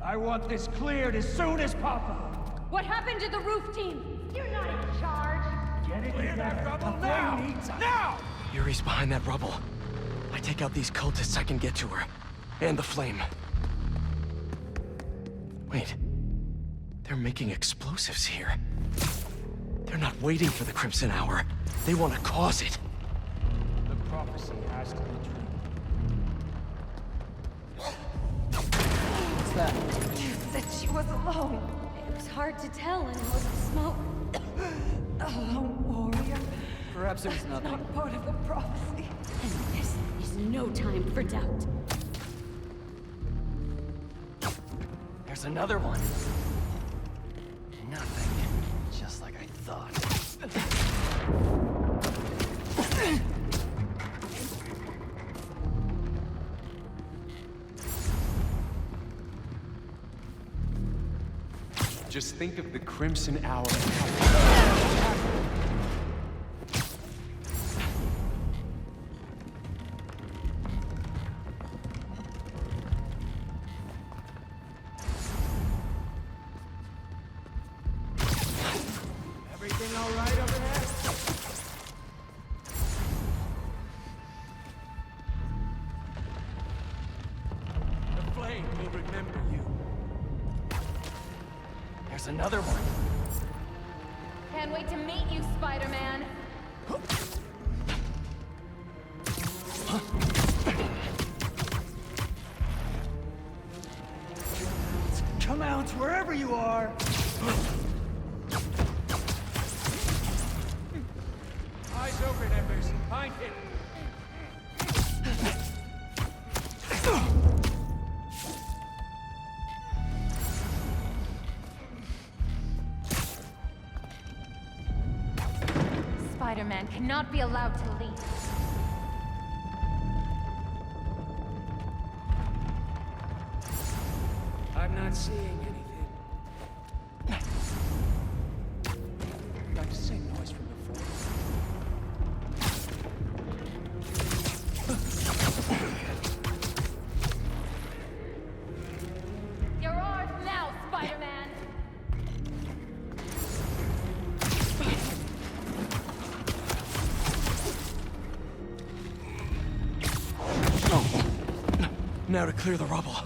I want this cleared as soon as possible. What happened to the roof team? You're not in charge. Get it clear that rubble now! Now! Yuri's behind that rubble. I take out these cultists, I can get to her. And the flame. Wait. They're making explosives here. They're not waiting for the Crimson Hour. They want to cause it. The prophecy has to be true. What's that? That she was alone. It was hard to tell in all the smoke. A lone warrior. Perhaps it was nothing. Not part of the prophecy. And this is no time for doubt. There's another one. Nothing. Just like I thought. Just think of the Crimson Hour. Everything all right over there? The flame will remember you. There's another one. Can't wait to meet you, Spider-Man. Come out wherever you are. Eyes open, Embers. Find him. Spider-Man cannot be allowed to leave. I'm not seeing anything. Like the same noise from before. You're ours now, Spider-Man. Now to clear the rubble.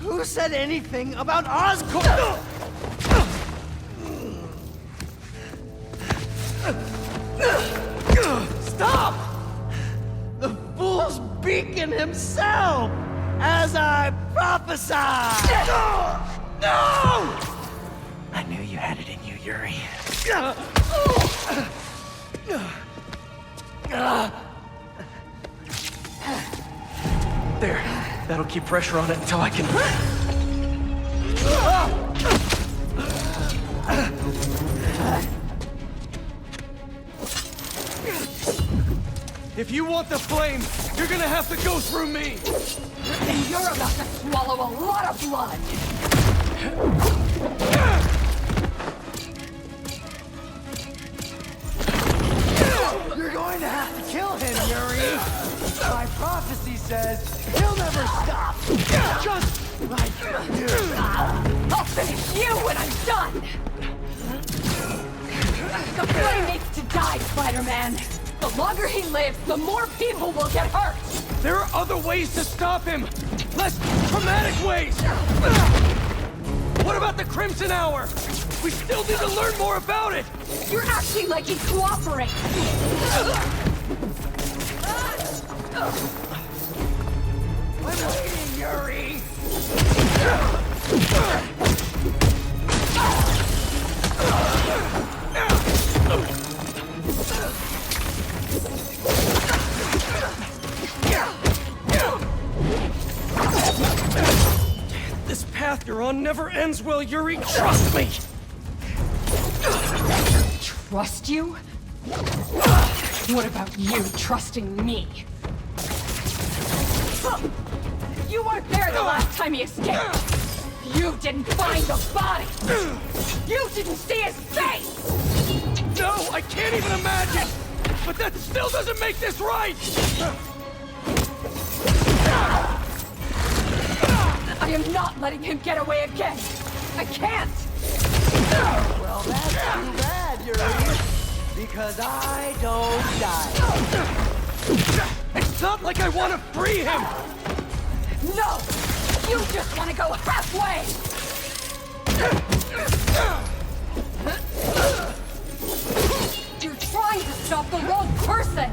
Who said anything about Oscorp? Stop! The fool's beacon himself! As I prophesied! No! I knew you had it in you, Yuri. There. That'll keep pressure on it until I can... If you want the flame, you're gonna have to go through me! And you're about to swallow a lot of blood! You're going to have to kill him, Yuri! My prophecy says he'll never stop! Just like you! I'll finish you when I'm done! The flame needs to die, Spider-Man! The longer he lives, the more people will get hurt! There are other ways to stop him! less traumatic ways! What about the Crimson Hour? We still need to learn more about it! You're acting like he cooperates! I'm waiting, Yuri! This path you're on never ends well, Yuri. Trust me! Trust you? What about you trusting me? You weren't there the last time he escaped! You didn't find the body! You didn't see his face! No, I can't even imagine! But that still doesn't make this right! I am not letting him get away again! I can't! Well, that's too bad, Yuri. Because I don't die. It's not like I want to free him! No! You just want to go halfway! You're trying to stop the wrong person!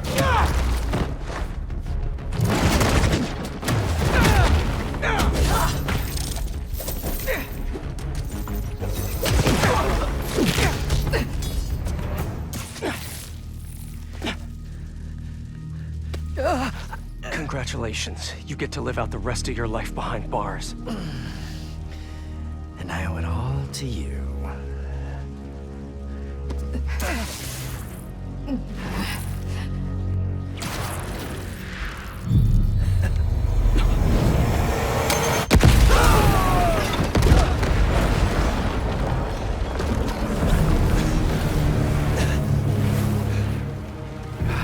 Congratulations. You get to live out the rest of your life behind bars. And I owe it all to you.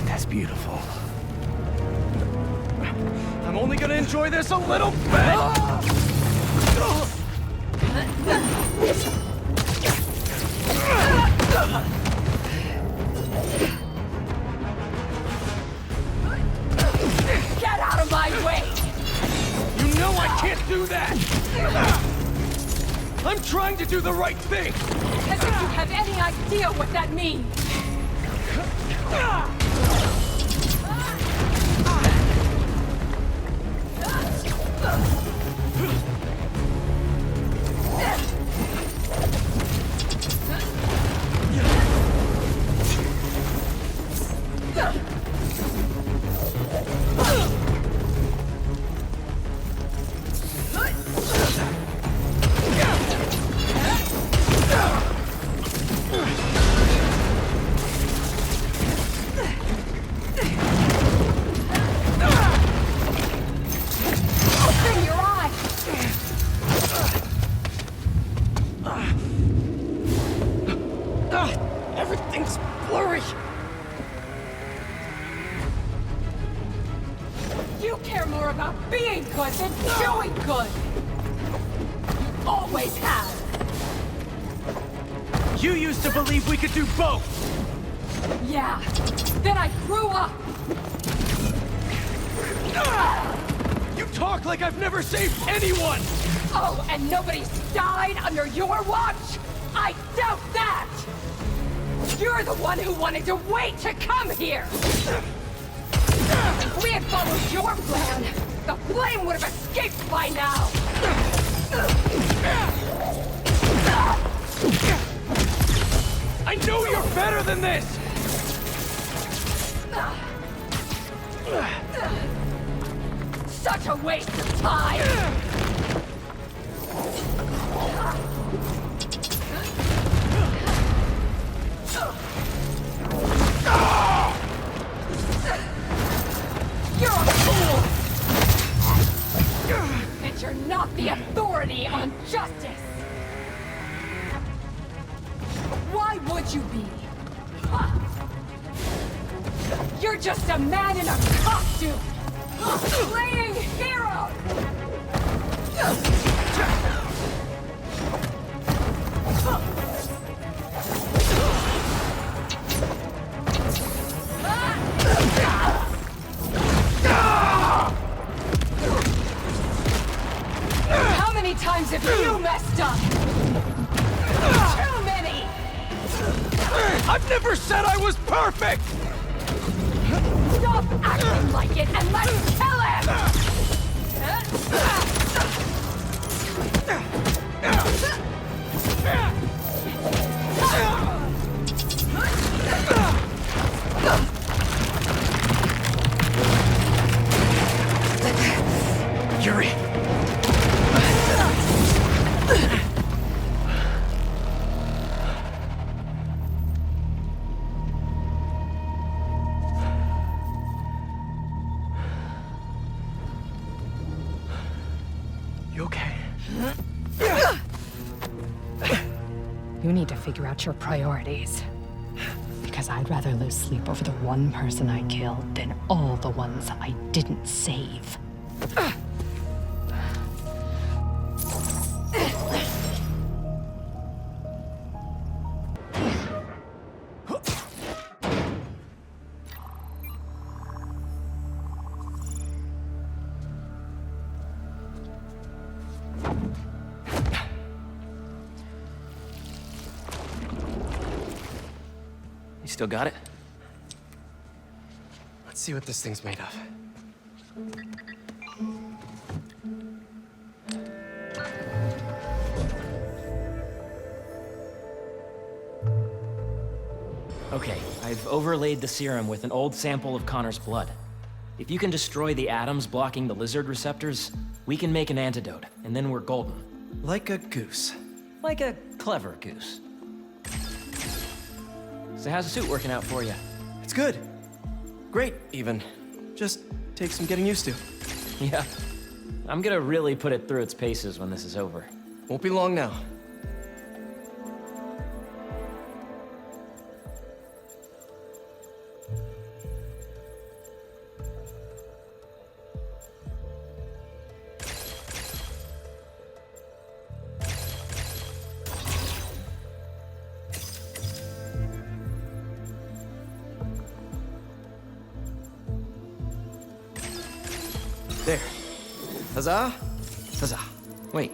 That's beautiful. I'm only gonna enjoy this a little bit! Get out of my way! You know I can't do that! I'm trying to do the right thing! As if you have any idea what that means! Open your eyes! Everything's blurry! You care more about being good than doing good! You always have! You used to believe we could do both! Yeah, then I grew up! You talk like I've never saved anyone! Oh, and nobody's died under your watch? I doubt that! You're the one who wanted to wait to come here! If we had followed your plan, the flame would have escaped by now! I know you're better than this! Such a waste of time! You're a fool! And you're not the authority on justice! Why would you be? You're just a man in a costume! Playing hero! never said I was perfect! Stop acting like it and let's kill him! Yuri! You okay? You need to figure out your priorities. Because I'd rather lose sleep over the one person I killed than all the ones I didn't save. You still got it? Let's see what this thing's made of. Okay, I've overlaid the serum with an old sample of Connor's blood. If you can destroy the atoms blocking the lizard receptors, we can make an antidote, and then we're golden. Like a goose. Like a clever goose. So how's the suit working out for you? It's good. Great, even. Just takes some getting used to. Yeah. I'm gonna really put it through its paces when this is over. Won't be long now. There. Huzzah! Huzzah. Wait.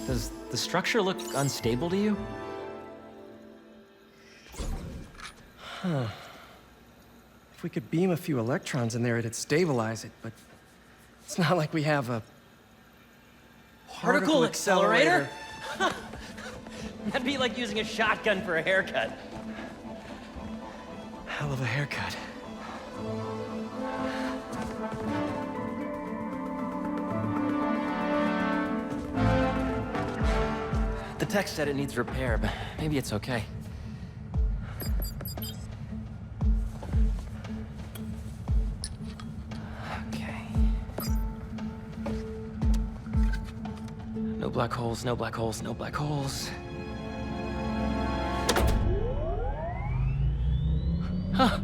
Does the structure look unstable to you? Huh. If we could beam a few electrons in there, it'd stabilize it, but it's not like we have a Particle accelerator? That'd be like using a shotgun for a haircut. Hell of a haircut. The text said it needs repair, but maybe it's okay. Okay. No black holes, no black holes, no black holes. Huh.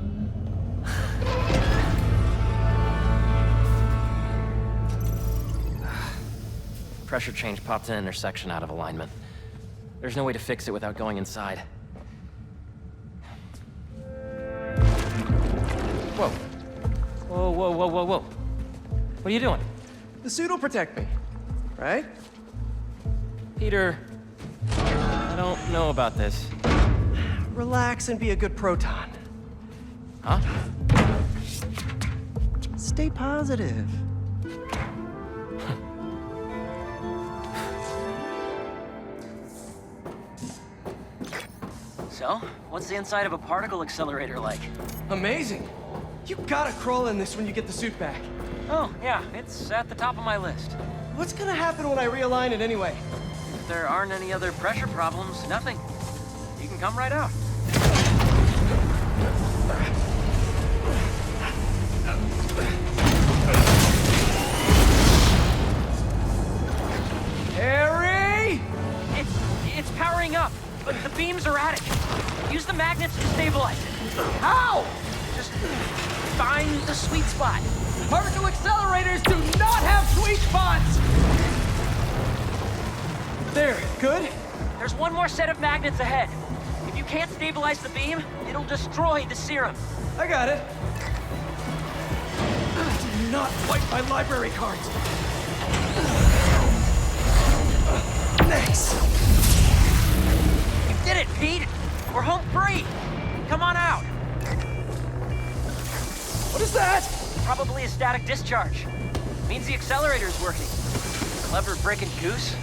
Pressure change popped an intersection out of alignment. There's no way to fix it without going inside. Whoa. Whoa, whoa, whoa, whoa, whoa. What are you doing? The suit will protect me, right? Peter, I don't know about this. Relax and be a good proton. Huh? Stay positive. So, what's the inside of a particle accelerator like? Amazing. You gotta crawl in this when you get the suit back. Oh, yeah, it's at the top of my list. What's gonna happen when I realign it anyway? If there aren't any other pressure problems, nothing. You can come right out. Harry! It's powering up, but the beam's erratic. Use the magnets to stabilize it. How? Just find the sweet spot. Particle accelerators do not have sweet spots! There, good? There's one more set of magnets ahead. If you can't stabilize the beam, it'll destroy the serum. I got it. Do not fight my library cards. Thanks. You did it, Pete. We're home free. Come on out! What is that? Probably a static discharge. Means the accelerator's working. Clever breaking goose.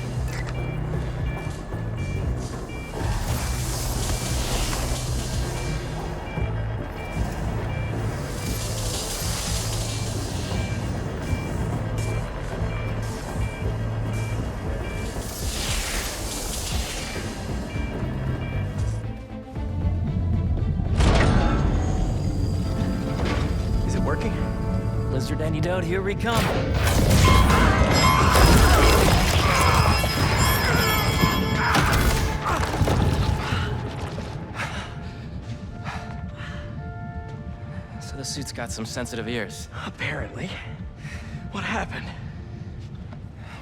Is it working? Lizard antidote, here we come. So the suit's got some sensitive ears. Apparently. What happened?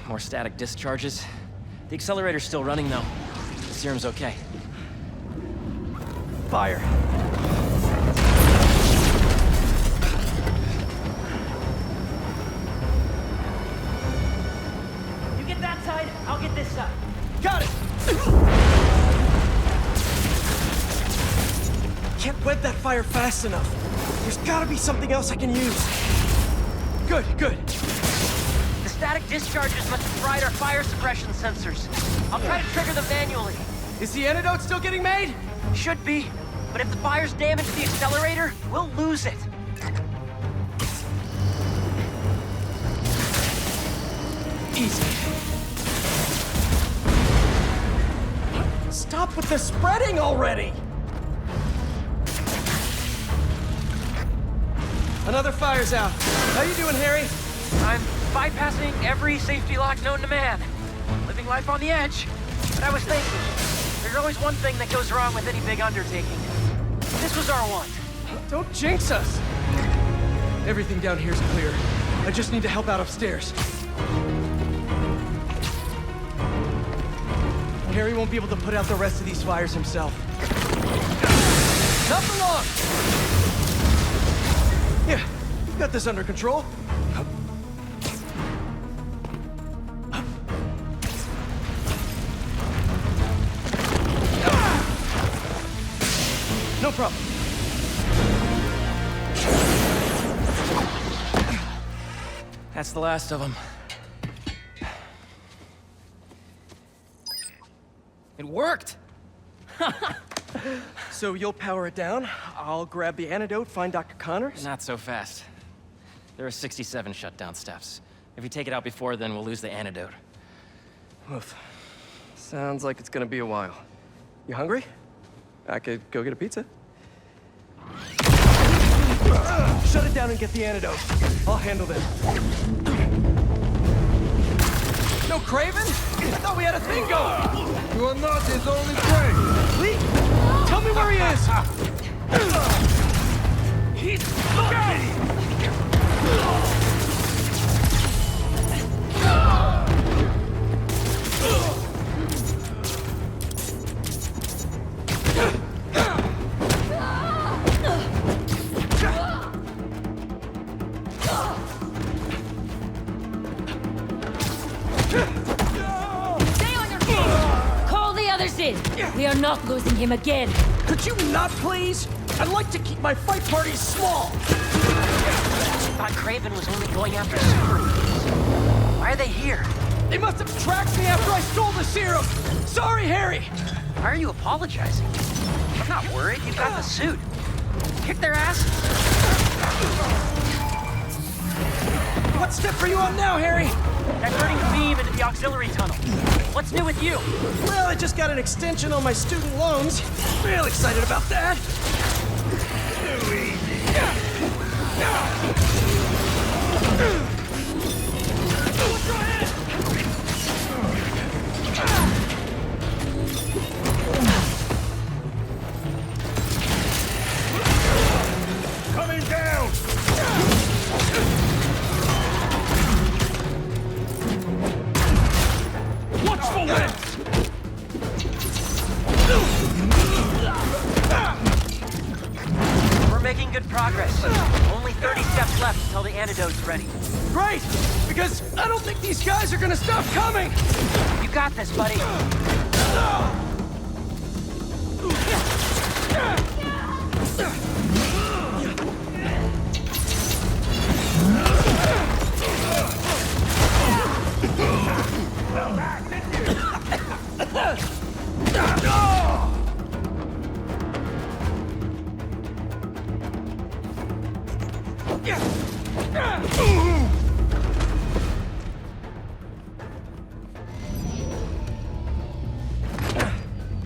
More static discharges. The accelerator's still running, though. The serum's okay. Fire. You get that side, I'll get this side. Got it! Can't web that fire fast enough. There's gotta be something else I can use. Good, good. The static discharges must have fried our fire suppression sensors. I'll try to trigger them manually. Is the antidote still getting made? Should be. But if the fire's damaged the accelerator, we'll lose it. Easy. Stop with the spreading already! Another fire's out. How you doing, Harry? I'm bypassing every safety lock known to man. Living life on the edge. But I was thinking, there's always one thing that goes wrong with any big undertaking. This was our one. Don't jinx us! Everything down here's clear. I just need to help out upstairs. Harry won't be able to put out the rest of these fires himself. Not for long! Yeah, we've got this under control. No problem. That's the last of them. It worked! So you'll power it down, I'll grab the antidote, find Dr. Connors? Not so fast. There are 67 shutdown steps. If we take it out before then, we'll lose the antidote. Oof. Sounds like it's gonna be a while. You hungry? I could go get a pizza. Shut it down and get the antidote. I'll handle this. No Craven? I thought we had a thing going! You are not his only prey! Lee! Tell me where he is! He's dead! We are not losing him again. Could you not, please? I'd like to keep my fight parties small. Thought Craven was only going after superheroes. Why are they here? They must have tracked me after I stole the serum. Sorry, Harry. Why are you apologizing? I'm not worried. You got the suit. Kick their ass. What step are you on now, Harry? Diverting the beam into the auxiliary tunnel. What's new with you? Well, I just got an extension on my student loans. Real excited about that. Coming down! Watchful then! We're making good progress. Only 30 steps left until the antidote's ready. Great! Because I don't think these guys are gonna stop coming! You got this, buddy.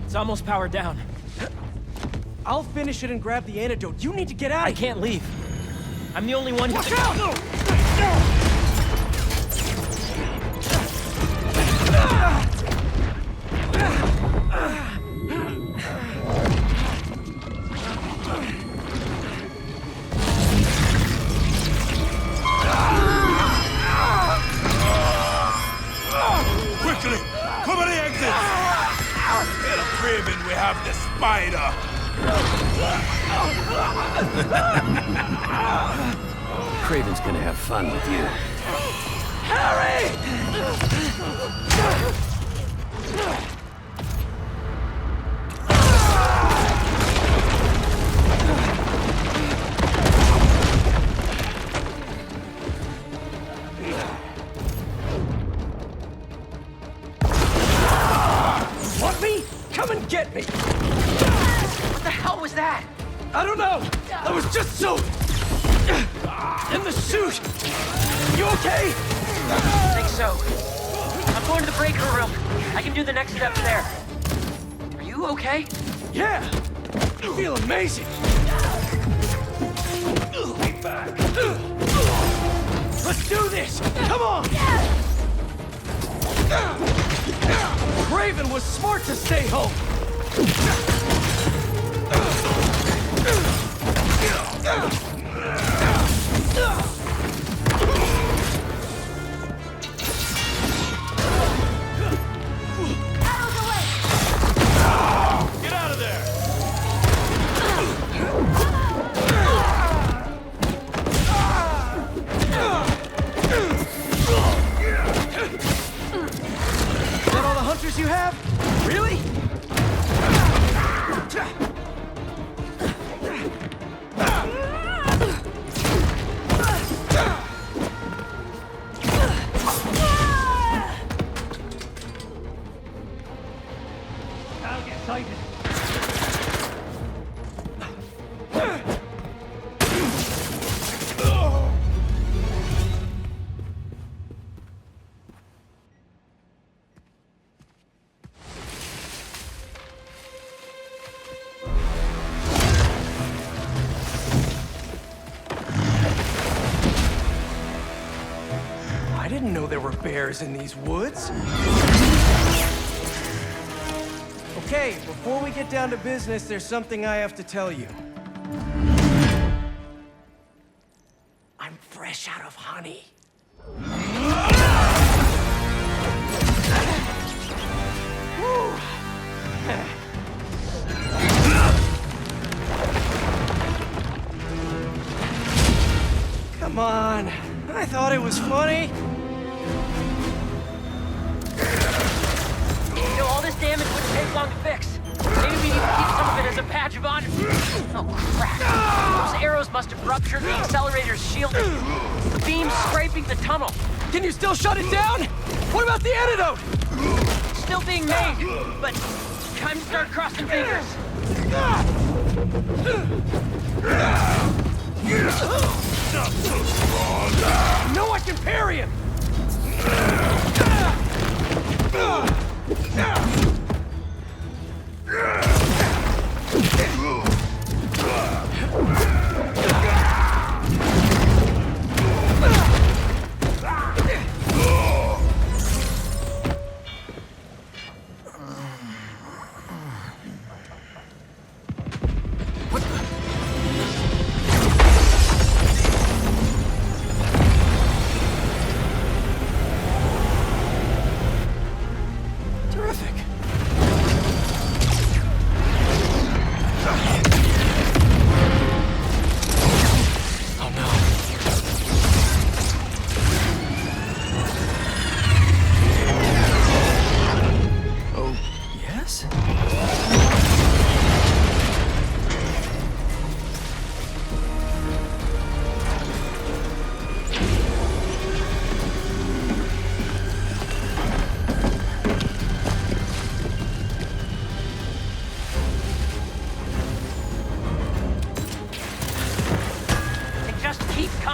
It's almost powered down. I'll finish it and grab the antidote. You need to get out of here. I can't leave. I'm the only one who... Watch out! Quickly! Cover the exits! Tell Craven we have the spider! Craven's gonna have fun with you. Harry! Want me? Come and get me! What the hell was that? I don't know! I was just so... in the suit! You okay? I think so. I'm going to the breaker room. I can do the next steps there. Are you okay? Yeah! I feel amazing! Let's do this! Come on! Craven was smart to stay home! Get out of there! Is that all the hunters you have? Really? I'll get sighted. I didn't know there were bears in these woods. Okay, before we get down to business, there's something I have to tell you. I'm fresh out of honey. Come on, I thought it was funny. You know, all this damage wouldn't take long to fix. Maybe we need to keep some of it as a badge of honor. Oh, crap. Those arrows must have ruptured the accelerator's shielding. Beams scraping the tunnel. Can you still shut it down? What about the antidote? Still being made, but time to start crossing fingers. You know I can parry him!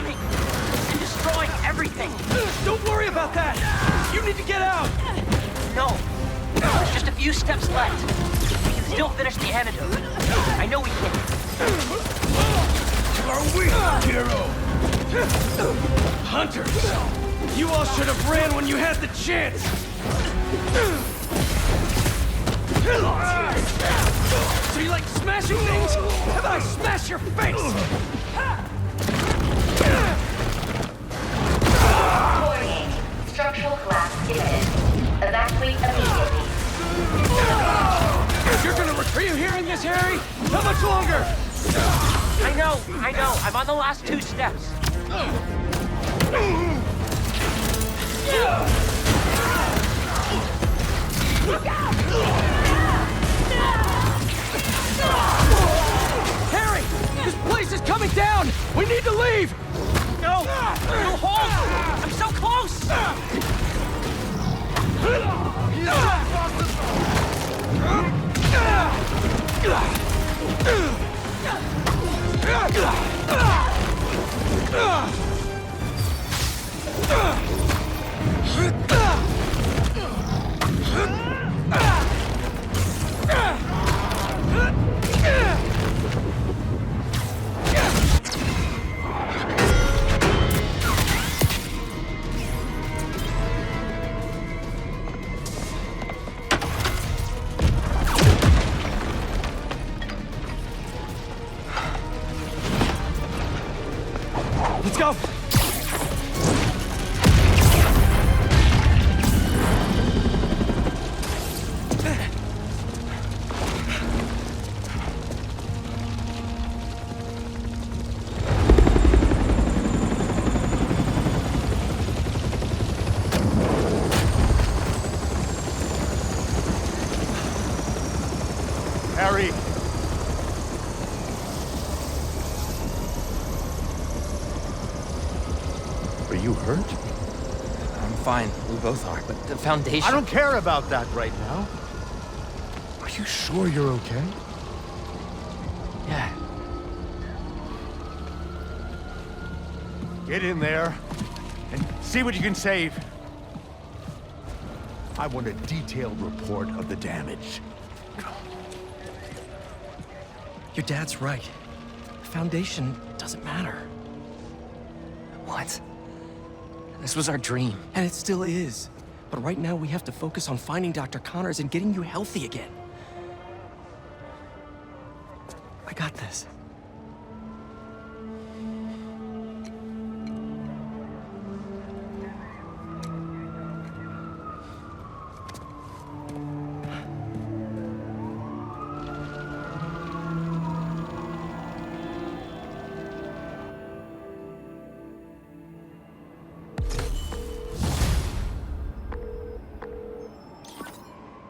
coming and destroying everything. Don't worry about that! You need to get out! No. There's just a few steps left. We can still finish the antidote. I know we can. You are weak, hero! Hunters! You all should have ran when you had the chance! So you like smashing things? How about I smash your face? Warning. Structural collapse imminent. Evacuate immediately. You're gonna retrieve here in this, Harry? How much longer? I know. I'm on the last 2 steps. Look out! Harry! This place is coming down! We need to leave! No! No, hold! I'm so close! Let's go! Harry! Are you hurt? I'm fine. We both are. But the Foundation... I don't care about that right now. Are you sure you're okay? Yeah. Get in there and see what you can save. I want a detailed report of the damage. Your dad's right. The Foundation doesn't matter. What? This was our dream. And it still is. But right now we have to focus on finding Dr. Connors and getting you healthy again. I got this.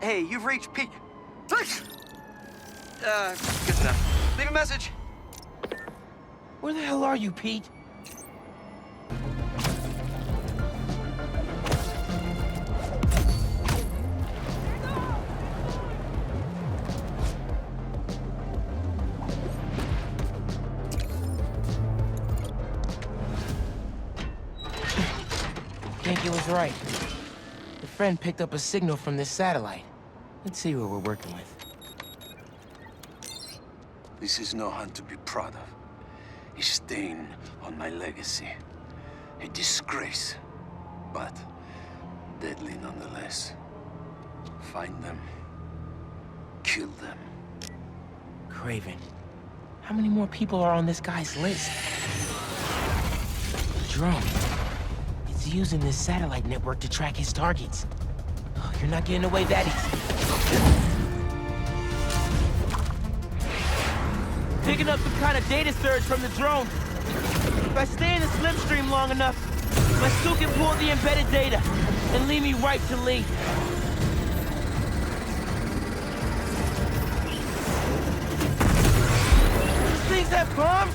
Hey, you've reached Pete. Good enough. Leave a message. Where the hell are you, Pete? Yankee was right. Your friend picked up a signal from this satellite. Let's see what we're working with. This is no hunt to be proud of. A stain on my legacy. A disgrace, but deadly nonetheless. Find them. Kill them. Craven. How many more people are on this guy's list? Drone. It's using this satellite network to track his targets. Oh, you're not getting away that easy. Picking up some kind of data surge from the drone. If I stay in the slipstream long enough, my suit can pull the embedded data and lead me right to Lee. These things have bombs?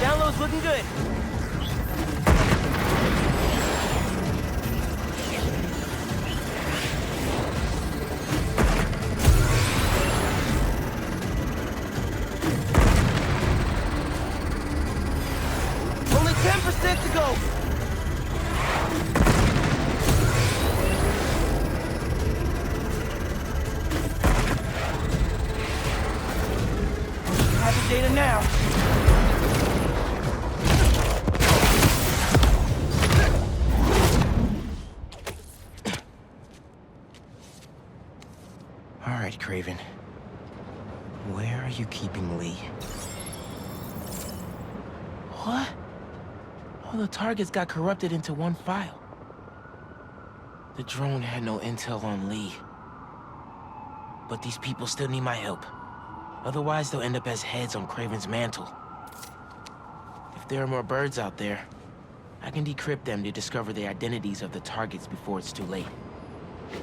Download's looking good. Craven. Where are you keeping Lee? What? All the targets got corrupted into one file. The drone had no intel on Lee. But these people still need my help. Otherwise, they'll end up as heads on Craven's mantle. If there are more birds out there, I can decrypt them to discover the identities of the targets before it's too late.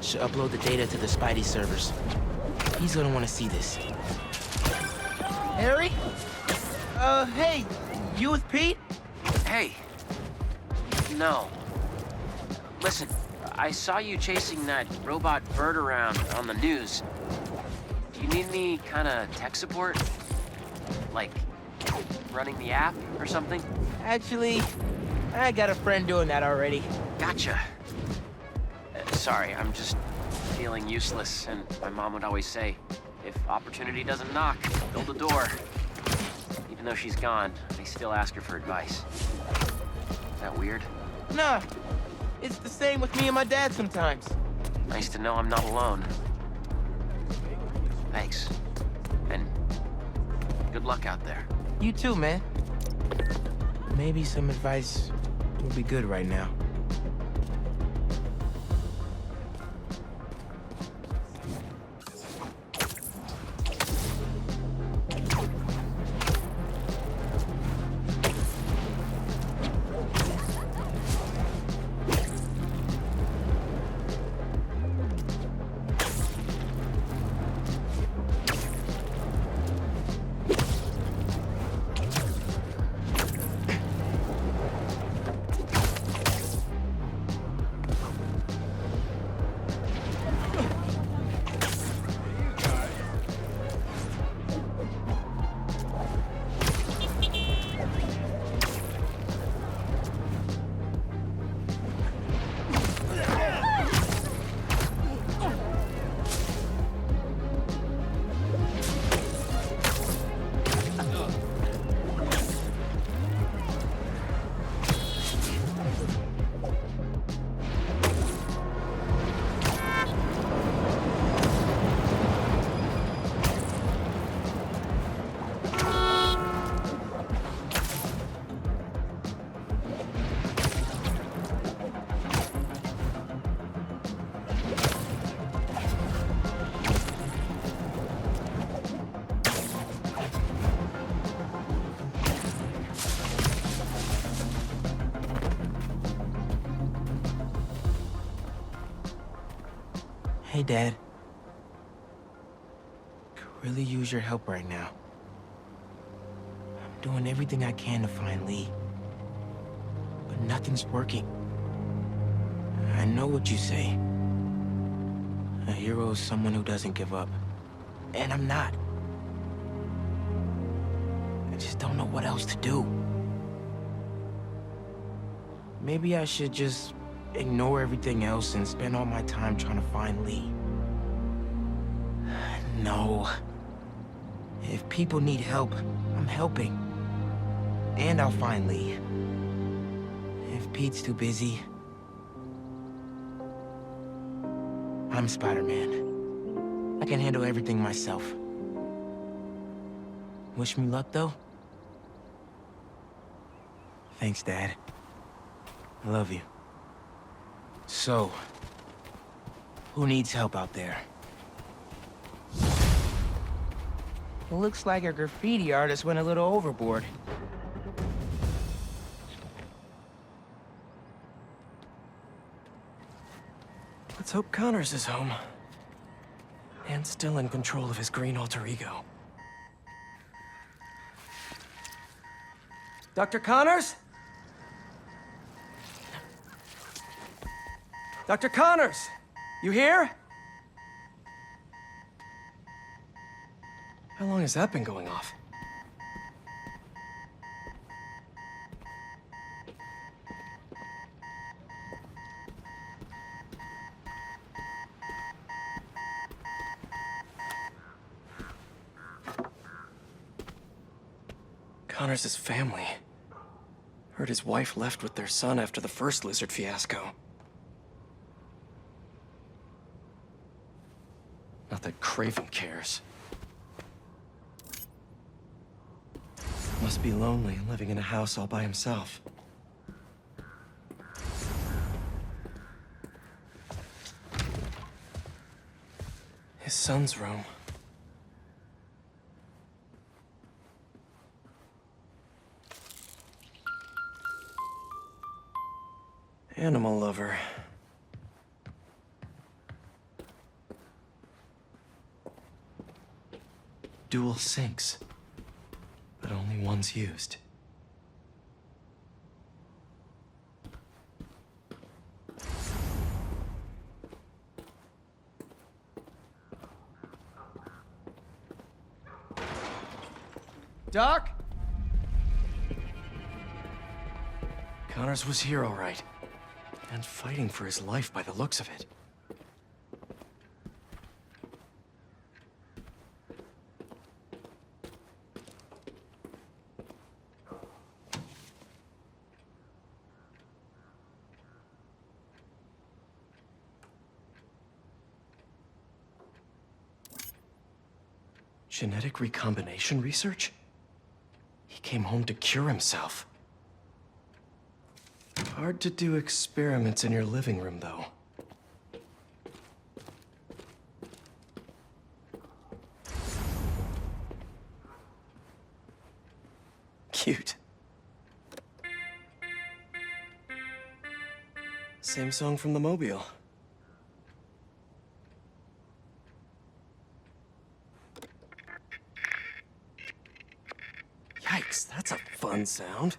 Should upload the data to the Spidey servers. He's gonna want to see this. Harry? Hey, you with Pete? Hey. No. Listen, I saw you chasing that robot bird around on the news. Do you need any kind of tech support? Like, running the app or something? Actually, I got a friend doing that already. Gotcha. Sorry, I'm just feeling useless, and my mom would always say, if opportunity doesn't knock, build a door. Even though she's gone, I still ask her for advice. Is that weird? Nah, it's the same with me and my dad sometimes. Nice to know I'm not alone. Thanks. And good luck out there. You too, man. Maybe some advice would be good right now. Hey, Dad. Could really use your help right now. I'm doing everything I can to find Lee. But nothing's working. I know what you say. A hero is someone who doesn't give up. And I'm not. I just don't know what else to do. Maybe I should just ignore everything else and spend all my time trying to find Lee. No. If people need help, I'm helping. And I'll find Lee. If Pete's too busy, I'm Spider-Man. I can handle everything myself. Wish me luck, though? Thanks, Dad. I love you. So, who needs help out there? It looks like our graffiti artist went a little overboard. Let's hope Connors is home. And still in control of his green alter ego. Dr. Connors? Dr. Connors! You here? How long has that been going off? Connors' family. Heard his wife left with their son after the first lizard fiasco. Not that Craven cares. Must be lonely living in a house all by himself. His son's room. Animal lover. Dual sinks, but only one's used. Doc? Connors was here all right. And fighting for his life by the looks of it. Genetic recombination research? He came home to cure himself. Hard to do experiments in your living room, though. Cute. Same song from the Mobile. Yikes, that's a fun sound.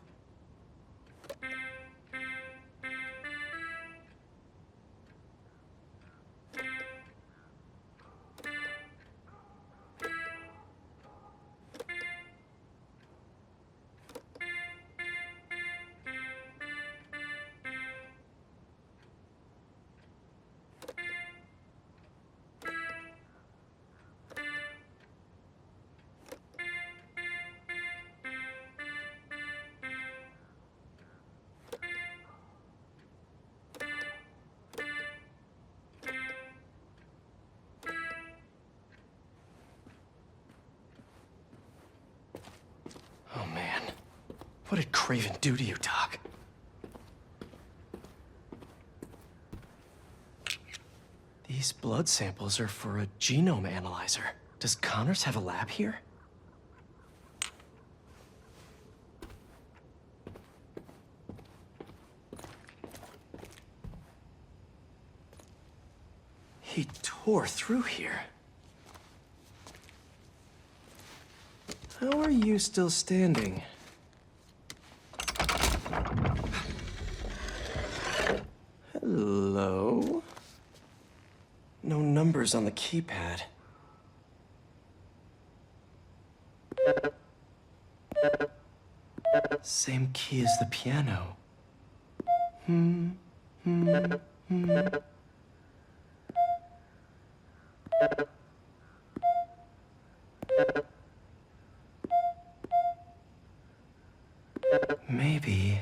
Oh man, what did Craven do to you, Doc? These blood samples are for a genome analyzer. Does Connors have a lab here? He tore through here. How are you still standing? Hello? No numbers on the keypad. Same key as the piano. Maybe.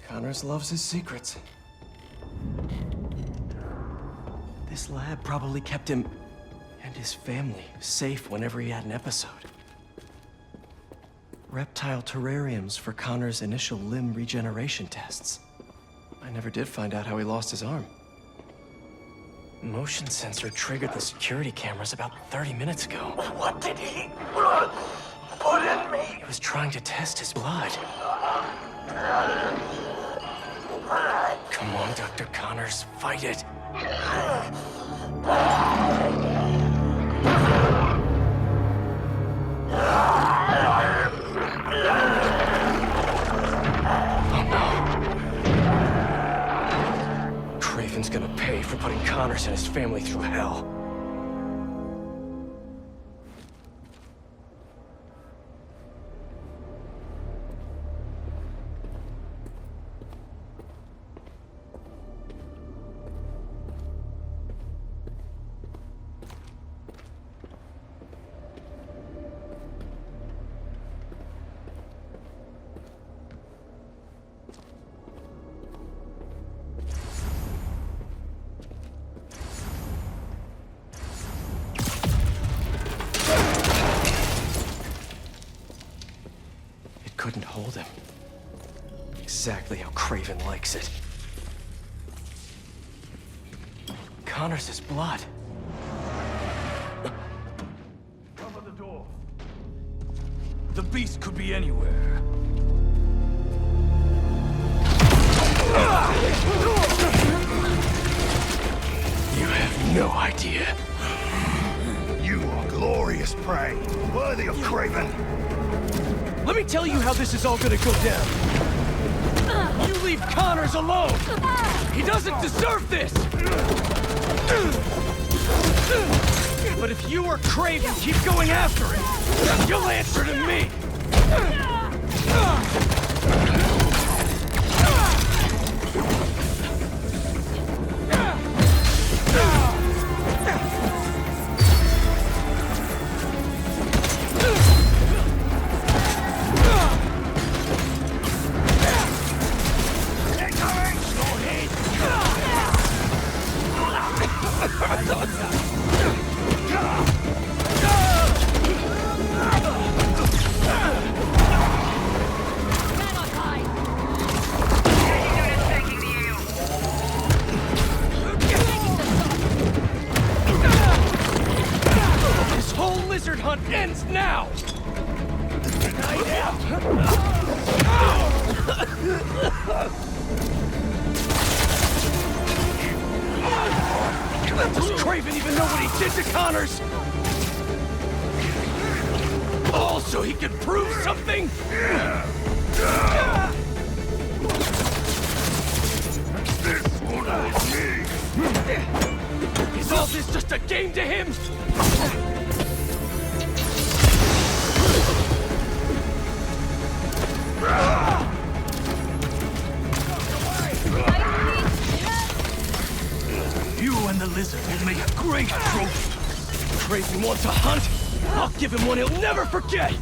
Connors loves his secrets. This lab probably kept him and his family safe whenever he had an episode. Reptile terrariums for Connor's initial limb regeneration tests. I never did find out how he lost his arm. Motion sensor triggered the security cameras about 30 minutes ago. What did he put in me? He was trying to test his blood. Come on, Dr. Connors, fight it. Oh no. Craven's gonna pay for putting Connors and his family through hell. couldn't hold him. Exactly how Craven likes it. Connor's his blood. Cover the door. The beast could be anywhere. You have no idea. You are glorious prey, worthy of Craven. Let me tell you how this is all gonna go down. You leave Connors alone! He doesn't deserve this! But if you or Craven keep going after him, you'll answer to me! This whole lizard hunt ends now! Does Craven even know what he did to Connors? All so he could prove something? Is all this just a game to him? You and the lizard will make a great trophy. Craven wants a hunt? I'll give him one he'll never forget!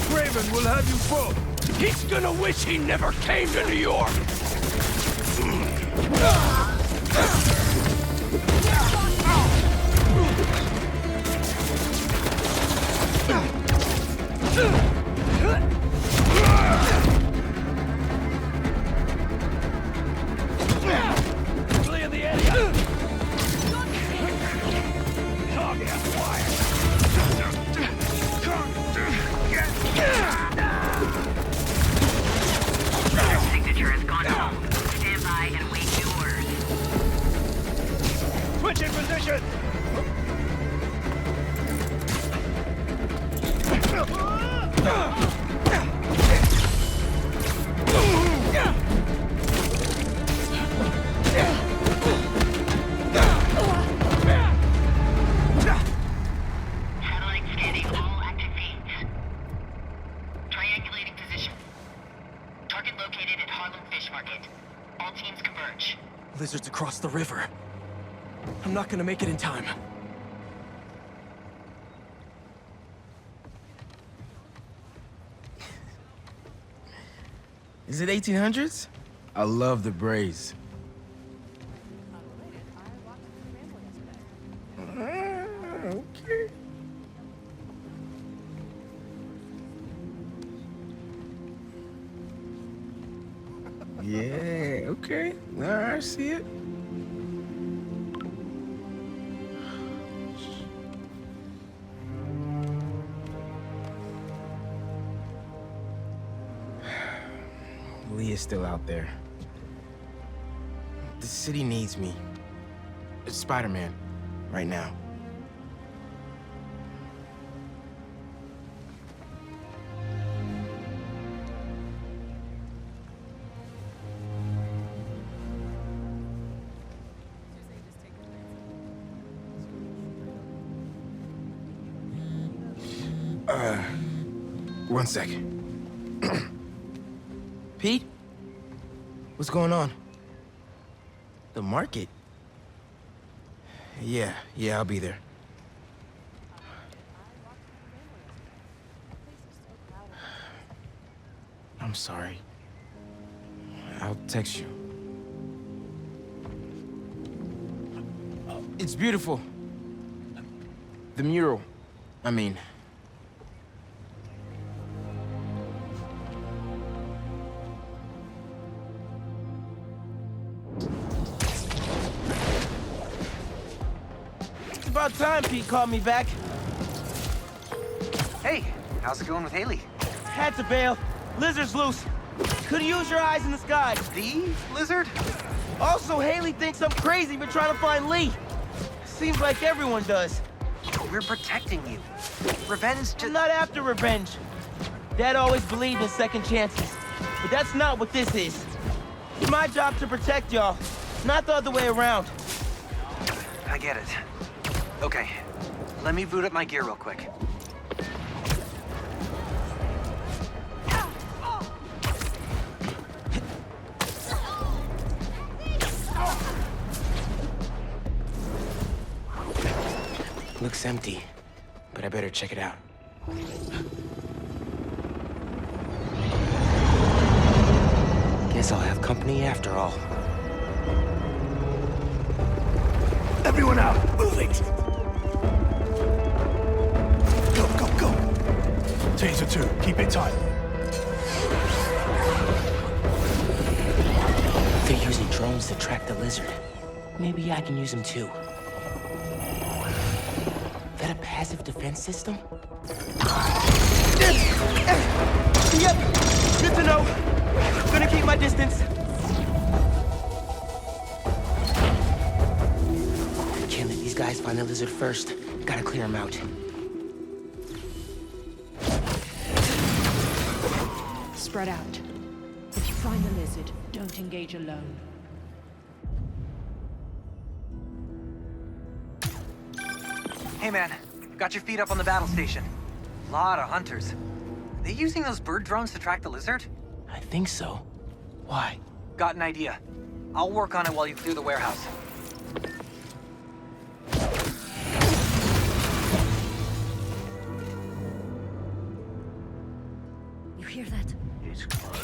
Craven will have you both. He's gonna wish he never came to New York! Clear the area! Signature has gone home. Stand by and wait new orders. Switch in position! Satellite scanning all active feeds. Triangulating position. Target located at Harlem Fish Market. All teams converge. Lizard's across the river. I'm not gonna make it in time. Is it 1800s? I love the braids. Okay. Yeah, okay. All right, I see it. Lee is still out there. The city needs me. It's Spider-Man, right now. One second. Pete? What's going on? The market? Yeah, I'll be there. I'm sorry. I'll text you. It's beautiful. The mural, I mean. It's about time Pete called me back. Hey, how's it going with Haley? Had to bail. Lizard's loose. Could use your eyes in the sky. The lizard? Also, Haley thinks I'm crazy for trying to find Lee. Seems like everyone does. We're protecting you. Revenge I'm not after revenge. Dad always believed in second chances. But that's not what this is. It's my job to protect y'all, not the other way around. I get it. Okay, let me boot up my gear real quick. Looks empty, but I better check it out. Guess I'll have company after all. Everyone out! Move it! Go, go, go! Taser 2, keep it tight. They're using drones to track the lizard. Maybe I can use them too. That a passive defense system? Yep, good to know. Gonna keep my distance. Can't let these guys find the lizard first. Gotta clear them out. Spread out. If you find the lizard, don't engage alone. Hey man, got your feet up on the battle station. Lot of hunters. Are they using those bird drones to track the lizard? I think so. Why? Got an idea. I'll work on it while you clear the warehouse. You hear that? It's close.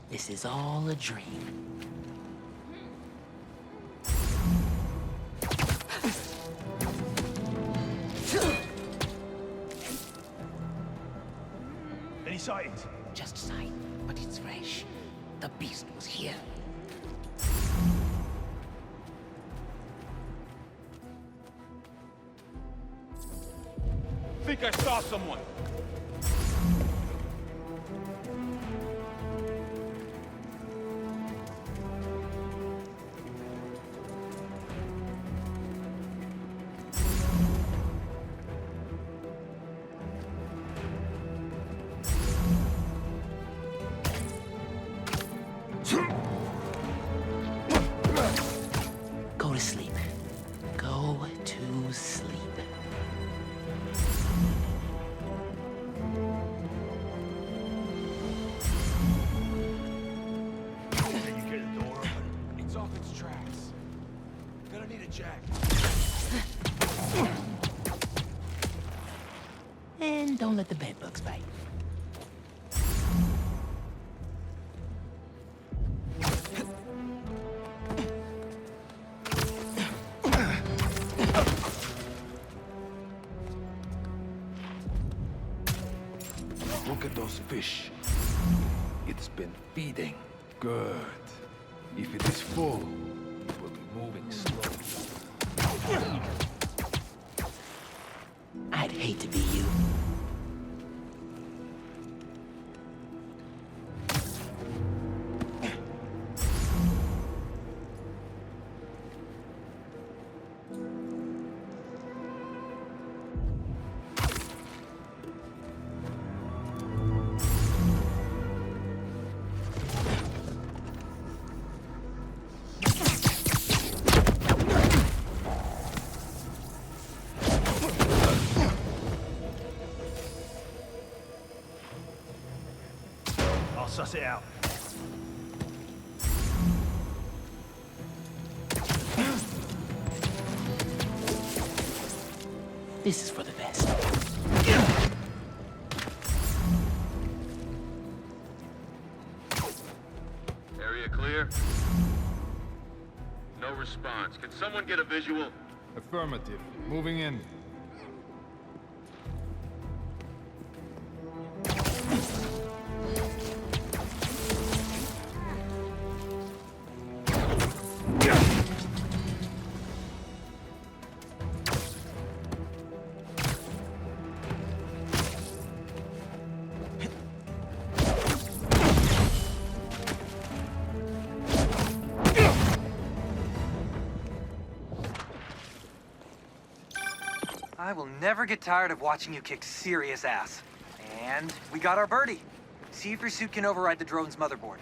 This is all a dream. Any sightings? Just sight, but it's fresh. The beast was here. Think I saw someone. Go to sleep. Go to sleep. Can you get the door open? It's off its tracks. Gonna need a jack. And don't let the bedbugs bite. Look at those fish. It's been feeding. Good. If it is full, it will be moving slowly. I'd hate to be you. I'll suss it out. This is for the best. there? No response. Can someone get a visual? Affirmative. Moving in. I will never get tired of watching you kick serious ass. And we got our birdie. See if your suit can override the drone's motherboard.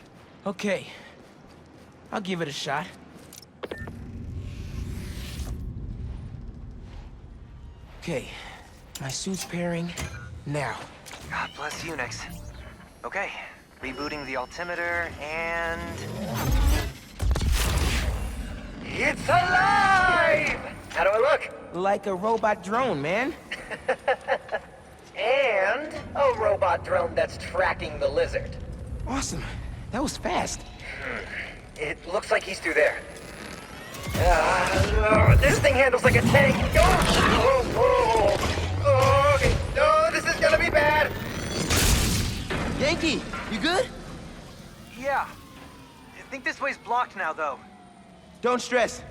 Okay. I'll give it a shot. Okay. My suit's pairing now. God bless Unix. Okay. Rebooting the altimeter and... It's alive! How do I look? Like a robot drone, man. And a robot drone that's tracking the lizard. Awesome. That was fast. It looks like he's through there. This thing handles like a tank. Okay. No, this is gonna be bad. Yankee, you good? Yeah. I think this way's blocked now, though. Don't stress.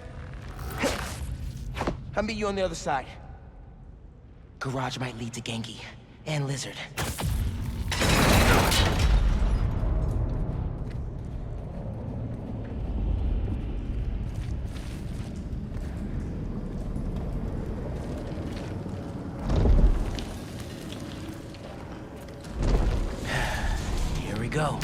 I'll meet you on the other side. Garage might lead to Genki and Lizard. Here we go.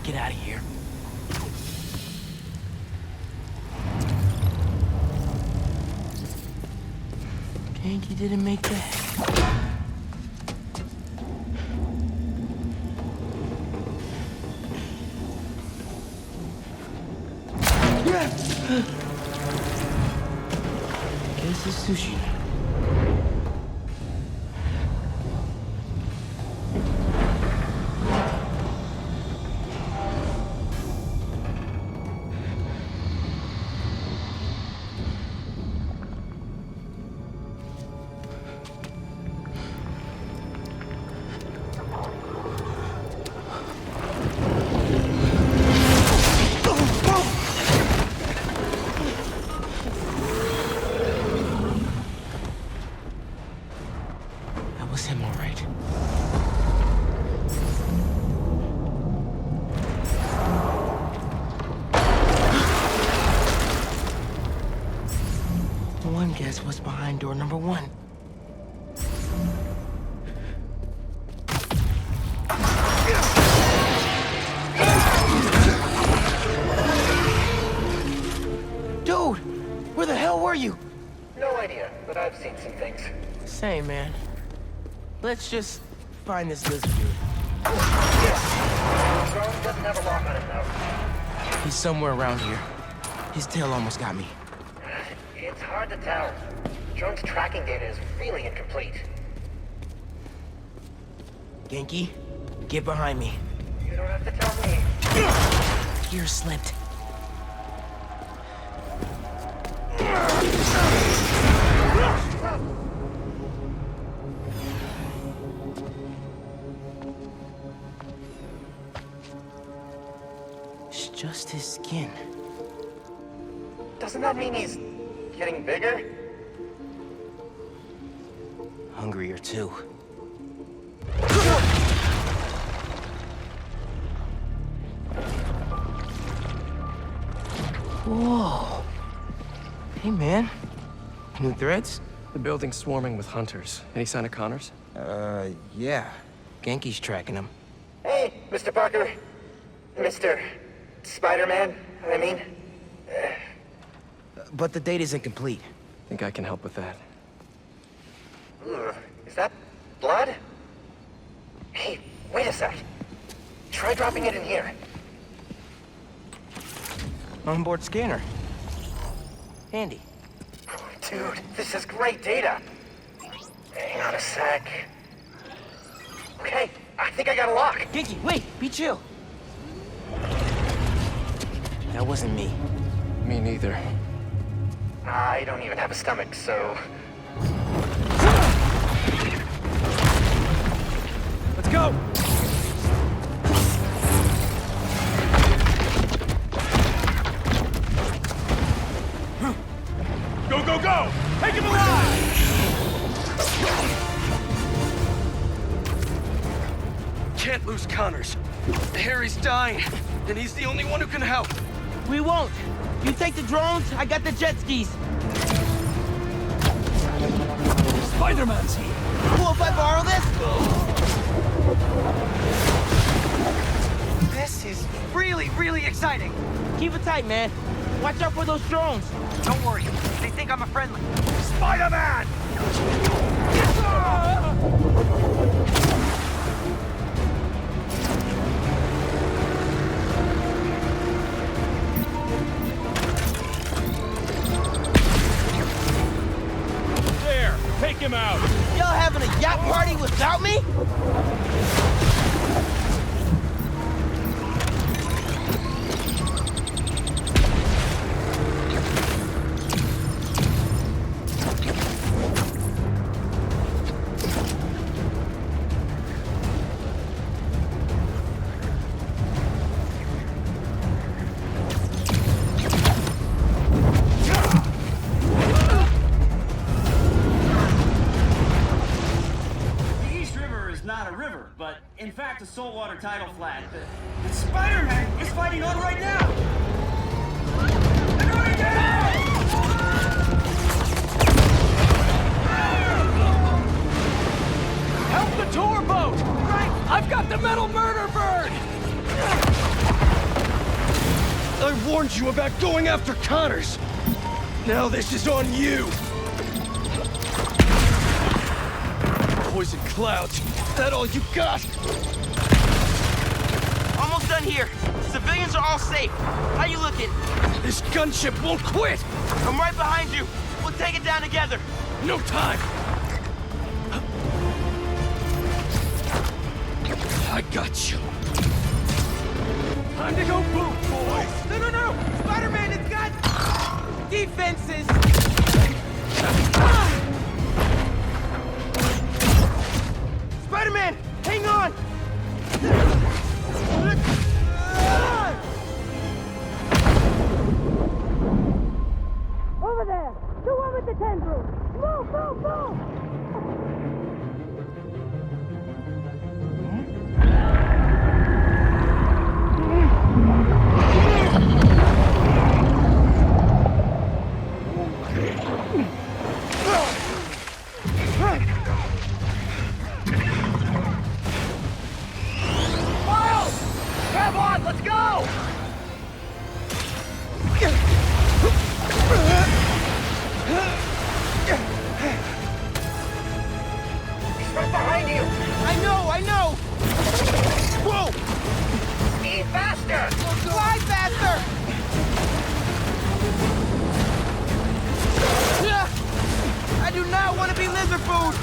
Get out of here. Genki didn't make that. Guess it's sushi. Guess what's behind door number 1? Dude, where the hell were you? No idea, but I've seen some things. Same, man. Let's just find this lizard dude. Drone doesn't have a lock on him though. He's somewhere around here. His tail almost got me. It's hard to tell. Drone's tracking data is really incomplete. Genki, get behind me. You don't have to tell me. Gear slipped. It's just his skin. Doesn't that mean he's getting bigger? Hungrier too. Whoa. Hey, man. New threads? The building's swarming with hunters. Any sign of Connors? Yeah. Genki's tracking him. Hey, Mr. Parker. Mr. Spider-Man, I mean. But the data's incomplete. Think I can help with that. Ugh, is that blood? Hey, wait a sec. Try dropping it in here. Onboard scanner. Handy. Dude, this is great data. Hang on a sec. Okay, I think I got a lock. Ginky, wait, be chill. That wasn't me. Me neither. I don't even have a stomach, so... Let's go! Go, go, go! Take him alive! Can't lose Connors. Harry's dying, and he's the only one who can help. We won't. You take the drones, I got the jet skis. Spider-Man's here. Cool if I borrow this? This is really, really exciting. Keep it tight, man. Watch out for those drones. Don't worry, they think I'm a friendly. Spider-Man! There, take him out. Y'all having a yacht party without me? In fact, a saltwater tidal flat. But Spider-Man is fighting on right now! They're going down! Help the tour boat! Right! I've got the metal murder bird! I warned you about going after Connors! Now this is on you! Poison clouds! That all you got? Almost done here. Civilians are all safe. How you looking? This gunship won't quit! I'm right behind you. We'll take it down together. No time! I got you. Time to go boom, boys! No, no, no! Spider-Man has got... defenses! Spider-Man, hang on! Over there! The one with the tendrils! Move, move, move! Grab on, let's go! He's right behind you! I know! Whoa! Speed faster! Fly faster! I do not want to be lizard food!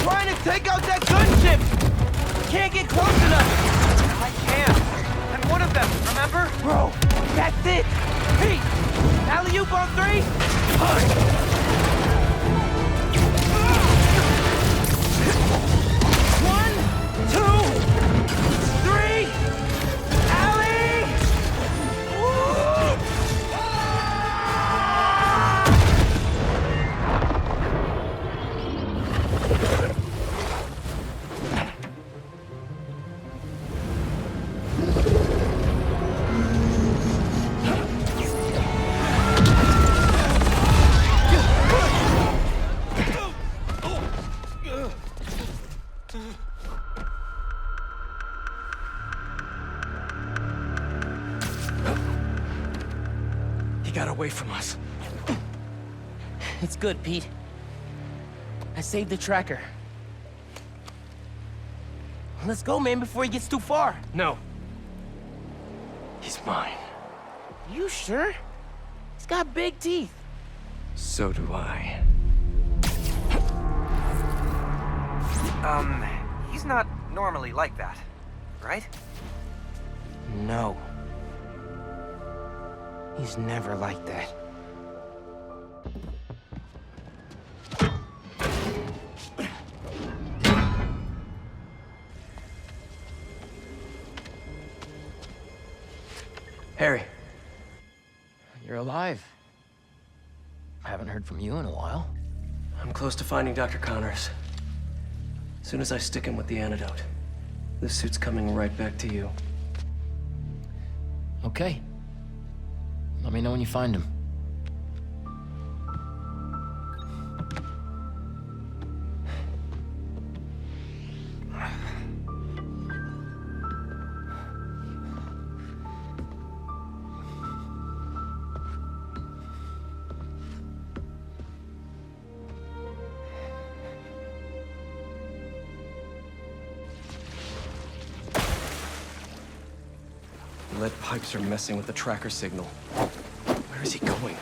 Trying to take out that gunship! Can't get close enough! I can. I'm one of them, remember? Bro, that's it! Pete! Alley-oop on 3? One, two, three! Alley! Woo! got away from us. It's good, Pete. I saved the tracker. Let's go, man, before he gets too far. No. He's mine. You sure? He's got big teeth. So do I. He's not normally like that, right? No. He's never like that. Harry. You're alive. I haven't heard from you in a while. I'm close to finding Dr. Connors. As soon as I stick him with the antidote, this suit's coming right back to you. Okay. Let me know when you find him. Lead pipes are messing with the tracker signal. Where is he going?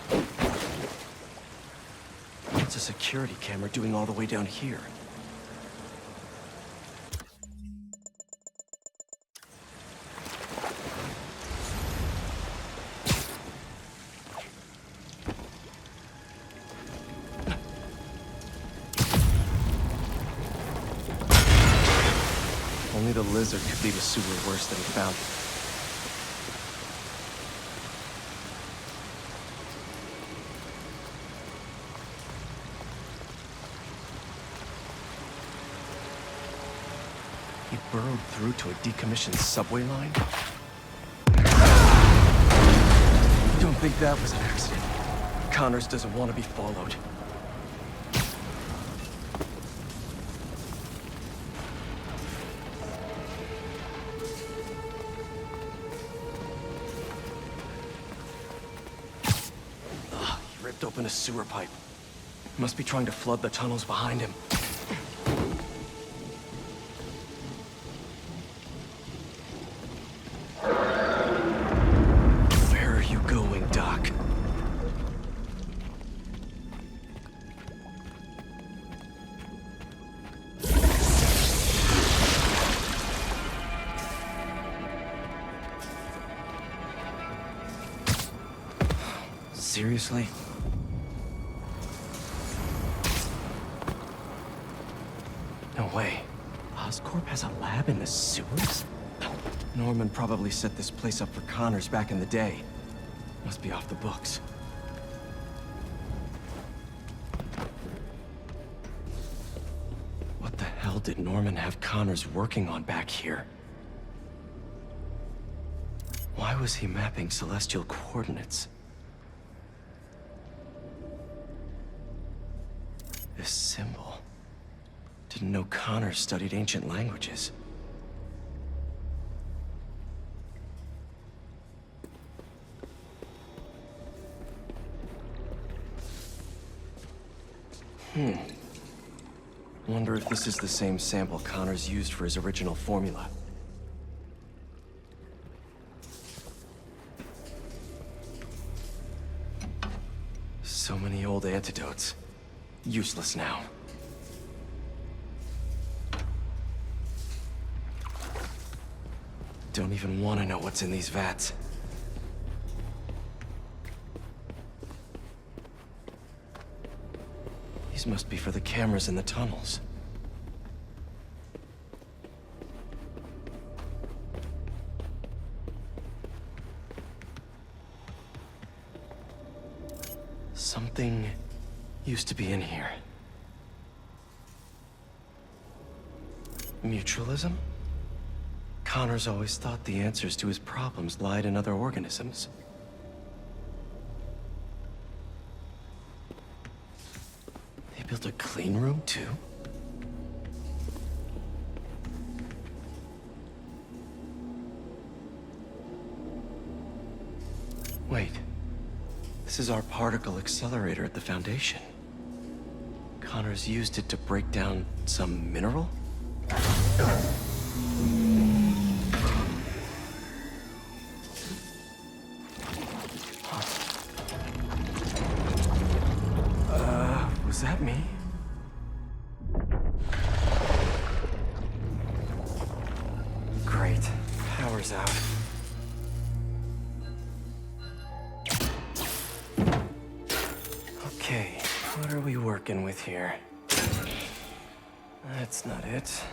What's a security camera doing all the way down here? Only the lizard could leave a sewer worse than he found it. He burrowed through to a decommissioned subway line? Don't think that was an accident. Connors doesn't want to be followed. He ripped open a sewer pipe. Must be trying to flood the tunnels behind him. Where are you going, Doc? Seriously? No way. Oscorp has a lab in the sewers? Norman probably set this place up for Connors back in the day. Must be off the books. What the hell did Norman have Connors working on back here? Why was he mapping celestial coordinates? This symbol. Didn't know Connors studied ancient languages. Wonder if this is the same sample Connors used for his original formula. So many old antidotes. Useless now. Don't even want to know what's in these vats. These must be for the cameras in the tunnels. Something used to be in here. Mutualism? Connors always thought the answers to his problems lied in other organisms. They built a clean room, too? Wait. This is our particle accelerator at the Foundation. Connors used it to break down some mineral? Was that me? Great. Power's out. Okay, what are we working with here? That's not it.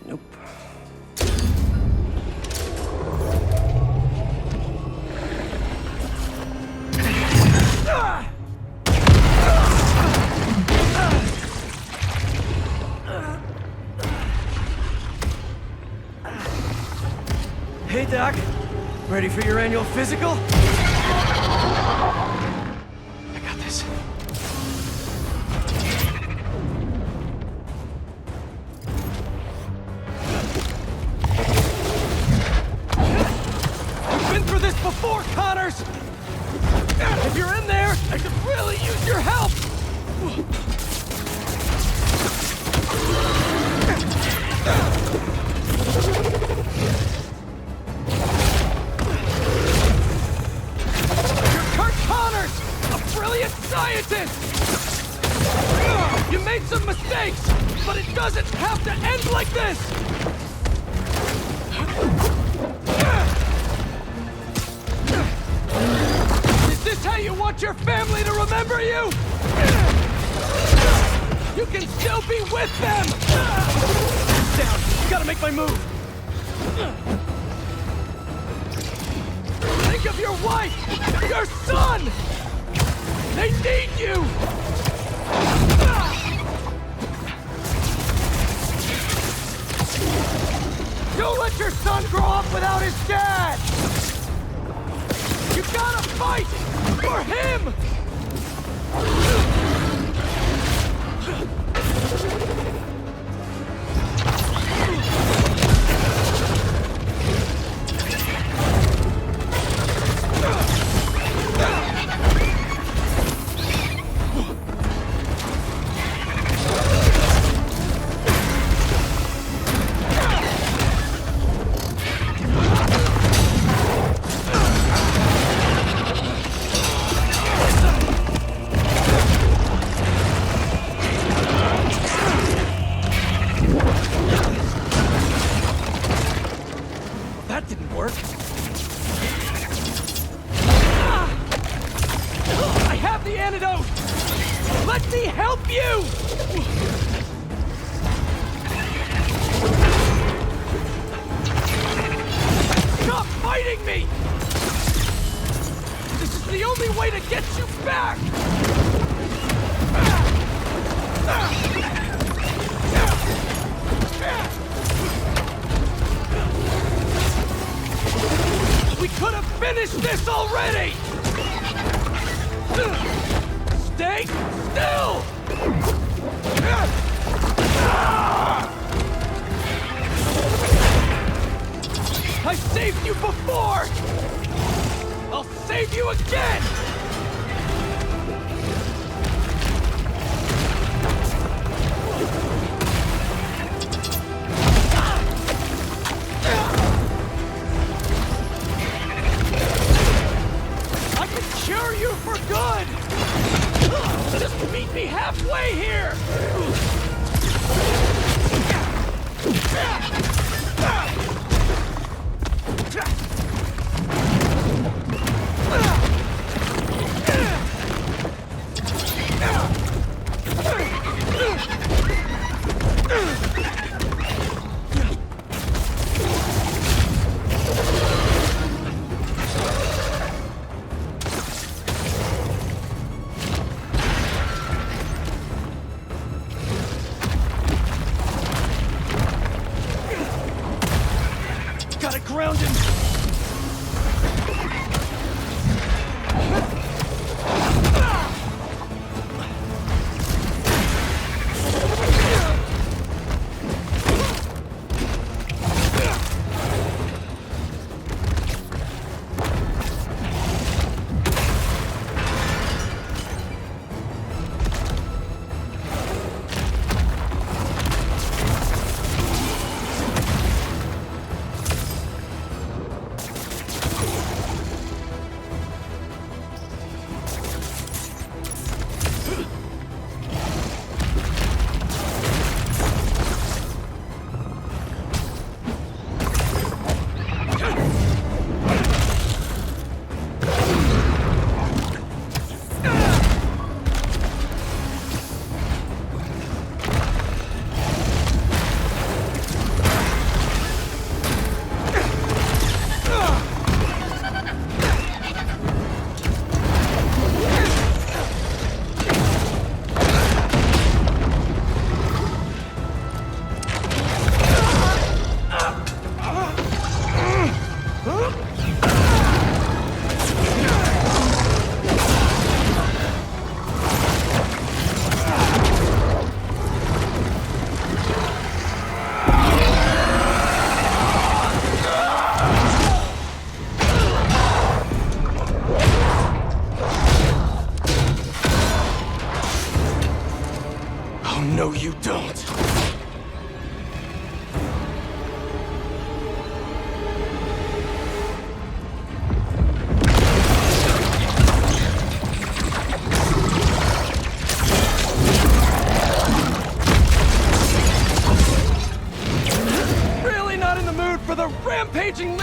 Nope. Hey, Doc. Ready for your annual physical? I got this. We've been through this before, Connors! If you're in there, I could really use your help! Scientist! You made some mistakes, but it doesn't have to end like this! Is this how you want your family to remember you? You can still be with them! Down, gotta make my move! Think of your wife! Your son! They need you! Don't let your son grow up without his dad! You gotta fight! For him!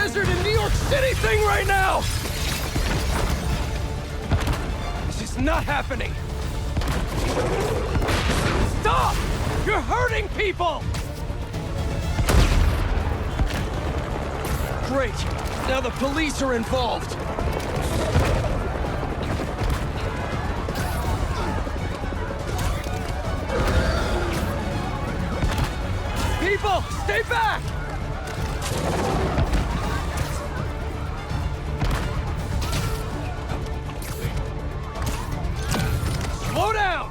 lizard in New York City thing right now! This is not happening! Stop! You're hurting people! Great. Now the police are involved. People, stay back! Slow down!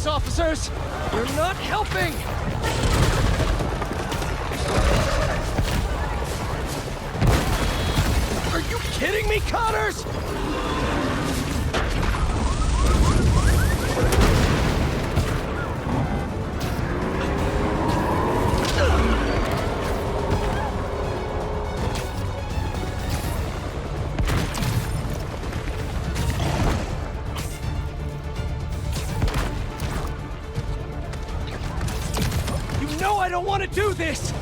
Officers, you're not helping! Are you kidding me, Connors? I don't want to do this!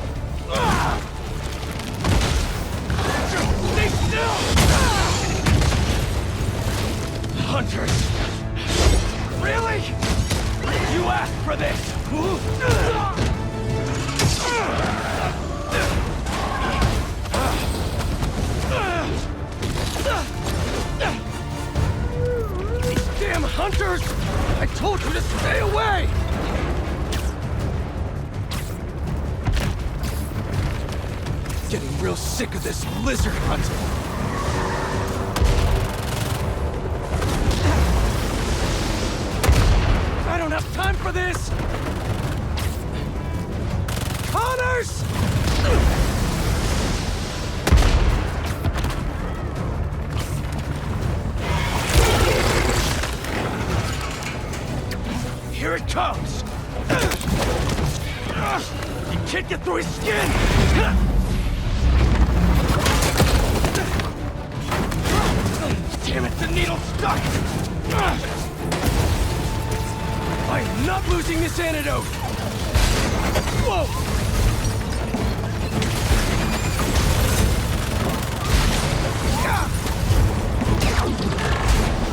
Stay still! Hunters! Really? You asked for this! These damn hunters! I told you to stay away! Getting real sick of this lizard hunt. I don't have time for this! Connors! Here it comes! You can't get through his skin! Damn it, the needle's stuck! I am not losing this antidote! Whoa!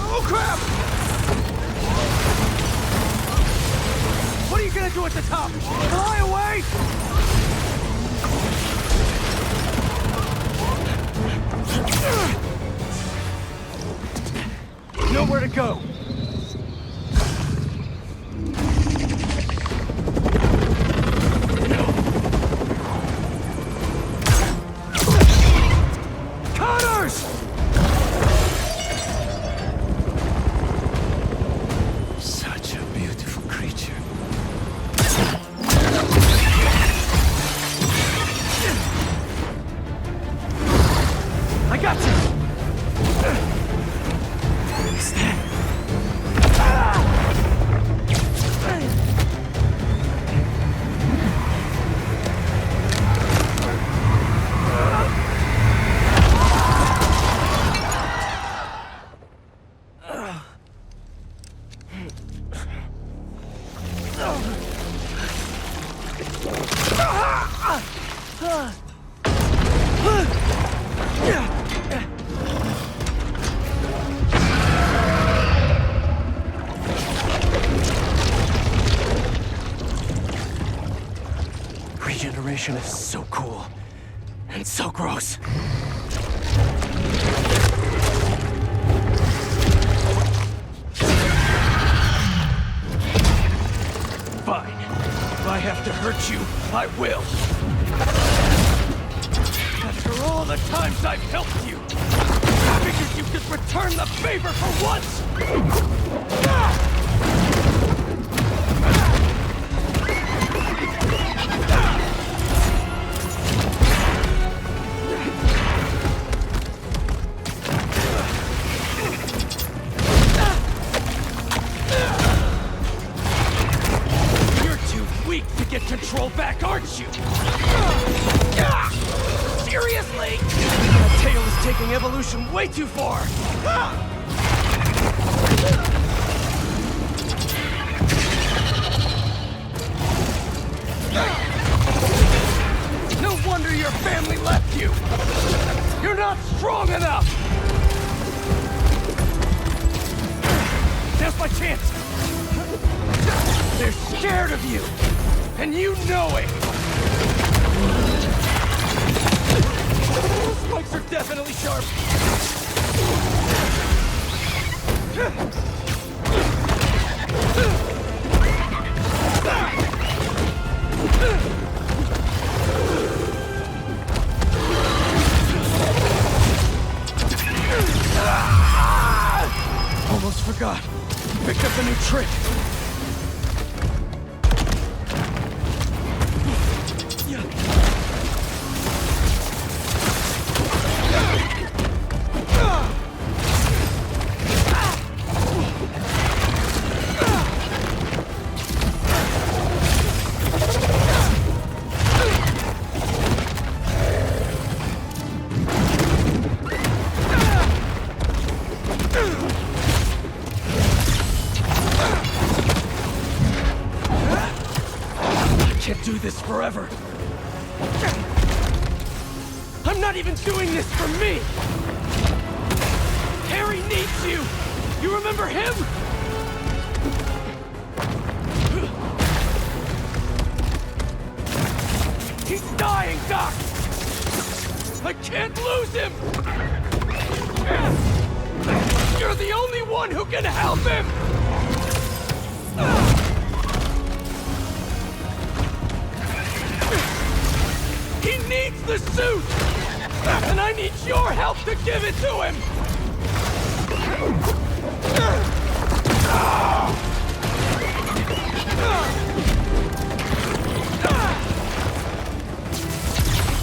Oh, crap! What are you gonna do at the top? Fly away? Nowhere to go! Connors! Such a beautiful creature. I got you! Regeneration is so cool and so gross. Fine. If I have to hurt you, I will. After all the times I've helped you, I figured you could return the favor for once! control back, aren't you? Seriously? That tail is taking evolution way too far! No wonder your family left you! You're not strong enough! Now's my chance! They're scared of you! And you know it! Those spikes are definitely sharp! Almost forgot. Picked up a new trick. Do this forever. I'm not even doing this for me. Harry needs you. You remember him? He's dying, Doc. I can't lose him. You're the only one who can help him. He needs the suit! And I need your help to give it to him!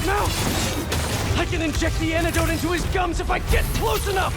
Now, I can inject the antidote into his gums if I get close enough!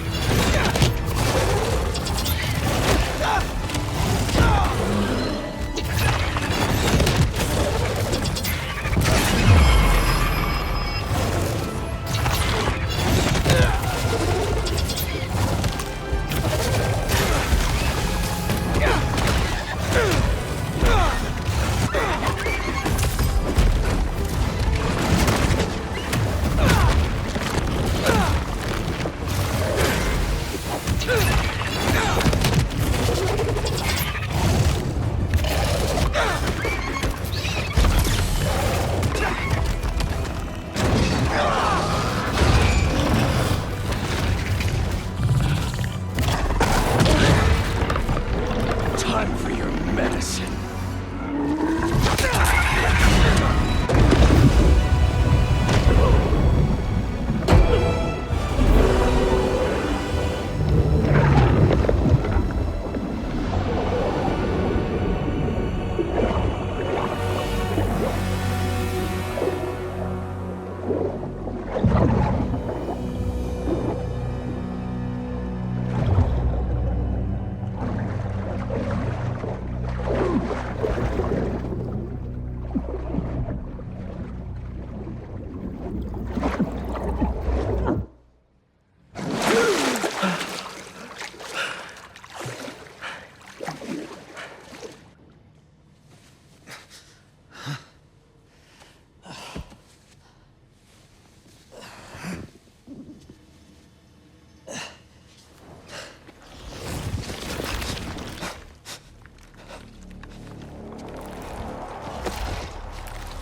Time for your medicine.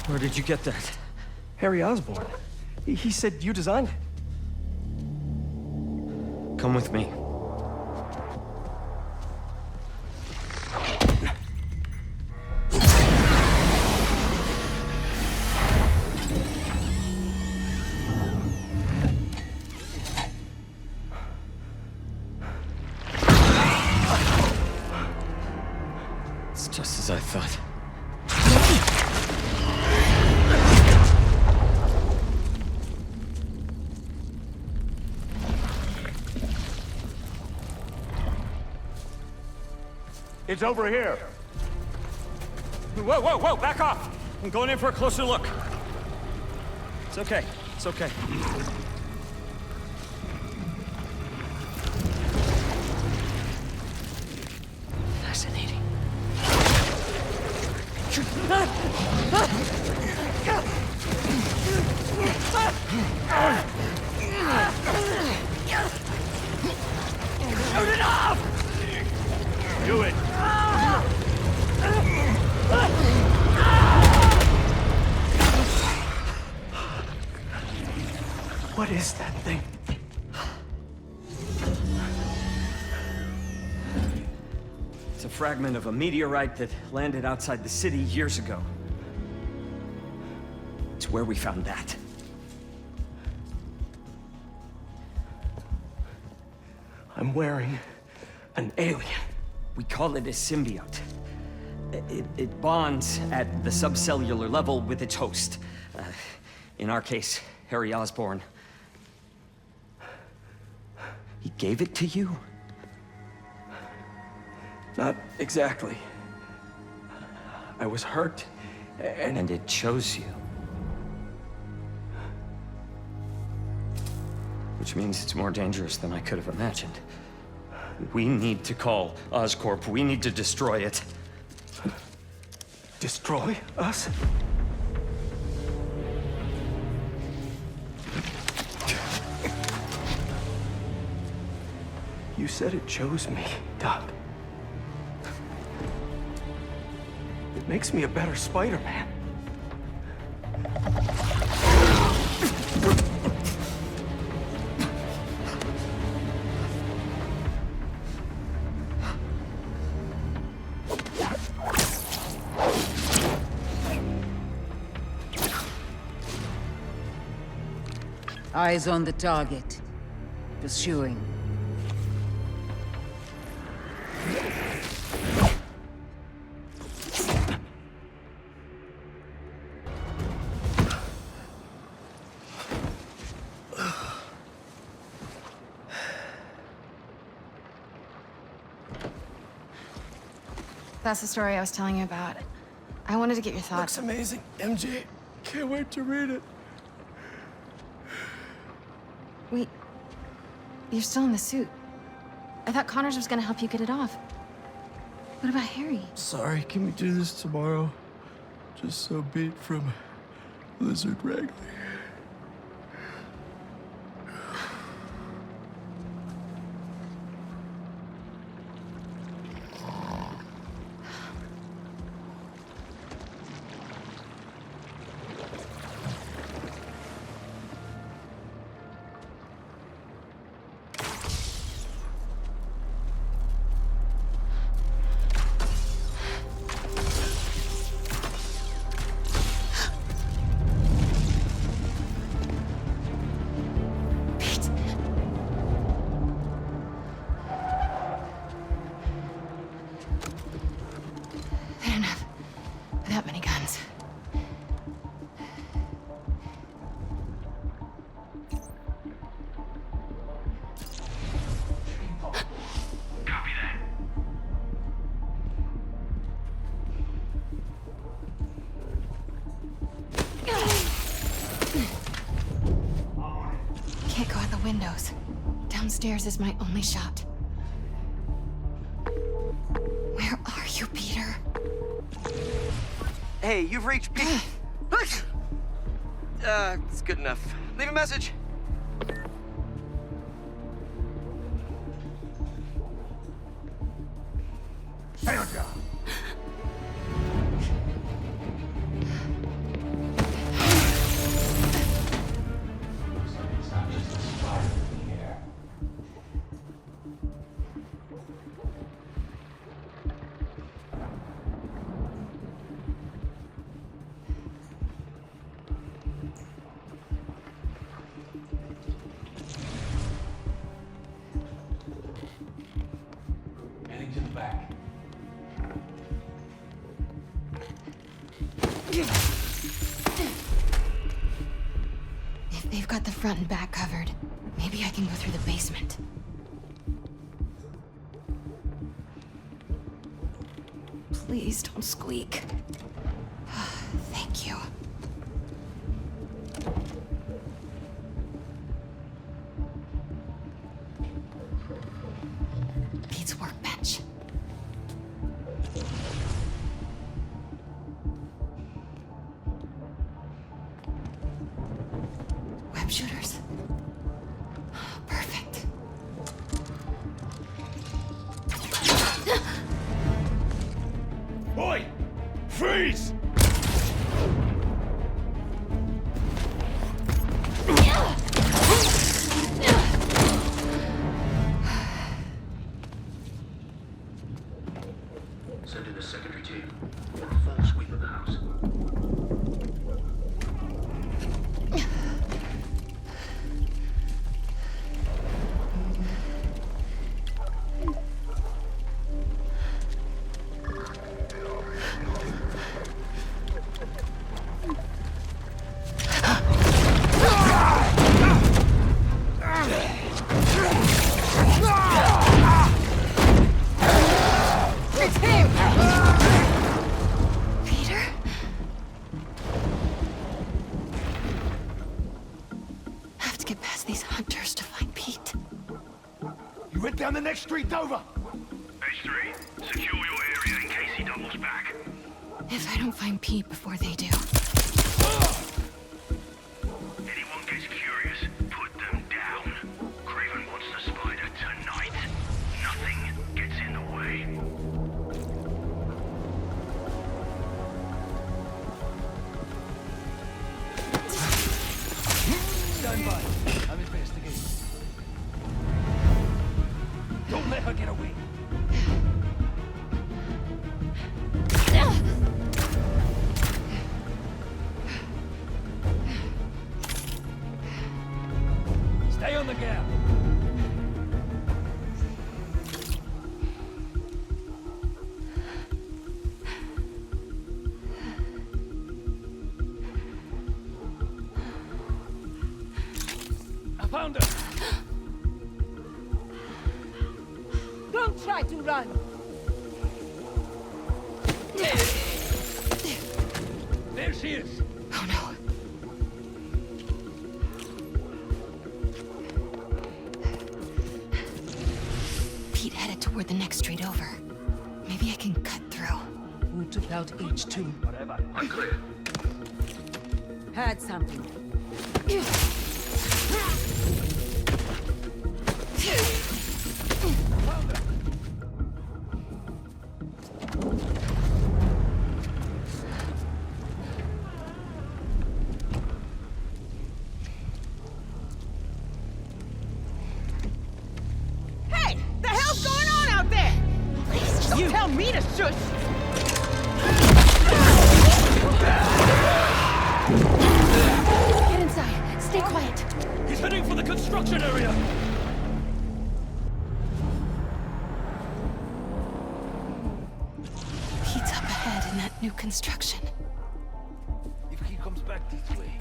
Where did you get that? Harry Osborn. He said you designed it. Come with me. It's just as I thought. It's over here. Whoa, whoa, whoa, back off! I'm going in for a closer look. It's okay. It's okay. Fascinating. Shoot it off! Do it. What is that thing? It's a fragment of a meteorite that landed outside the city years ago. It's where we found that. I'm wearing an alien. We call it a symbiote. It bonds at the subcellular level with its host. In our case, Harry Osborn. He gave it to you? Not exactly. I was hurt, and it chose you. Which means it's more dangerous than I could have imagined. We need to call Oscorp. We need to destroy it. Destroy us? You said it chose me, Doc. It makes me a better Spider-Man. Eyes on the target. Pursuing. That's the story I was telling you about. I wanted to get your thoughts. Looks amazing, MJ. Can't wait to read it. Wait. You're still in the suit. I thought Connors was gonna help you get it off. What about Harry? Sorry, can we do this tomorrow? Just so beat from Lizard Wrangler. Windows. Downstairs is my only shot. Where are you, Peter? Hey, you've reached it's good enough. Leave a message. Failed ya. Heading to the back. If they've got the front and back covered, maybe I can go through the basement. Please don't squeak. Thank Thank you. Pete's workbench. Web shooters. Perfect. Boy! Freeze! Send in a secondary team for a full sweep of the house. It's him! Peter? Have to get past these hunters to find Pete. You went down the next street over! H3, secure your area in case he doubles back. If I don't find Pete before they do. Anyone gets curious, put them down. Craven wants the spider tonight. Nothing gets in the way. Stand by. I'm investigating. Don't let her get away. Stay on the gap. I found her. Don't try to run! There she is. Oh no. Pete headed toward the next street over. Maybe I can cut through. Who took out H2? Whatever. Unclear. Had something. Hey! The hell's going on out there? Don't tell me to shush! Get inside. Stay quiet. He's heading for the construction area. Pete's up ahead in that new construction. If he comes back this way,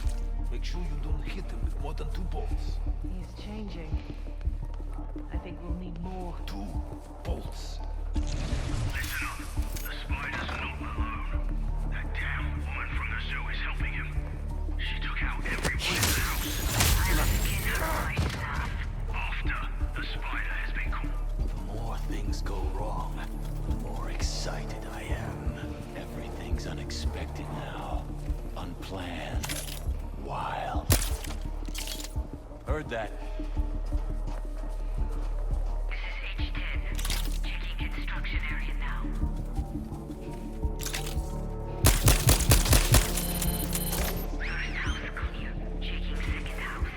make sure you don't hit him with more than 2 bolts. He's changing. I think we'll need more. 2 bolts. Listen up. The spider's not alone. That damn woman from the zoo is helping him. She took out everyone in the house. I must get her right enough. After the spider has been caught. The more things go wrong, the more excited I am. Everything's unexpected now. Unplanned. Wild. Heard that. This is H10. Checking construction area now. First house clear. Checking second house.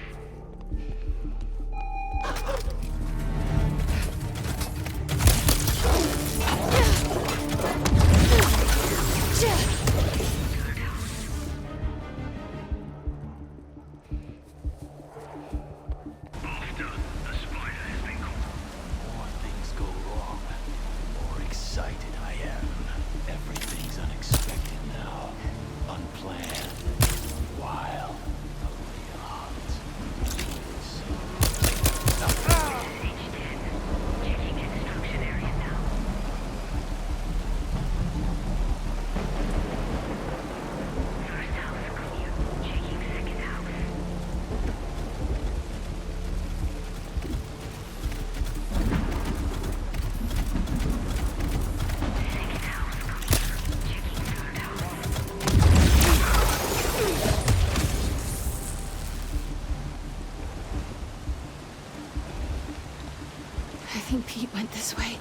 right?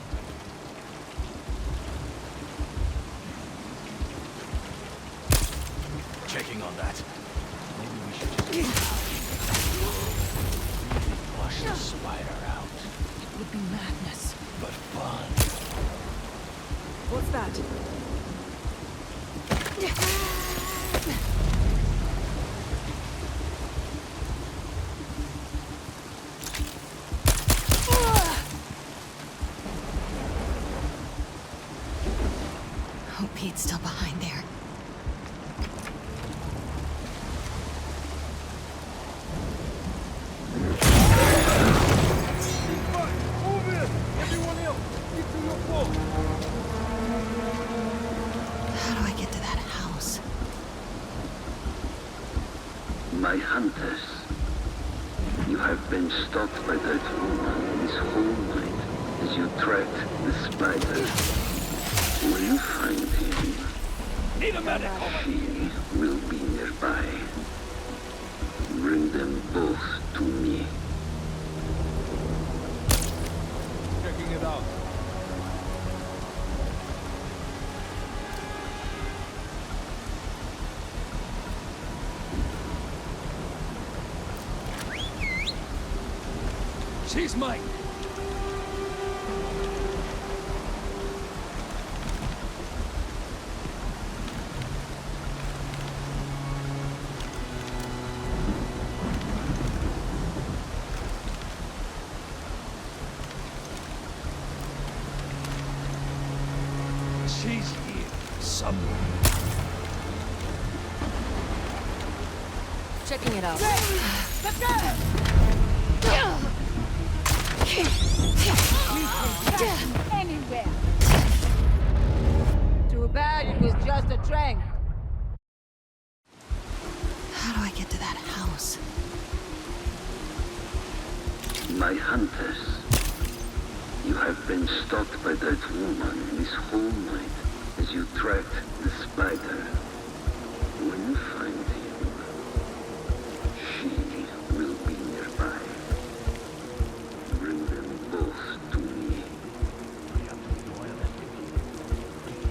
Checking on that. Maybe we should just flush the spider out. It would be madness. But fun. What's that? Hope Pete's still behind there. How do I get to that house? My hunters, you have been stalked by that woman this whole night as you tracked the spider. When you find him, need a medic. She will be nearby. Bring them both to me. Checking it out. She's mine. She's here somewhere. Checking it out. Anywhere. Too bad it was just a train. How do I get to that house? My hunters, you have been stalked by that woman this whole night as you tracked the spider. When you find him, she will be nearby. Bring them both to me.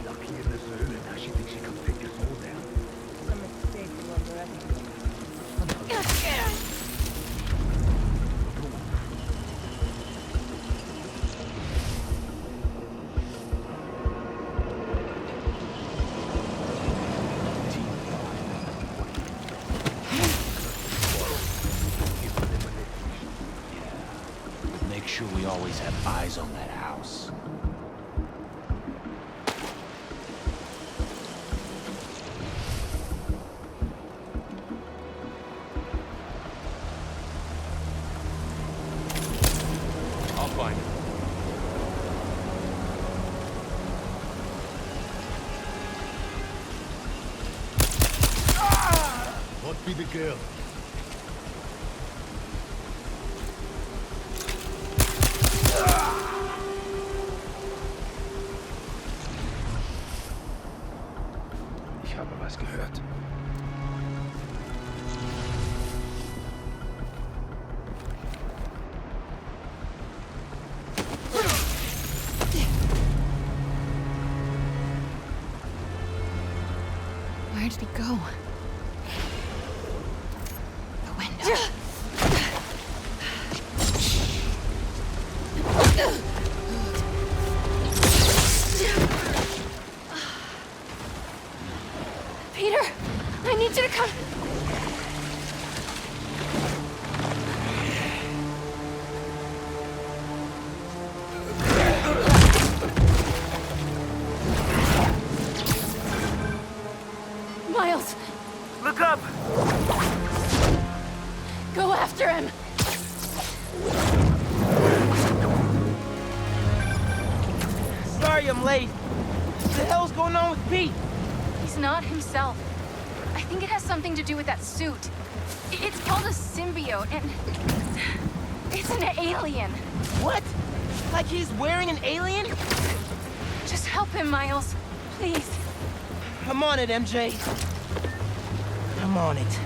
Lucky in the zoo, and now she thinks she can pick us all down. Some mistake you underestimate. Make sure we always have eyes on that house. I'll find her. What be the girl? Ich habe was gehört. Where did he go? The window. Peter, I need you to come. Miles, Look up! go after him. Sorry I'm late. What the hell's going on with Pete? He's not himself. I think it has something to do with that suit. It's called a symbiote, and it's an alien. What? Like he's wearing an alien? Just help him, Miles. Please. I'm on it, MJ. I'm on it.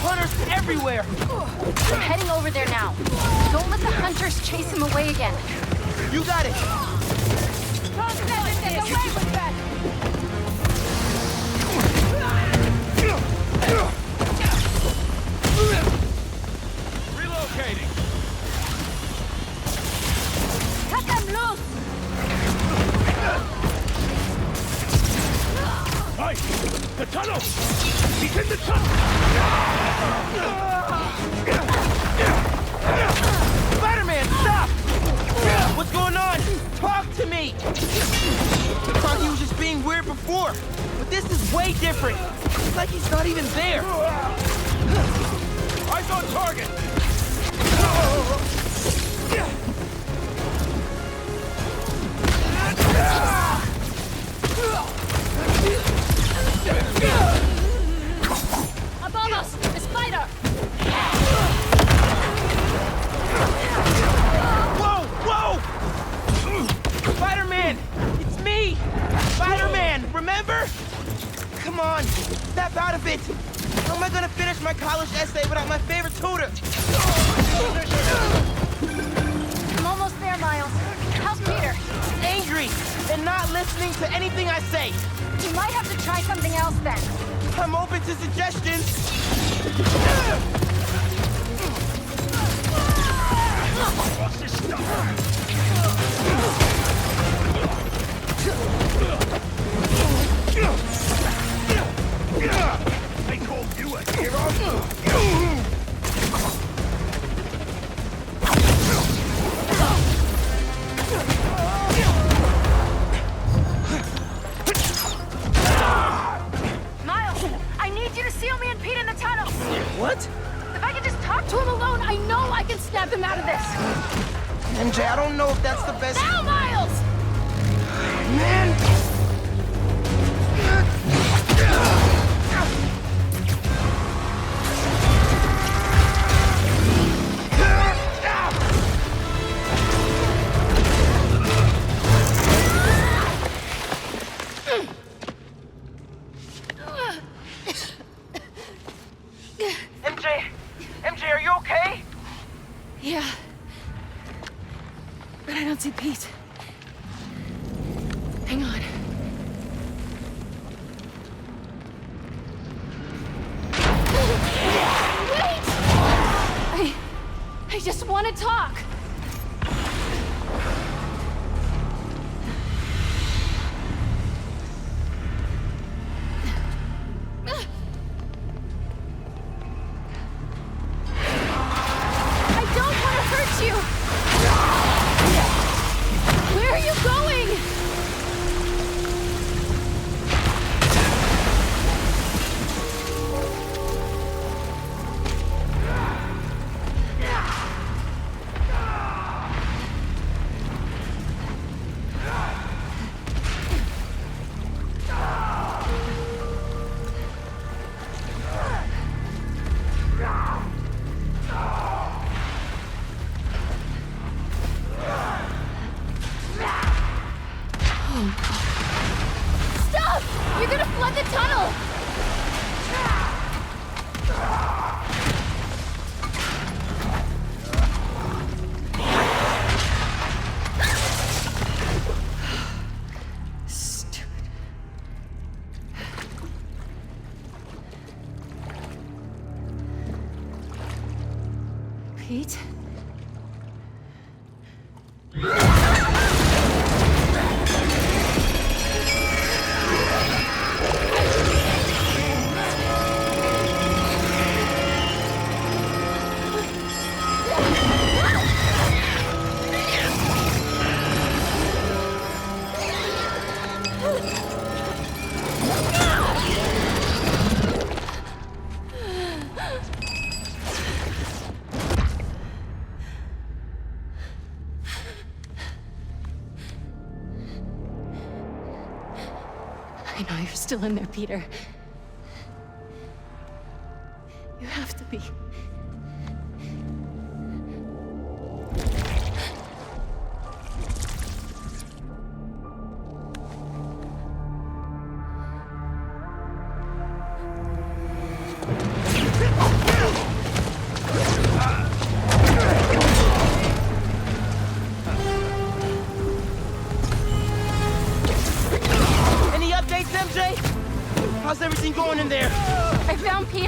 hunters everywhere! I'm heading over there now. Don't let the hunters chase him away again. You got it! Don't let him get away with that! Relocating! Cut them loose! Hey! The tunnel! He's in the tunnel! Spider-Man, stop! What's going on? Talk to me! I thought he was just being weird before, but this is way different. It's like he's not even there. Eyes on target! Above us! A spider! Whoa! Whoa! Spider-Man! It's me! Spider-Man! Remember? Come on! Snap out of it! How am I gonna finish my college essay without my favorite tutor? I'm almost there, Miles. How's Peter? Angry and not listening to anything I say. You might have to try something else then. I'm open to suggestions. What's this I call you a hero? Miles, I need you to seal me and Pete in the tunnel. What? If I can just talk to him alone, I know I can snap him out of this. MJ, I don't know if that's the best... Now, Miles! Man! MJ, are you okay? Yeah. But I don't see Pete. Hang on. Wait! I just want to talk. I don't want to hurt you. Where are you going? Stop! You're gonna flood the tunnel! Stupid. Pete? I know you're still in there, Peter. You have to be.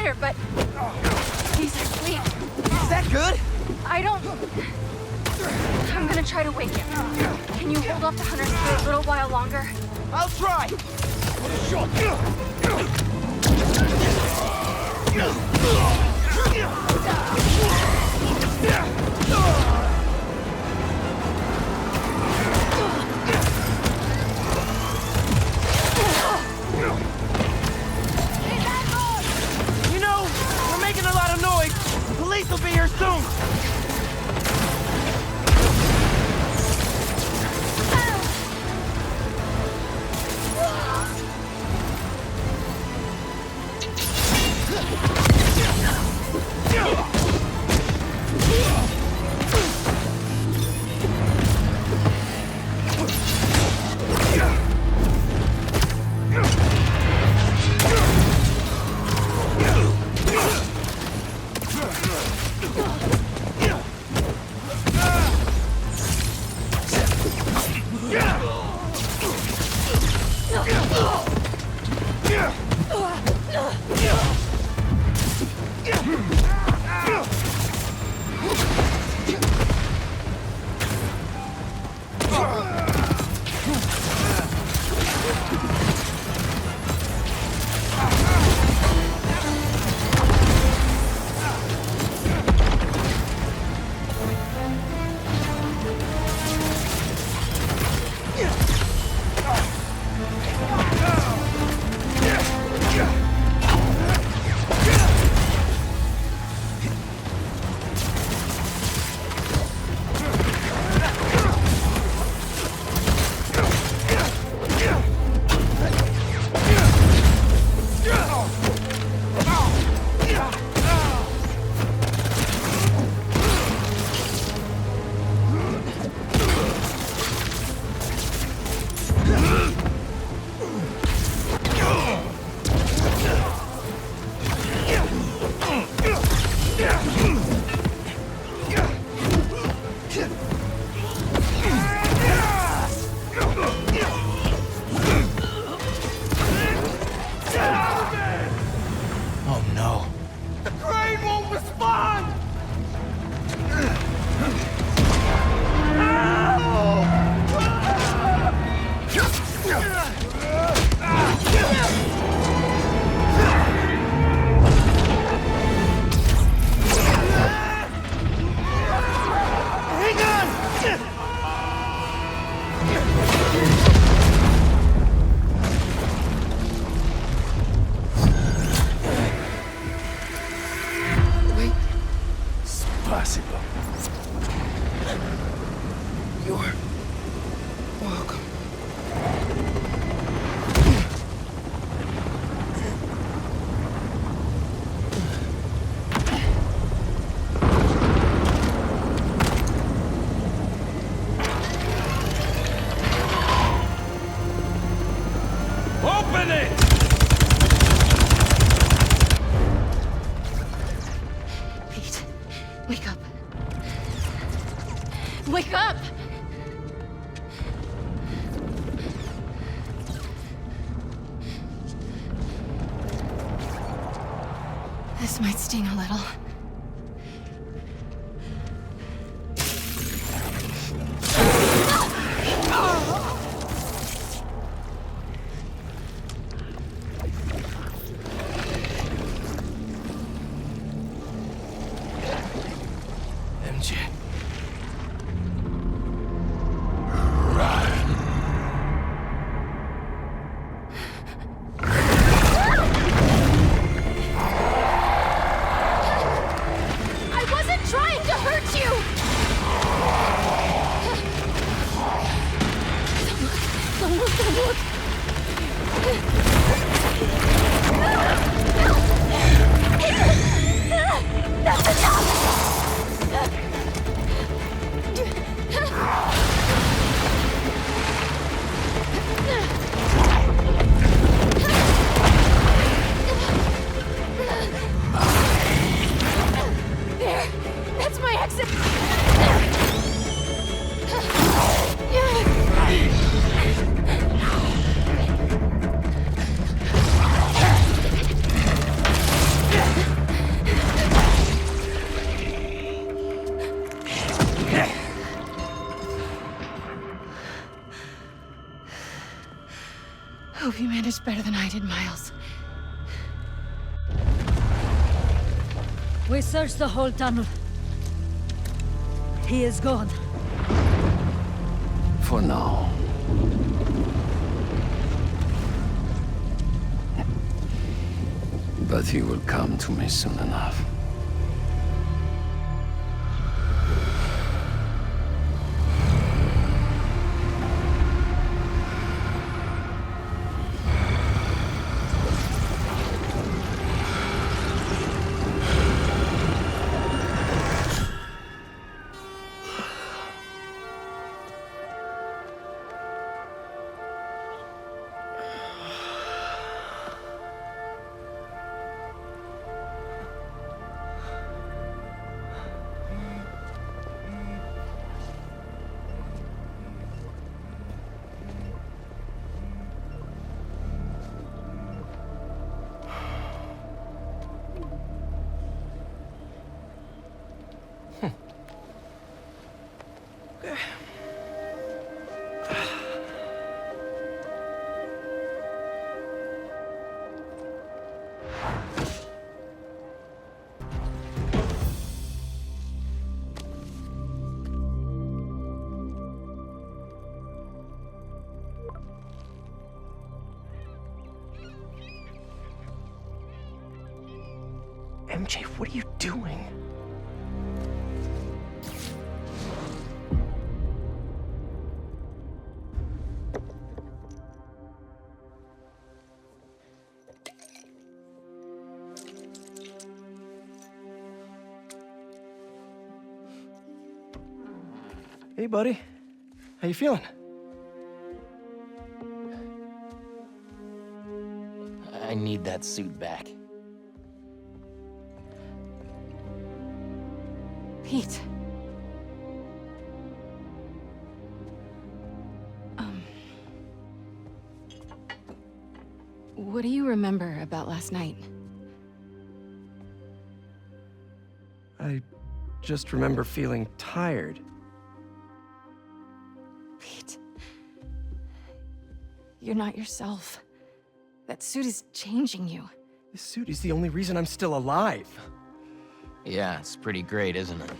spider, but he's asleep. Is that good? I don't... I'm gonna try to wake him. Can you hold off the hunters for a little while longer? I'll try. You know, we're making a lot of noise. Police will be here soon. Wake up! This might sting a little. better than I did, Miles. We searched the whole tunnel. He is gone. For now. But he will come to me soon enough. MJ, what are you doing? Hey, buddy. How you feeling? I need that suit back. Pete. What do you remember about last night? I just remember feeling tired. Pete. You're not yourself. That suit is changing you. This suit is the only reason I'm still alive. Yeah, it's pretty great, isn't it?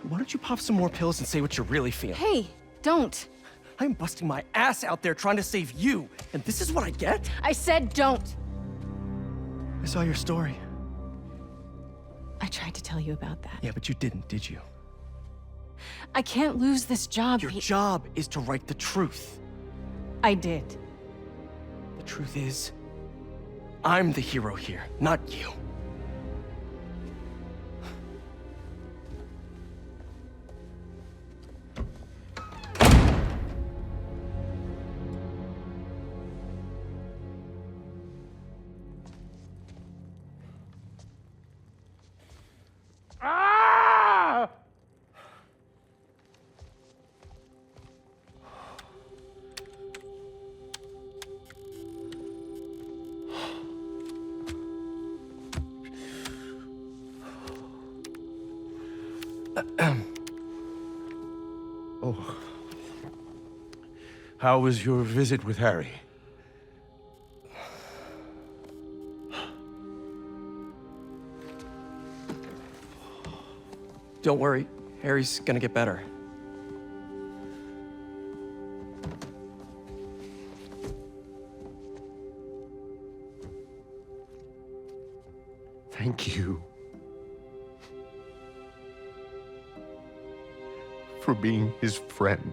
Why don't you pop some more pills and say what you're really feeling? Hey, don't. I'm busting my ass out there trying to save you, and this is what I get? I said don't. I saw your story. I tried to tell you about that. Yeah, but you didn't, did you? I can't lose this job, Your Pete. job is to write the truth. I did. The truth is, I'm the hero here, not you. Oh. How was your visit with Harry? Don't worry, Harry's gonna get better. Thank you for being his friend.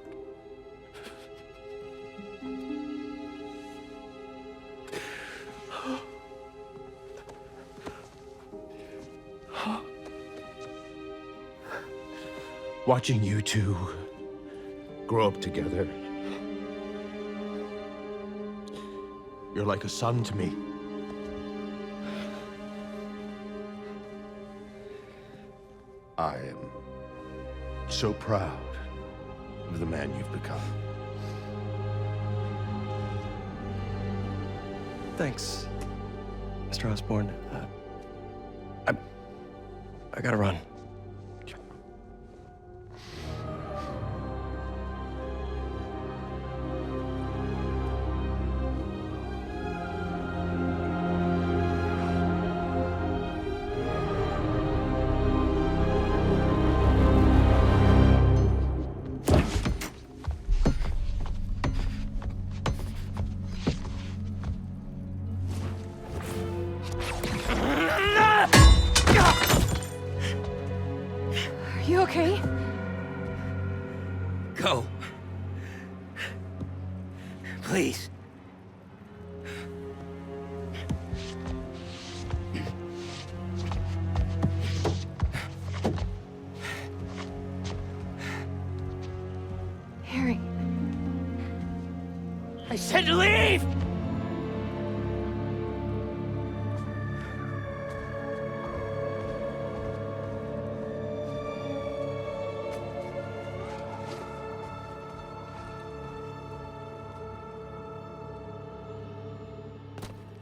Watching you two grow up together. You're like a son to me. I am so proud of the man you've become. Thanks, Mr. Osborn. I gotta run. okay? Go. Please. Harry. I said to leave!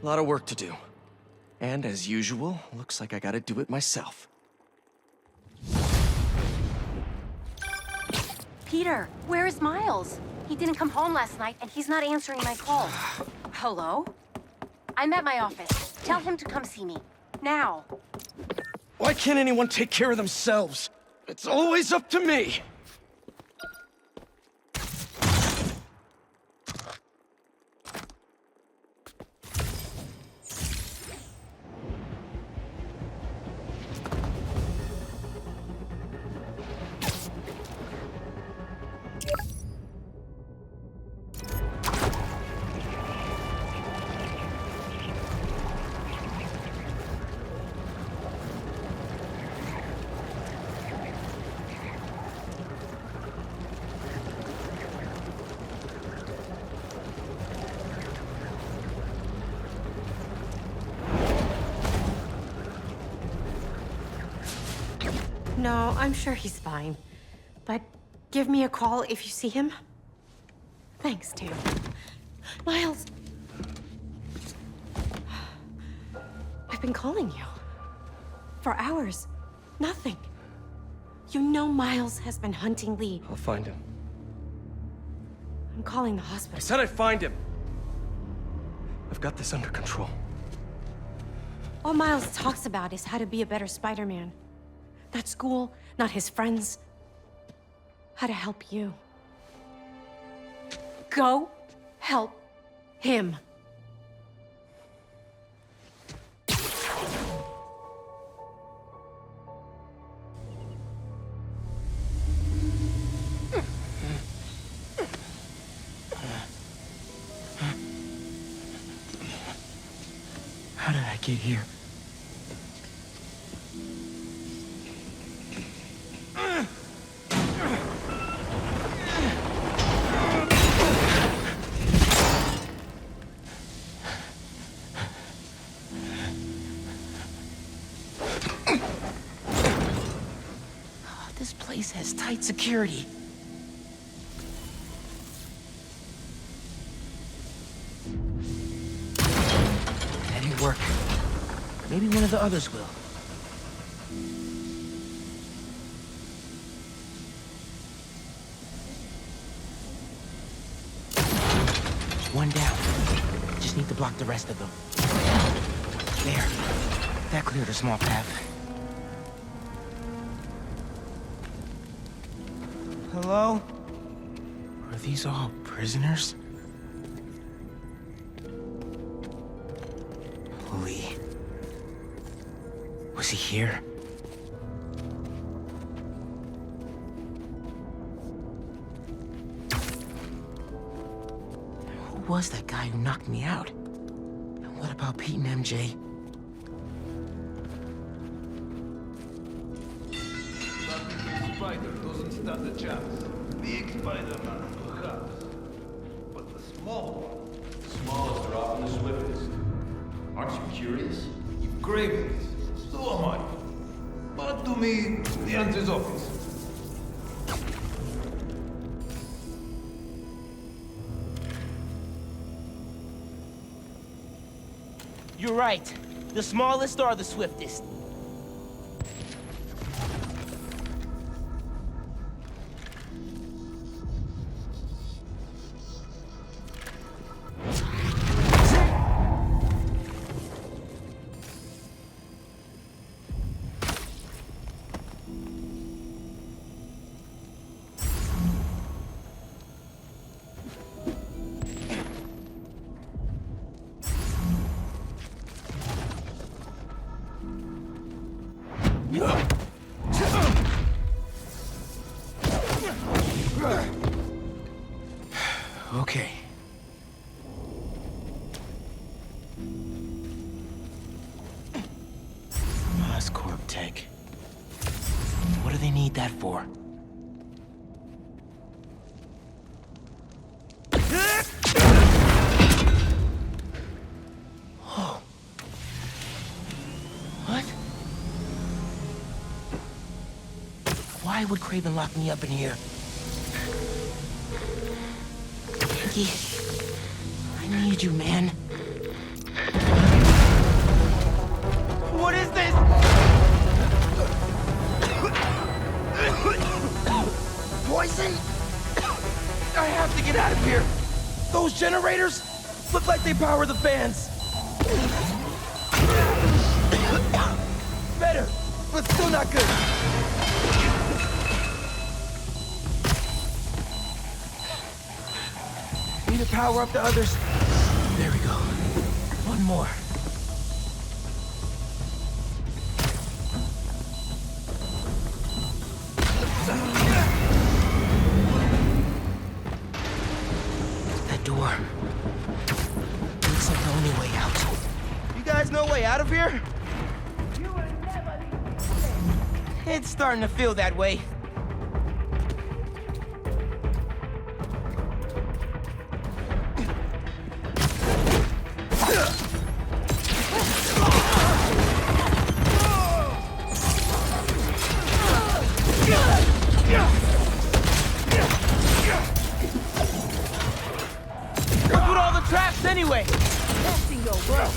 A lot of work to do. And as usual, looks like I gotta do it myself. Peter, where is Miles? He didn't come home last night, and he's not answering my calls. Hello? I'm at my office. Tell him to come see me. Now. Why can't anyone take care of themselves? It's always up to me! No, I'm sure he's fine. But give me a call if you see him. Thanks, Tam. Miles! I've been calling you. For hours. Nothing. You know Miles has been hunting Lee. I'll find him. I'm calling the hospital. I said I'd find him! I've got this under control. All Miles talks about is how to be a better Spider-Man. Not school, not his friends. How to help you. Go help him. How did I get here? This place has tight security. That didn't work. Maybe one of the others will. One down. Just need to block the rest of them. There. That cleared a small path. Hello? Are these all prisoners? Lee. Was he here? Who was that guy who knocked me out? And what about Pete and MJ? Spider doesn't stand a chance. Big Spider-Man, perhaps. But the small one... The smallest are often the swiftest. Aren't you curious? If Craven is, so am I. But to me, the answer's obvious. You're right. The smallest are the swiftest. Okay. Oscorp tech. What do they need that for? Oh. What? Why would Craven lock me up in here? Yankee, I need you, man. What is this? Poison? I have to get out of here. Those generators look like they power the fans. Better, but still not good. Need to power up the others. There we go. One more. That door. Looks like the only way out. You guys know a way out of here? It's starting to feel that way. What's with all the traps anyway? Testing your world.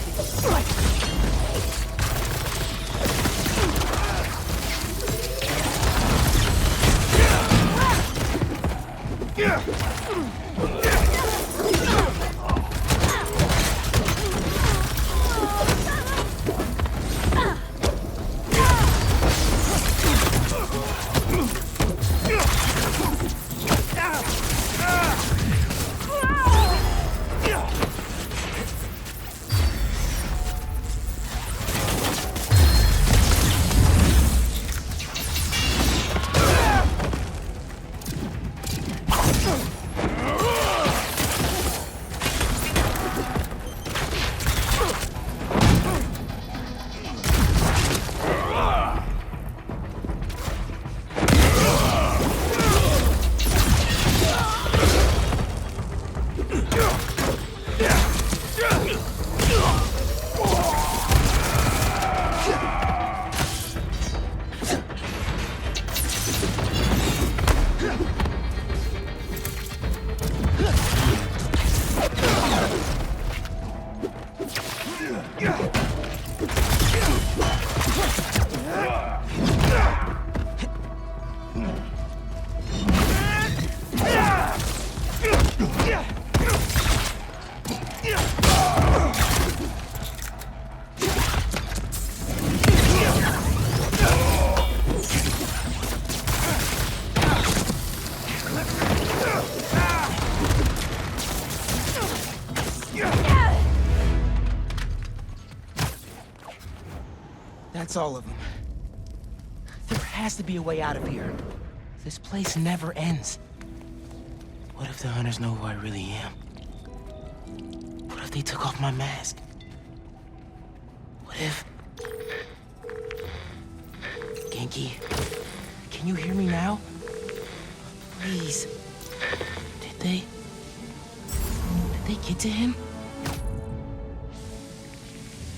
That's all of them. There has to be a way out of here. This place never ends. What if the hunters know who I really am? What if they took off my mask? What if... Genki, can you hear me now? Please. Did they get to him?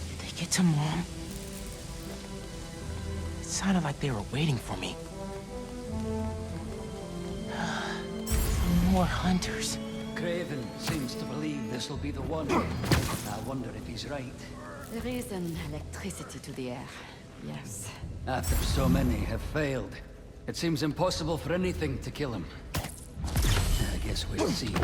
Did they get to Mom? It sounded like they were waiting for me. More hunters. Craven seems to believe this will be the one. I wonder if he's right. There is an electricity to the air, yes. After so many have failed, it seems impossible for anything to kill him. I guess we'll see.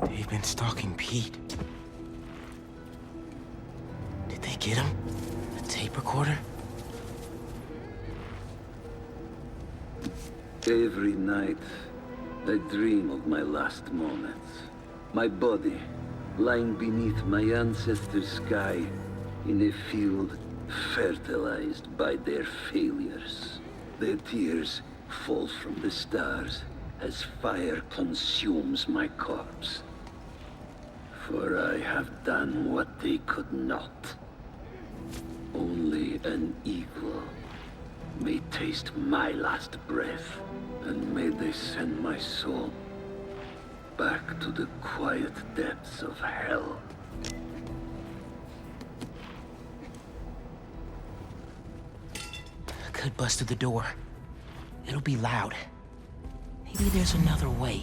They've been stalking Pete. Did they get him? The tape recorder? Every night, I dream of my last moments. My body lying beneath my ancestors' sky in a field fertilized by their failures. Their tears fall from the stars as fire consumes my corpse. For I have done what they could not. Only an eagle may taste my last breath, and may they send my soul back to the quiet depths of hell. Could bust through the door. It'll be loud. Maybe there's another way.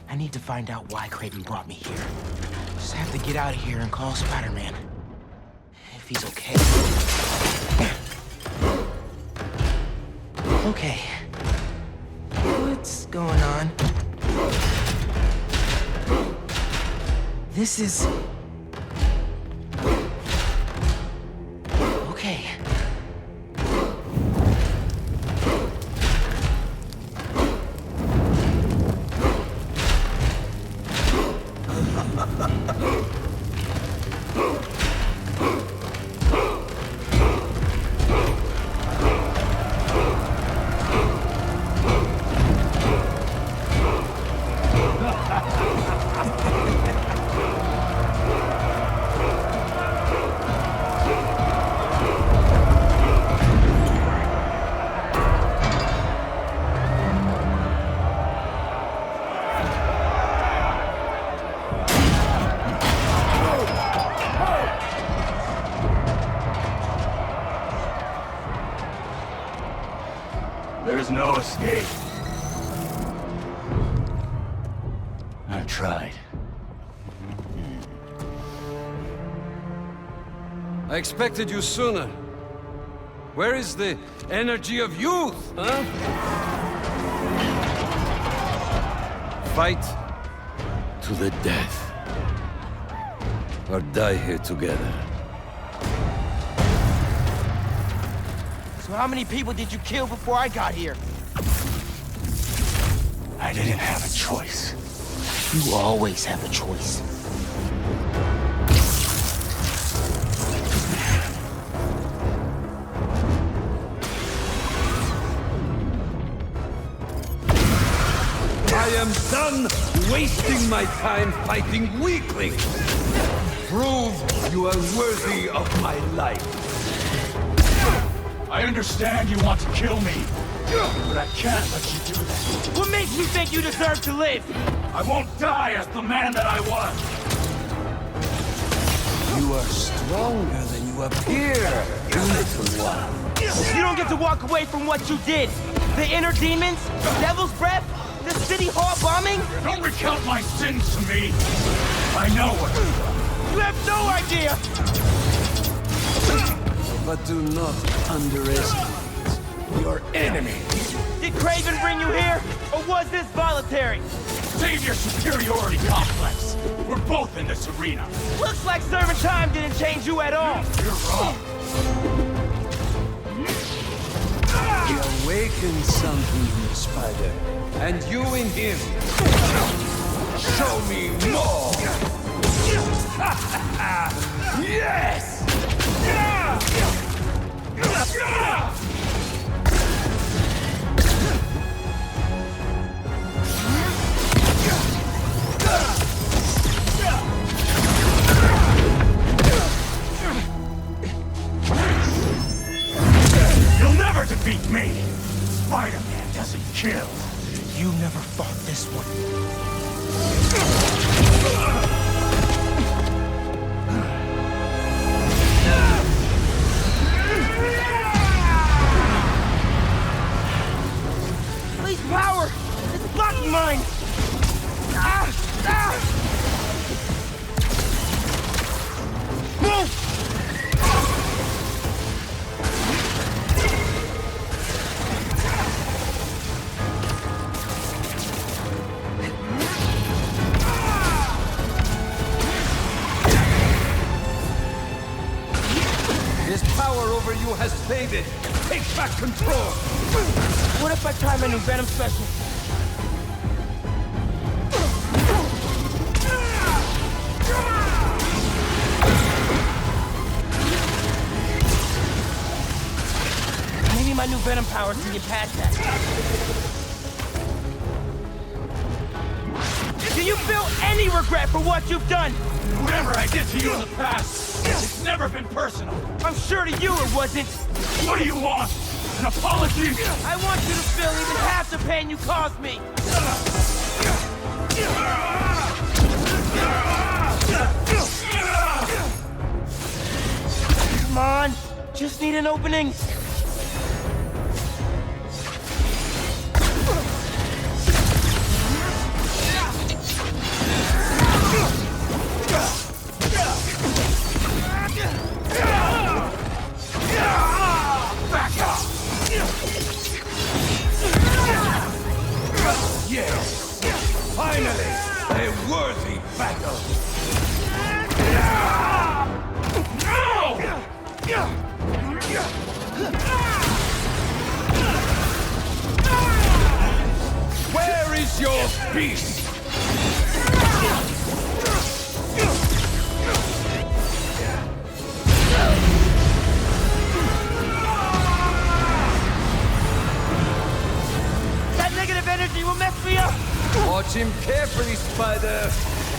I need to find out why Craven brought me here. Just have to get out of here and call Spider-Man. If he's okay. Okay. What's going on? This is... Okay. There's no escape. I tried. I expected you sooner. Where is the energy of youth, huh? Fight to the death. Or die here together. So how many people did you kill before I got here? I didn't have a choice. You always have a choice. I am done wasting my time fighting weaklings. Prove you are worthy of my life. I understand you want to kill me, but I can't let you do that. What makes you think you deserve to live? I won't die as the man that I was. You are stronger than you appear, little one. You don't get to walk away from what you did. The inner demons, devil's breath, the city hall bombing. Don't recount my sins to me. I know it. You have no idea. But do not underestimate your enemy. Did Craven bring you here, or was this voluntary? Save your superiority complex. We're both in this arena. Looks like serving time didn't change you at all. You're wrong. He awakened something in the spider, and you in him. Show me more! Yes! You'll never defeat me! Spider-Man doesn't kill. You never fought this one. Please, power! It's blocking mine! Move! His power over you has faded. Take back control. What if I try my new Venom special? Maybe my new Venom powers can get past that. Do you feel any regret for what you've done? Whatever I did to you in the past, it's never been personal. I'm sure to you it wasn't. What do you want? An apology? I want you to feel even half the pain you caused me. Come on, just need an opening. Back up! Yes! Finally! A worthy battle! Where is your beast? That negative energy will mess me up. Watch him carefully, Spider.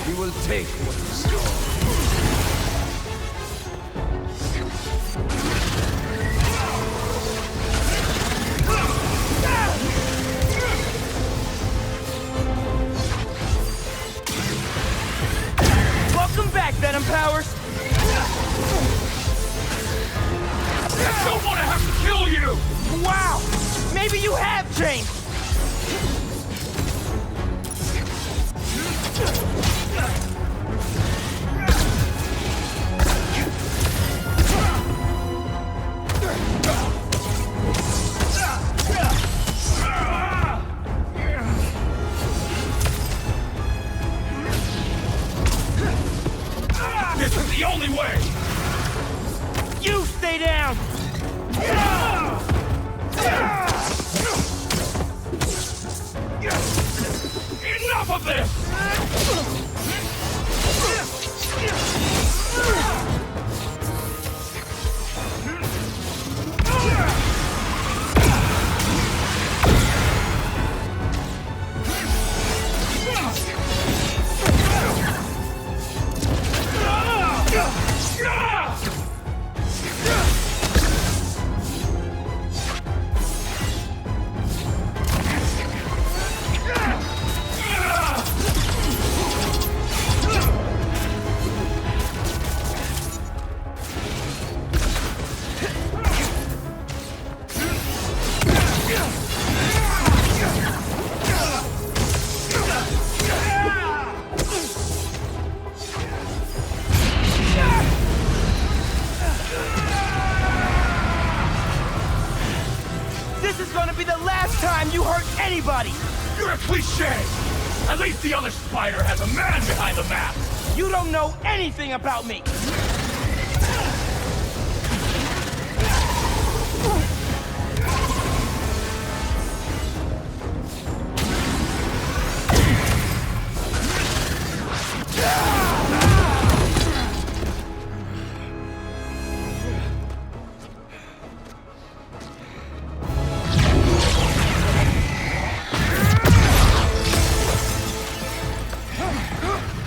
He will take what he stole. Welcome back, Venom powers. I don't want to have to kill you! Wow, maybe you have changed. This is the only way! You stay down. Enough of this! time you hurt anybody! You're a cliché! At least the other spider has a man behind the mask! You don't know anything about me!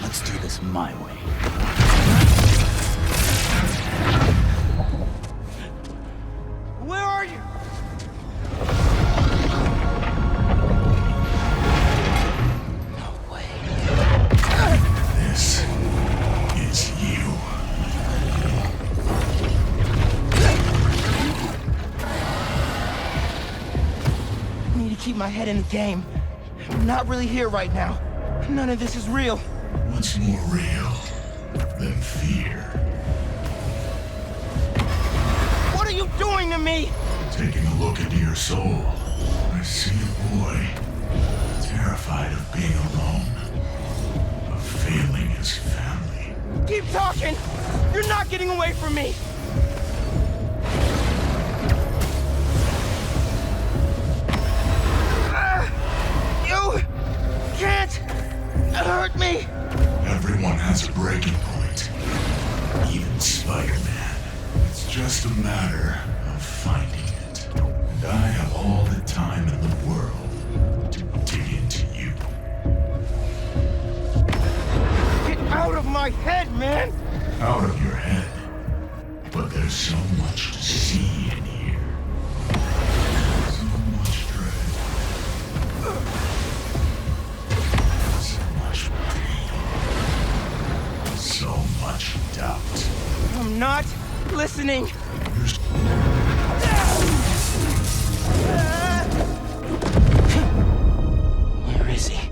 Let's do this my way. Where are you? This is you. I need to keep my head in the game. I'm not really here right now. None of this is real. What's more real than fear? What are you doing to me? Taking a look into your soul, I see a boy terrified of being alone, of failing his family. Keep talking! You're not getting away from me! You can't hurt me! Everyone has a breaking point. Even Spider-Man. It's just a matter of finding it. And I have all the time in the world to dig into you. Get out of my head, man! Out of your head. But there's so much to see in here. So much dread. So much pain. So much doubt. I'm not listening! Where is he?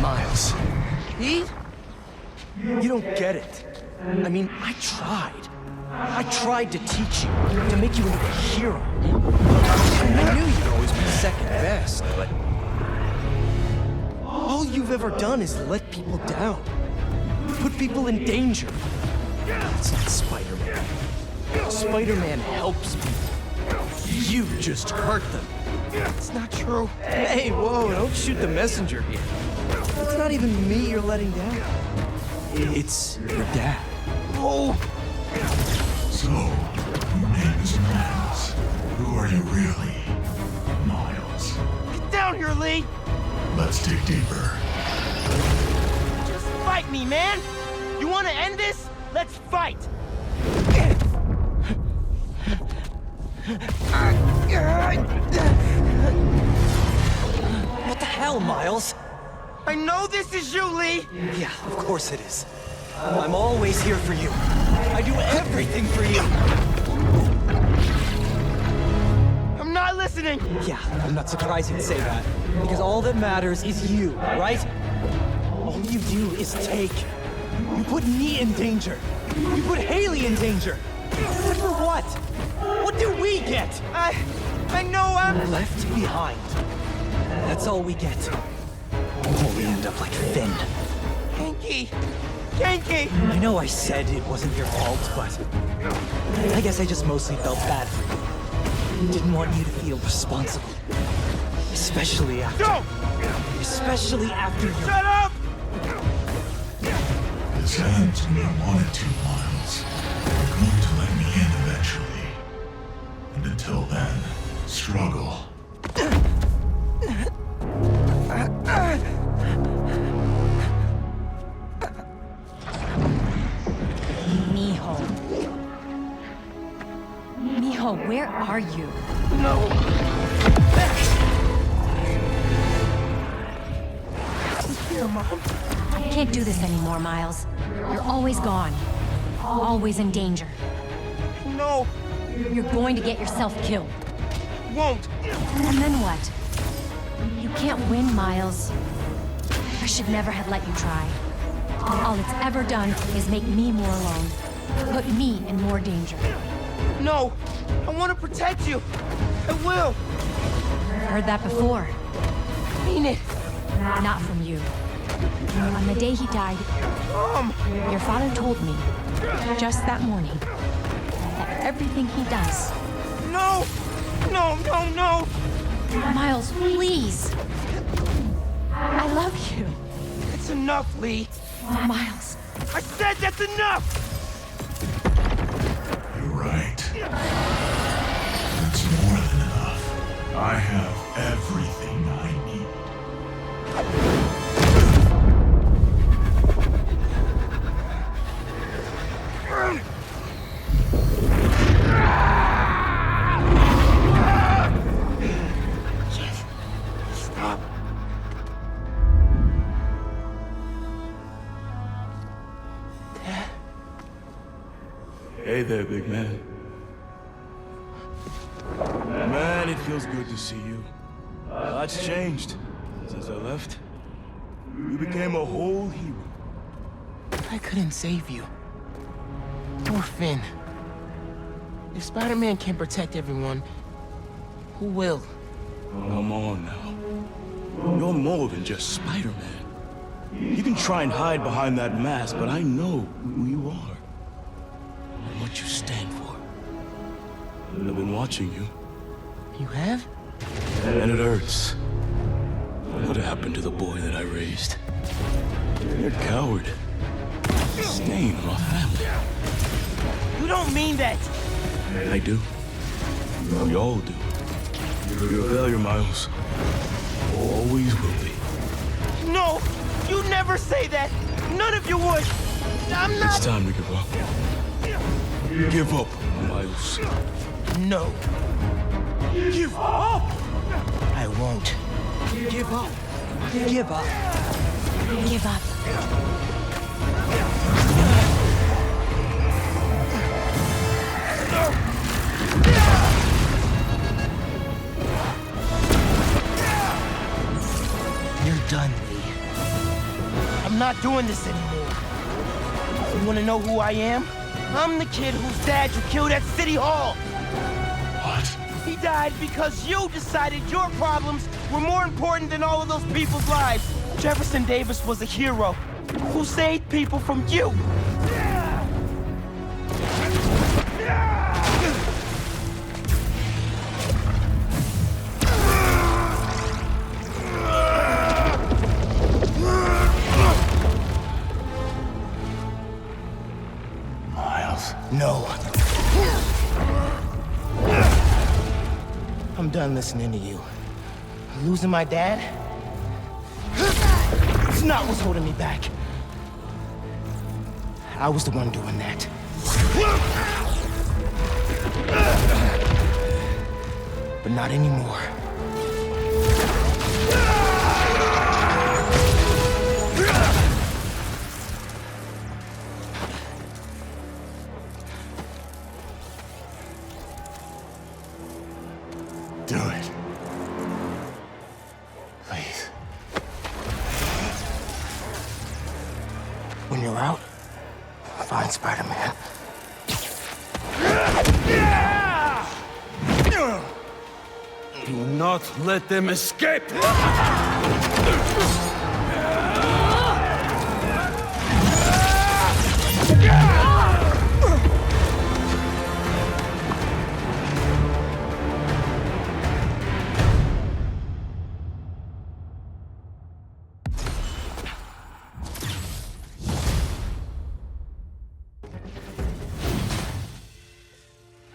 Miles. He? You don't get it. I mean, I tried. I tried to teach you, to make you into a hero. I knew you'd always be second best, but... all you've ever done is let people down. Put people in danger. That's not Spider-Man. Spider-Man helps people. You just hurt them. It's not true. Hey, whoa, don't shoot the messenger here. It's not even me you're letting down. It's your dad. Oh! So, your name is Miles. Who are you really, Miles? Get down here, Lee! Let's dig deeper. Just fight me, man! You wanna end this? Let's fight! What the hell, Miles? I know this is you, Lee! Yeah, of course it is. I'm always here for you. I do everything for you. I'm not listening! Yeah, I'm not surprised you'd say that. Because all that matters is you, right? All you do is take. You put me in danger. You put Haley in danger. But for what? What do we get? I know I'm... left behind. That's all we get. Or we end up like Finn. Ganke! Ganke! I know I said it wasn't your fault, but... I guess I just mostly felt bad for you. Didn't want you to feel responsible. Especially after... Don't! Especially after you... Shut up! This ends when I wanted to, Miles. You're going to let me in eventually. And until then, struggle. Mijo, where are you? No! Here, Mom. I can't do this anymore, Miles. You're always gone. Always in danger. No! You're going to get yourself killed. Won't! And then what? You can't win, Miles. I should never have let you try. All it's ever done is make me more alone. Put me in more danger. No! I want to protect you! I will! Heard that before. Mean it! Not from you. On the day he died, your father told me, just that morning, that everything he does... No! No, no, no! Miles, please! I love you. It's enough, Lee. Miles. I said that's enough! You're right. That's more than enough. I have everything I need. Stop. Dad? Hey there, big man. Man, it feels good to see you. A lot's changed since I left. You became a whole hero. I couldn't save you. Or Finn. If Spider-Man can protect everyone, who will? Come on now. You're more than just Spider-Man. You can try and hide behind that mask, but I know who you are. And what you stand for. I've been watching you. You have? And it hurts. What happened to the boy that I raised? You're a coward. A stain on our family. You don't mean that! I do. We all do. You're a failure, Miles. Always will be. No! You never say that! None of you would! I'm not— It's time to give up. Give up, Miles. No. Give up! I won't. Give up. Give up. Give up. You're done, Lee. I'm not doing this anymore. You wanna know who I am? I'm the kid whose dad you killed at City Hall! What? He died because you decided your problems were more important than all of those people's lives. Jefferson Davis was a hero who saved people from you. Miles. No. I'm done listening to you. Losing my dad? It's not what's holding me back. I was the one doing that. But not anymore. Do it. Please. When you're out, find Spider-Man. Do not let them escape!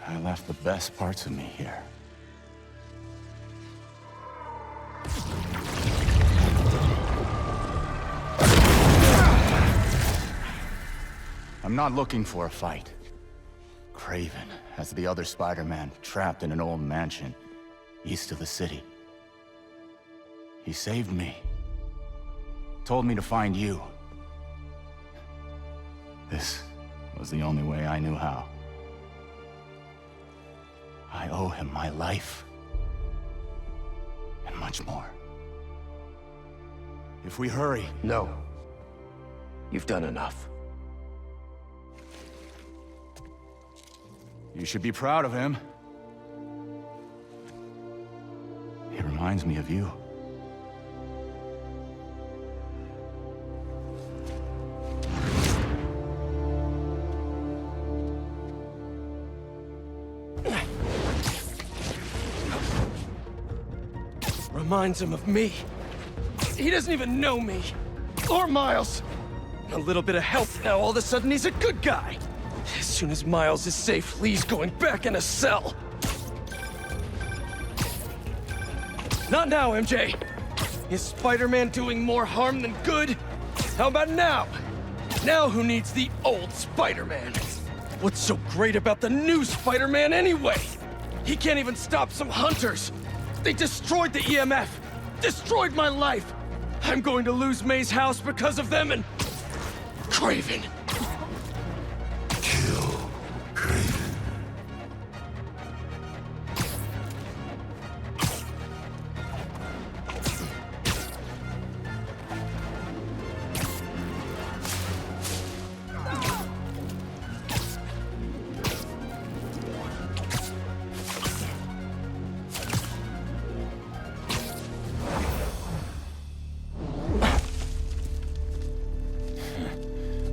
I left the best parts of me here. I'm not looking for a fight. Craven has the other Spider-Man trapped in an old mansion east of the city. He saved me. Told me to find you. This was the only way I knew how. I owe him my life. And much more. If we hurry... No. You've done enough. You should be proud of him. He reminds me of you. Reminds him of me. He doesn't even know me. Or Miles. A little bit of help now, all of a sudden he's a good guy. As soon as Miles is safe, Lee's going back in a cell. Not now, MJ. Is Spider-Man doing more harm than good? How about now? Now who needs the old Spider-Man? What's so great about the new Spider-Man anyway? He can't even stop some hunters. They destroyed the EMF. Destroyed my life. I'm going to lose May's house because of them and... Craven. Kill Craven.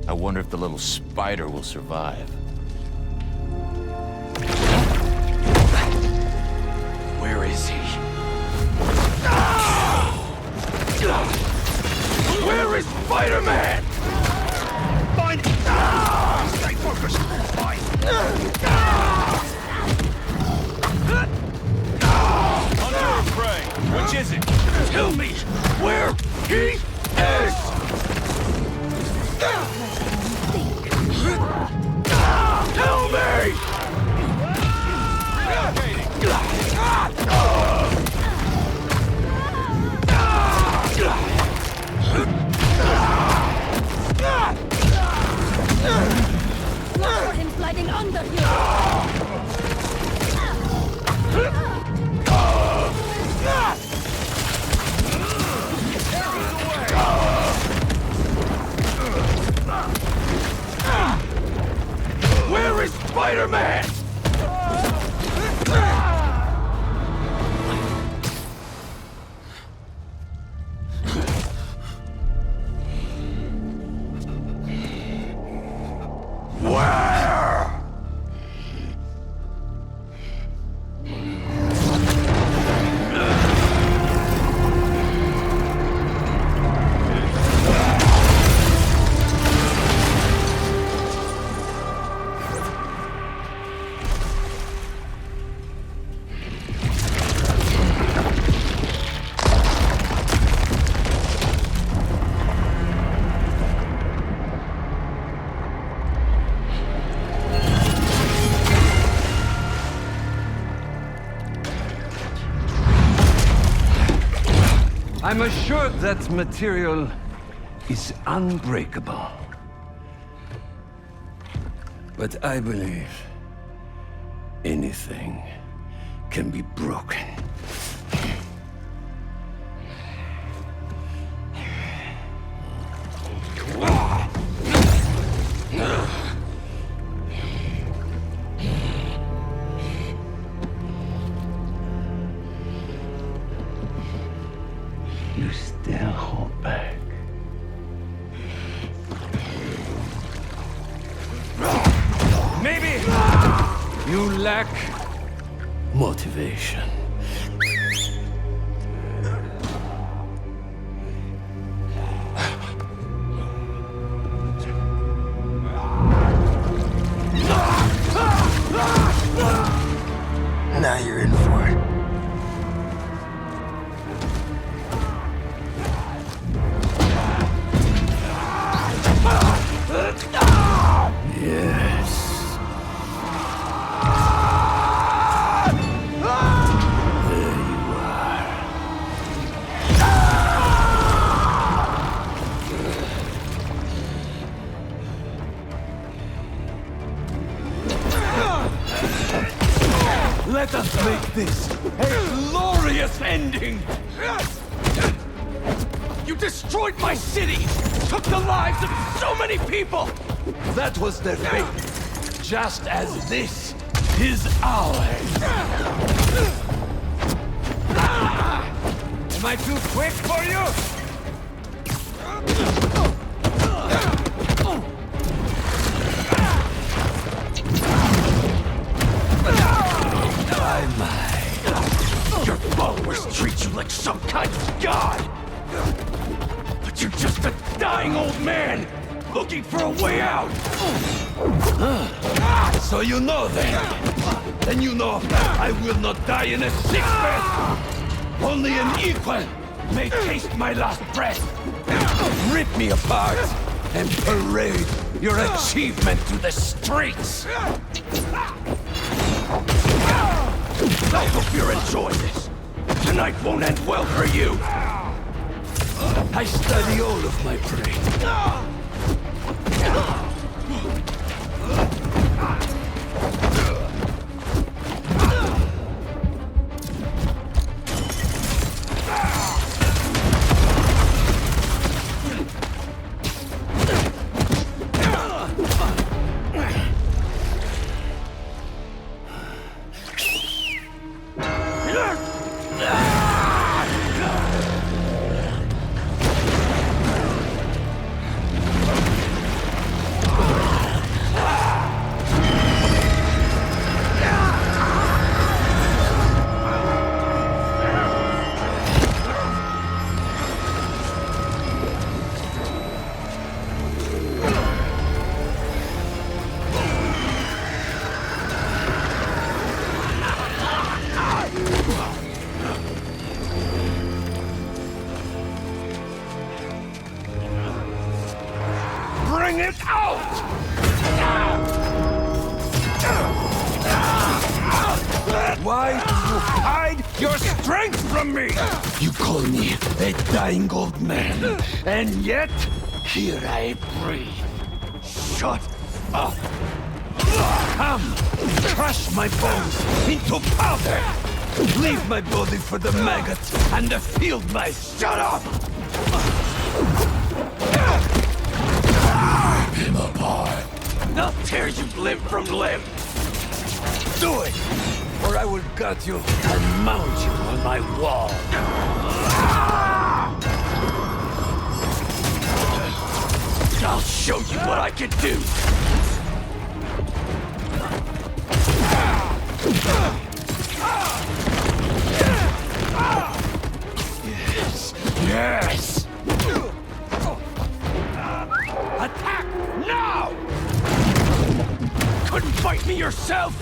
I wonder if the little spider will survive. Where is he? Where is Spider-Man? Find... Stay focused. Hunter or prey? Which is it? Tell me where he is! Tell me! Look for him sliding under you! Where is Spider-Man? I'm assured that material is unbreakable. But I believe anything can be broken. You still hold back. Maybe you lack motivation. Now you're in for it. Yes. There you are. Let us make this a glorious ending! You destroyed my city! Took the lives of so many people! That was their fate, just as this is ours. Am I too quick for you? Your followers treat you like some kind of god! But you're just a dying old man, looking for a way out! So you know then? Then you know I will not die in a sick bed! Only an equal may taste my last breath! Rip me apart and parade your achievement to the streets! I hope you're enjoying this. Tonight won't end well for you. I study all of my prey. Bring it out! Why do you hide your strength from me? You call me a dying old man, and yet here I breathe. Shut up! Come, crush my bones into powder! Leave my body for the maggots and the field mice! Shut up! Rip him apart. I'll tear you limb from limb! Do it! Or I will gut you and mount you on my wall! I'll show you what I can do! Yes! Yes! Attack now! Couldn't fight me yourself?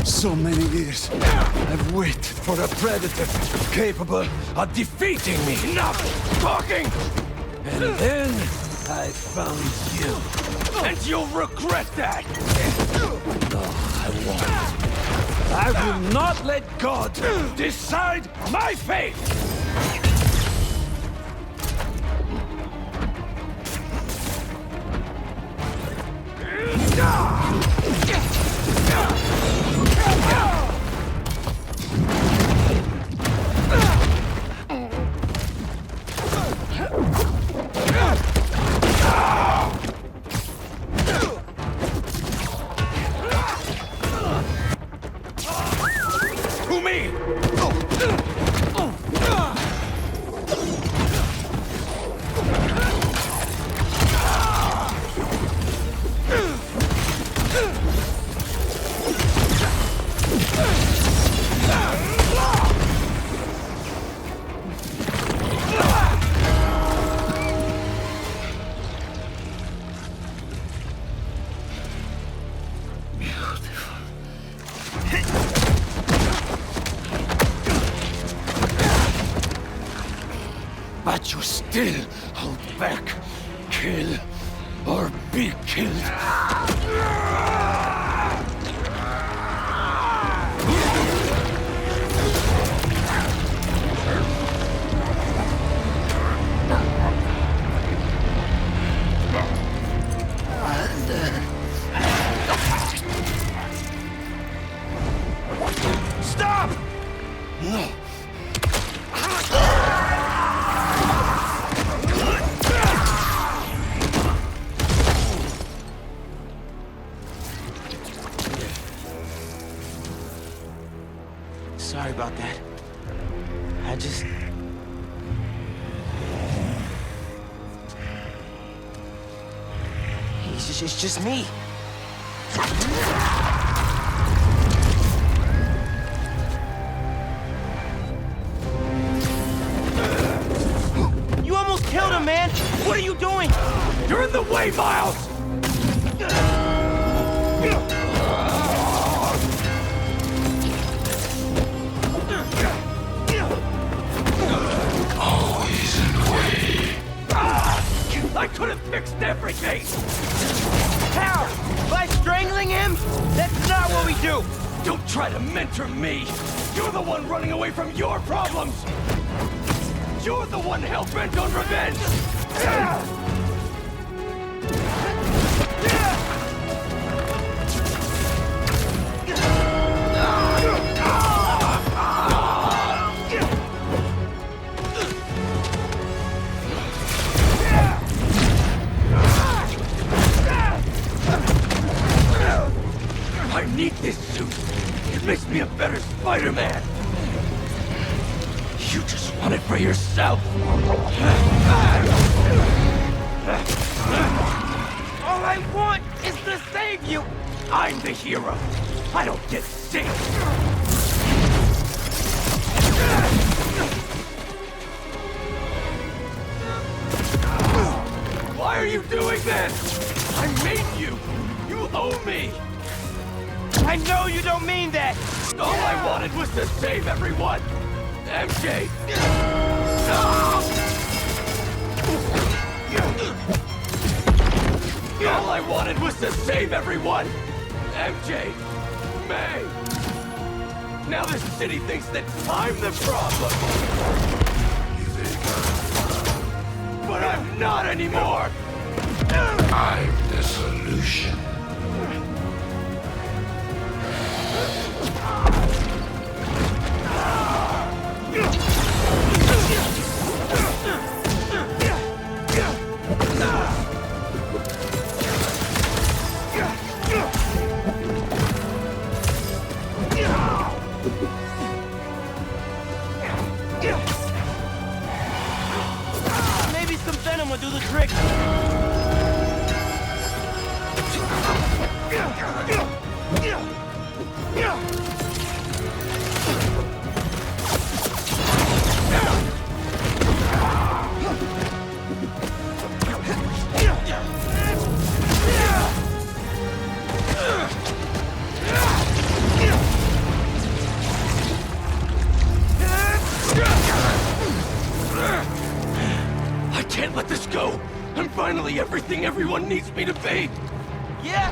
So many years, I've waited for a predator capable of defeating me. Enough talking! And then I found you. And you'll regret that! No, I won't. I will not let God decide my fate! To me! But you still hold back. Kill or be killed. sorry about that. I just... It's just me. You almost killed him, man! What are you doing? You're in the way, Miles! Always in the way. I could have fixed everything! How? By strangling him? That's not what we do! Don't try to mentor me! You're the one running away from your problems! You're the one hell-bent on revenge! I need this suit. It makes me a better Spider-Man. You just want it for yourself. All I want is to save you! I'm the hero. I don't get saved. Why are you doing this? I made you. You owe me. I know you don't mean that! All I wanted was to save everyone! MJ! All I wanted was to save everyone! MJ! May! Now the city thinks that I'm the problem! But I'm not anymore! I'm the solution. Maybe some venom will do the trick. I can't let this go! I'm finally everything everyone needs me to be! Yeah?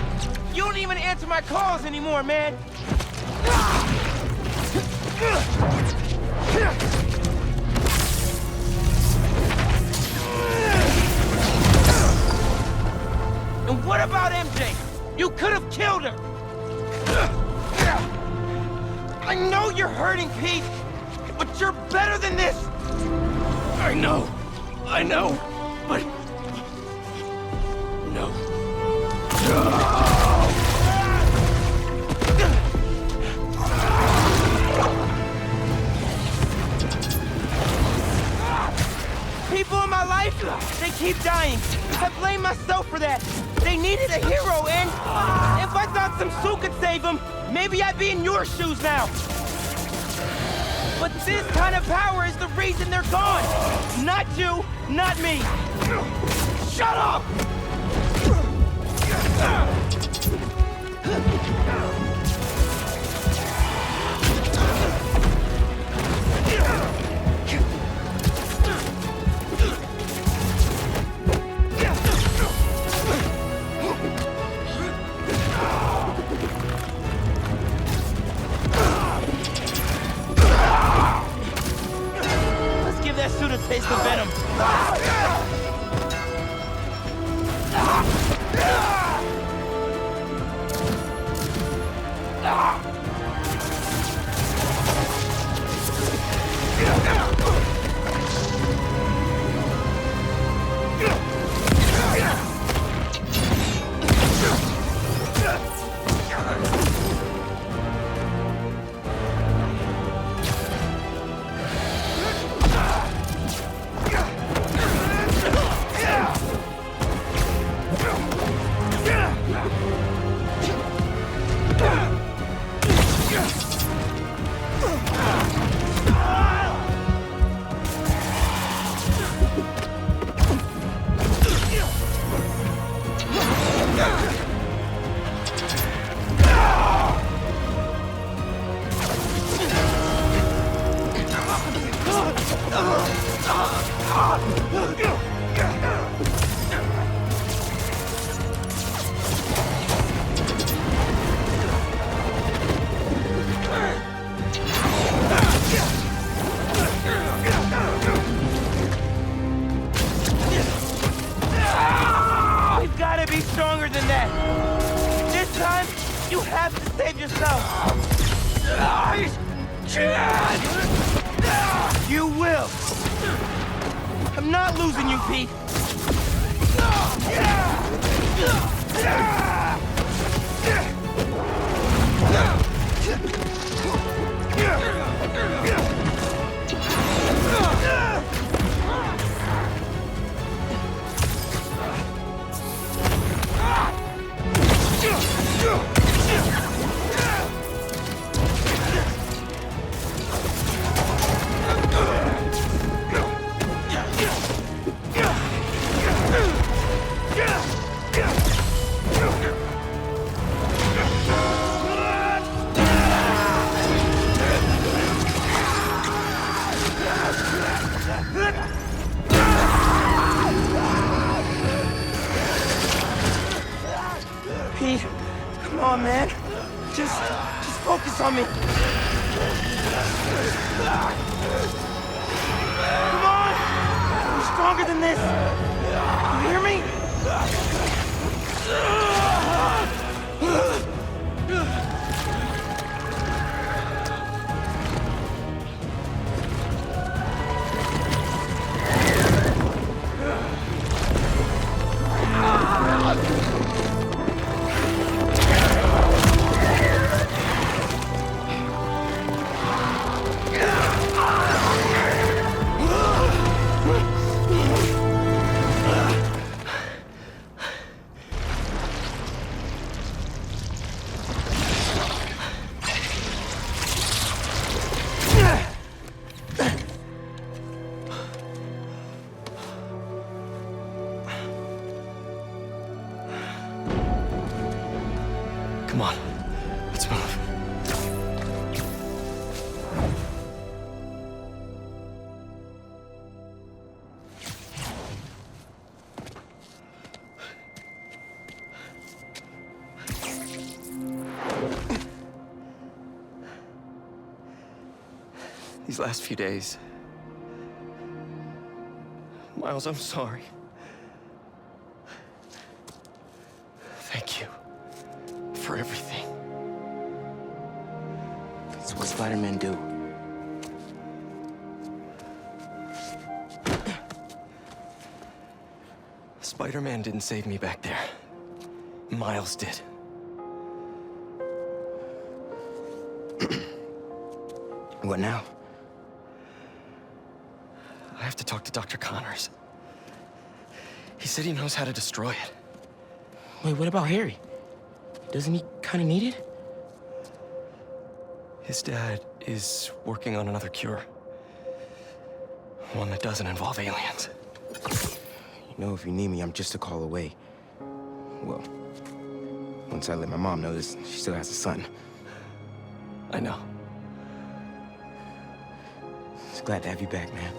You don't even answer my calls anymore, man! And what about MJ? You could have killed her! I know you're hurting, Pete, but you're better than this! I know, but... No. People in my life, they keep dying. I blame myself for that. They needed a hero, and if I thought some suit could save them, maybe I'd be in your shoes now. But this kind of power is the reason they're gone. Not you, not me. Shut up! Let's give that suit a taste of venom. You've got to be stronger than that. This time, you have to save yourself. I can't! You will. I'm not losing you, Pete. Pete, come on, man. Just focus on me. Come on! You're stronger than this. You hear me? Come on, let's move. These last few days... Miles, I'm sorry. Thank you for everything. It's what Spider-Man do. Spider-Man didn't save me back there. Miles did. What now? I have to talk to Dr. Connors. He said he knows how to destroy it. Wait, what about Harry? Doesn't he kind of need it? His dad is working on another cure. One that doesn't involve aliens. You know, if you need me, I'm just a call away. Well, once I let my mom know this, she still has a son. I know. Just glad to have you back, man.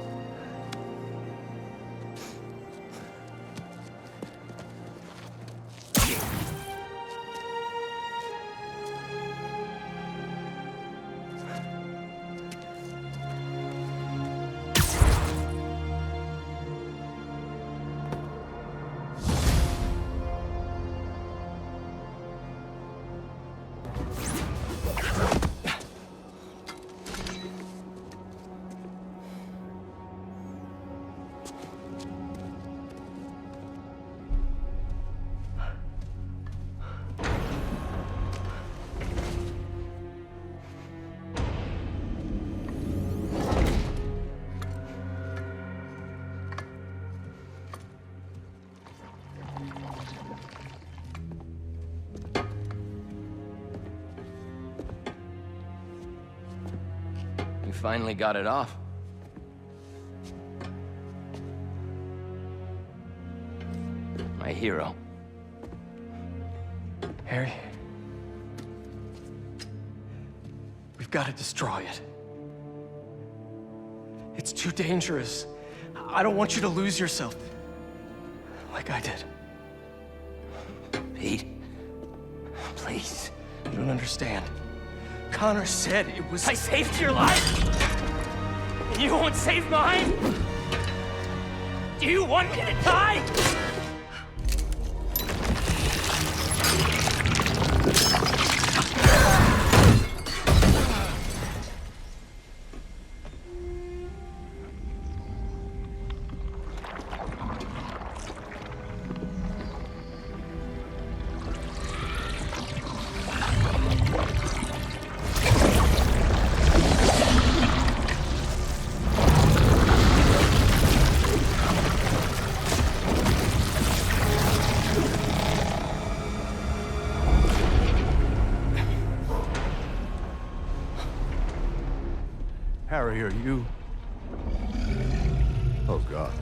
You finally got it off. My hero. Harry, we've got to destroy it. It's too dangerous. I don't want you to lose yourself. Like I did. Pete, please. You don't understand. Connor said it was... I saved your life! And you won't save mine? Do you want me to die? Harry, are you... Oh, God.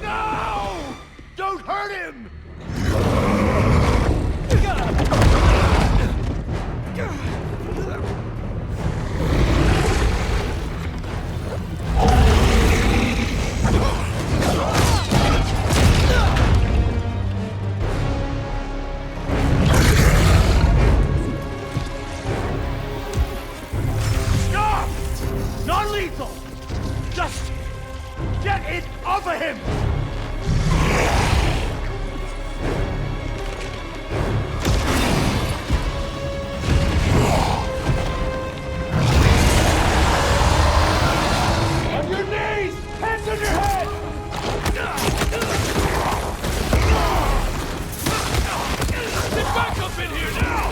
No! Don't hurt him! Stop! Non-lethal! Just get it off of him! On your knees! Hands on your head! Get back up in here now!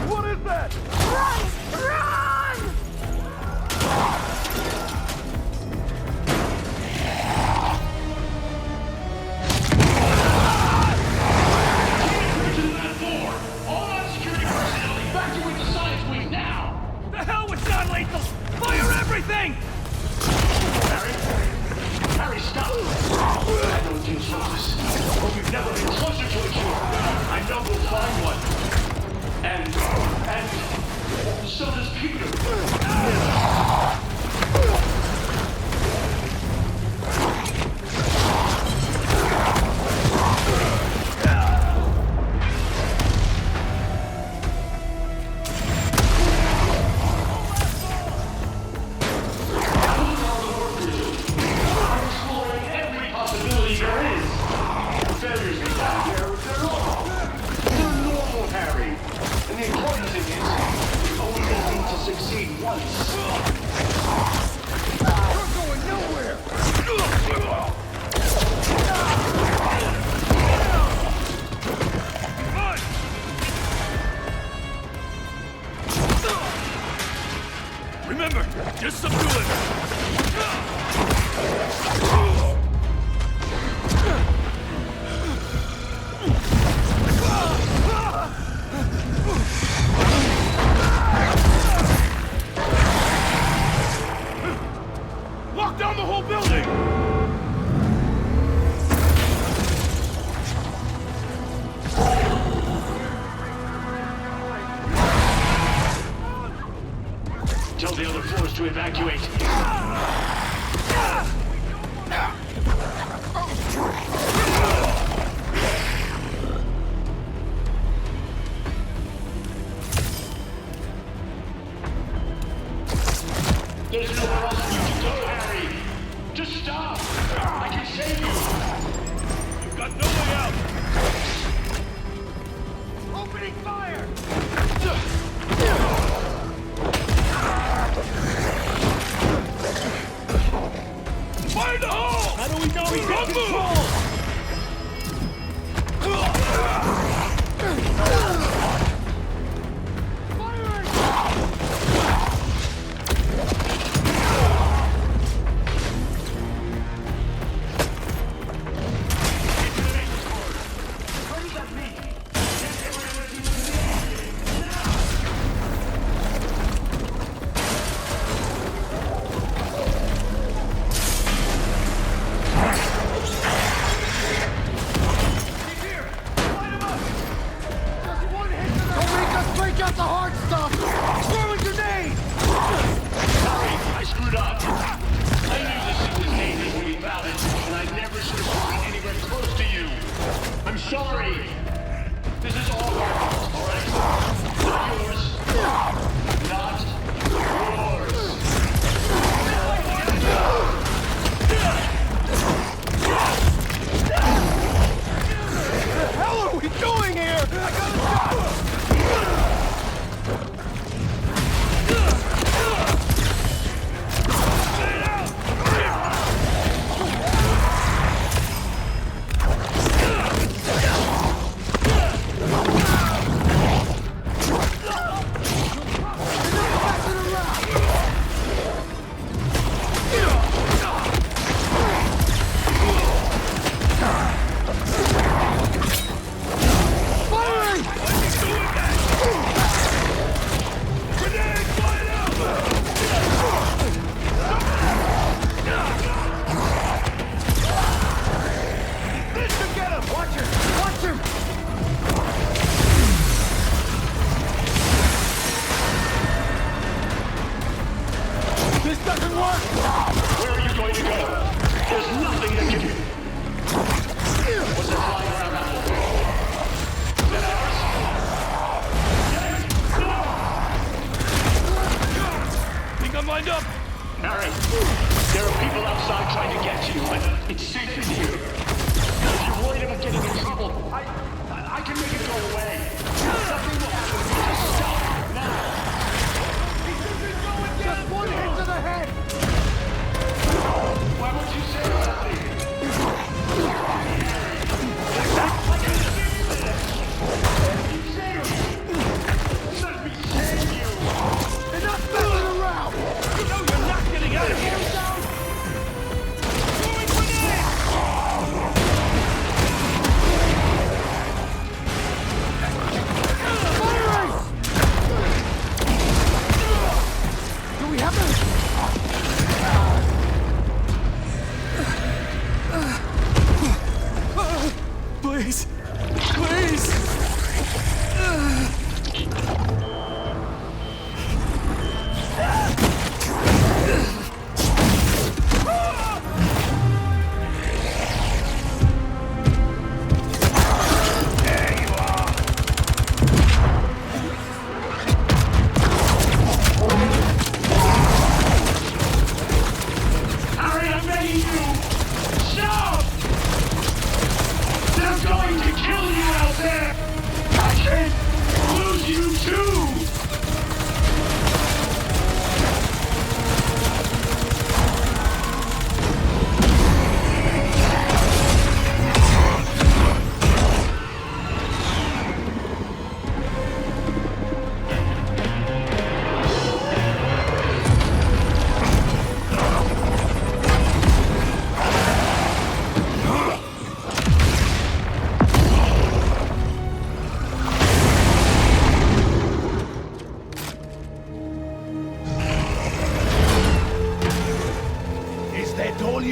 What is that? Run! All non-security personnel, evacuate the science wing now! The hell with non-lethal! Fire everything! Harry, stop! I know things close, but we've never been closer to a cure. I know we'll find one. And so does Peter. Exploring every possibility there is. Failures we found here, they're normal, Harry. And the important thing is, we only need to succeed once. We're going nowhere! Remember, just subdue it! Lock down the whole building! Tell the other floors to evacuate. There's nowhere else for you to go, Harry. Just stop. I can save you. You've got no way out! Opening fire! we know he's in control!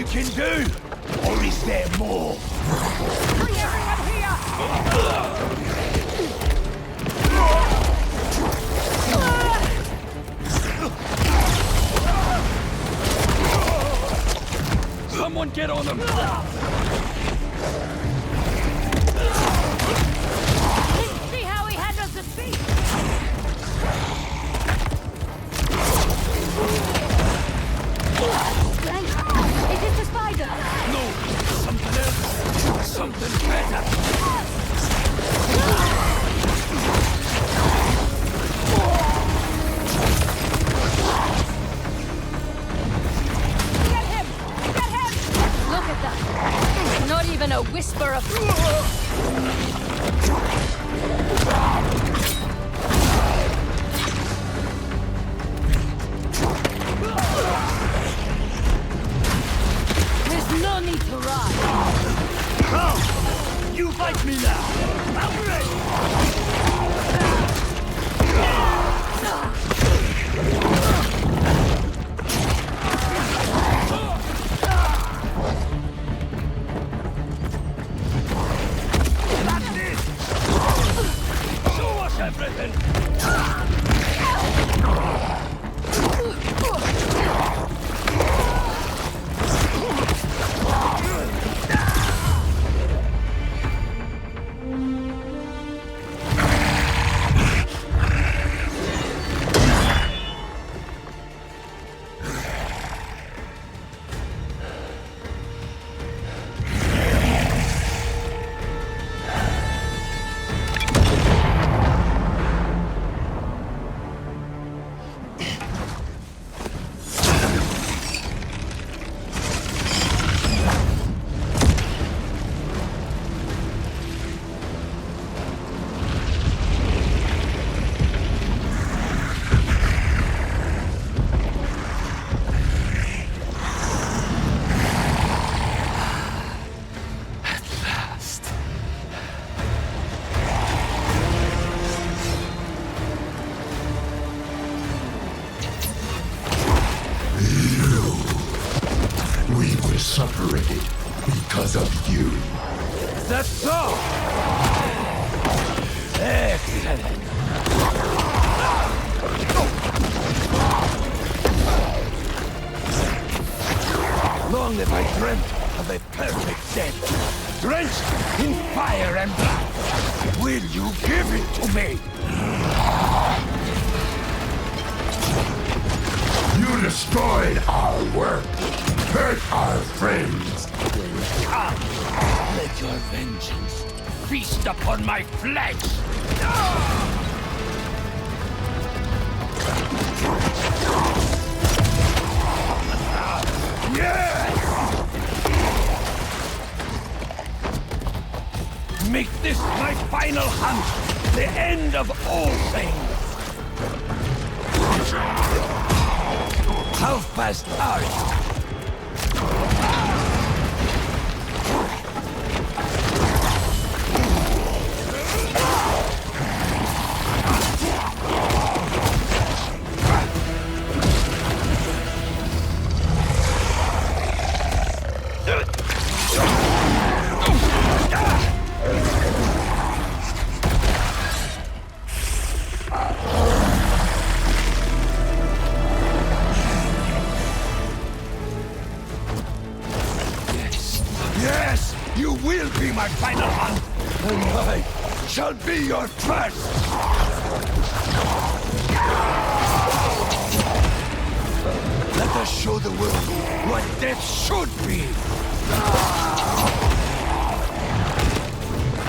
can do? Or is there more? Bring everyone here! Someone get on them! See how he handles the beast! Is it the spider? No! Something else! Something better! Get him! Get him! Look at that! a whisper of... There's no need to run. Come! You fight me now! I'm ready! That's it! Show us everything! Separated because of you. That's so! Excellent! Long have I dreamt of a perfect death, drenched in fire and blood. Will you give it to me? You destroyed our work, hurt our friends. Come, let your vengeance feast upon my flesh! Yes! Make this my final hunt, the end of all things! How fast are you? You will be my final hunt, and I shall be your first! Let us show the world what death should be!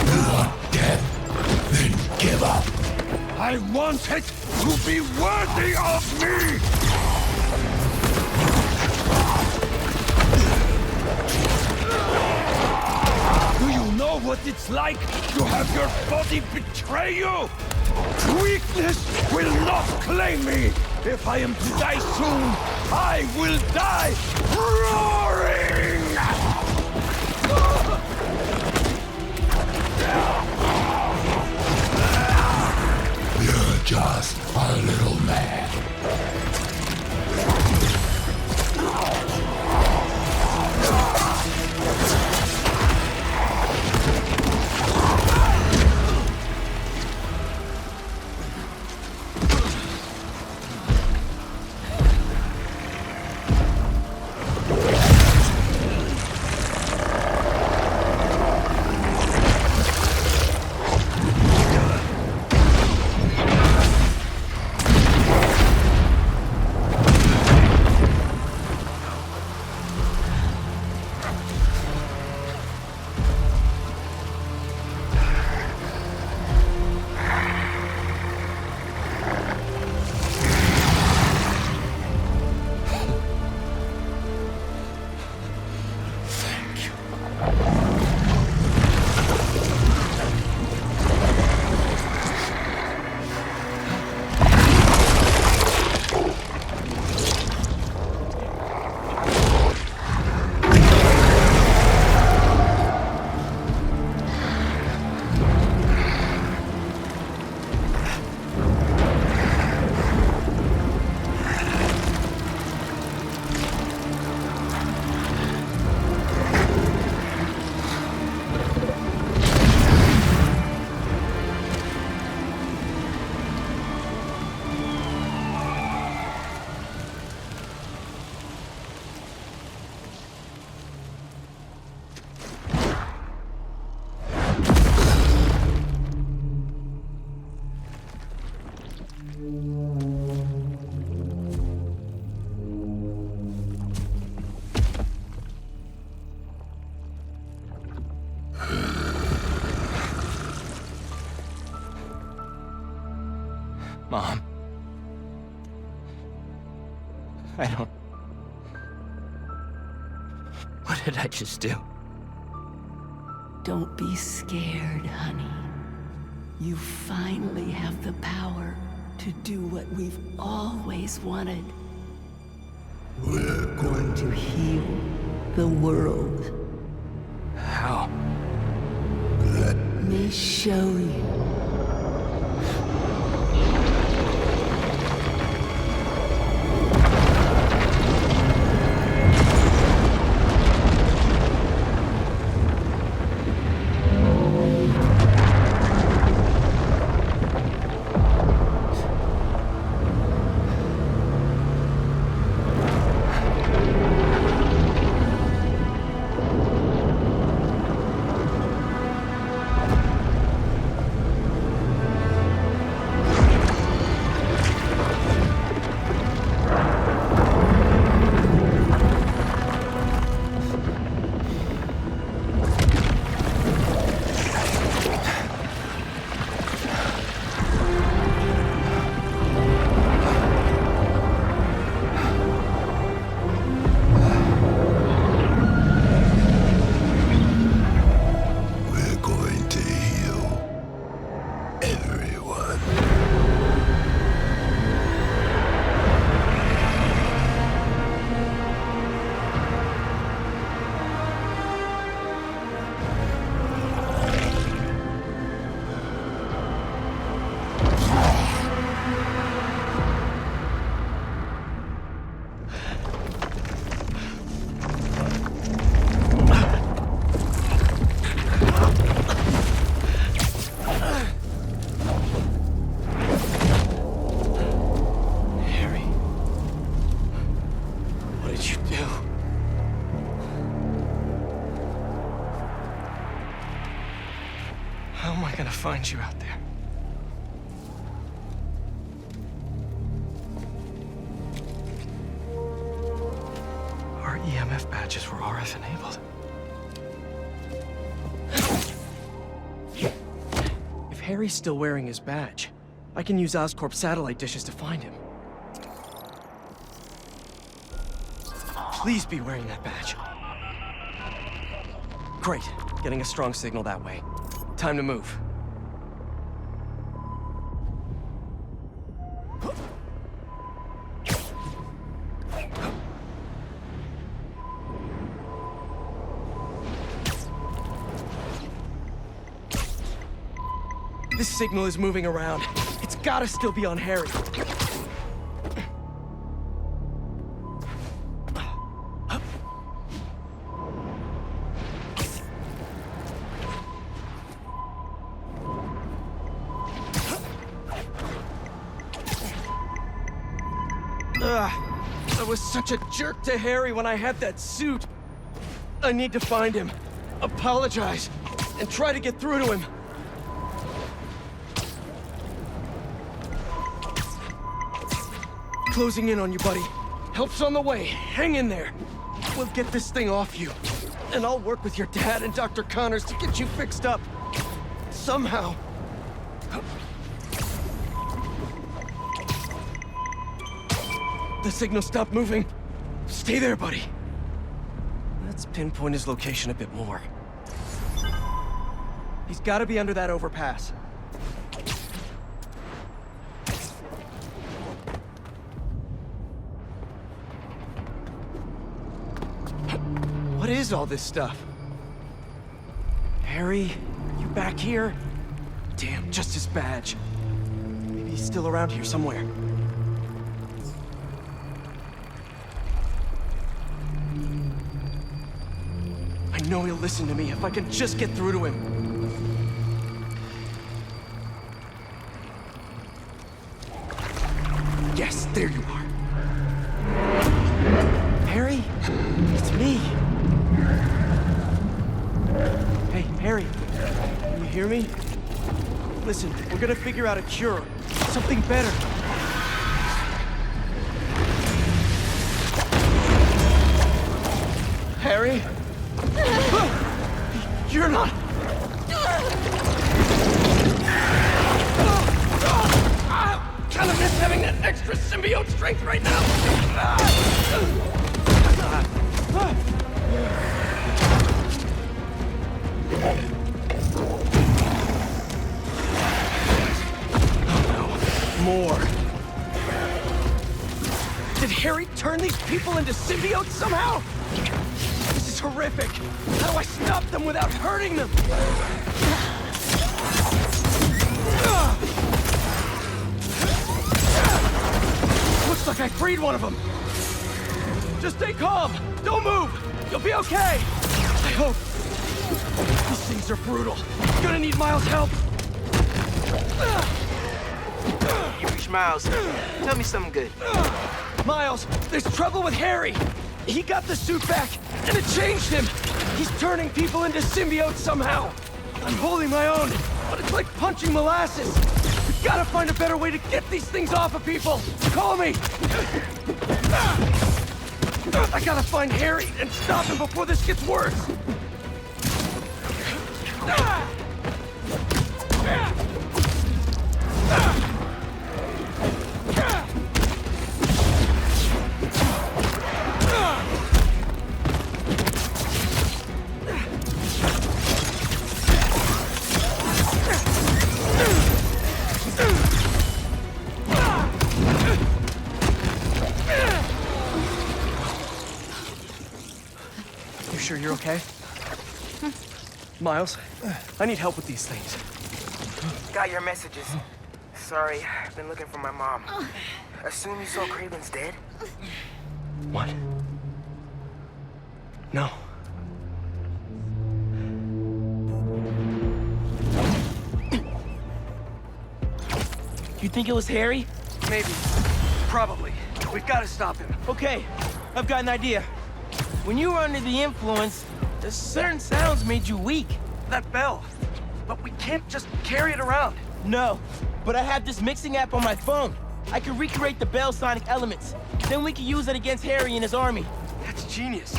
You want death? Then give up. I want it to be worthy of me! Do you know what it's like to have your body betray you? Weakness will not claim me! If I am to die soon, I will die roaring! You're just a little man. Mom. I don't... What did I just do? Don't be scared, honey. You finally have the power to do what we've always wanted. We're going to heal the world. How? Let me show you. How am I gonna find you out there? Our EMF badges were RF enabled. If Harry's still wearing his badge, I can use Oscorp's satellite dishes to find him. Please be wearing that badge. Great. Getting a strong signal that way. Time to move. This signal is moving around. It's gotta still be on Harry. I was such a jerk to Harry when I had that suit. I need to find him, apologize, and try to get through to him. Closing in on you, buddy. Help's on the way. Hang in there. We'll get this thing off you. And I'll work with your dad and Dr. Connors to get you fixed up. Somehow. The signal stopped moving. Stay there, buddy. Let's pinpoint his location a bit more. He's gotta be under that overpass. What is all this stuff? Harry, you back here? Damn, just his badge. Maybe he's still around here somewhere. I know he'll listen to me if I can just get through to him. Yes, there you are. Harry? It's me. Hey, Harry. Can you hear me? Listen, we're gonna figure out a cure. Something better. Harry? You're not... kind of miss having that extra symbiote strength right now. More. Did Harry turn these people into symbiotes somehow? This is horrific. How do I stop them without hurting them? Looks like I freed one of them. Just stay calm. Don't move. You'll be okay. I hope. These things are brutal. Gonna need Miles' help. You reach Miles. Tell me something good. Miles, there's trouble with Harry. He got the suit back, and it changed him. He's turning people into symbiotes somehow. I'm holding my own, but it's like punching molasses. We gotta find a better way to get these things off of people. Call me. I gotta find Harry and stop him before this gets worse. You sure you're okay? Miles, I need help with these things. Got your messages. Sorry, I've been looking for my mom. Assume you saw Craven's dead? What? No. You think it was Harry? Maybe. Probably. We've got to stop him. Okay, I've got an idea. When you were under the influence, certain sounds made you weak. That bell. But we can't just carry it around. No, but I have this mixing app on my phone. I can recreate the bell sonic elements. Then we can use it against Harry and his army. That's genius.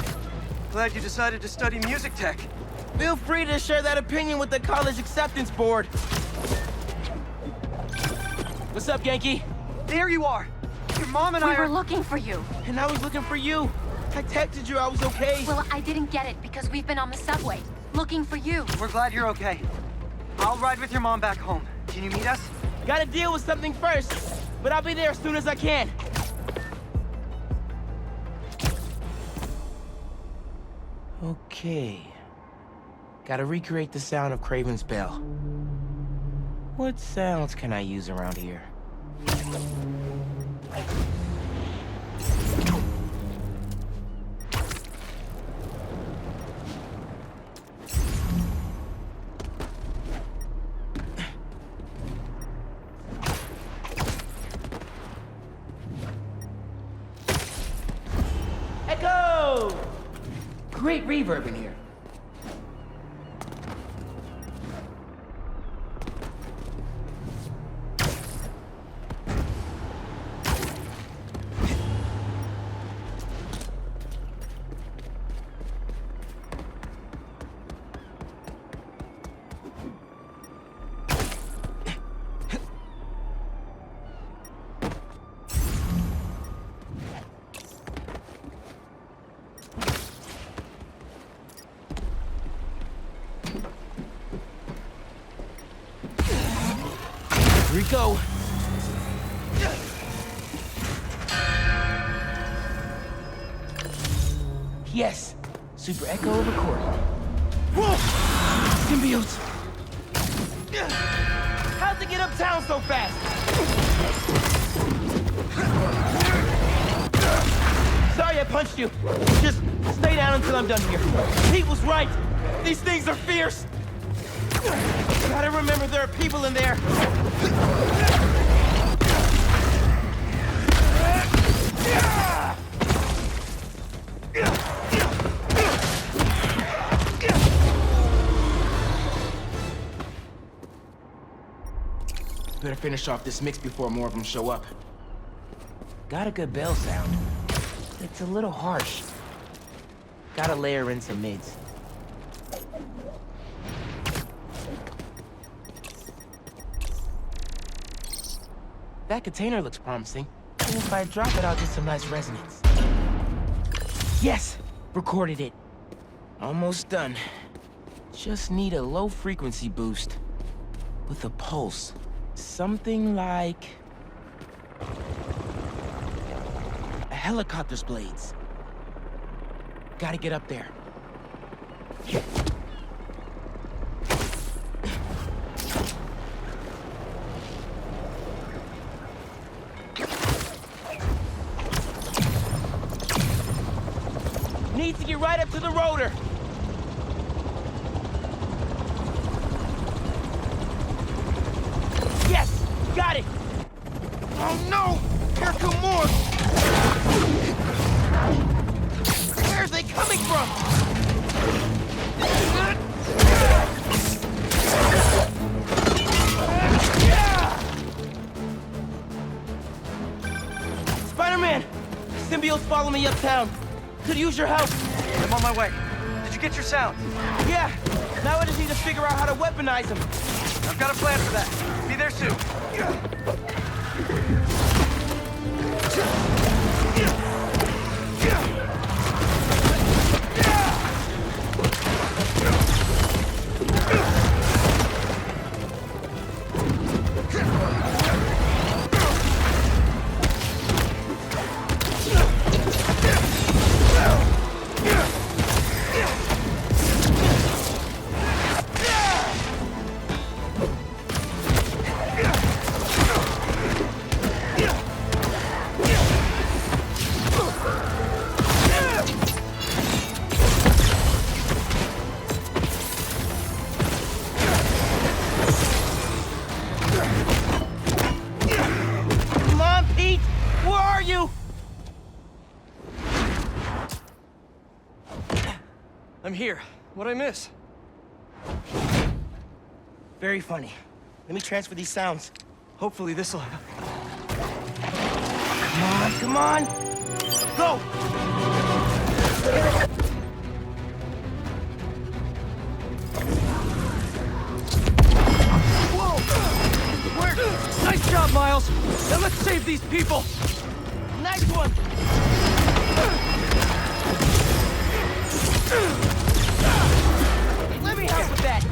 Glad you decided to study music tech. Feel free to share that opinion with the college acceptance board. What's up, Genki? There you are. Your mom and We I were looking for you. And I was looking for you. I texted you I was okay. Well, I didn't get it because we've been on the subway, looking for you. We're glad you're okay. I'll ride with your mom back home. Can you meet us? Gotta deal with something first, but I'll be there as soon as I can. Okay. Gotta recreate the sound of Craven's bell. What sounds can I use around here? Echo! Great reverb in here. Here we go. Yes. Super Echo recorded. Whoa! Symbiotes! How'd they get uptown so fast? Sorry I punched you. Just stay down until I'm done here. Pete was right. These things are fierce. Gotta remember there are people in there. Better finish off this mix before more of them show up. Got a good bell sound. It's a little harsh. Gotta layer in some mids. That container looks promising. And if I drop it, I'll get some nice resonance. Yes! Recorded it. Almost done. Just need a low frequency boost. With a pulse. Something like... a helicopter's blades. Gotta get up there. Need to get right up to the rotor. Yes! Got it! Oh no! Here come more! Where's they coming from? Spider-Man! Symbiotes follow me uptown. Could use your help. I'm on my way. Did you get your sound? Yeah. Now I just need to figure out how to weaponize them. I've got a plan for that. Be there soon. I'm here. What'd I miss? Very funny. Let me transfer these sounds. Hopefully this'll... Come on! Go! Whoa! Where? Nice job, Miles! Now let's save these people! Nice one! Let me help with that!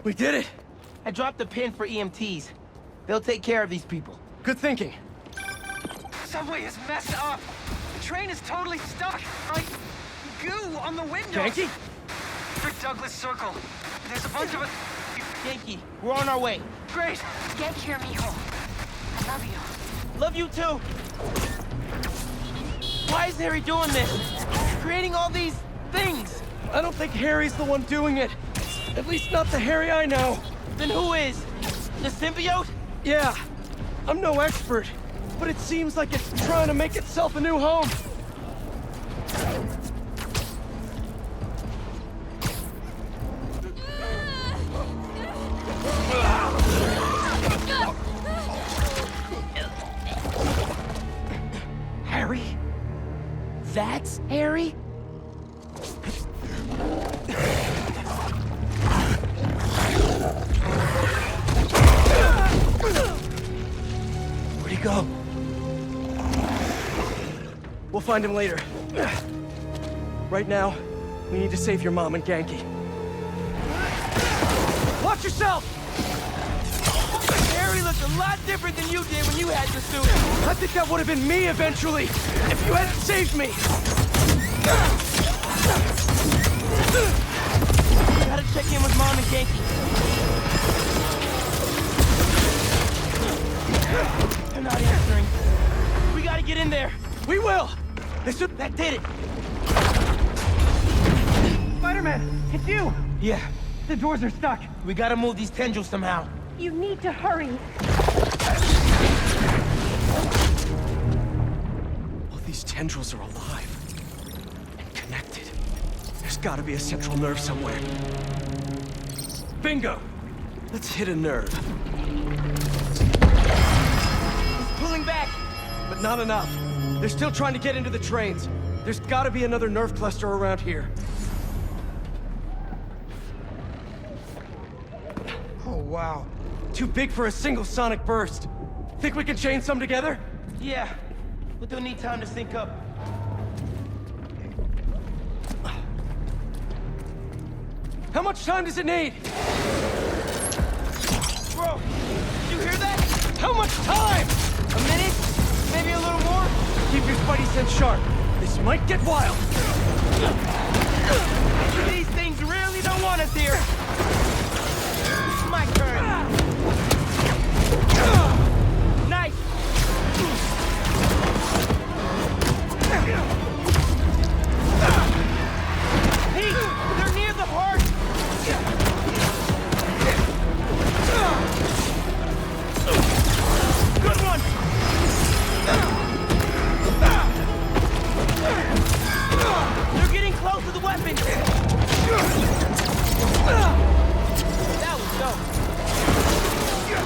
We did it! I dropped a pin for EMTs. They'll take care of these people. Good thinking. Subway is messed up. The train is totally stuck. Goo on the windows. Yankee? Frick Douglas Circle. There's a bunch of us. Yankee, we're on our way. Great. Get here, mijo. I love you. Love you too. Why is Harry doing this? Creating all these things. I don't think Harry's the one doing it. At least not the Harry I know. Then who is? The symbiote? Yeah. I'm no expert, but it seems like it's trying to make itself a new home. Harry? That's Harry? Where'd he go? We'll find him later. Right now, we need to save your mom and Genki. Watch yourself! Harry looked a lot different than you did when you had the suit. I think that would have been me eventually, if you hadn't saved me! Gotta check in with Mom and Genki. They're not answering. We gotta get in there. We will! That did it! Spider-Man, it's you! Yeah. The doors are stuck. We gotta move these tendrils somehow. You need to hurry. All these tendrils are alive and connected. There's gotta be a central nerve somewhere. Bingo! Let's hit a nerve. Pulling back, but not enough. They're still trying to get into the trains. There's gotta be another nerve cluster around here. Oh, wow. Too big for a single sonic burst. Think we can chain some together? Yeah, but they'll need time to sync up. How much time does it need? Bro, did you hear that? How much time? A minute? Maybe a little more? Keep your spidey sense sharp. This might get wild. These things really don't want us here. It's my turn. Nice. Pete, they're near the heart. Good one. They're getting close to the weapon. That was dope.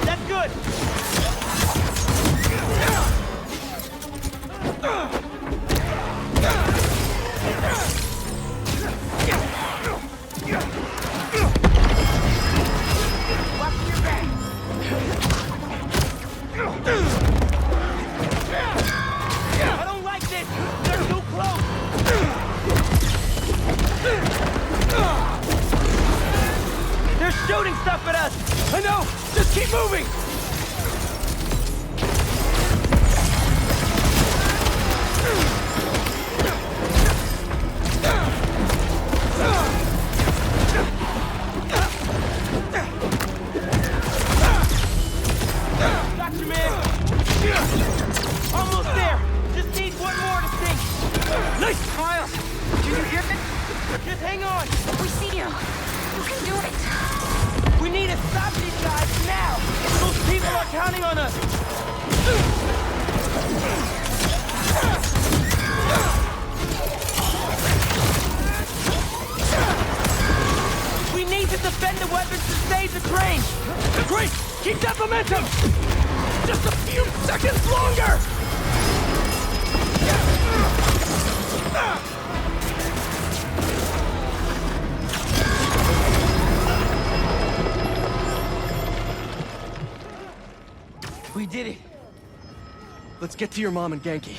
That's good. Watch your back. I don't like this. They're too close. They're shooting stuff at us. I know. Just keep moving. Gotcha, man. Almost there. Just need one more to sink. Nice, Miles. Do you hear it? Just hang on. We see you. You can do it. We need to stop these guys now. Those people are counting on us. We need to defend the weapons to save the train. Great. Keep that momentum. Just a few seconds longer. We did it. Let's get to your mom and Genki.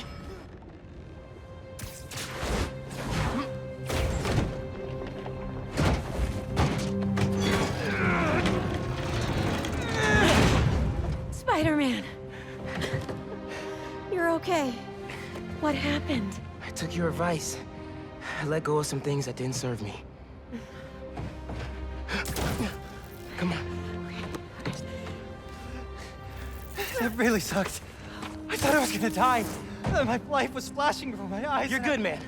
Spider-Man. You're okay. What happened? I took your advice. I let go of some things that didn't serve me. Come on. That really sucked. I thought I was gonna die. My life was flashing before my eyes. You're good, man.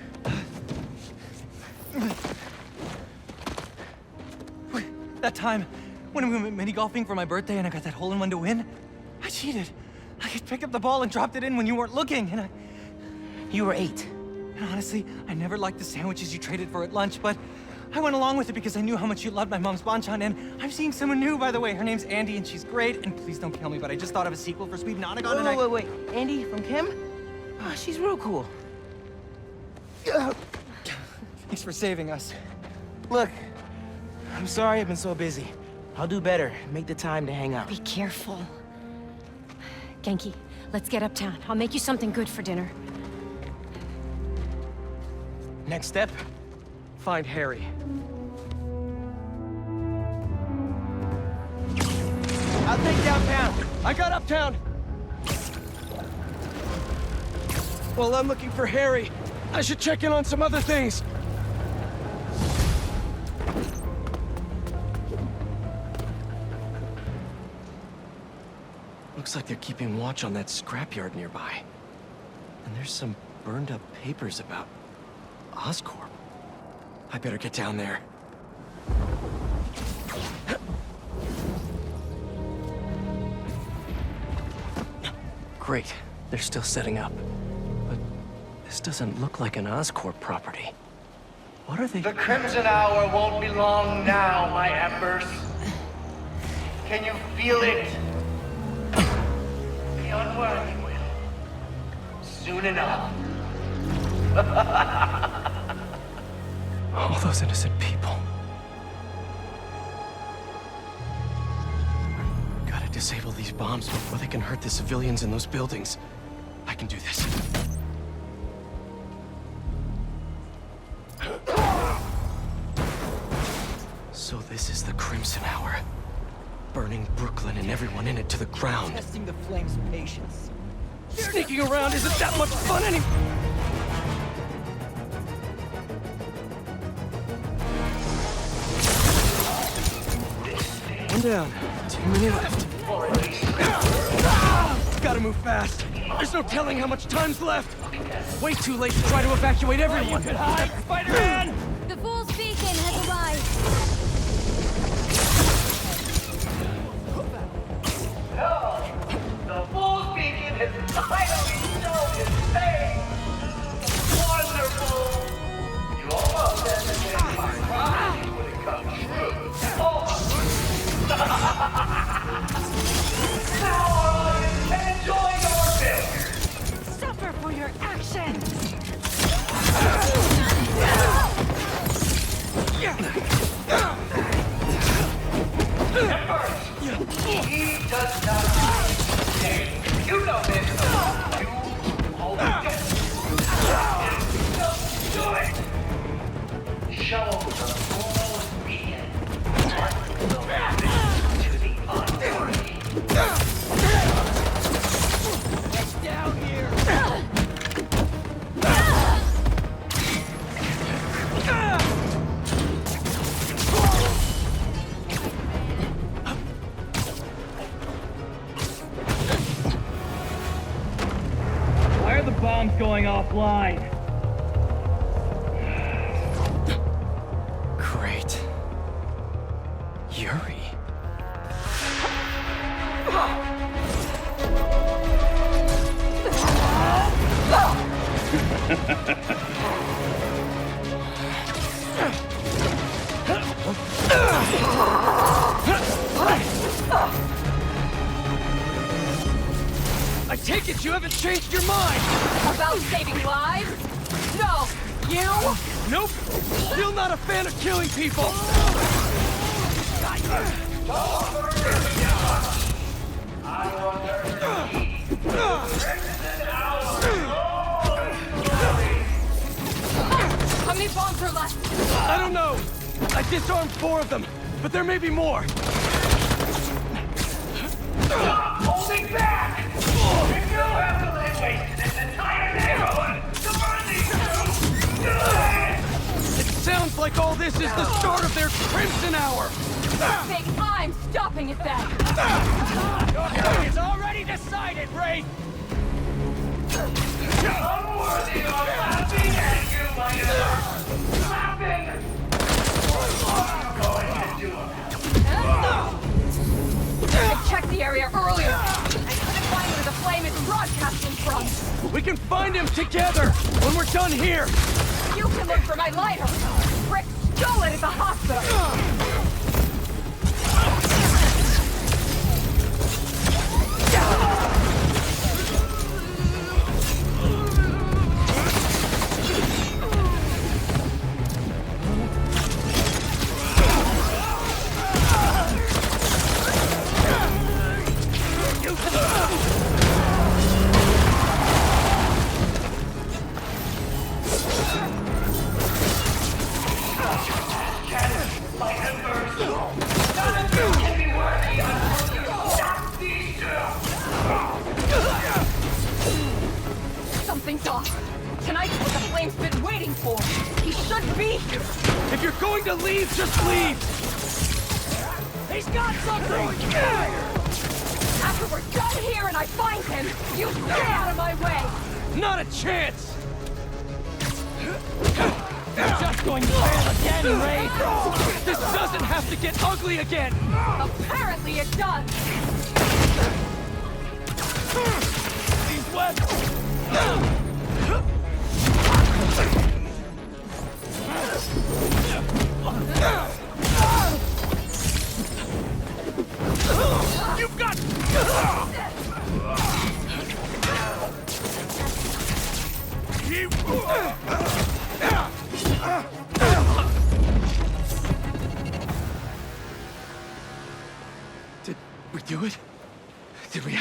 That time, when we went mini-golfing for my birthday and I got that hole-in-one to win, I cheated. I could pick up the ball and dropped it in when you weren't looking, and You were 8. And honestly, I never liked the sandwiches you traded for at lunch, but I went along with it because I knew how much you loved my mom's banchan, and I'm seeing someone new, by the way. Her name's Andy, and she's great, and please don't kill me, but I just thought of a sequel for Sweet Nonagon, and Wait. Andy from Kim? Oh, she's real cool. Thanks for saving us. Look, I'm sorry I've been so busy. I'll do better. Make the time to hang out. Be careful. Genki, let's get uptown. I'll make you something good for dinner. Next step, find Harry. I'll take downtown. I got uptown. Well, I'm looking for Harry. I should check in on some other things. Looks like they're keeping watch on that scrapyard nearby. And there's some burned up papers about Oscorp. I better get down there. Great. They're still setting up. But this doesn't look like an Oscorp property. What are they? The Crimson Hour won't be long now, my embers. Can you feel it? The unworthy will. Soon enough. All those innocent people. Gotta disable these bombs before they can hurt the civilians in those buildings. I can do this. So this is the Crimson Hour. Burning Brooklyn and everyone in it to the ground. Testing the flame's patience. Sneaking around isn't that much fun anymore. One down. 2 minutes left. Gotta move fast. There's no telling how much time's left. Way too late to try to evacuate everyone. You could hide, Spider-Man! The Fool's Beacon has arrived. The Fool's Beacon has finally shown its face! Wonderful! You almost had to make my prophecy when it comes true. Almost! Now our audience can enjoy your failure! Suffer for your actions! He does not stay. You know this. You hold it. Just do it. Show the Fool's Beacon what will happen to the unworthy. Get down here! Why are the bombs going offline? Great. Yuri. I take it you haven't changed your mind! About saving lives? No! You? Nope! Still not a fan of killing people! How many bombs are left? I don't know! I disarmed 4 of them, but there may be more! Stop holding back! If you have to lay waste to this entire neighborhood to burn these two, do it! It sounds like all this is the start of their Crimson Hour! Think I'm stopping it then! It's already decided, Wraith! Unworthy of laughing at you, my neighbor! Laughing! What are you going to do about it? I checked the area earlier. I couldn't find where the flame is broadcasting from. We can find him together when we're done here! You can look for my lighter. Rick stole it at the hospital. Something's off. Tonight's what the flame's been waiting for. He should be here. If you're going to leave, just leave! He's got something! After we're done here and I find him, you stay out of my way! Not a chance! You're just going to fail again, Ray! This doesn't have to get ugly again! Apparently it does! These webs!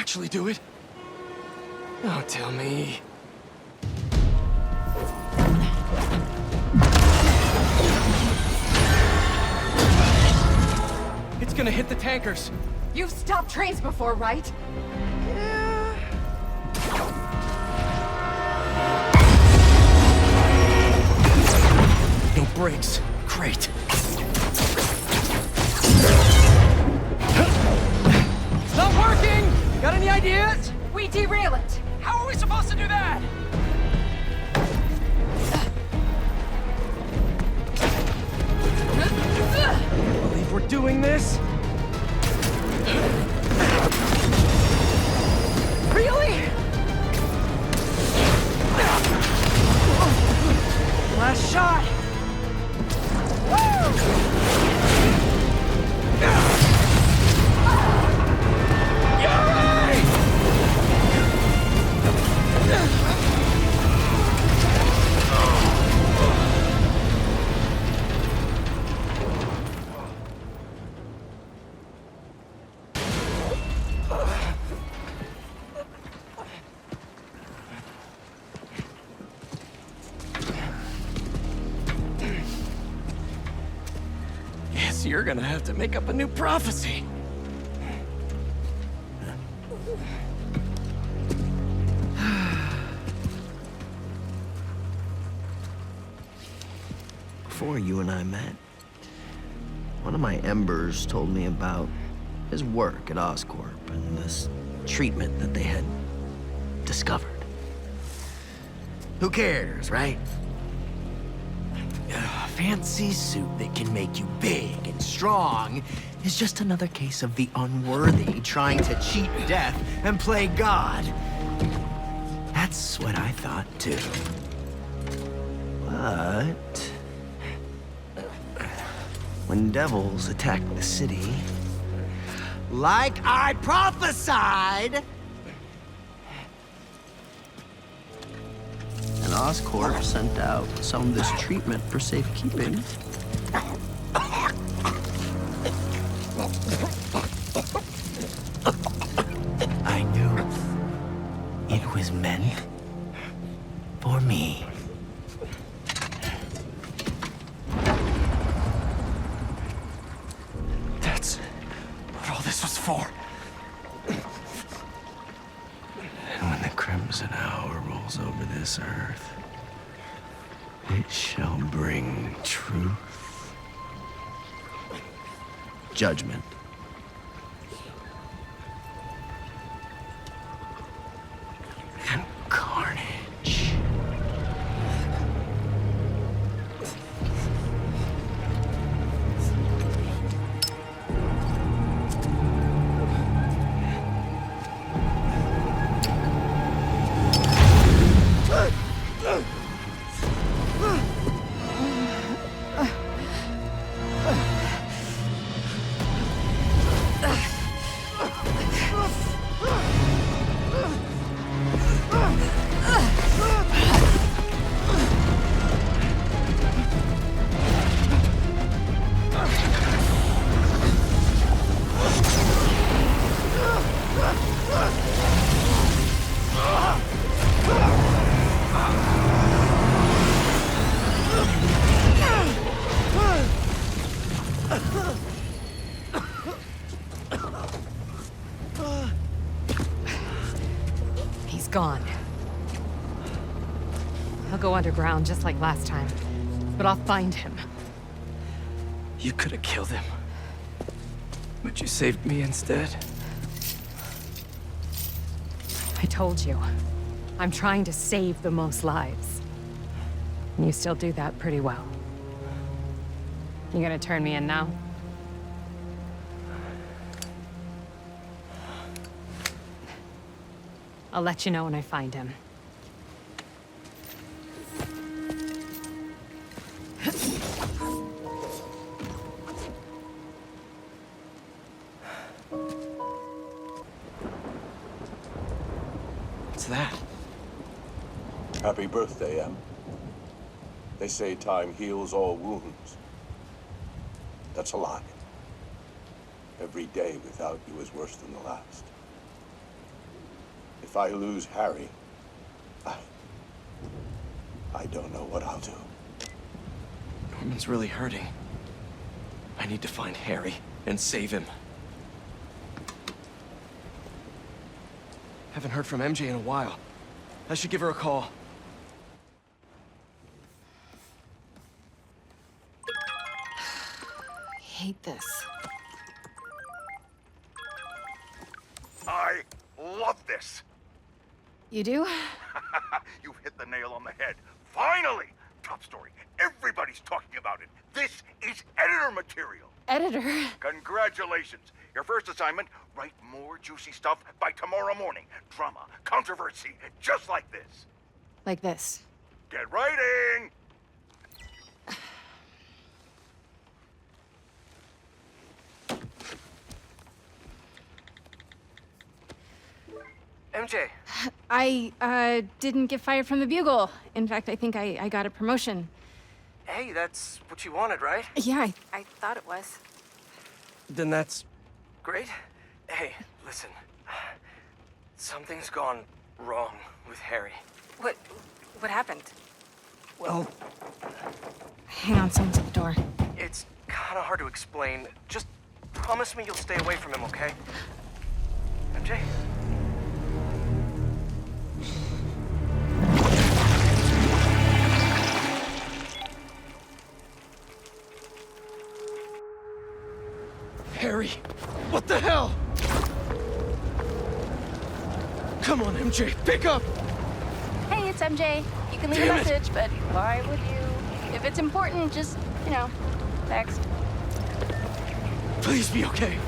actually do it? Don't tell me. It's gonna hit the tankers. You've stopped trains before, right? No brakes. Great. It's not working! Got any ideas? We derail it. How are we supposed to do that? I believe we're doing this. Really? Last shot. Guess you're gonna have to make up a new prophecy. Before you and I met, one of my embers told me about his work at Oscorp and this treatment that they had discovered. Who cares, right? A fancy suit that can make you big and strong is just another case of the unworthy trying to cheat death and play God. That's what I thought too. But when devils attacked the city, like I prophesied, and Oscorp sent out some of this treatment for safekeeping. I knew it was meant for me. That's what all this was for. And when the Crimson Hour rolls over this earth, it shall bring truth, judgment, and carnage. He's gone. I'll go underground just like last time, but I'll find him. You could have killed him, but you saved me instead. I told you, I'm trying to save the most lives. And you still do that pretty well. You gonna turn me in now? I'll let you know when I find him. What's that? Happy birthday, Em. They say time heals all wounds. That's a lie. Every day without you is worse than the last. If I lose Harry, I don't know what I'll do. Norman's really hurting. I need to find Harry and save him. Haven't heard from MJ in a while. I should give her a call. I hate this. I love this. You do? You've hit the nail on the head. Finally! Top story. Everybody's talking about it. This is editor material. Editor? Congratulations. Your first assignment, write more juicy stuff by tomorrow morning. Drama, controversy, just like this. Like this. Get writing! MJ. I didn't get fired from the Bugle. In fact, I think I got a promotion. Hey, that's what you wanted, right? Yeah, I thought it was. Then that's great. Hey, listen. Something's gone wrong with Harry. What happened? Well, Hang on, someone's at the door. it's kind of hard to explain. Just promise me you'll stay away from him, okay? MJ? Harry, what the hell? Come on, MJ, pick up! Hey, it's MJ. You can leave a Damn it. message, but why would you? If it's important, just, text. Please be okay.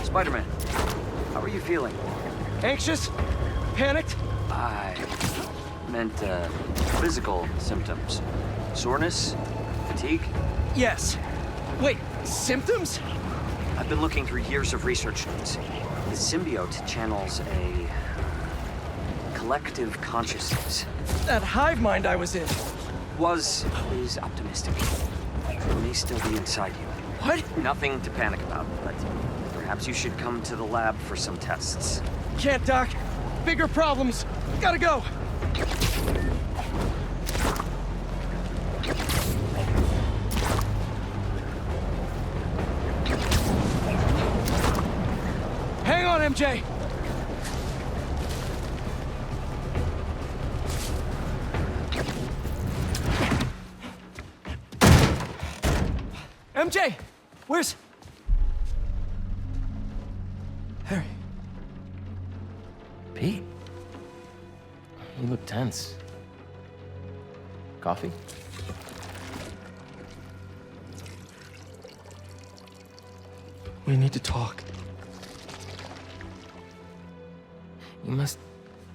Spider-Man, how are you feeling? Anxious? Panicked? I meant, physical symptoms. Soreness? Fatigue? Yes. Wait, symptoms? I've been looking through years of research notes. The symbiote channels a collective consciousness. That hive mind I was in. Is optimistic. It may still be inside you. What? Nothing to panic about, but perhaps you should come to the lab for some tests. Can't, Doc. Bigger problems. Gotta go. Hang on, MJ. MJ, where's Harry? Pete? You look tense. Coffee? We need to talk. You must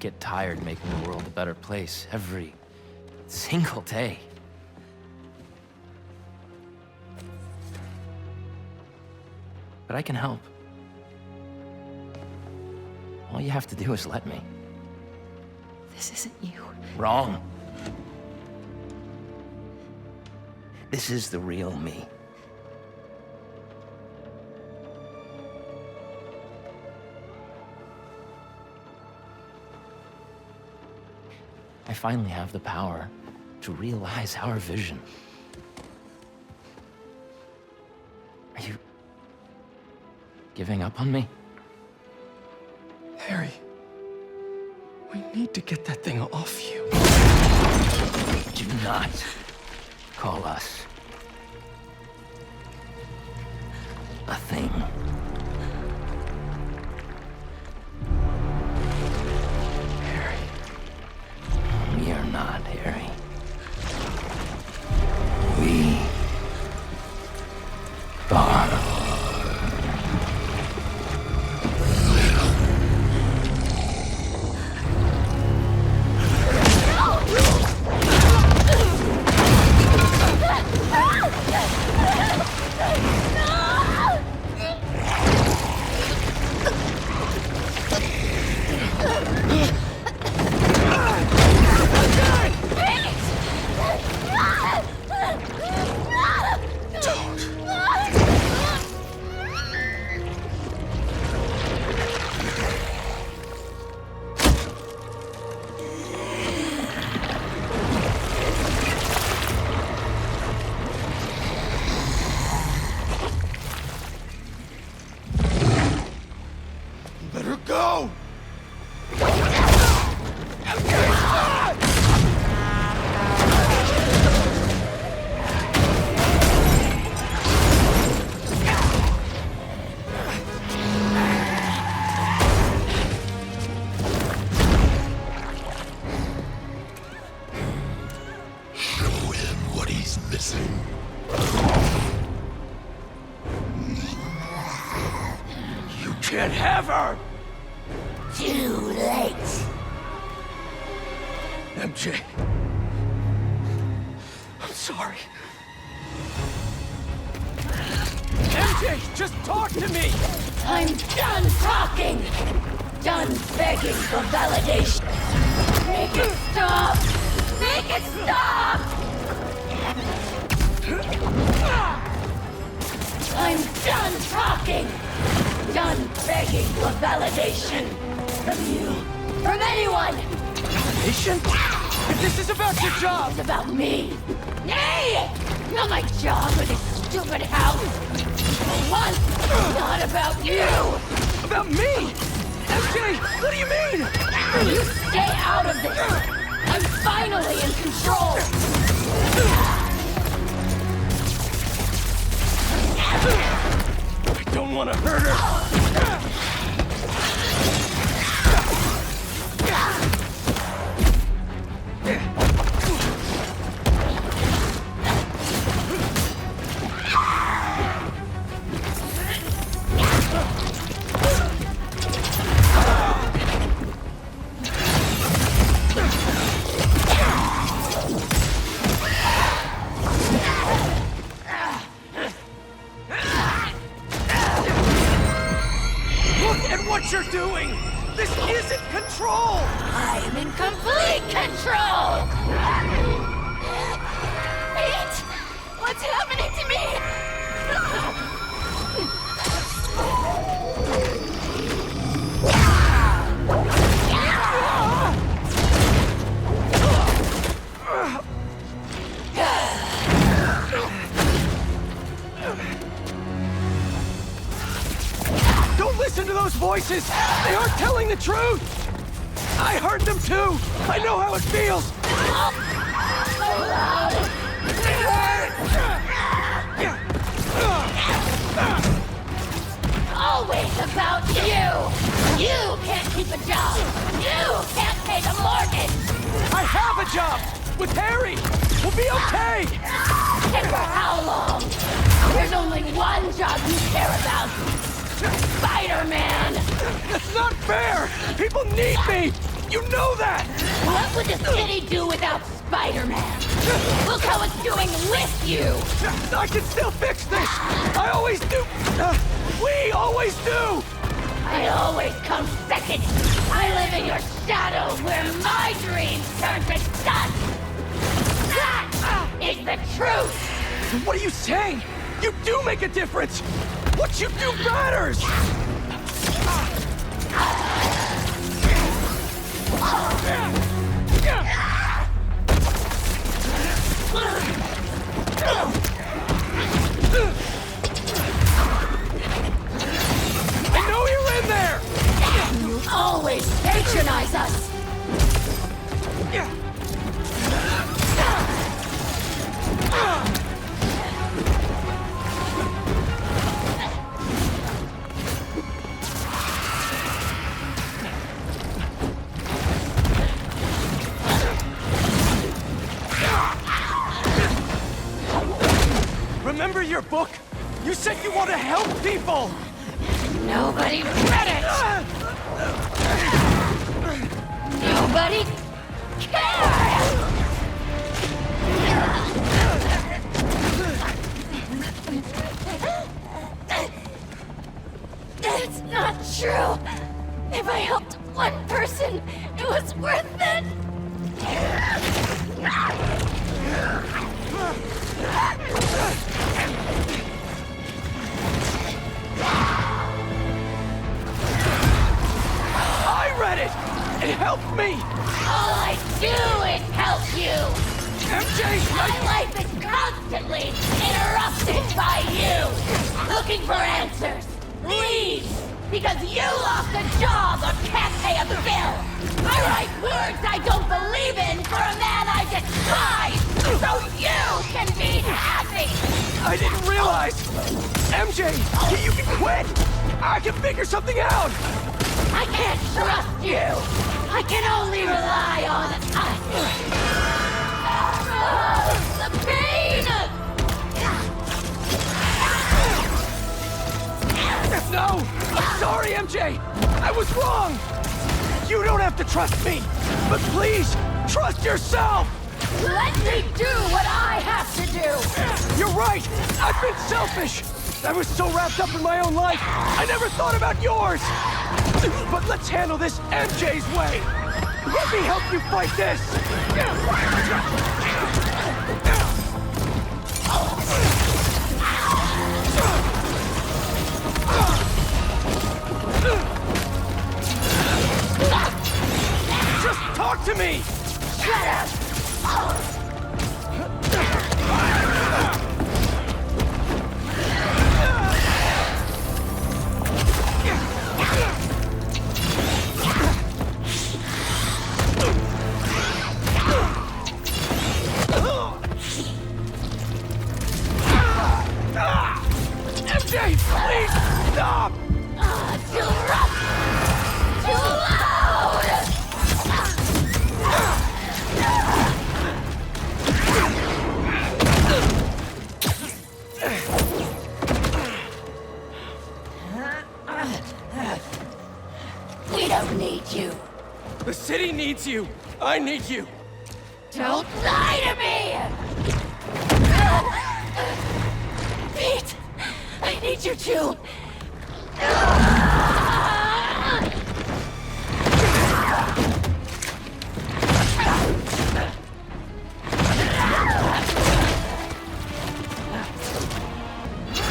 get tired making the world a better place every single day. But I can help. All you have to do is let me. This isn't you. Wrong. This is the real me. I finally have the power to realize our vision. Are you giving up on me? Harry, we need to get that thing off you. Do not call us a thing. We are not, Harry. We are. Go! Show him what he's missing. You can't have her! Too late. MJ. I'm sorry. MJ, just talk to me! I'm done talking! Done begging for validation! Make it stop! Make it stop! I'm done talking! Done begging for validation! From you! From anyone! Validation? If this is about your job! It's about me! Nay! Not my job or this stupid house! For once, not about you! About me? MJ, what do you mean? You stay out of this! I'm finally in control! I don't want to hurt her! What you're doing! This isn't control! I am in complete control! Pete! What's happening to me? Don't listen to those voices! They aren't telling the truth! I heard them too! I know how it feels! Always about you! You can't keep a job! You can't pay the mortgage! I have a job! With Harry! We'll be okay! And for how long? There's only one job you care about! Spider-Man! That's not fair! People need me! You know that! What would the city do without Spider-Man? Look how it's doing with you! I can still fix this! I always do! We always do! I always come second! I live in your shadow where my dreams turn to dust! That is the truth! What are you saying? You do make a difference! What you do matters! I know you're in there! You always patronize us! Remember your book? You said you want to help people! Nobody read it! Nobody cares! That's not true! If I helped one person, it was worth it! I read it! It helped me! All I do is help you! MJ! My life is constantly interrupted by you! Looking for answers! Leave! Because you lost a job or words I don't believe in for a man I despise, so you can be happy! I didn't realize! MJ, you can quit! I can figure something out! I can't trust you! I can only rely on us! The pain! No! I'm sorry, MJ! I was wrong! You don't have to trust me! But please, trust yourself! Let me do what I have to do! You're right! I've been selfish! I was so wrapped up in my own life, I never thought about yours! But let's handle this MJ's way! Let me help you fight this! Just talk to me! Shut up! MJ, please stop! Too rough! Too loud! We don't need you. The city needs you. I need you. Don't lie to me! Pete! I need you too!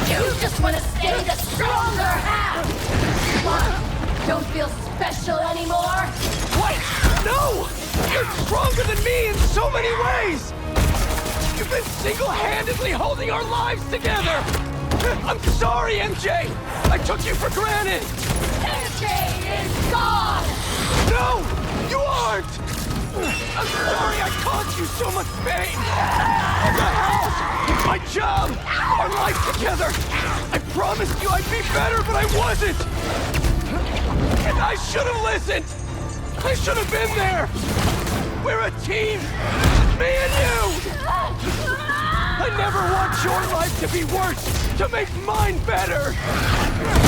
You just want to stay the stronger half! What? Don't feel special anymore? Wait! No! You're stronger than me in so many ways! You've been single-handedly holding our lives together! I'm sorry, MJ! I took you for granted! MJ is gone! No! You aren't! I'm sorry I caused you so much pain! The house! My job! Our life together! I promised you I'd be better, but I wasn't! And I should have listened! I should have been there! We're a team! Me and you! I never want your life to be worse, to make mine better!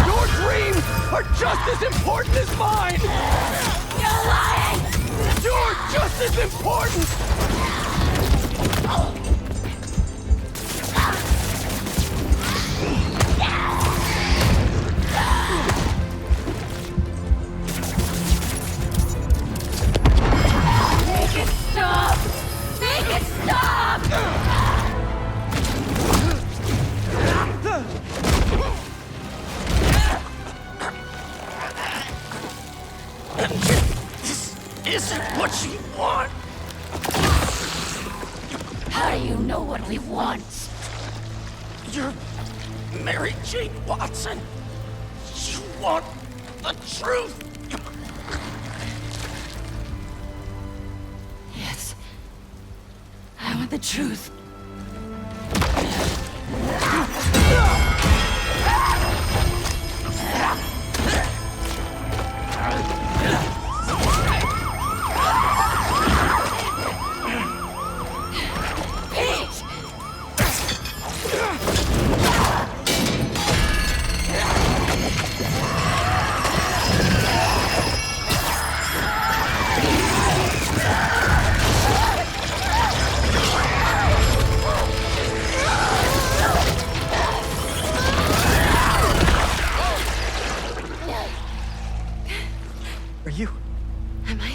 Your dreams are just as important as mine! You're lying! You're just as important! Make it stop! Make it stop! This isn't what you want! How do you know what we want? You're Mary Jane Watson. You want the truth. Yes. I want the truth. Are you? Am I?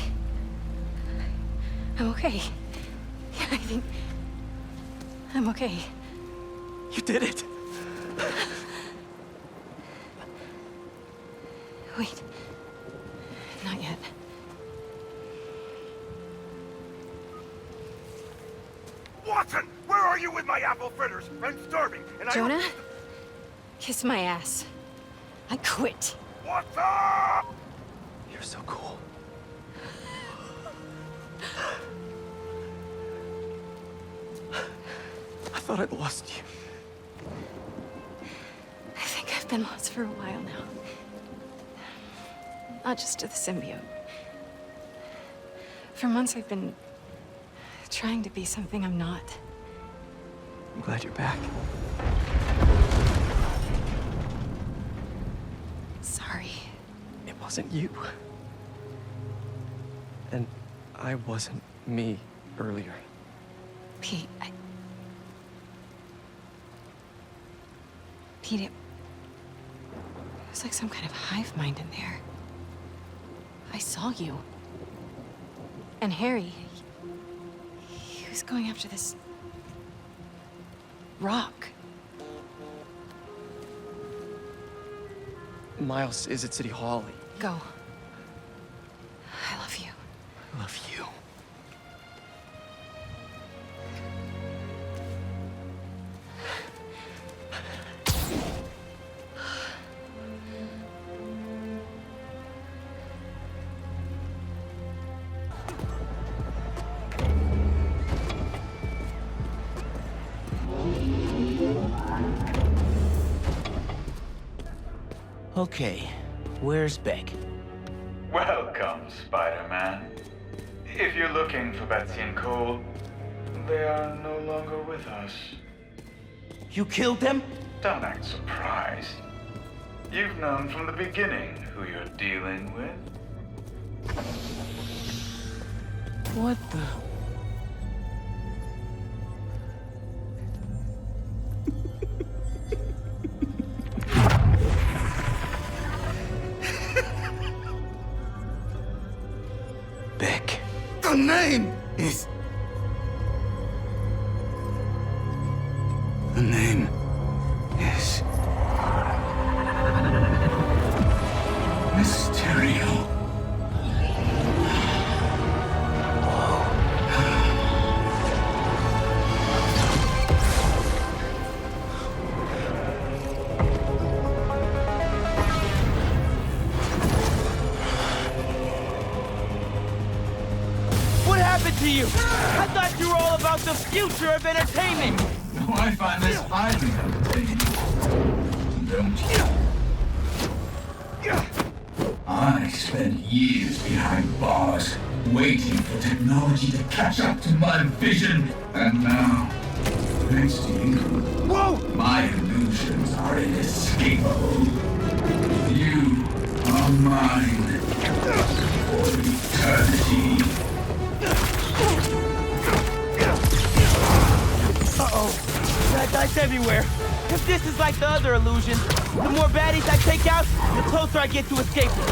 I'm okay. Yeah, I think... I'm okay. You did it. Wait. Not yet. Watson, where are you with my apple fritters? I'm starving, and Jonah? Kiss my ass. I quit. Watson! You're so cool. I thought I'd lost you. I think I've been lost for a while now. Not just to the symbiote. For months I've been trying to be something I'm not. I'm glad you're back. Sorry. It wasn't you. And I wasn't me earlier. Pete, Pete, it was like some kind of hive mind in there. I saw you. And Harry, he was going after this rock. Miles is at City Hall. Go. I love you. I love you. Okay, where's Beck? Welcome, Spider-Man. If you're looking for Betsy and Cole, they are no longer with us. You killed them? Don't act surprised. You've known from the beginning who you're dealing with. What the? Beck. The name is... The name is... Mysterio. What happened to you? I thought you were all about the future of entertainment. No, I find this highly entertaining. Don't you? I spent years behind bars, waiting for technology to catch up to my vision. And now, thanks to you, my illusions are inescapable. You are mine for eternity. Uh-oh. Bad guys everywhere. If this is like the other illusions, the more baddies I take out, the closer I get to escaping.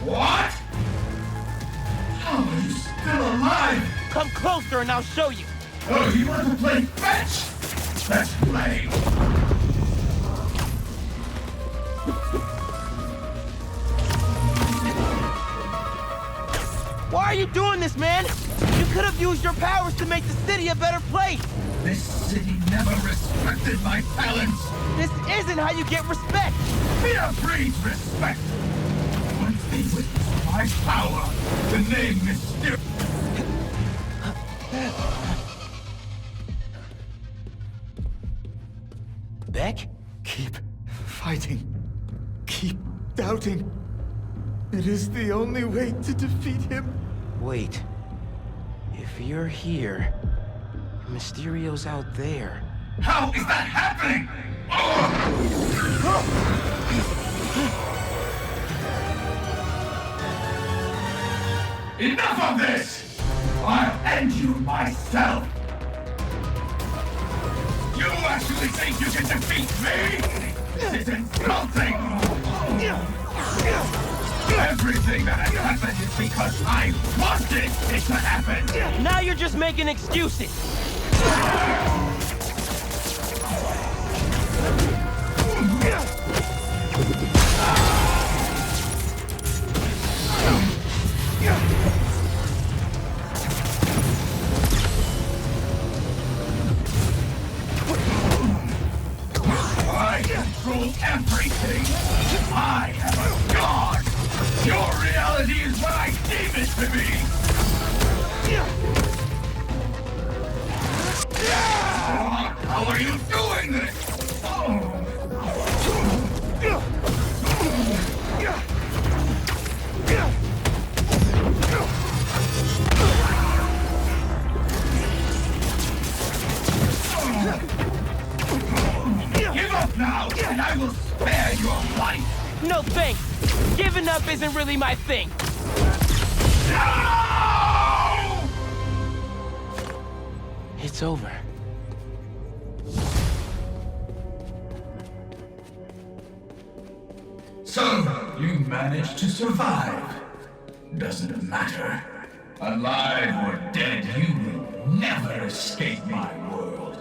What? How are you still alive? Come closer and I'll show you. Oh, you want to play fetch? Let's play. Why are you doing this, man? You could have used your powers to make the city a better place. This city never respected my talents. This isn't how you get respect. Fear breeds respect. Once they witness my power, the name Mysterio. Beck? Keep fighting. Keep doubting. It is the only way to defeat him. Wait. If you're here, Mysterio's out there. How is that happening? Enough of this! I'll end you myself! You actually think you can defeat me? This is insulting! Everything that has happened is because I wanted it to happen! Now you're just making excuses! I control everything! I am a god! Your reality is what I deem it to be! How are you doing this? Give up now, and I will spare your life! No thanks! Giving up isn't really my thing! No! It's over. So, you managed to survive. Doesn't matter. Alive or dead, you will never escape my world.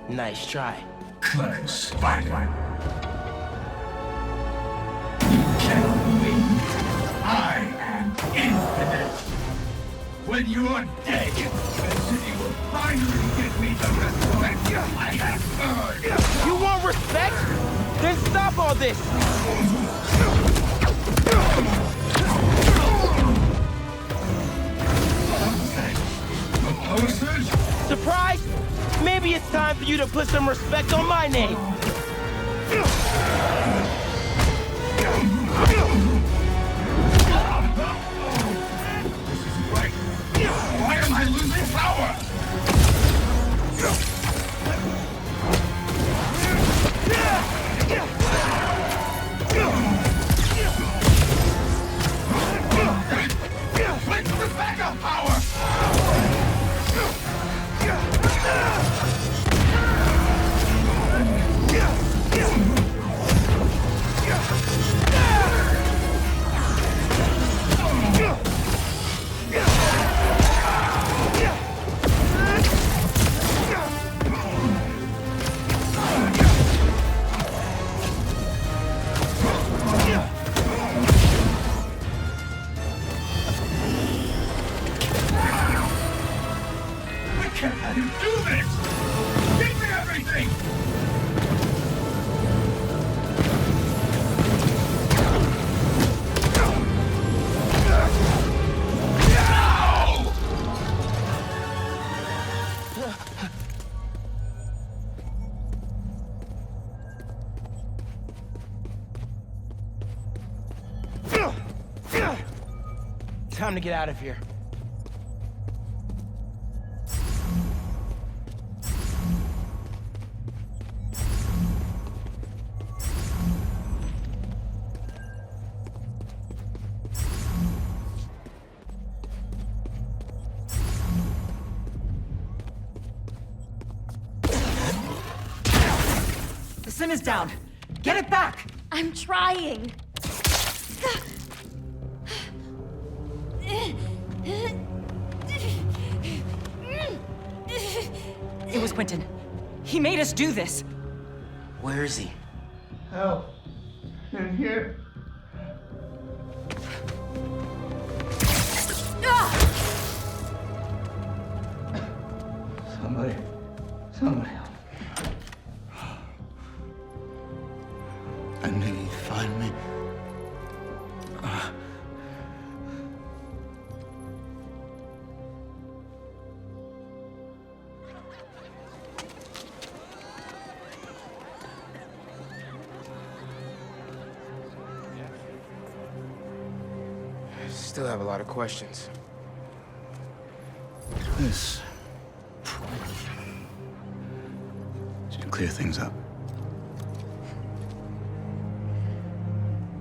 Nice try. Clever spider. You cannot win. I am infinite. When you're dead, the city will finally give me the respect I have earned. You want respect? Then stop all this! Surprise? Maybe it's time for you to put some respect on my name. Why am I losing power? Where's the backup power? I can't let him do this! Give me everything! Time to get out of here. The sim is down. Get it back! I'm trying. It was Quentin. He made us do this. Where is he? Help. In here. Somebody help. I knew you'd find me. still have a lot of questions. This should clear things up.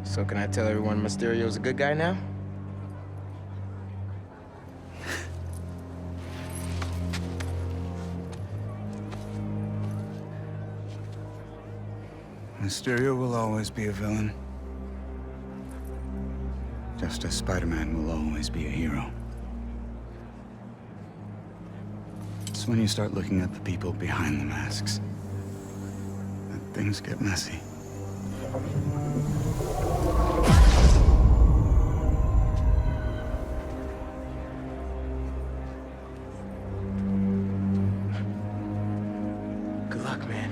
So can I tell everyone Mysterio's a good guy now? Mysterio will always be a villain. Just as Spider-Man will always be a hero. It's when you start looking at the people behind the masks that things get messy. Good luck, man.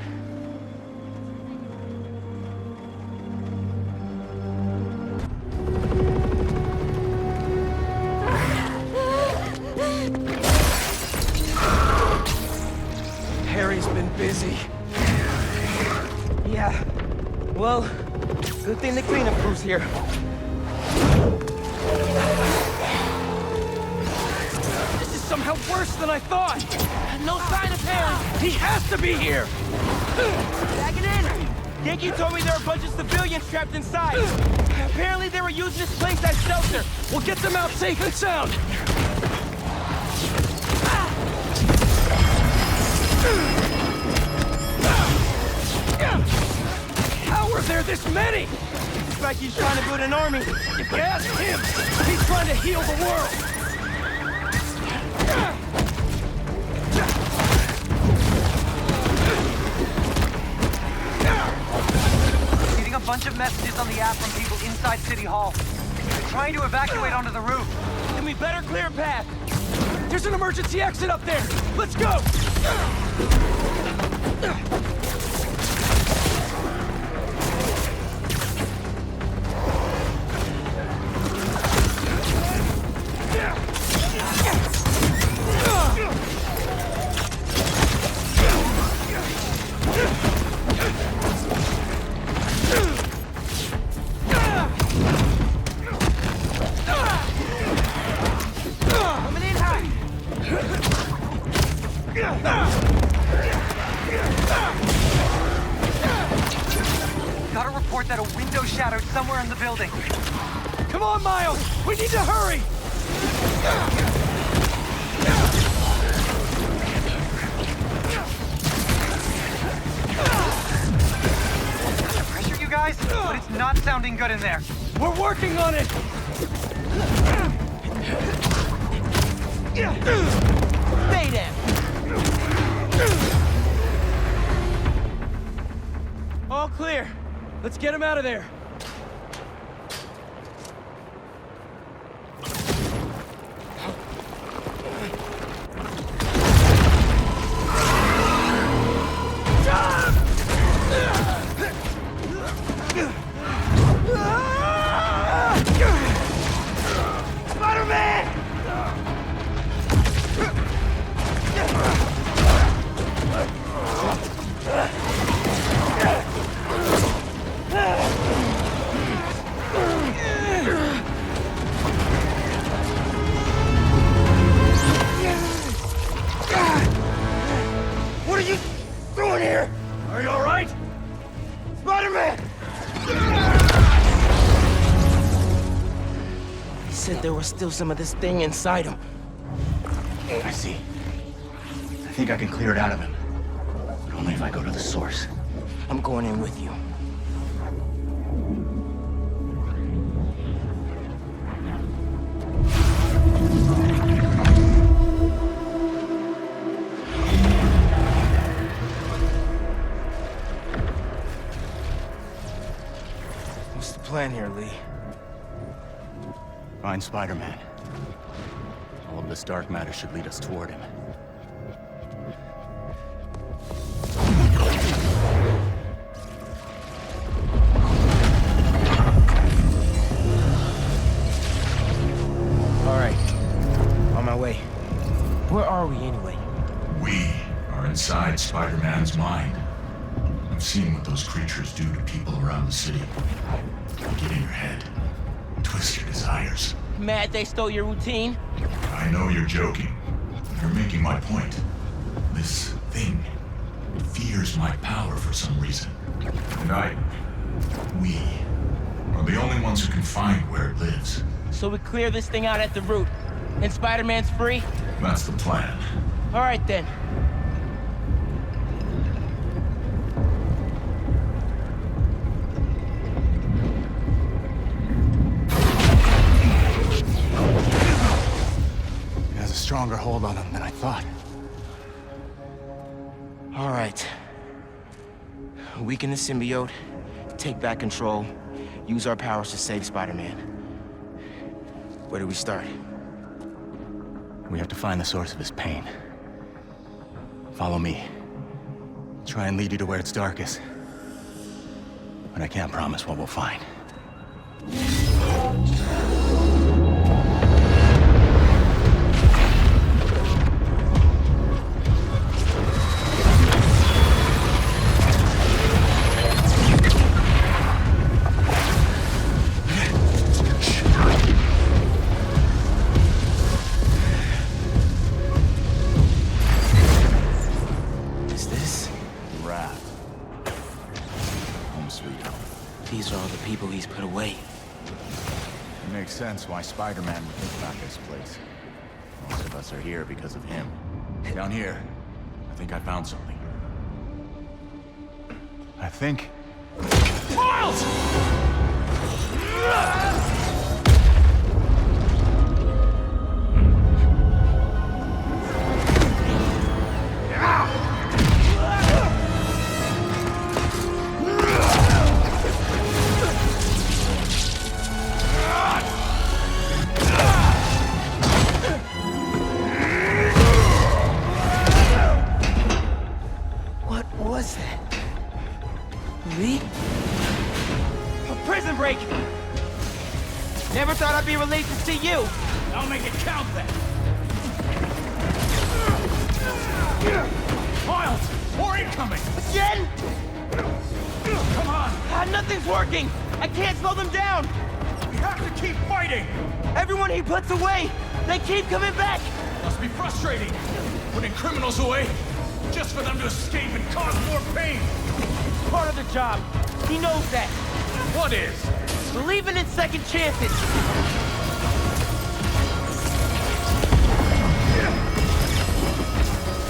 Harry's been busy. Yeah. Well, good thing the cleanup crew's here. This is somehow worse than I thought. No sign of Harry. He has to be here. Backing in. Yankee told me there are a bunch of civilians trapped inside. Apparently they were using this place as shelter. We'll get them out safe and sound. How are there this many? It's like he's trying to build an army. If you ask him, he's trying to heal the world. Getting a bunch of messages on the app from people inside City Hall. They're trying to evacuate onto the roof. Then we better clear a path. There's an emergency exit up there. Let's go! Got a report that a window shattered somewhere in the building. Come on, Miles! We need to hurry! Pressure, you guys, but it's not sounding good in there. We're working on it! Stay there! All clear. Let's get him out of there. What are you doing here? Are you all right? Spider-Man! He said there was still some of this thing inside him. I see. I think I can clear it out of him. But only if I go to the source. I'm going in with you. What's the plan here, Lee? Find Spider-Man. All of this dark matter should lead us toward him. All right. On my way. Where are we anyway? We are inside Spider-Man's mind. I've seen what those creatures do to people around the city. Get in your head. twist your desires. Mad they stole your routine? I know you're joking. You're making my point. This thing fears my power for some reason. And we are the only ones who can find where it lives. So we clear this thing out at the root, and Spider-Man's free? That's the plan. All right then. It has a stronger hold on him than I thought. All right. Weaken the symbiote, take back control, use our powers to save Spider-Man. Where do we start? We have to find the source of his pain. Follow me. Try and lead you to where it's darkest. But I can't promise what we'll find. These are all the people he's put away. It makes sense why Spider-Man would think about this place. Most of us are here because of him. Down here, I think I found something. I think... Miles! Never thought I'd be relieved to see you! I'll make it count then! Miles! More incoming! Again?! Come on! Nothing's working! I can't slow them down! We have to keep fighting! Everyone he puts away! They keep coming back! Must be frustrating! Putting criminals away, just for them to escape and cause more pain! Part of the job. He knows that. What is? Believing in second chances.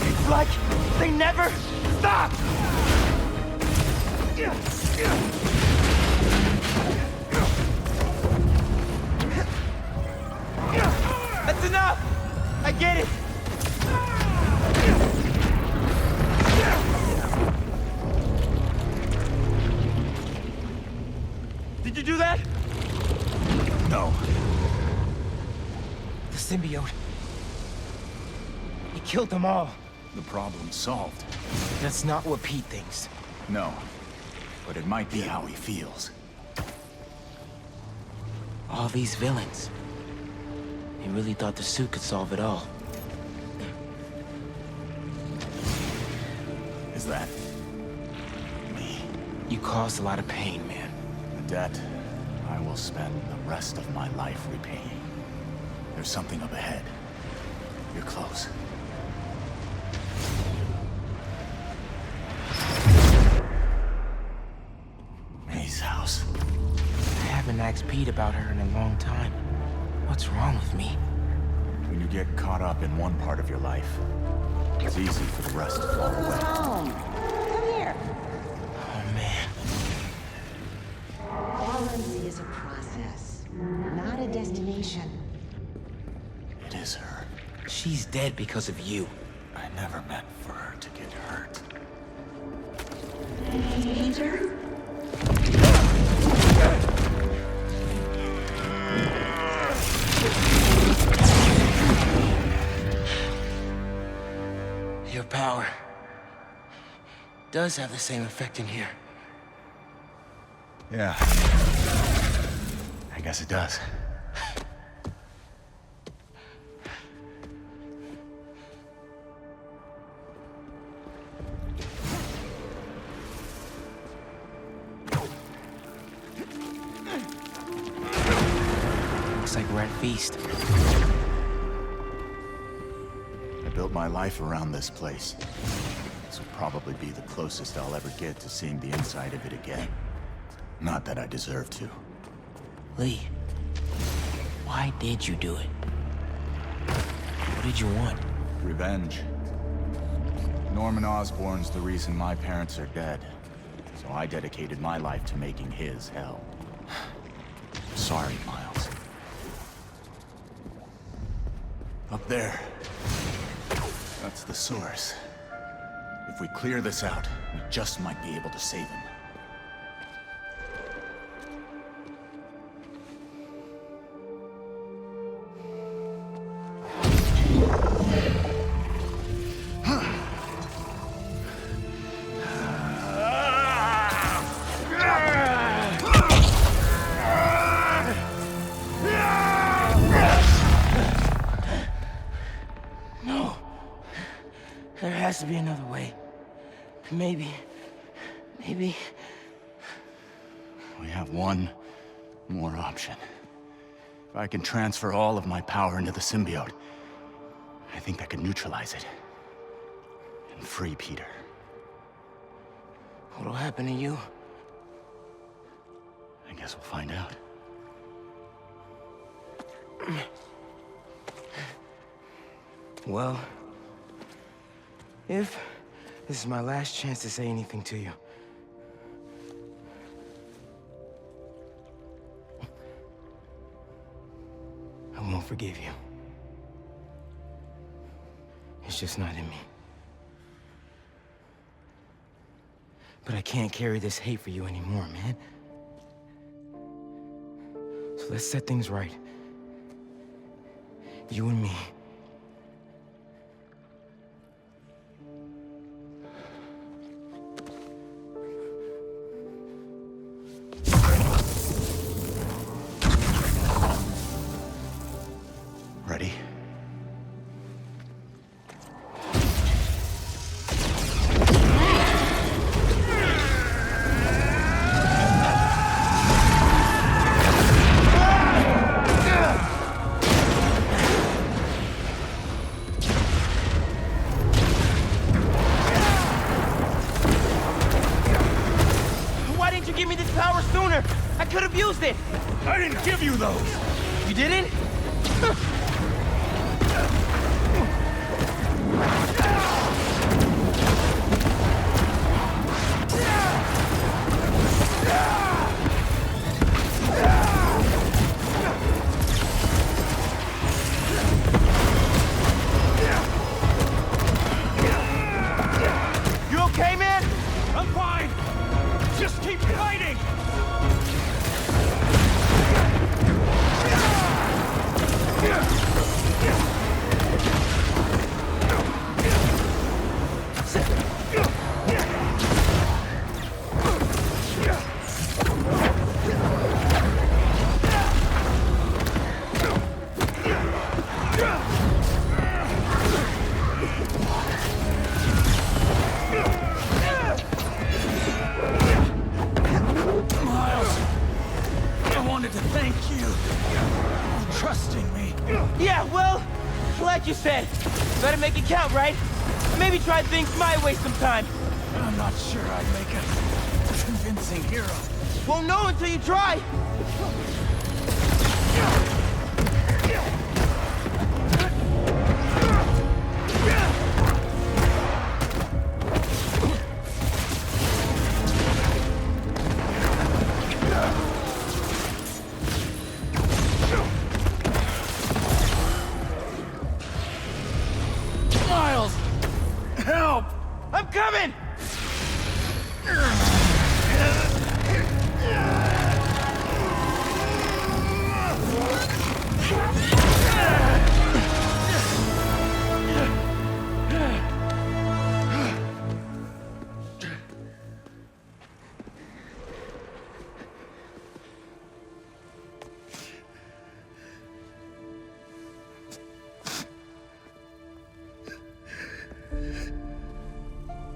It's like they never stop. That's enough. I get it. Did you do that? No. The symbiote. He killed them all. The problem's solved. That's not what Pete thinks. No. But it might be how he feels. All these villains. He really thought the suit could solve it all. Is that... me? You caused a lot of pain, man. A debt I will spend the rest of my life repaying. There's something up ahead. You're close. May's house. I haven't asked Pete about her in a long time. What's wrong with me? When you get caught up in one part of your life, it's easy for the rest to fall away. Home. Come here. Oh, man. Balance is a process, not a destination. It is her. She's dead because of you. I never meant for her to get hurt. Peter? Your power does have the same effect in here. Yeah. I guess it does. Looks like we're at feast. I built my life around this place. This will probably be the closest I'll ever get to seeing the inside of it again. Not that I deserve to. Lee, why did you do it? What did you want? Revenge. Norman Osborn's the reason my parents are dead. So I dedicated my life to making his hell. Sorry, Miles. Up there. That's the source. If we clear this out, we just might be able to save him. No. There has to be another way. Maybe... We have one more option. If I can transfer all of my power into the symbiote, I think that could neutralize it. And free Peter. What'll happen to you? I guess we'll find out. Well, if this is my last chance to say anything to you, I won't forgive you. It's just not in me. But I can't carry this hate for you anymore, man. So let's set things right. You and me. Ready? Why didn't you give me this power sooner? I could have used it. I didn't give you those! You didn't? You okay, man? I'm fine! Just keep fighting! Miles, I wanted to thank you for trusting me. Yeah, well, like you said, better make it count, right? Maybe try things my way sometime. I'm not sure I'd make a convincing hero. Won't know until you try. Miles! Help! I'm coming!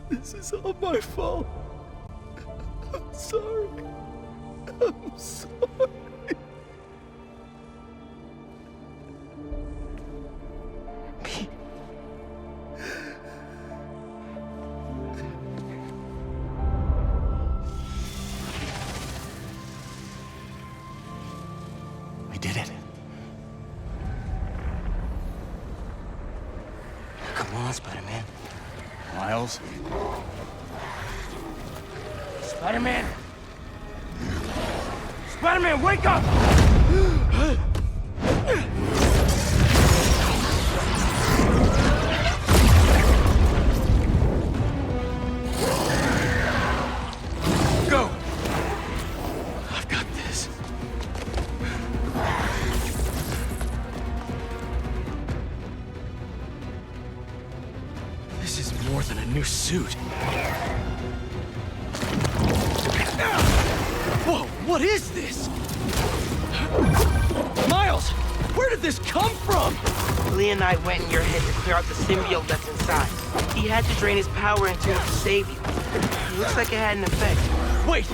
This is all my fault. I'm sorry. I'm sorry. did it. Come on, Spider-Man. Miles? Spider-Man! Spider-Man, wake up! Go! I've got this. This is more than a new suit. Whoa, what is this? Miles, where did this come from? Lee and I went in your head to clear out the symbiote that's inside. He had to drain his power into it to save you. It looks like it had an effect. Wait,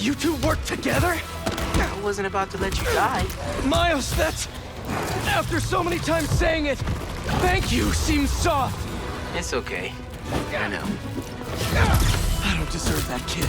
you two worked together? I wasn't about to let you die. Miles, that's... After so many times saying it, thank you seems soft. It's okay. I know. I don't deserve that kid.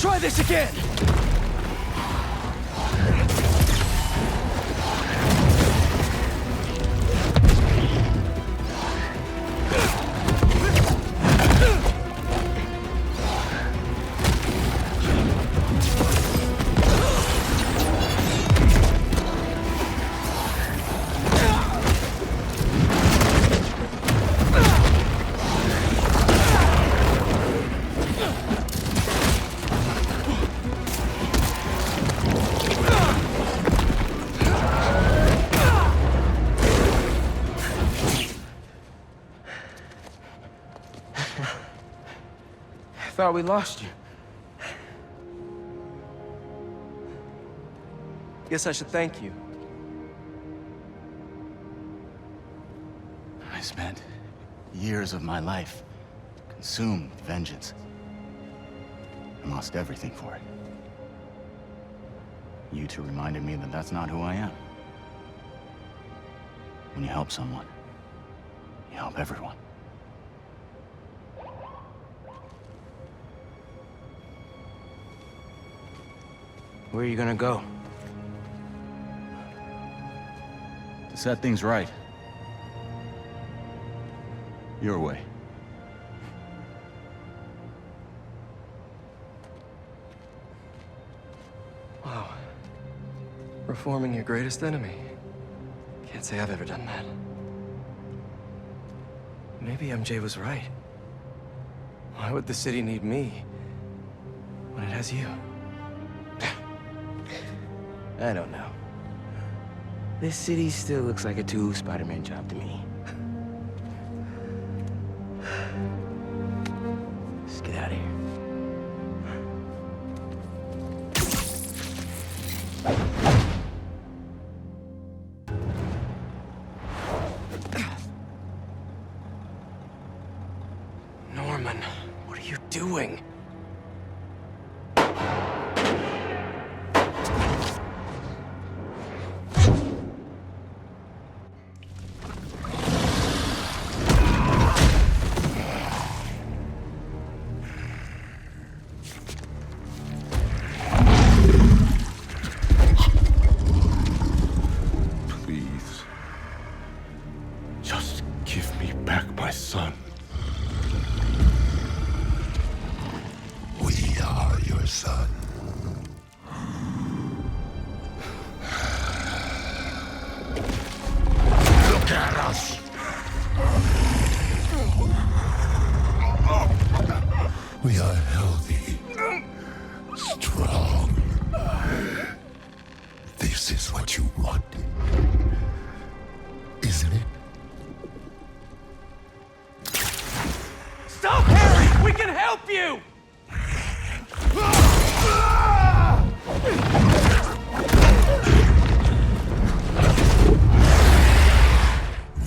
Try this again! I thought we lost you. Guess I should thank you. I spent years of my life consumed with vengeance and lost everything for it. You two reminded me that that's not who I am. When you help someone, you help everyone. Where are you gonna go? To set things right. Your way. Wow. Reforming your greatest enemy. Can't say I've ever done that. Maybe MJ was right. Why would the city need me when it has you? I don't know. This city still looks like a Spider-Man job to me. Let's get out of here. Norman, what are you doing? This is what you wanted, isn't it? Stop, Harry! We can help you!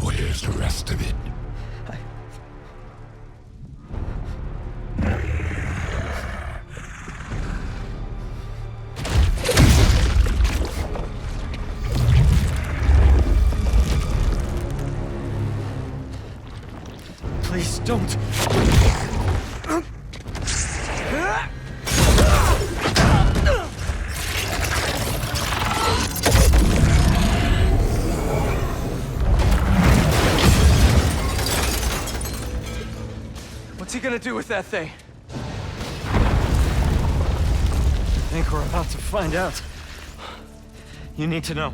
Where's the rest of it? Please don't. What's he gonna do with that thing? I think we're about to find out. You need to know.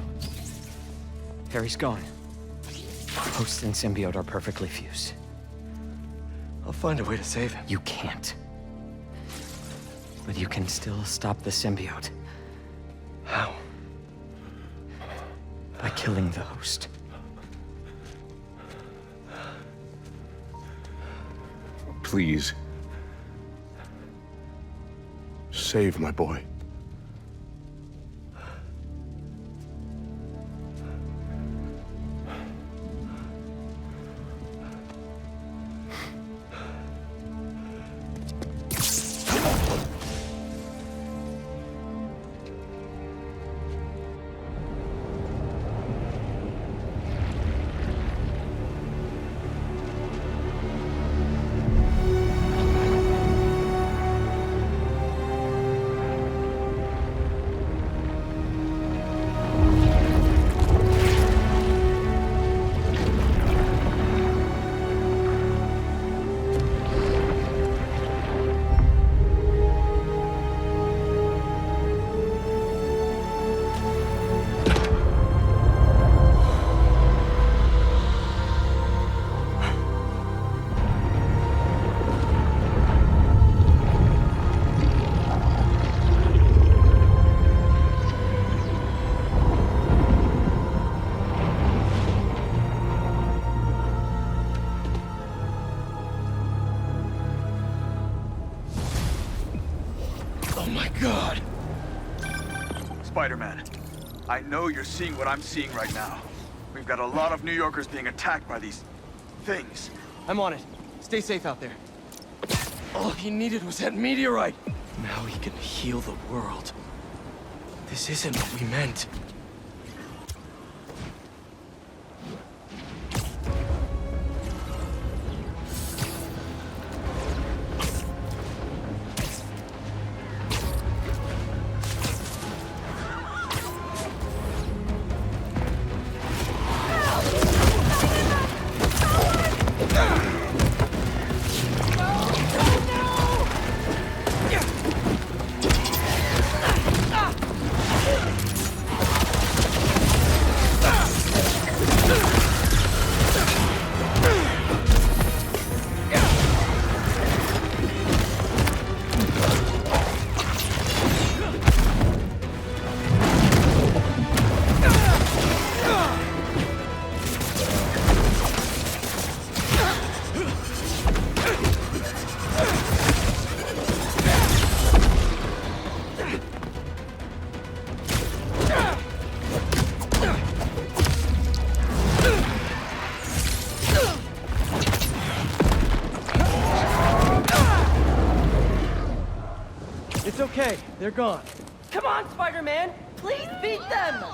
Harry's gone. Host and symbiote are perfectly fused. I'll find a way to save him. You can't. But you can still stop the symbiote. How? By killing the host. Please. Save my boy. God! Spider-Man, I know you're seeing what I'm seeing right now. We've got a lot of New Yorkers being attacked by these things. I'm on it. Stay safe out there. All he needed was that meteorite. Now he can heal the world. This isn't what we meant. It's okay. They're gone. Come on, Spider-Man! Please beat them!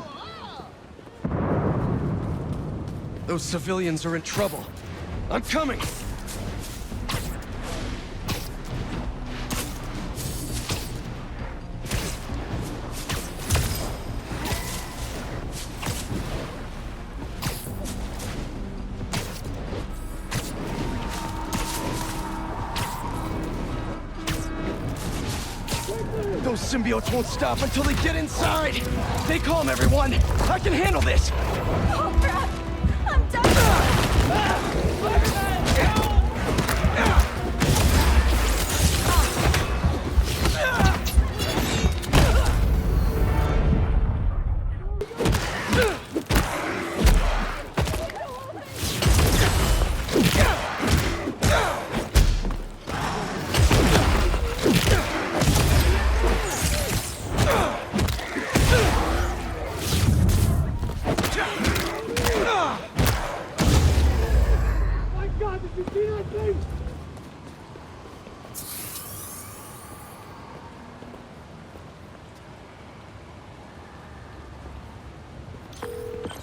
Those civilians are in trouble. I'm coming! Those symbiotes won't stop until they get inside! Stay calm, everyone! I can handle this! Oh, crap! I'm done!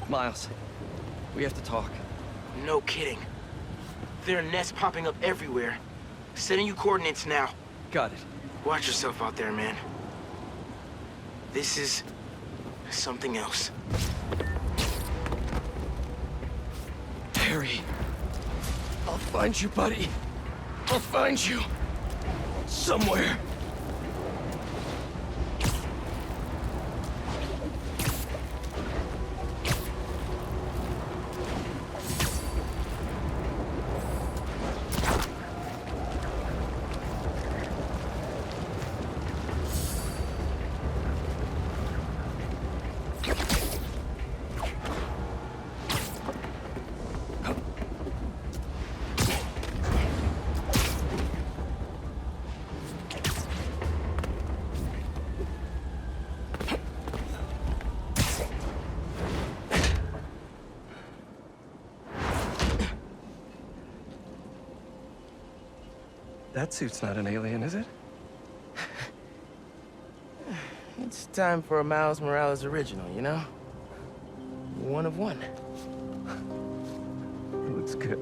Miles, we have to talk. No kidding. There are nests popping up everywhere. Sending you coordinates now. Got it. Watch yourself out there, man. This is something else. Harry, I'll find you, buddy. I'll find you. Somewhere. That suit's not an alien, is it? It's time for a Miles Morales original, you know? One of one. It looks good.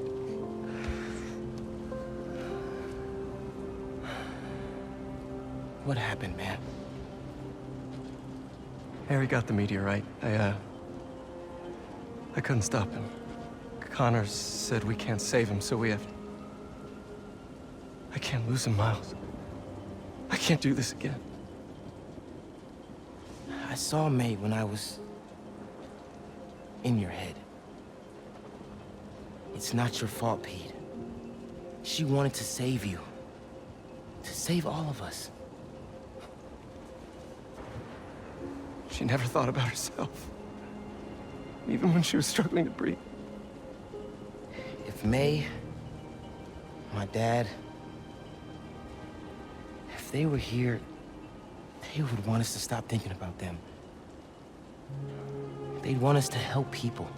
What happened, man? Harry got the meteorite. I couldn't stop him. Connor said we can't save him, so we have... I can't lose him, Miles. I can't do this again. I saw May when I was in your head. It's not your fault, Pete. She wanted to save you. To save all of us. She never thought about herself. Even when she was struggling to breathe. If May, my dad, if they were here, they would want us to stop thinking about them. They'd want us to help people.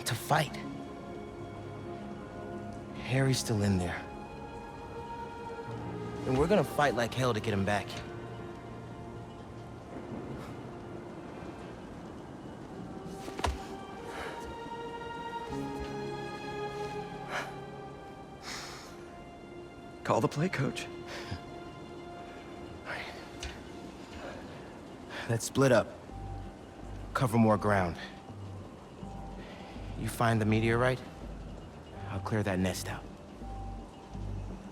To fight. Harry's still in there. And we're gonna fight like hell to get him back. Call the play, coach. Let's split up. Cover more ground. You find the meteorite, I'll clear that nest out.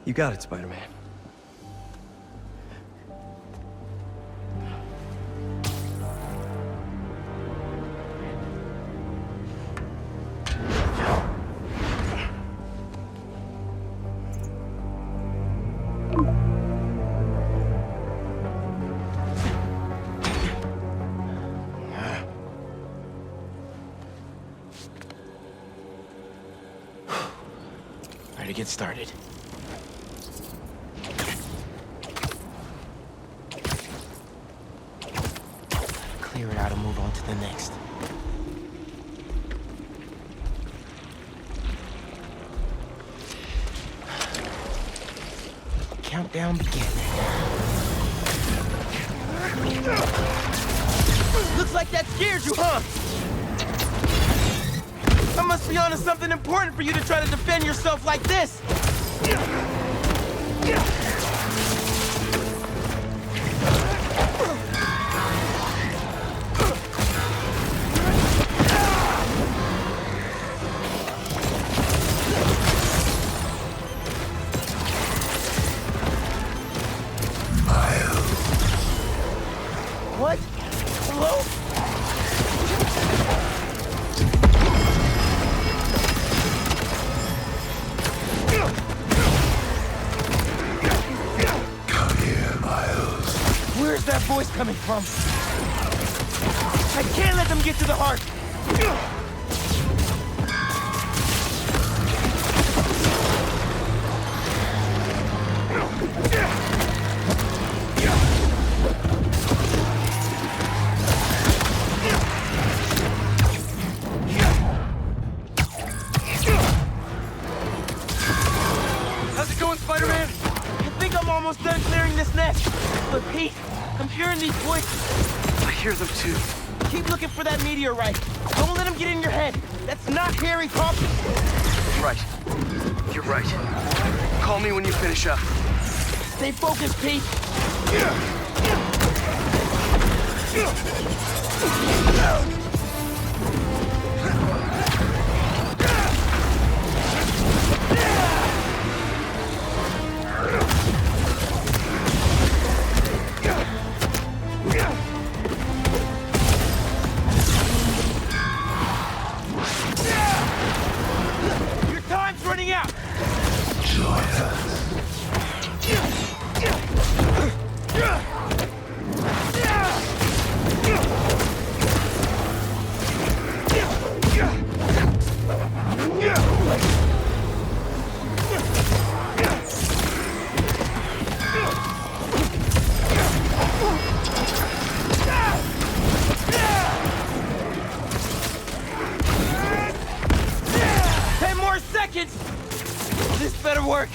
You got it, Spider-Man. To get started. Clear it out and move on to the next. Countdown begin. Looks like that scared you, huh? I must be onto something important for you to try to defend yourself like this! What? Hello? Where's that voice coming from? I can't let let them get to the heart. How's it going, Spider-Man? I think I'm almost done clearing this nest. But Pete, I'm hearing these voices. I hear them too. Keep looking for that meteorite. Don't let him get in your head. That's not Harry talking. Right. You're right. Call me when you finish up. Stay focused, Pete. Your time's running out. Join us. This better work.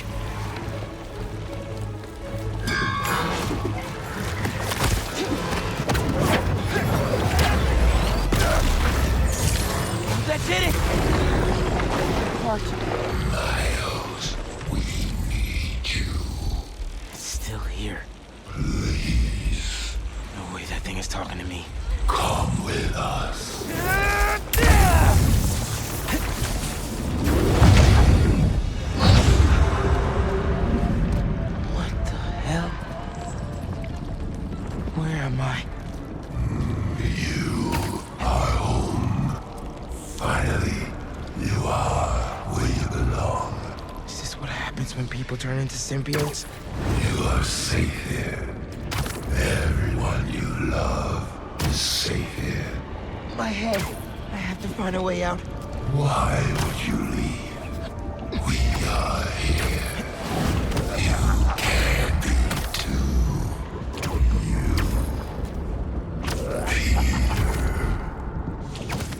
That did it! Miles, we need you. It's still here. Please. No way that thing is talking to me. Come with us. What the hell? Where am I? You are home. Finally, you are where you belong. Is this what happens when people turn into symbiotes? You are safe here. Everyone you love is safe here. My head. I have to find a way out. Why would you leave? We are here. You can be too. You fear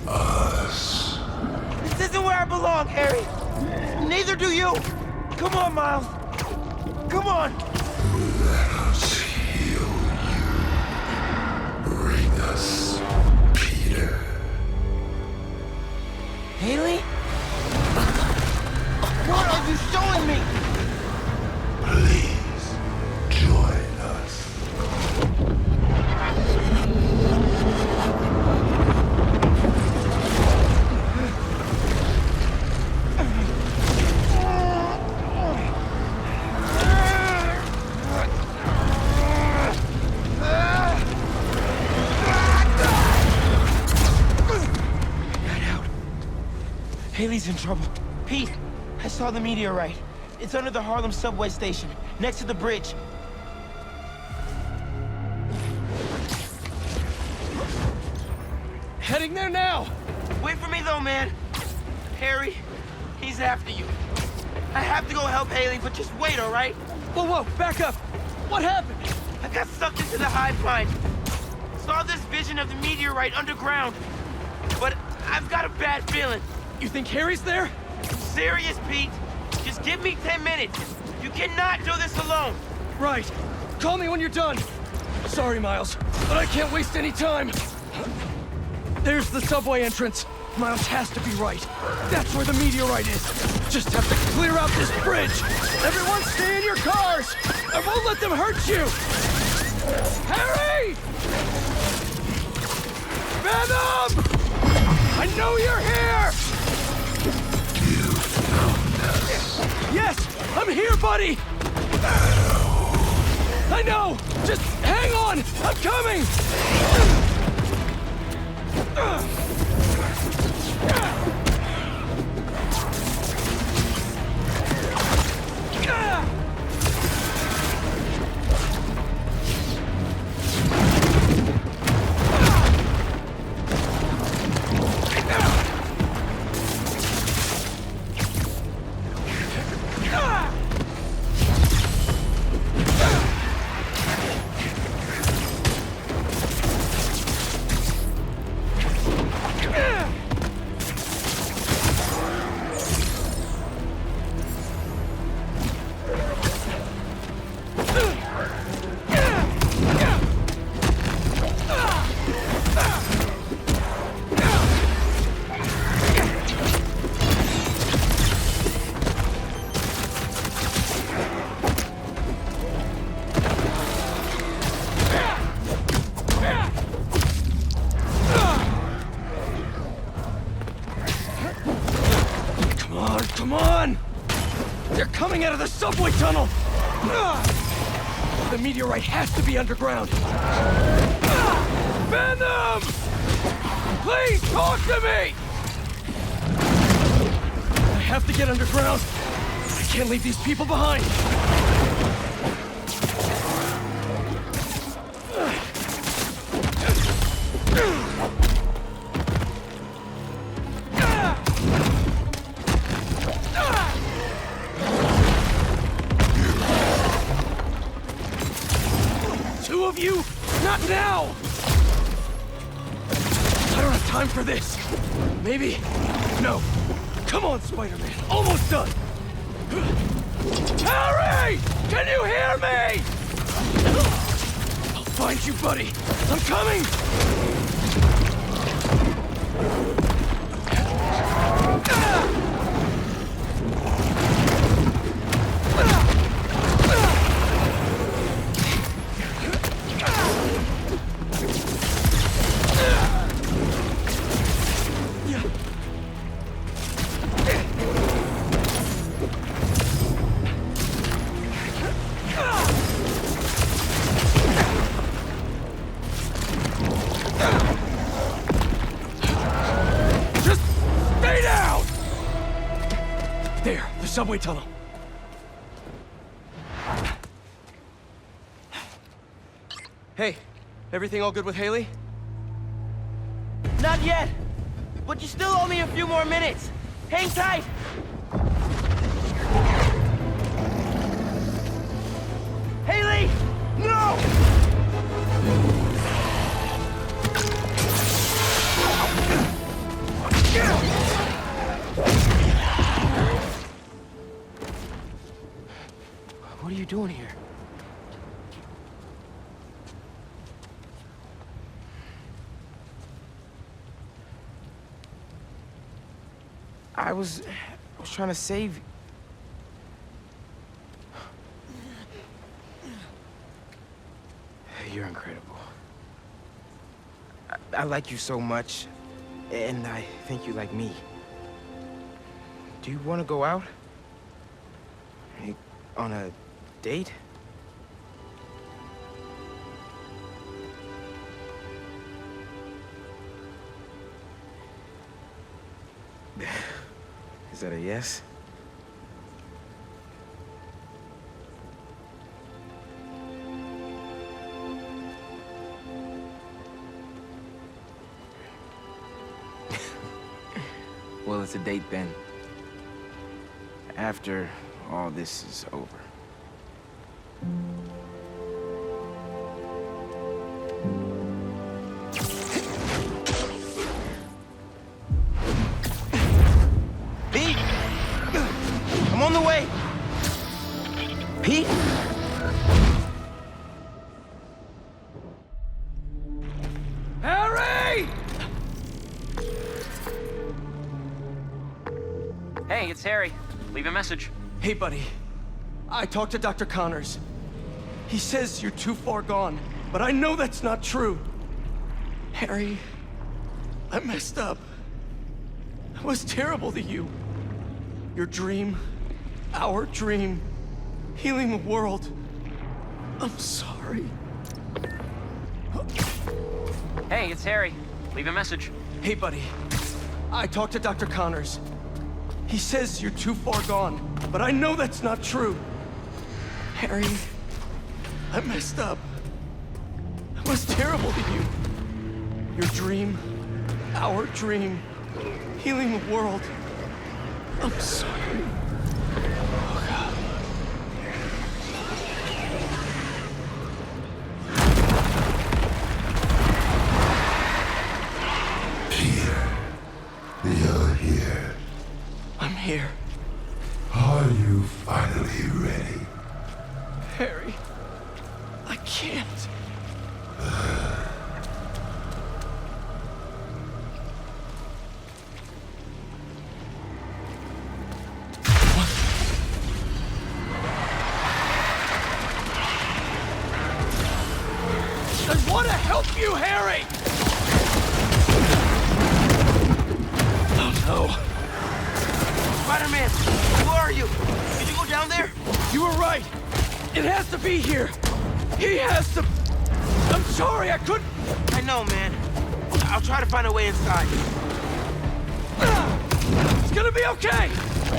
us. This isn't where I belong, Harry. Neither do you. Come on, Miles. Come on. Let us heal you. Bring us Peter. Haley? What are you showing me? Please, join us. Haley's in trouble. Pete, I saw the meteorite. It's under the Harlem subway station, next to the bridge. Heading there now! Wait for me though, man. Harry, he's after you. I have to go help Haley, but just wait, all right? Whoa, whoa, back up! What happened? I got sucked into the hive mind. Saw this vision of the meteorite underground. But I've got a bad feeling. You think Harry's there? Serious, Pete. Just give me 10 minutes. You cannot do this alone. Right. Call me when you're done. Sorry, Miles, but I can't waste any time. There's the subway entrance. Miles has to be right. That's where the meteorite is. Just have to clear out this bridge. Everyone stay in your cars. I won't let them hurt you. Harry! Venom! I know you're here! You found us. Yes, I'm here, buddy! I know! Just hang on! I'm coming! Come on! They're coming out of the subway tunnel! The meteorite has to be underground. Venom! Please talk to me! I have to get underground. I can't leave these people behind. Two of you? Not now! I don't have time for this. Maybe? No. Come on, Spider-Man. Almost done. Harry! Can you hear me? I'll find you, buddy. I'm coming! Subway tunnel. Hey, everything all good with Haley? Not yet, but you still owe me a few more minutes. Hang tight. Haley! No! What are you doing here? I was trying to save... You're incredible. I like you so much, and I think you like me. Do you want to go out? On a date? Is that a yes? Well, it's a date then. After all this is over. Pete! I'm on the way! Pete? Harry! Hey, it's Harry. Leave a message. Hey, buddy. I talked to Dr. Connors. He says you're too far gone, but I know that's not true. Harry, I messed up. I was terrible to you. Your dream, our dream, healing the world. I'm sorry. Hey, it's Harry. Leave a message. Hey, buddy. I talked to Dr. Connors. He says you're too far gone, but I know that's not true. Harry, I messed up. I was terrible to you. Your dream, our dream, healing the world. I'm sorry. Oh, God. You're here. I'm here. Are you finally ready? Harry, I can't. I want to help you, Harry! Oh, no. Spider-Man, you? Did you go down there? You were right. It has to be here. He has to... I'm sorry, I couldn't... I know, man. I'll try to find a way inside. It's gonna be okay!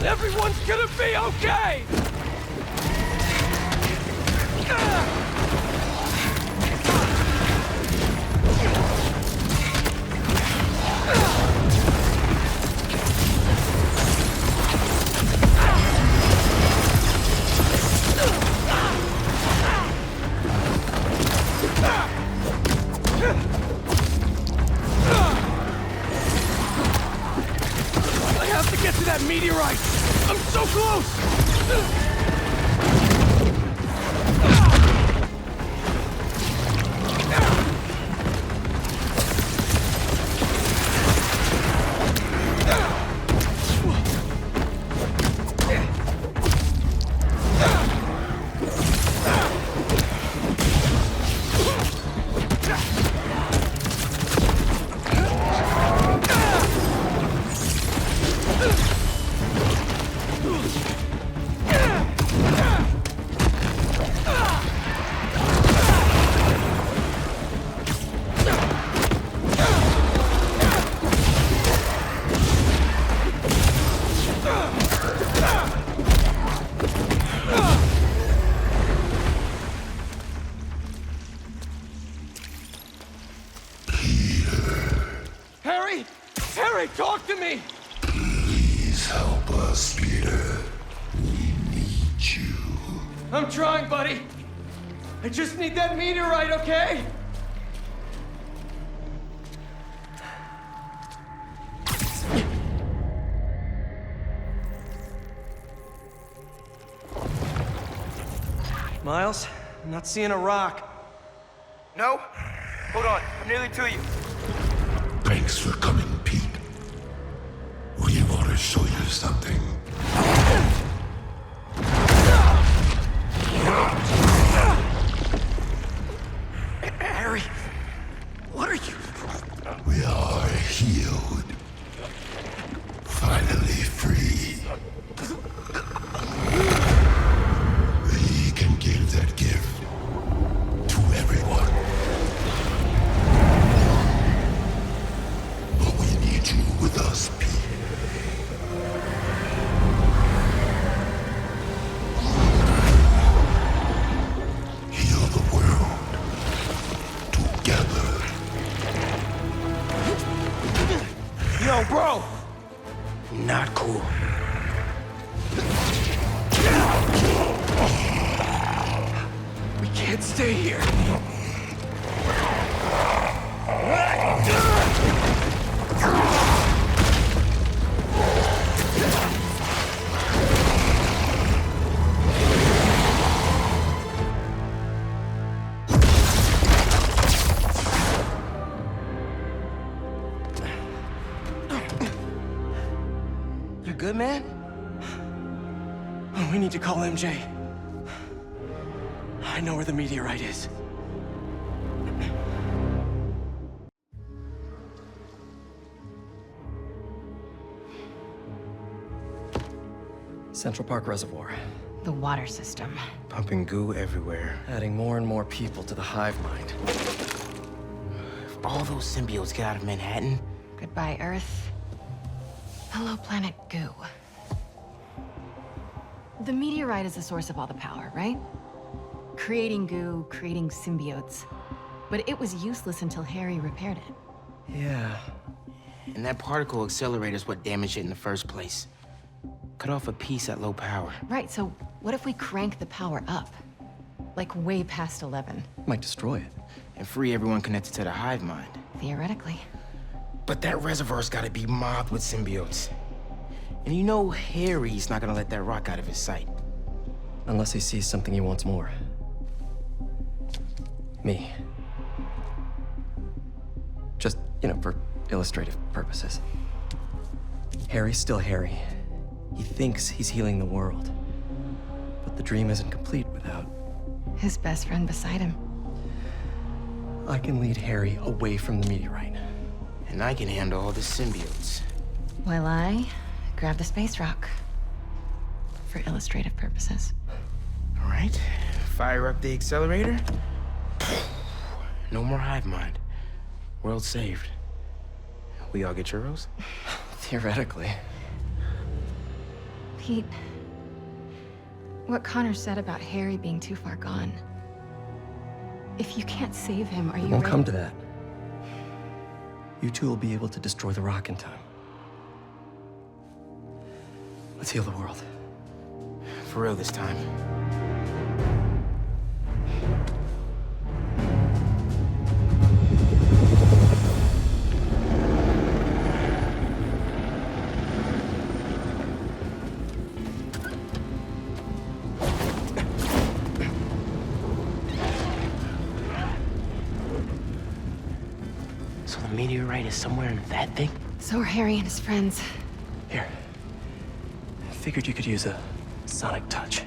Everyone's gonna be okay! I have to get to that meteorite! I'm so close! Harry! Harry, talk to me! Please help us, Peter. We need you. I'm trying, buddy. I just need that meteorite, okay? Miles, I'm not seeing a rock. No? Hold on, I'm nearly to you. Thanks for coming, Pete. We want to show you something. Harry, what are you? We are healed. Finally free. We can give that gift to everyone. But we need you with us, Pete. Heal the world. Together. Yo, bro! Not cool. We can't stay here. You good, man? We need to call MJ. I know where the meteorite is. Central Park Reservoir. The water system. Pumping goo everywhere. Adding more and more people to the hive mind. If all those symbiotes get out of Manhattan... Goodbye, Earth. Hello, planet goo. The meteorite is the source of all the power, right? Creating goo, creating symbiotes. But it was useless until Harry repaired it. Yeah. And that particle accelerator's what damaged it in the first place. Cut off a piece at low power. Right, so what if we crank the power up? Like way past 11? Might destroy it. And free everyone connected to the hive mind. Theoretically. But that reservoir's gotta be mobbed with symbiotes. And you know Harry's not gonna let that rock out of his sight. Unless he sees something he wants more. Me. Just, for illustrative purposes. Harry's still Harry. He thinks he's healing the world. But the dream isn't complete without... his best friend beside him. I can lead Harry away from the meteorite. And I can handle all the symbiotes. While I grab the space rock. for illustrative purposes. All right, fire up the accelerator. No more hive mind. World saved. We all get churros? Theoretically. Pete, what Connor said about Harry being too far gone. If you can't save him, are you It won't ready? come to that. You two will be able to destroy the rock in time. Let's heal the world. For real this time. So the meteorite is somewhere in that thing? So are Harry and his friends. Here. I figured you could use a sonic touch.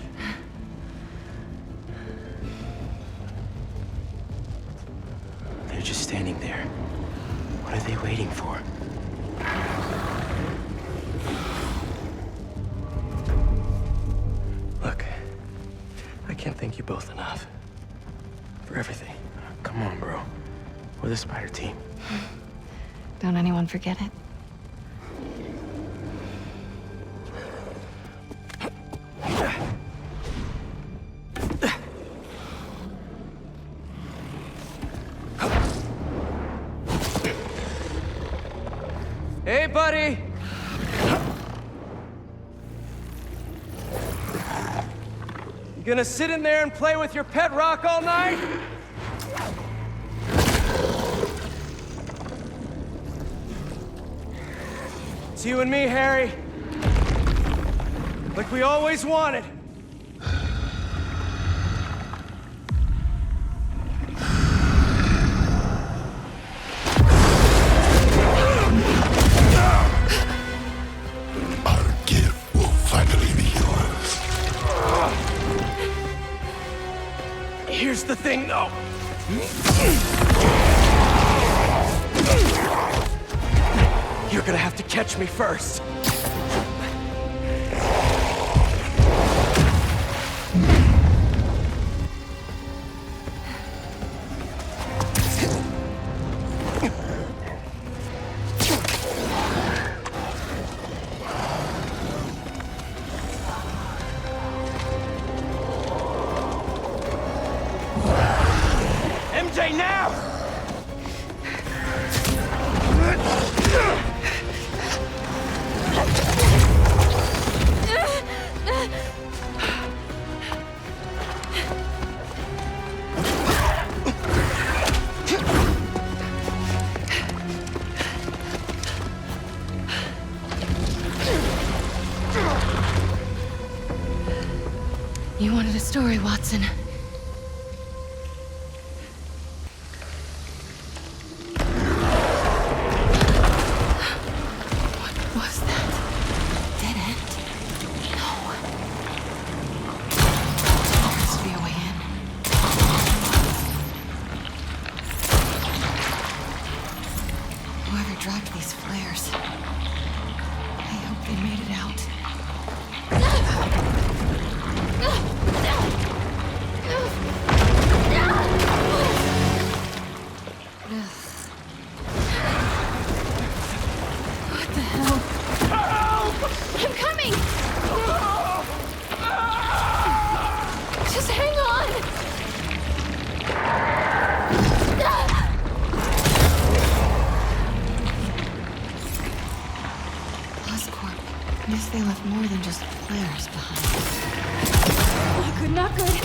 They're just standing there. What are they waiting for? Look, I can't thank you both enough. For everything. Come on, bro. We're the Spider team. Don't anyone forget it. Hey, buddy! You gonna sit in there and play with your pet rock all night? It's you and me, Harry. Like we always wanted. Our gift will finally be yours. Here's the thing, though. You're gonna have to catch me first. MJ, now! You wanted a story, Watson. What was that? Dead end? No. There has to be a way in. Whoever dropped these flares, I hope they made it out. What the hell? I'm coming! Just hang on! Oscorp. Guess they left more than just flares behind. Not good, not good.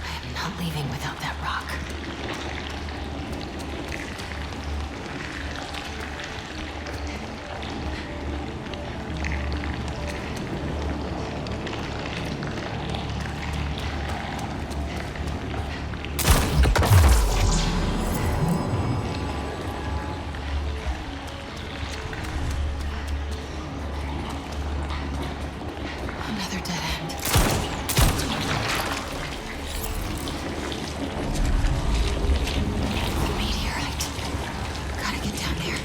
I am not leaving without that rock. Another dead end. The meteorite. Gotta get down there.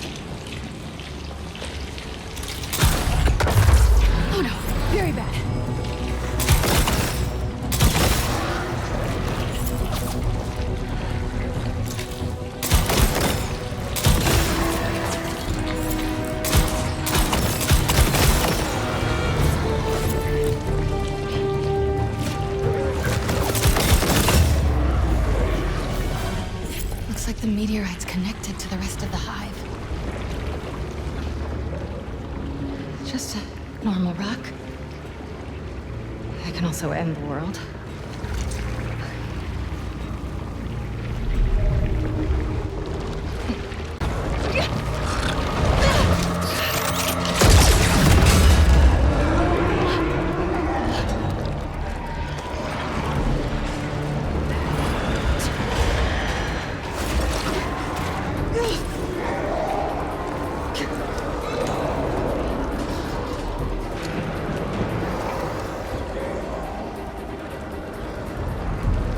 Oh no, very bad. Looks like the meteorite's connected to the rest of the hive. Just a normal rock. That can also end the world.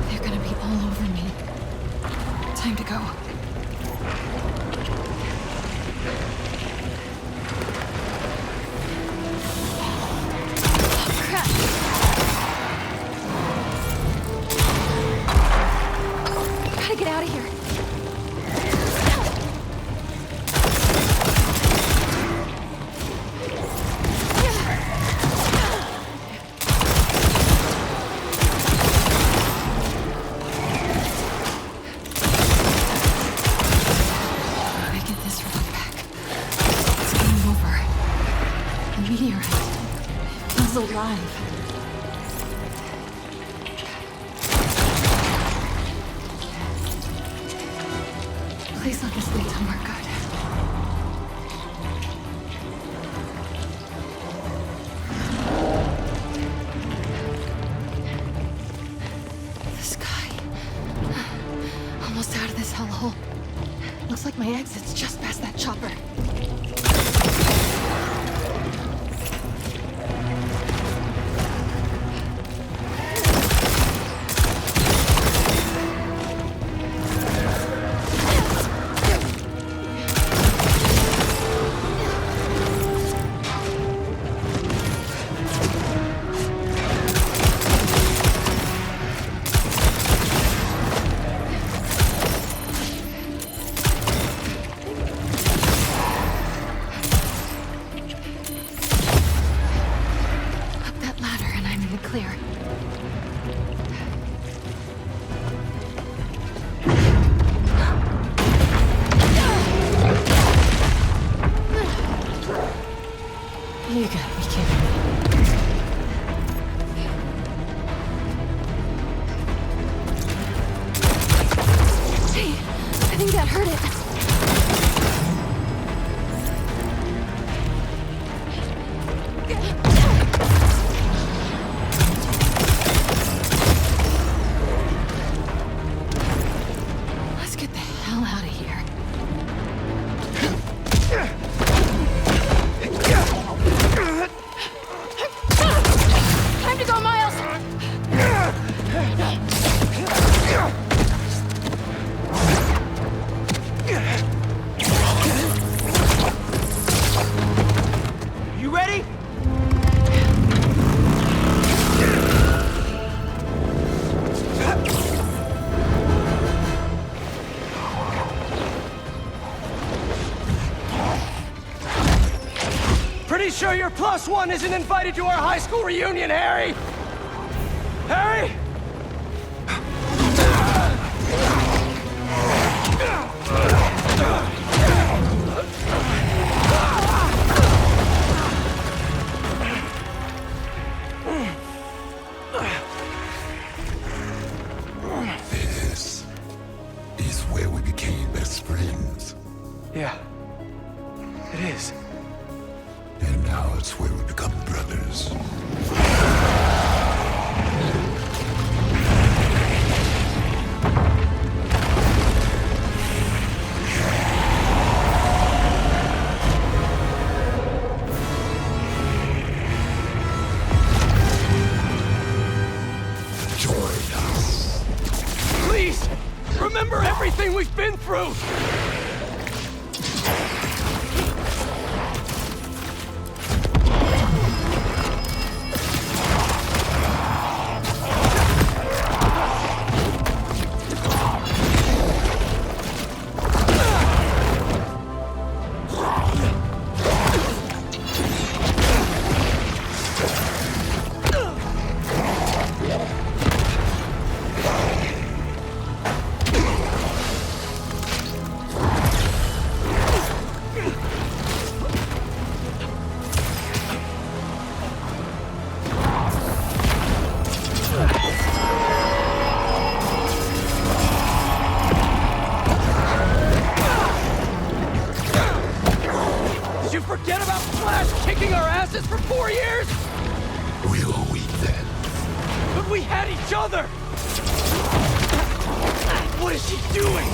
They're gonna be all over me. Time to go. Oh, crap. Gotta get out of here. I get this rock back. It's game over. The meteorite feels alive. Please let this lead somewhere good. The sky. Almost out of this hellhole. Looks like my exit's just past that chopper. Up that ladder and I'm in the clear. You gotta be kidding me. Hey, I think that hurt it. Let's get the hell out of here. Time to go, Miles! You ready? Pretty sure your +1 isn't invited to our high school reunion, Harry! Harry! This is where we became best friends. Yeah, it is. And now it's where we become brothers. everything we've been through! For 4 years? We were weak then. But we had each other! What is she doing?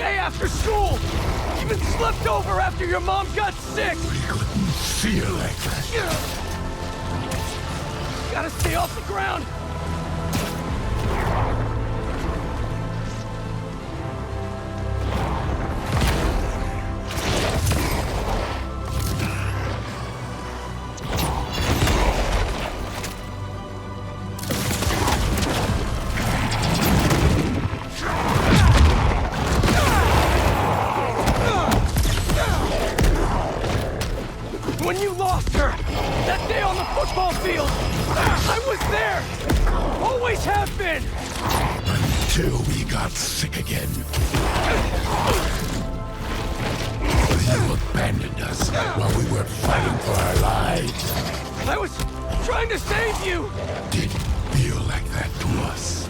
After school! Even slept over after your mom got sick! We couldn't see her like that. Gotta stay off the ground! When you lost her, that day on the football field, I was there! Always have been! Until we got sick again. You abandoned us while we were fighting for our lives. I was trying to save you! Didn't feel like that to us.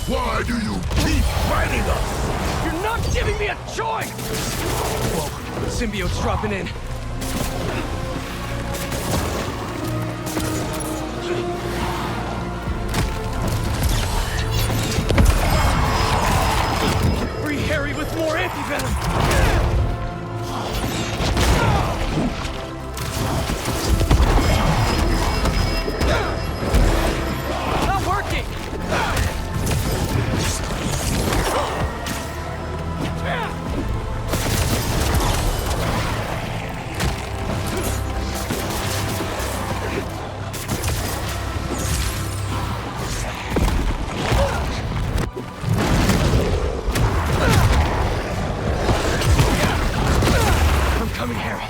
Why do you keep fighting us? You're not giving me a choice! Whoa, symbiote's dropping in. Free Harry with more anti-venom! Not working! I'm coming, Harry.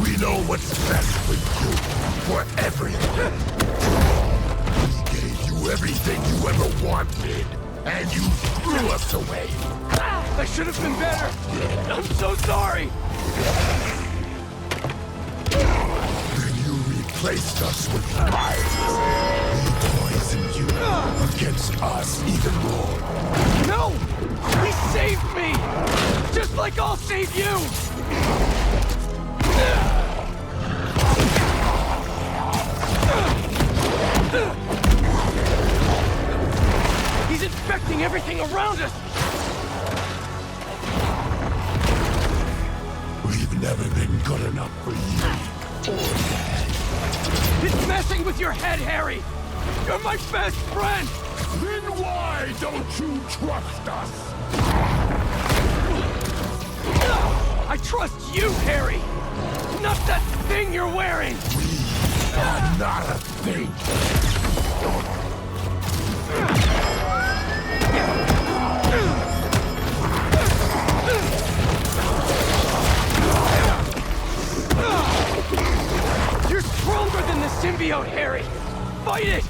We know what's best for you, for everything. We gave you everything you ever wanted, and you threw us away. I should have been better. I'm so sorry. Then you replaced us with Miles. He poisoned you against us even more. No! He saved me! Just like I'll save you! He's infecting everything around us! We've never been good enough for you. It's messing with your head, Harry! You're my best friend! Then why don't you trust us? I trust you, Harry! Not that thing you're wearing! We are not a thing! You're stronger than the symbiote, Harry! Fight it!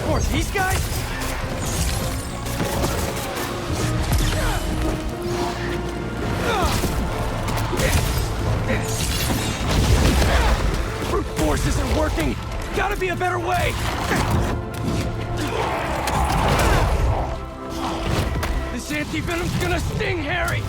Or these guys? Brute force isn't working! Gotta be a better way! This anti-venom's gonna sting Harry!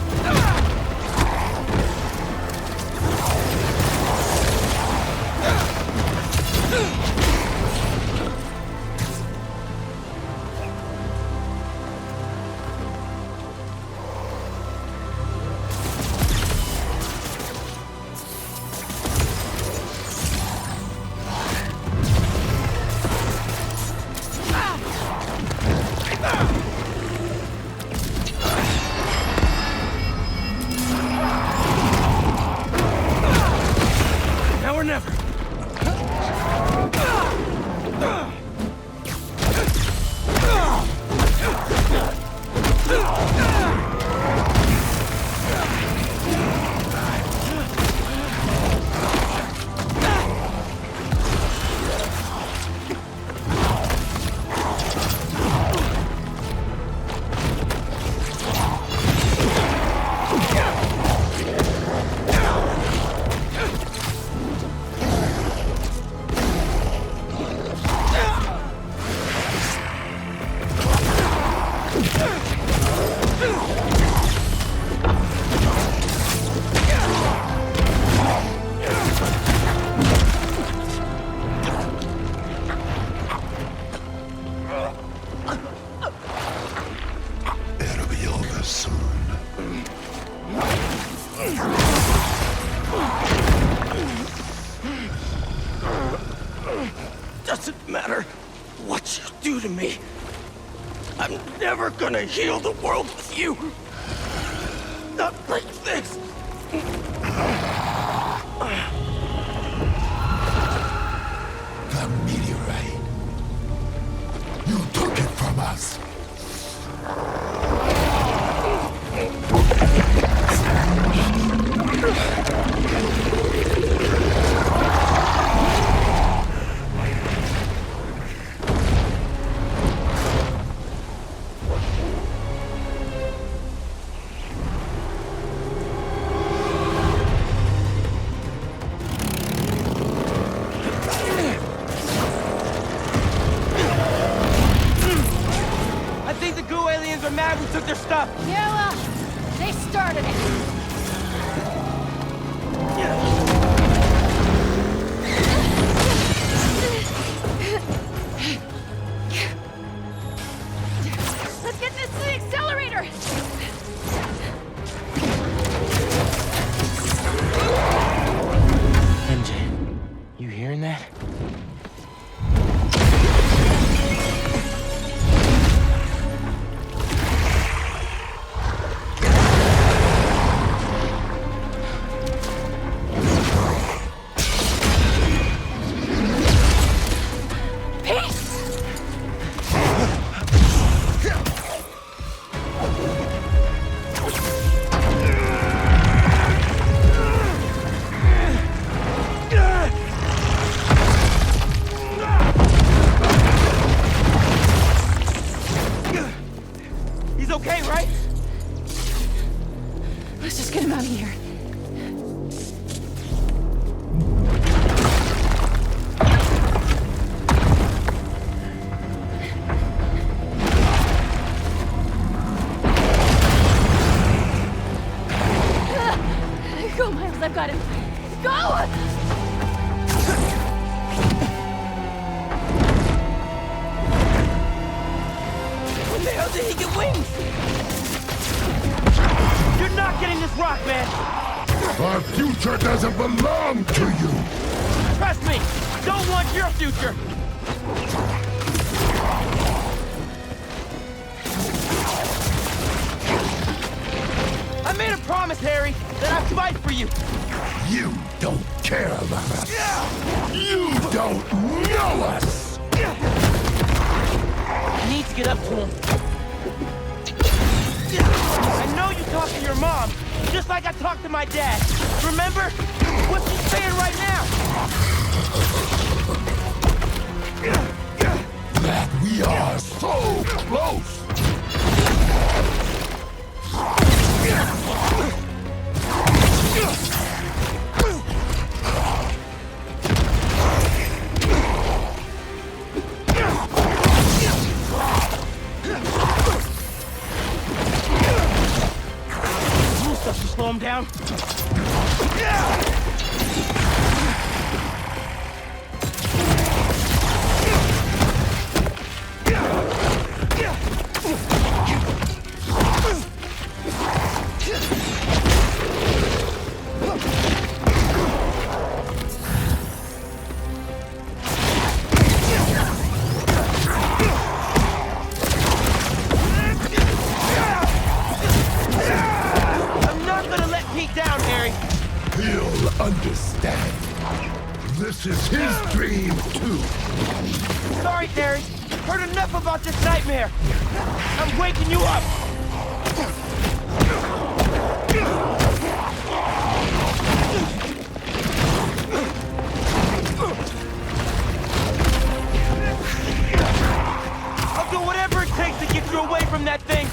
Now or never. It'll be over soon. Doesn't matter what you do to me. I'm never gonna heal the world with you. Not like this. The meteorite. You took it from us. I think the goo aliens are mad we took their stuff. Yeah, well, they started it. Let's get this to the accelerator! MJ, you hearing that? okay, right? Let's just get him out of here. Go, Miles, I've got him. Go! When the hell did he get wings? You're not getting this rock, man! Our future doesn't belong to you! Trust me! Don't want your future! I made a promise, Harry, that I'd fight for you! You don't care about us! You don't know us! I need to get up to him. I know you talked to your mom, just like I talked to my dad. Remember? What's she saying right now? That we are so close! Stuff to slow him down. He'll understand. This is his dream, too. Sorry, Harry. Heard enough about this nightmare. I'm waking you up. I'll do whatever it takes to get you away from that thing.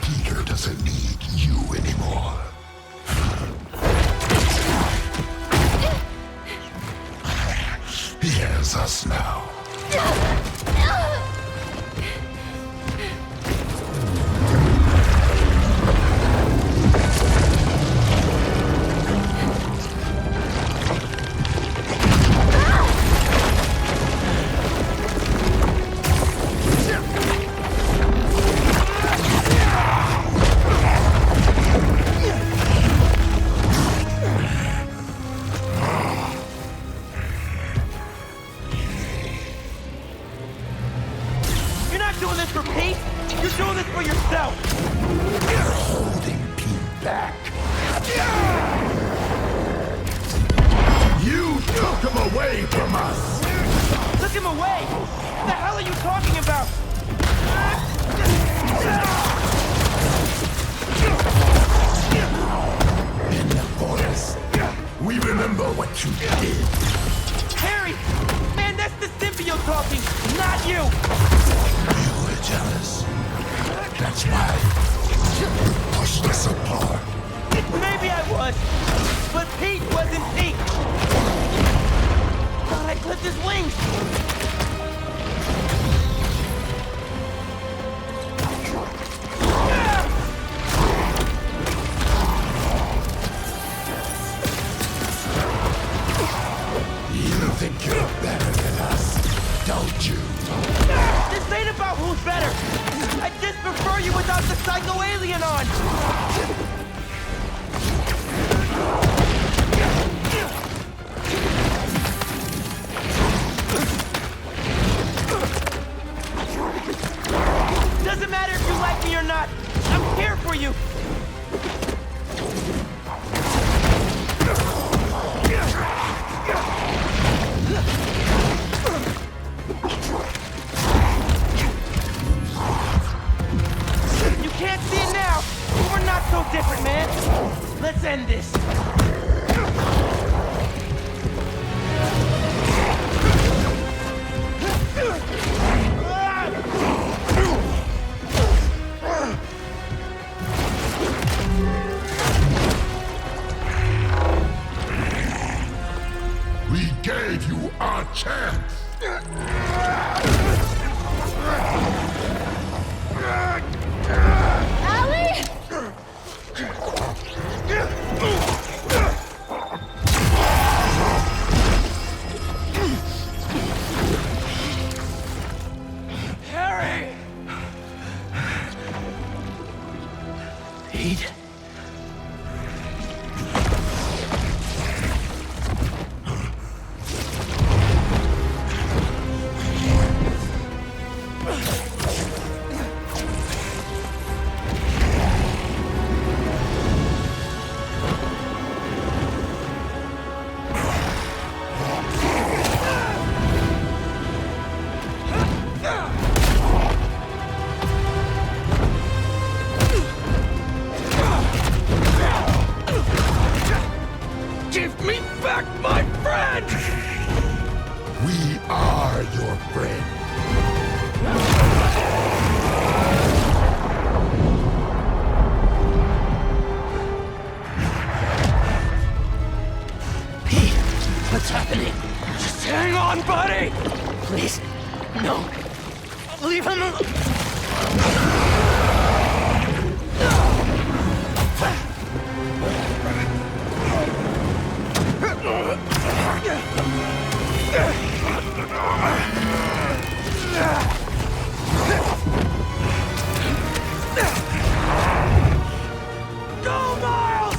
Peter doesn't need you anymore. He has us now. You're not doing this for Pete. You're doing this for yourself. You're holding Pete back. You took him away from us. Took him away? What the hell are you talking about? In the forest, we remember what you did. Harry! Man, that's the symbiote talking, not you! You were jealous. That's why you pushed us apart. Maybe I was, but Pete wasn't Pete! Thought I clipped his wings! You think you're better than us, don't you? This ain't about who's better! I just prefer you without the psycho alien on! We gave you a chance! Harry! Pete? Give me back my friend! We are your friend. Pete, what's happening? Just hang on, buddy! Please, no. Leave him alone. Go, Miles!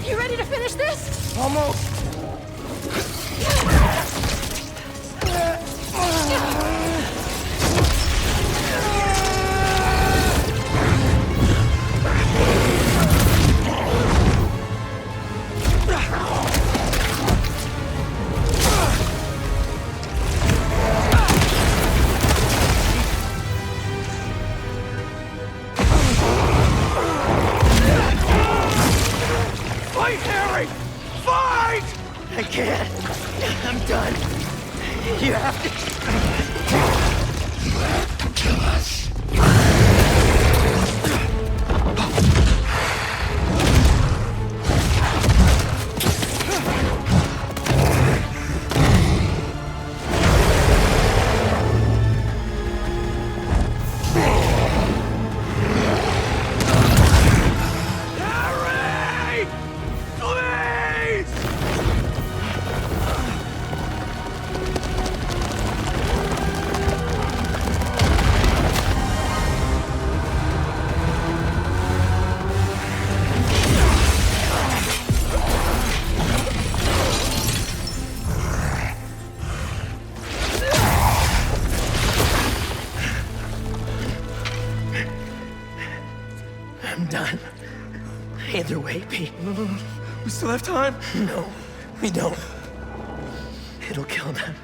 You ready to finish this? Almost. Fight, Harry! Fight! I can't. I'm done. You have to. You have to kill us. Harry! Please! I'm done. Either way, Pete. No. We still have time? No, we don't. It'll kill them.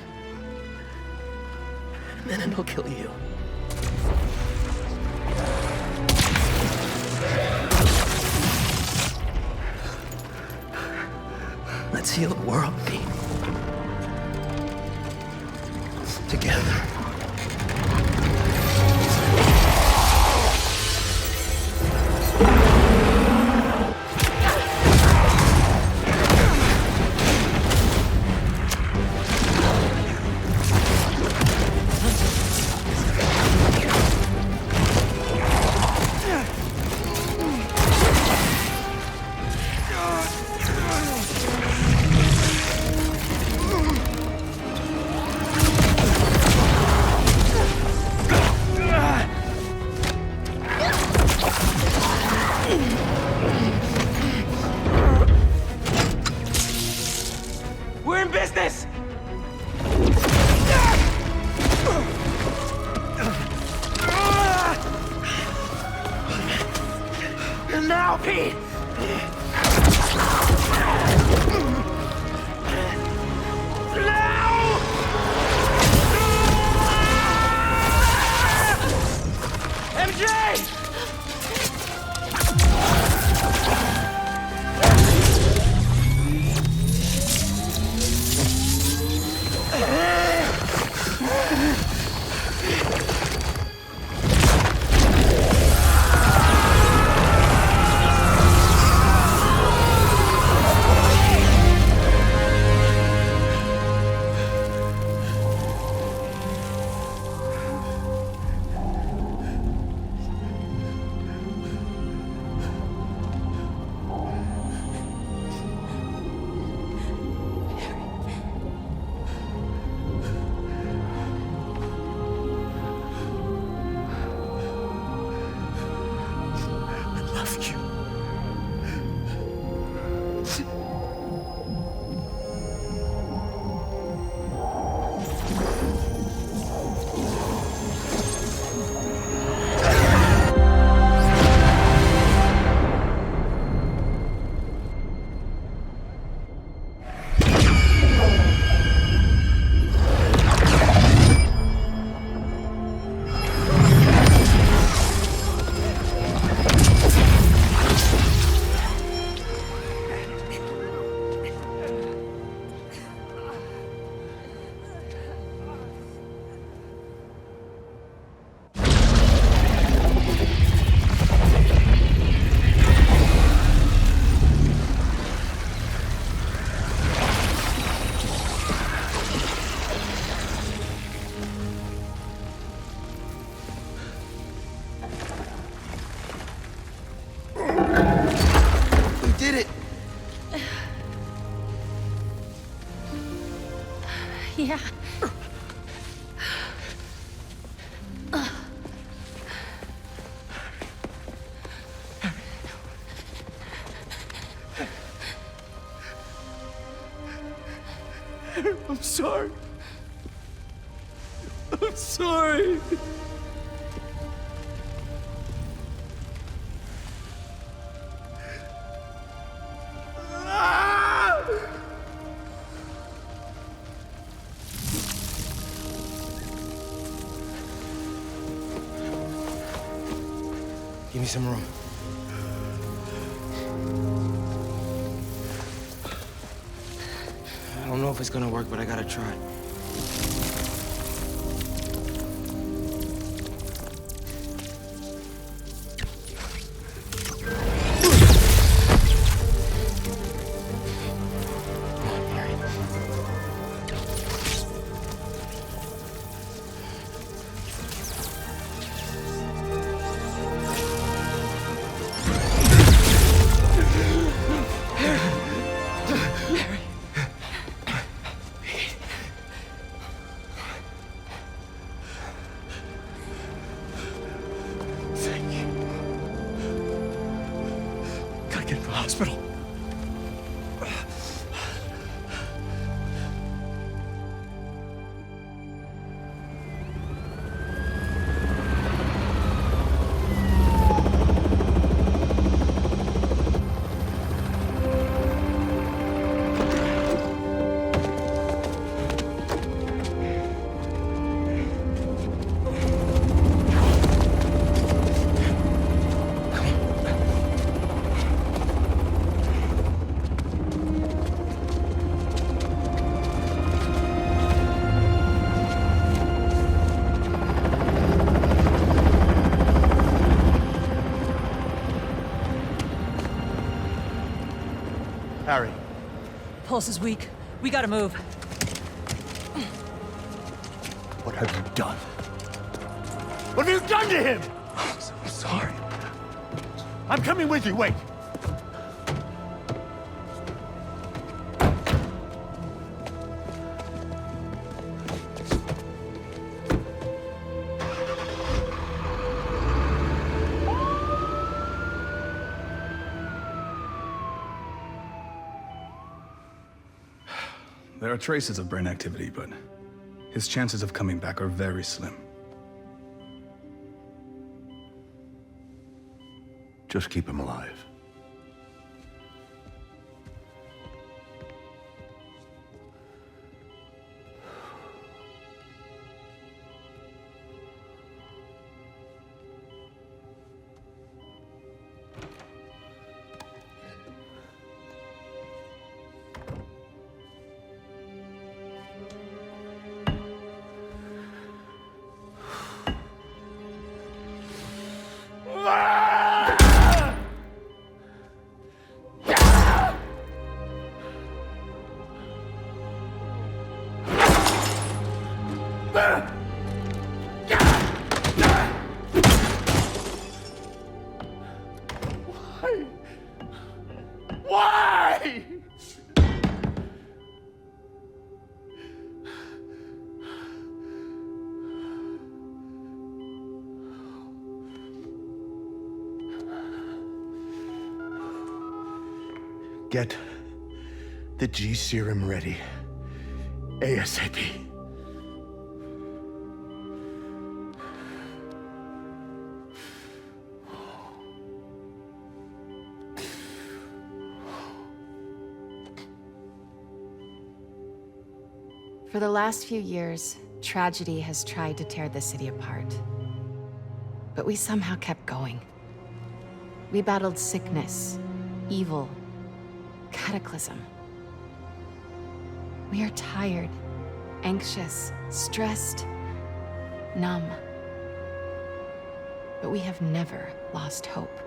And then it'll kill you. Let's heal the world, Pete. Together. Now, Pete! MJ! Yeah. I'm sorry. I'm sorry. Give me some room. I don't know if it's gonna work, but I gotta try. Hospital. Harry. Pulse is weak. We gotta move. What have you done? What have you done to him? I'm sorry. I'm coming with you, wait. There are traces of brain activity, but his chances of coming back are very slim. Just keep him alive. Why? Get the G serum ready. ASAP. For the last few years, tragedy has tried to tear the city apart. But we somehow kept going. We battled sickness, evil, cataclysm. We are tired, anxious, stressed, numb. But we have never lost hope.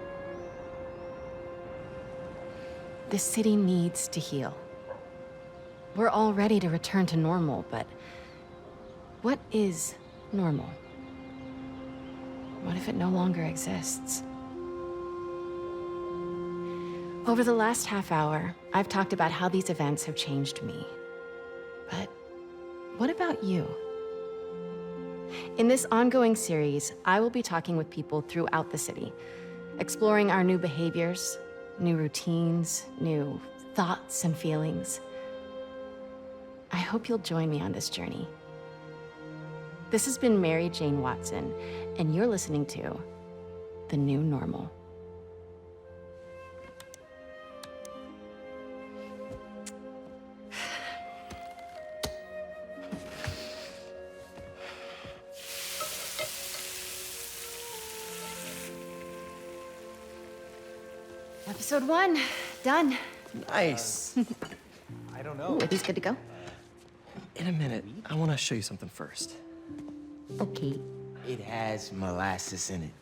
The city needs to heal. We're all ready to return to normal, but what is normal? What if it no longer exists? Over the last half hour, I've talked about how these events have changed me. But what about you? In this ongoing series, I will be talking with people throughout the city, exploring our new behaviors, new routines, new thoughts and feelings. I hope you'll join me on this journey. This has been Mary Jane Watson, and you're listening to The New Normal. Episode 1, done. Nice. I don't Ooh, are these good to go? In a minute, I want to show you something first. Okay. It has molasses in it.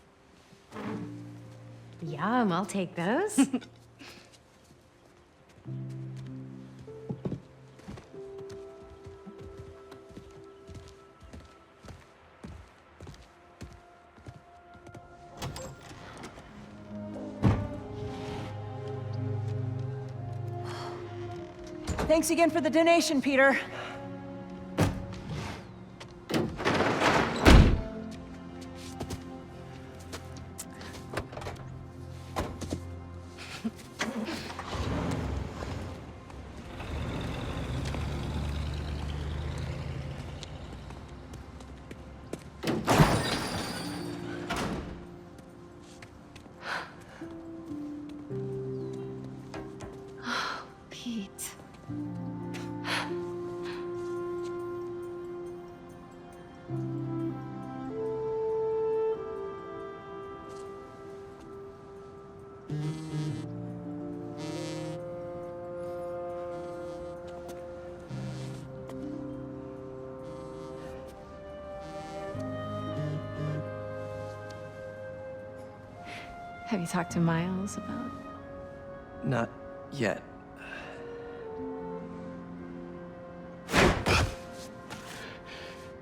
Yum, I'll take those. Thanks again for the donation, Peter. Pete. Have you talked to Miles about? Not yet.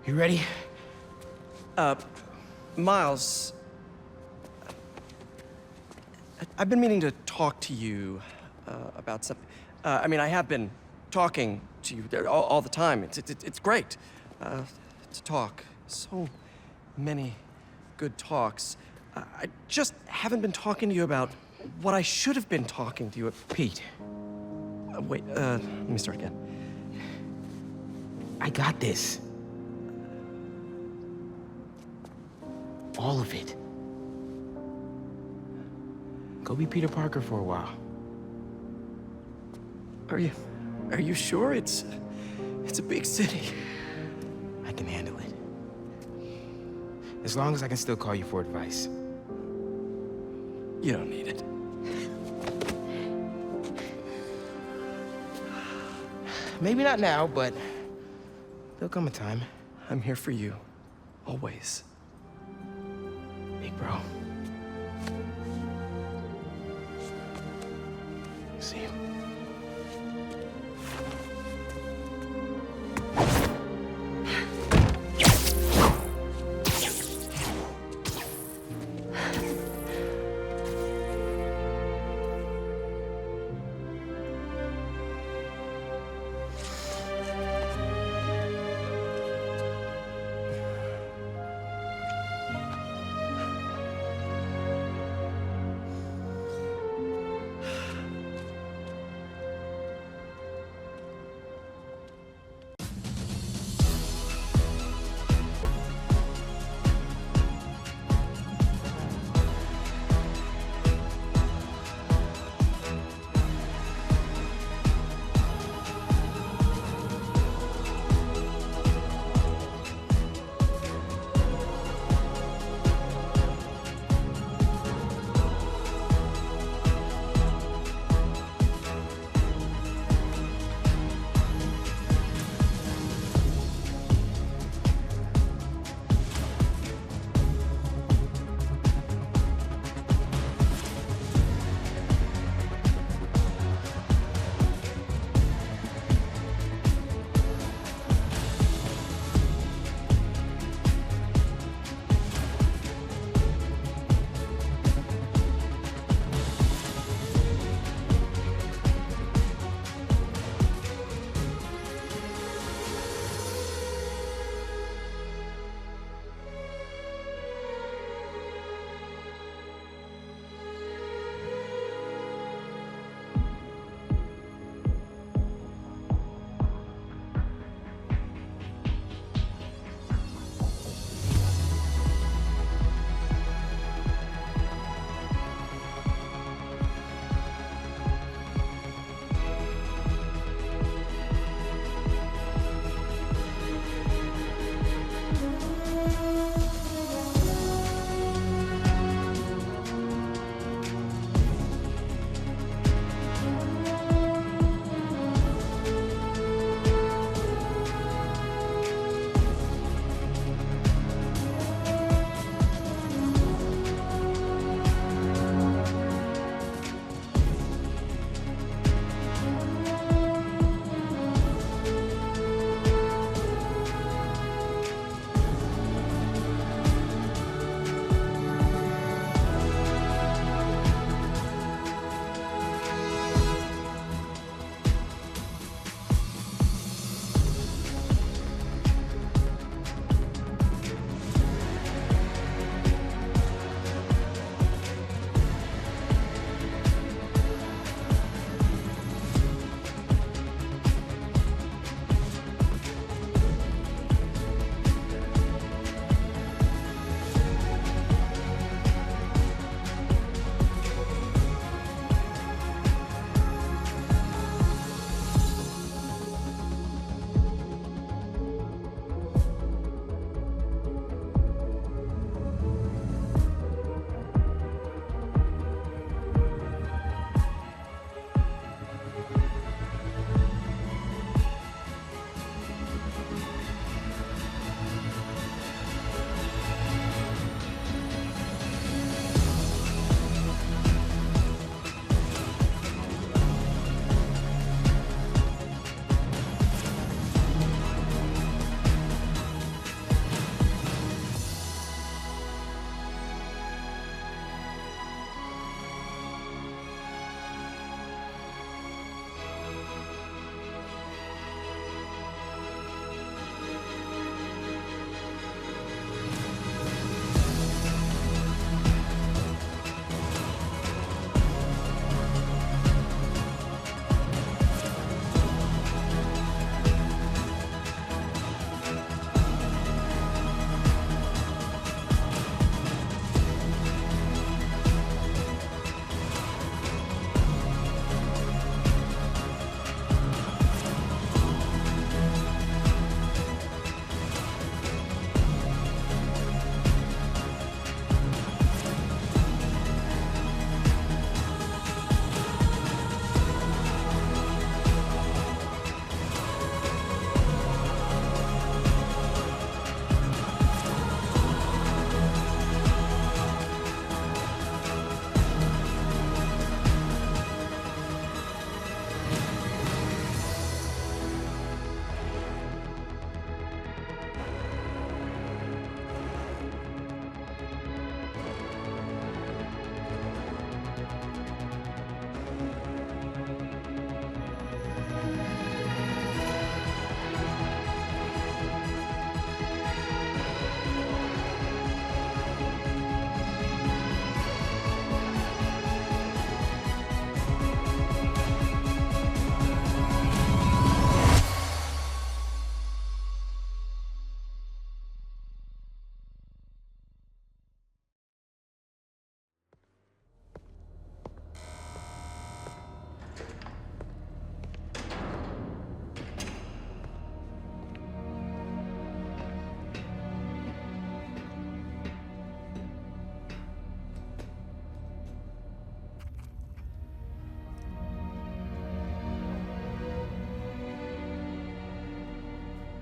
You ready? Miles, I've been meaning to talk to you about something. I mean, I have been talking to you all the time. It's great to talk. So many good talks. I just haven't been talking to you about what I should have been talking to you about. Pete. Wait, let me start again. I got this. All of it. Go be Peter Parker for a while. Are you sure? It's a big city. I can handle it. As long as I can still call you for advice. You don't need it. Maybe not now, but there'll come a time. I'm here for you. Always. Big bro. See you.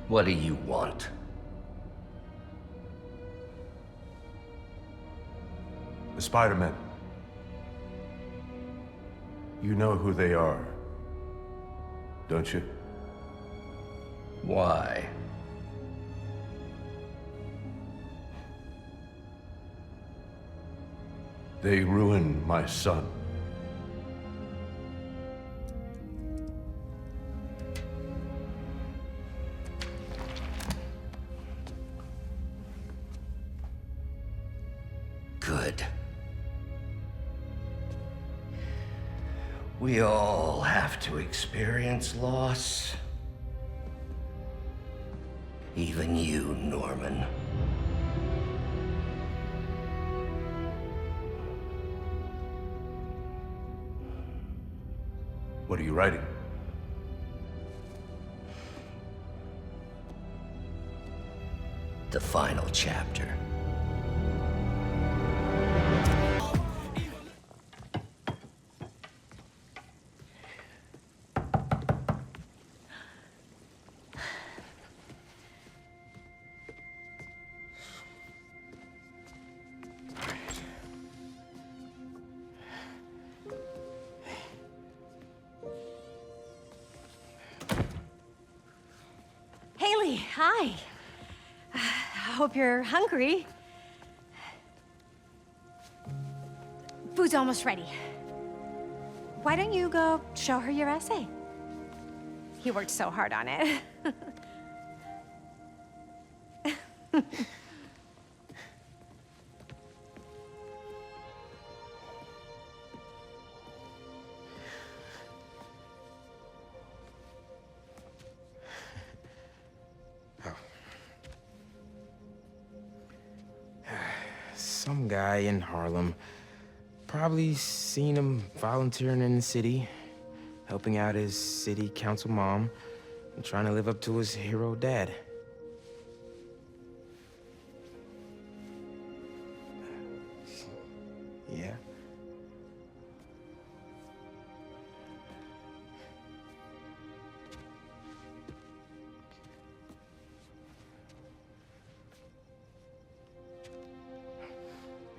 What do you want? The Spider-Men. You know who they are, don't you? Why? They ruined my son. Good. We all have to experience loss. Even you, Norman. What are you writing? The final chapter. Haley, hi. Hope you're hungry. Food's almost ready. Why don't you go show her your essay? You worked so hard on it. Some guy in Harlem. Probably seen him volunteering in the city, helping out his city council mom, and trying to live up to his hero dad. Yeah.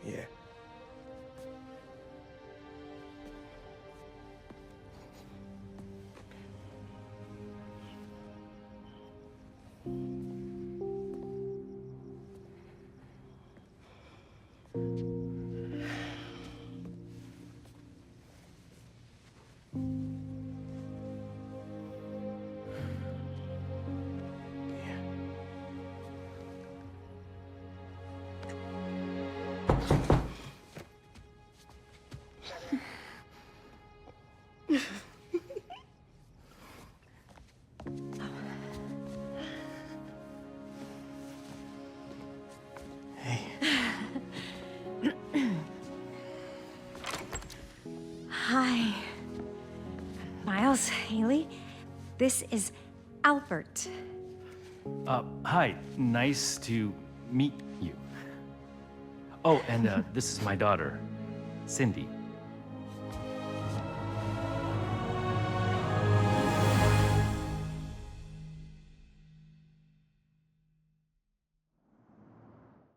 Yeah. Hi. Miles, Haley, this is Albert. Hi. Nice to meet you. Oh, and this is my daughter, Cindy.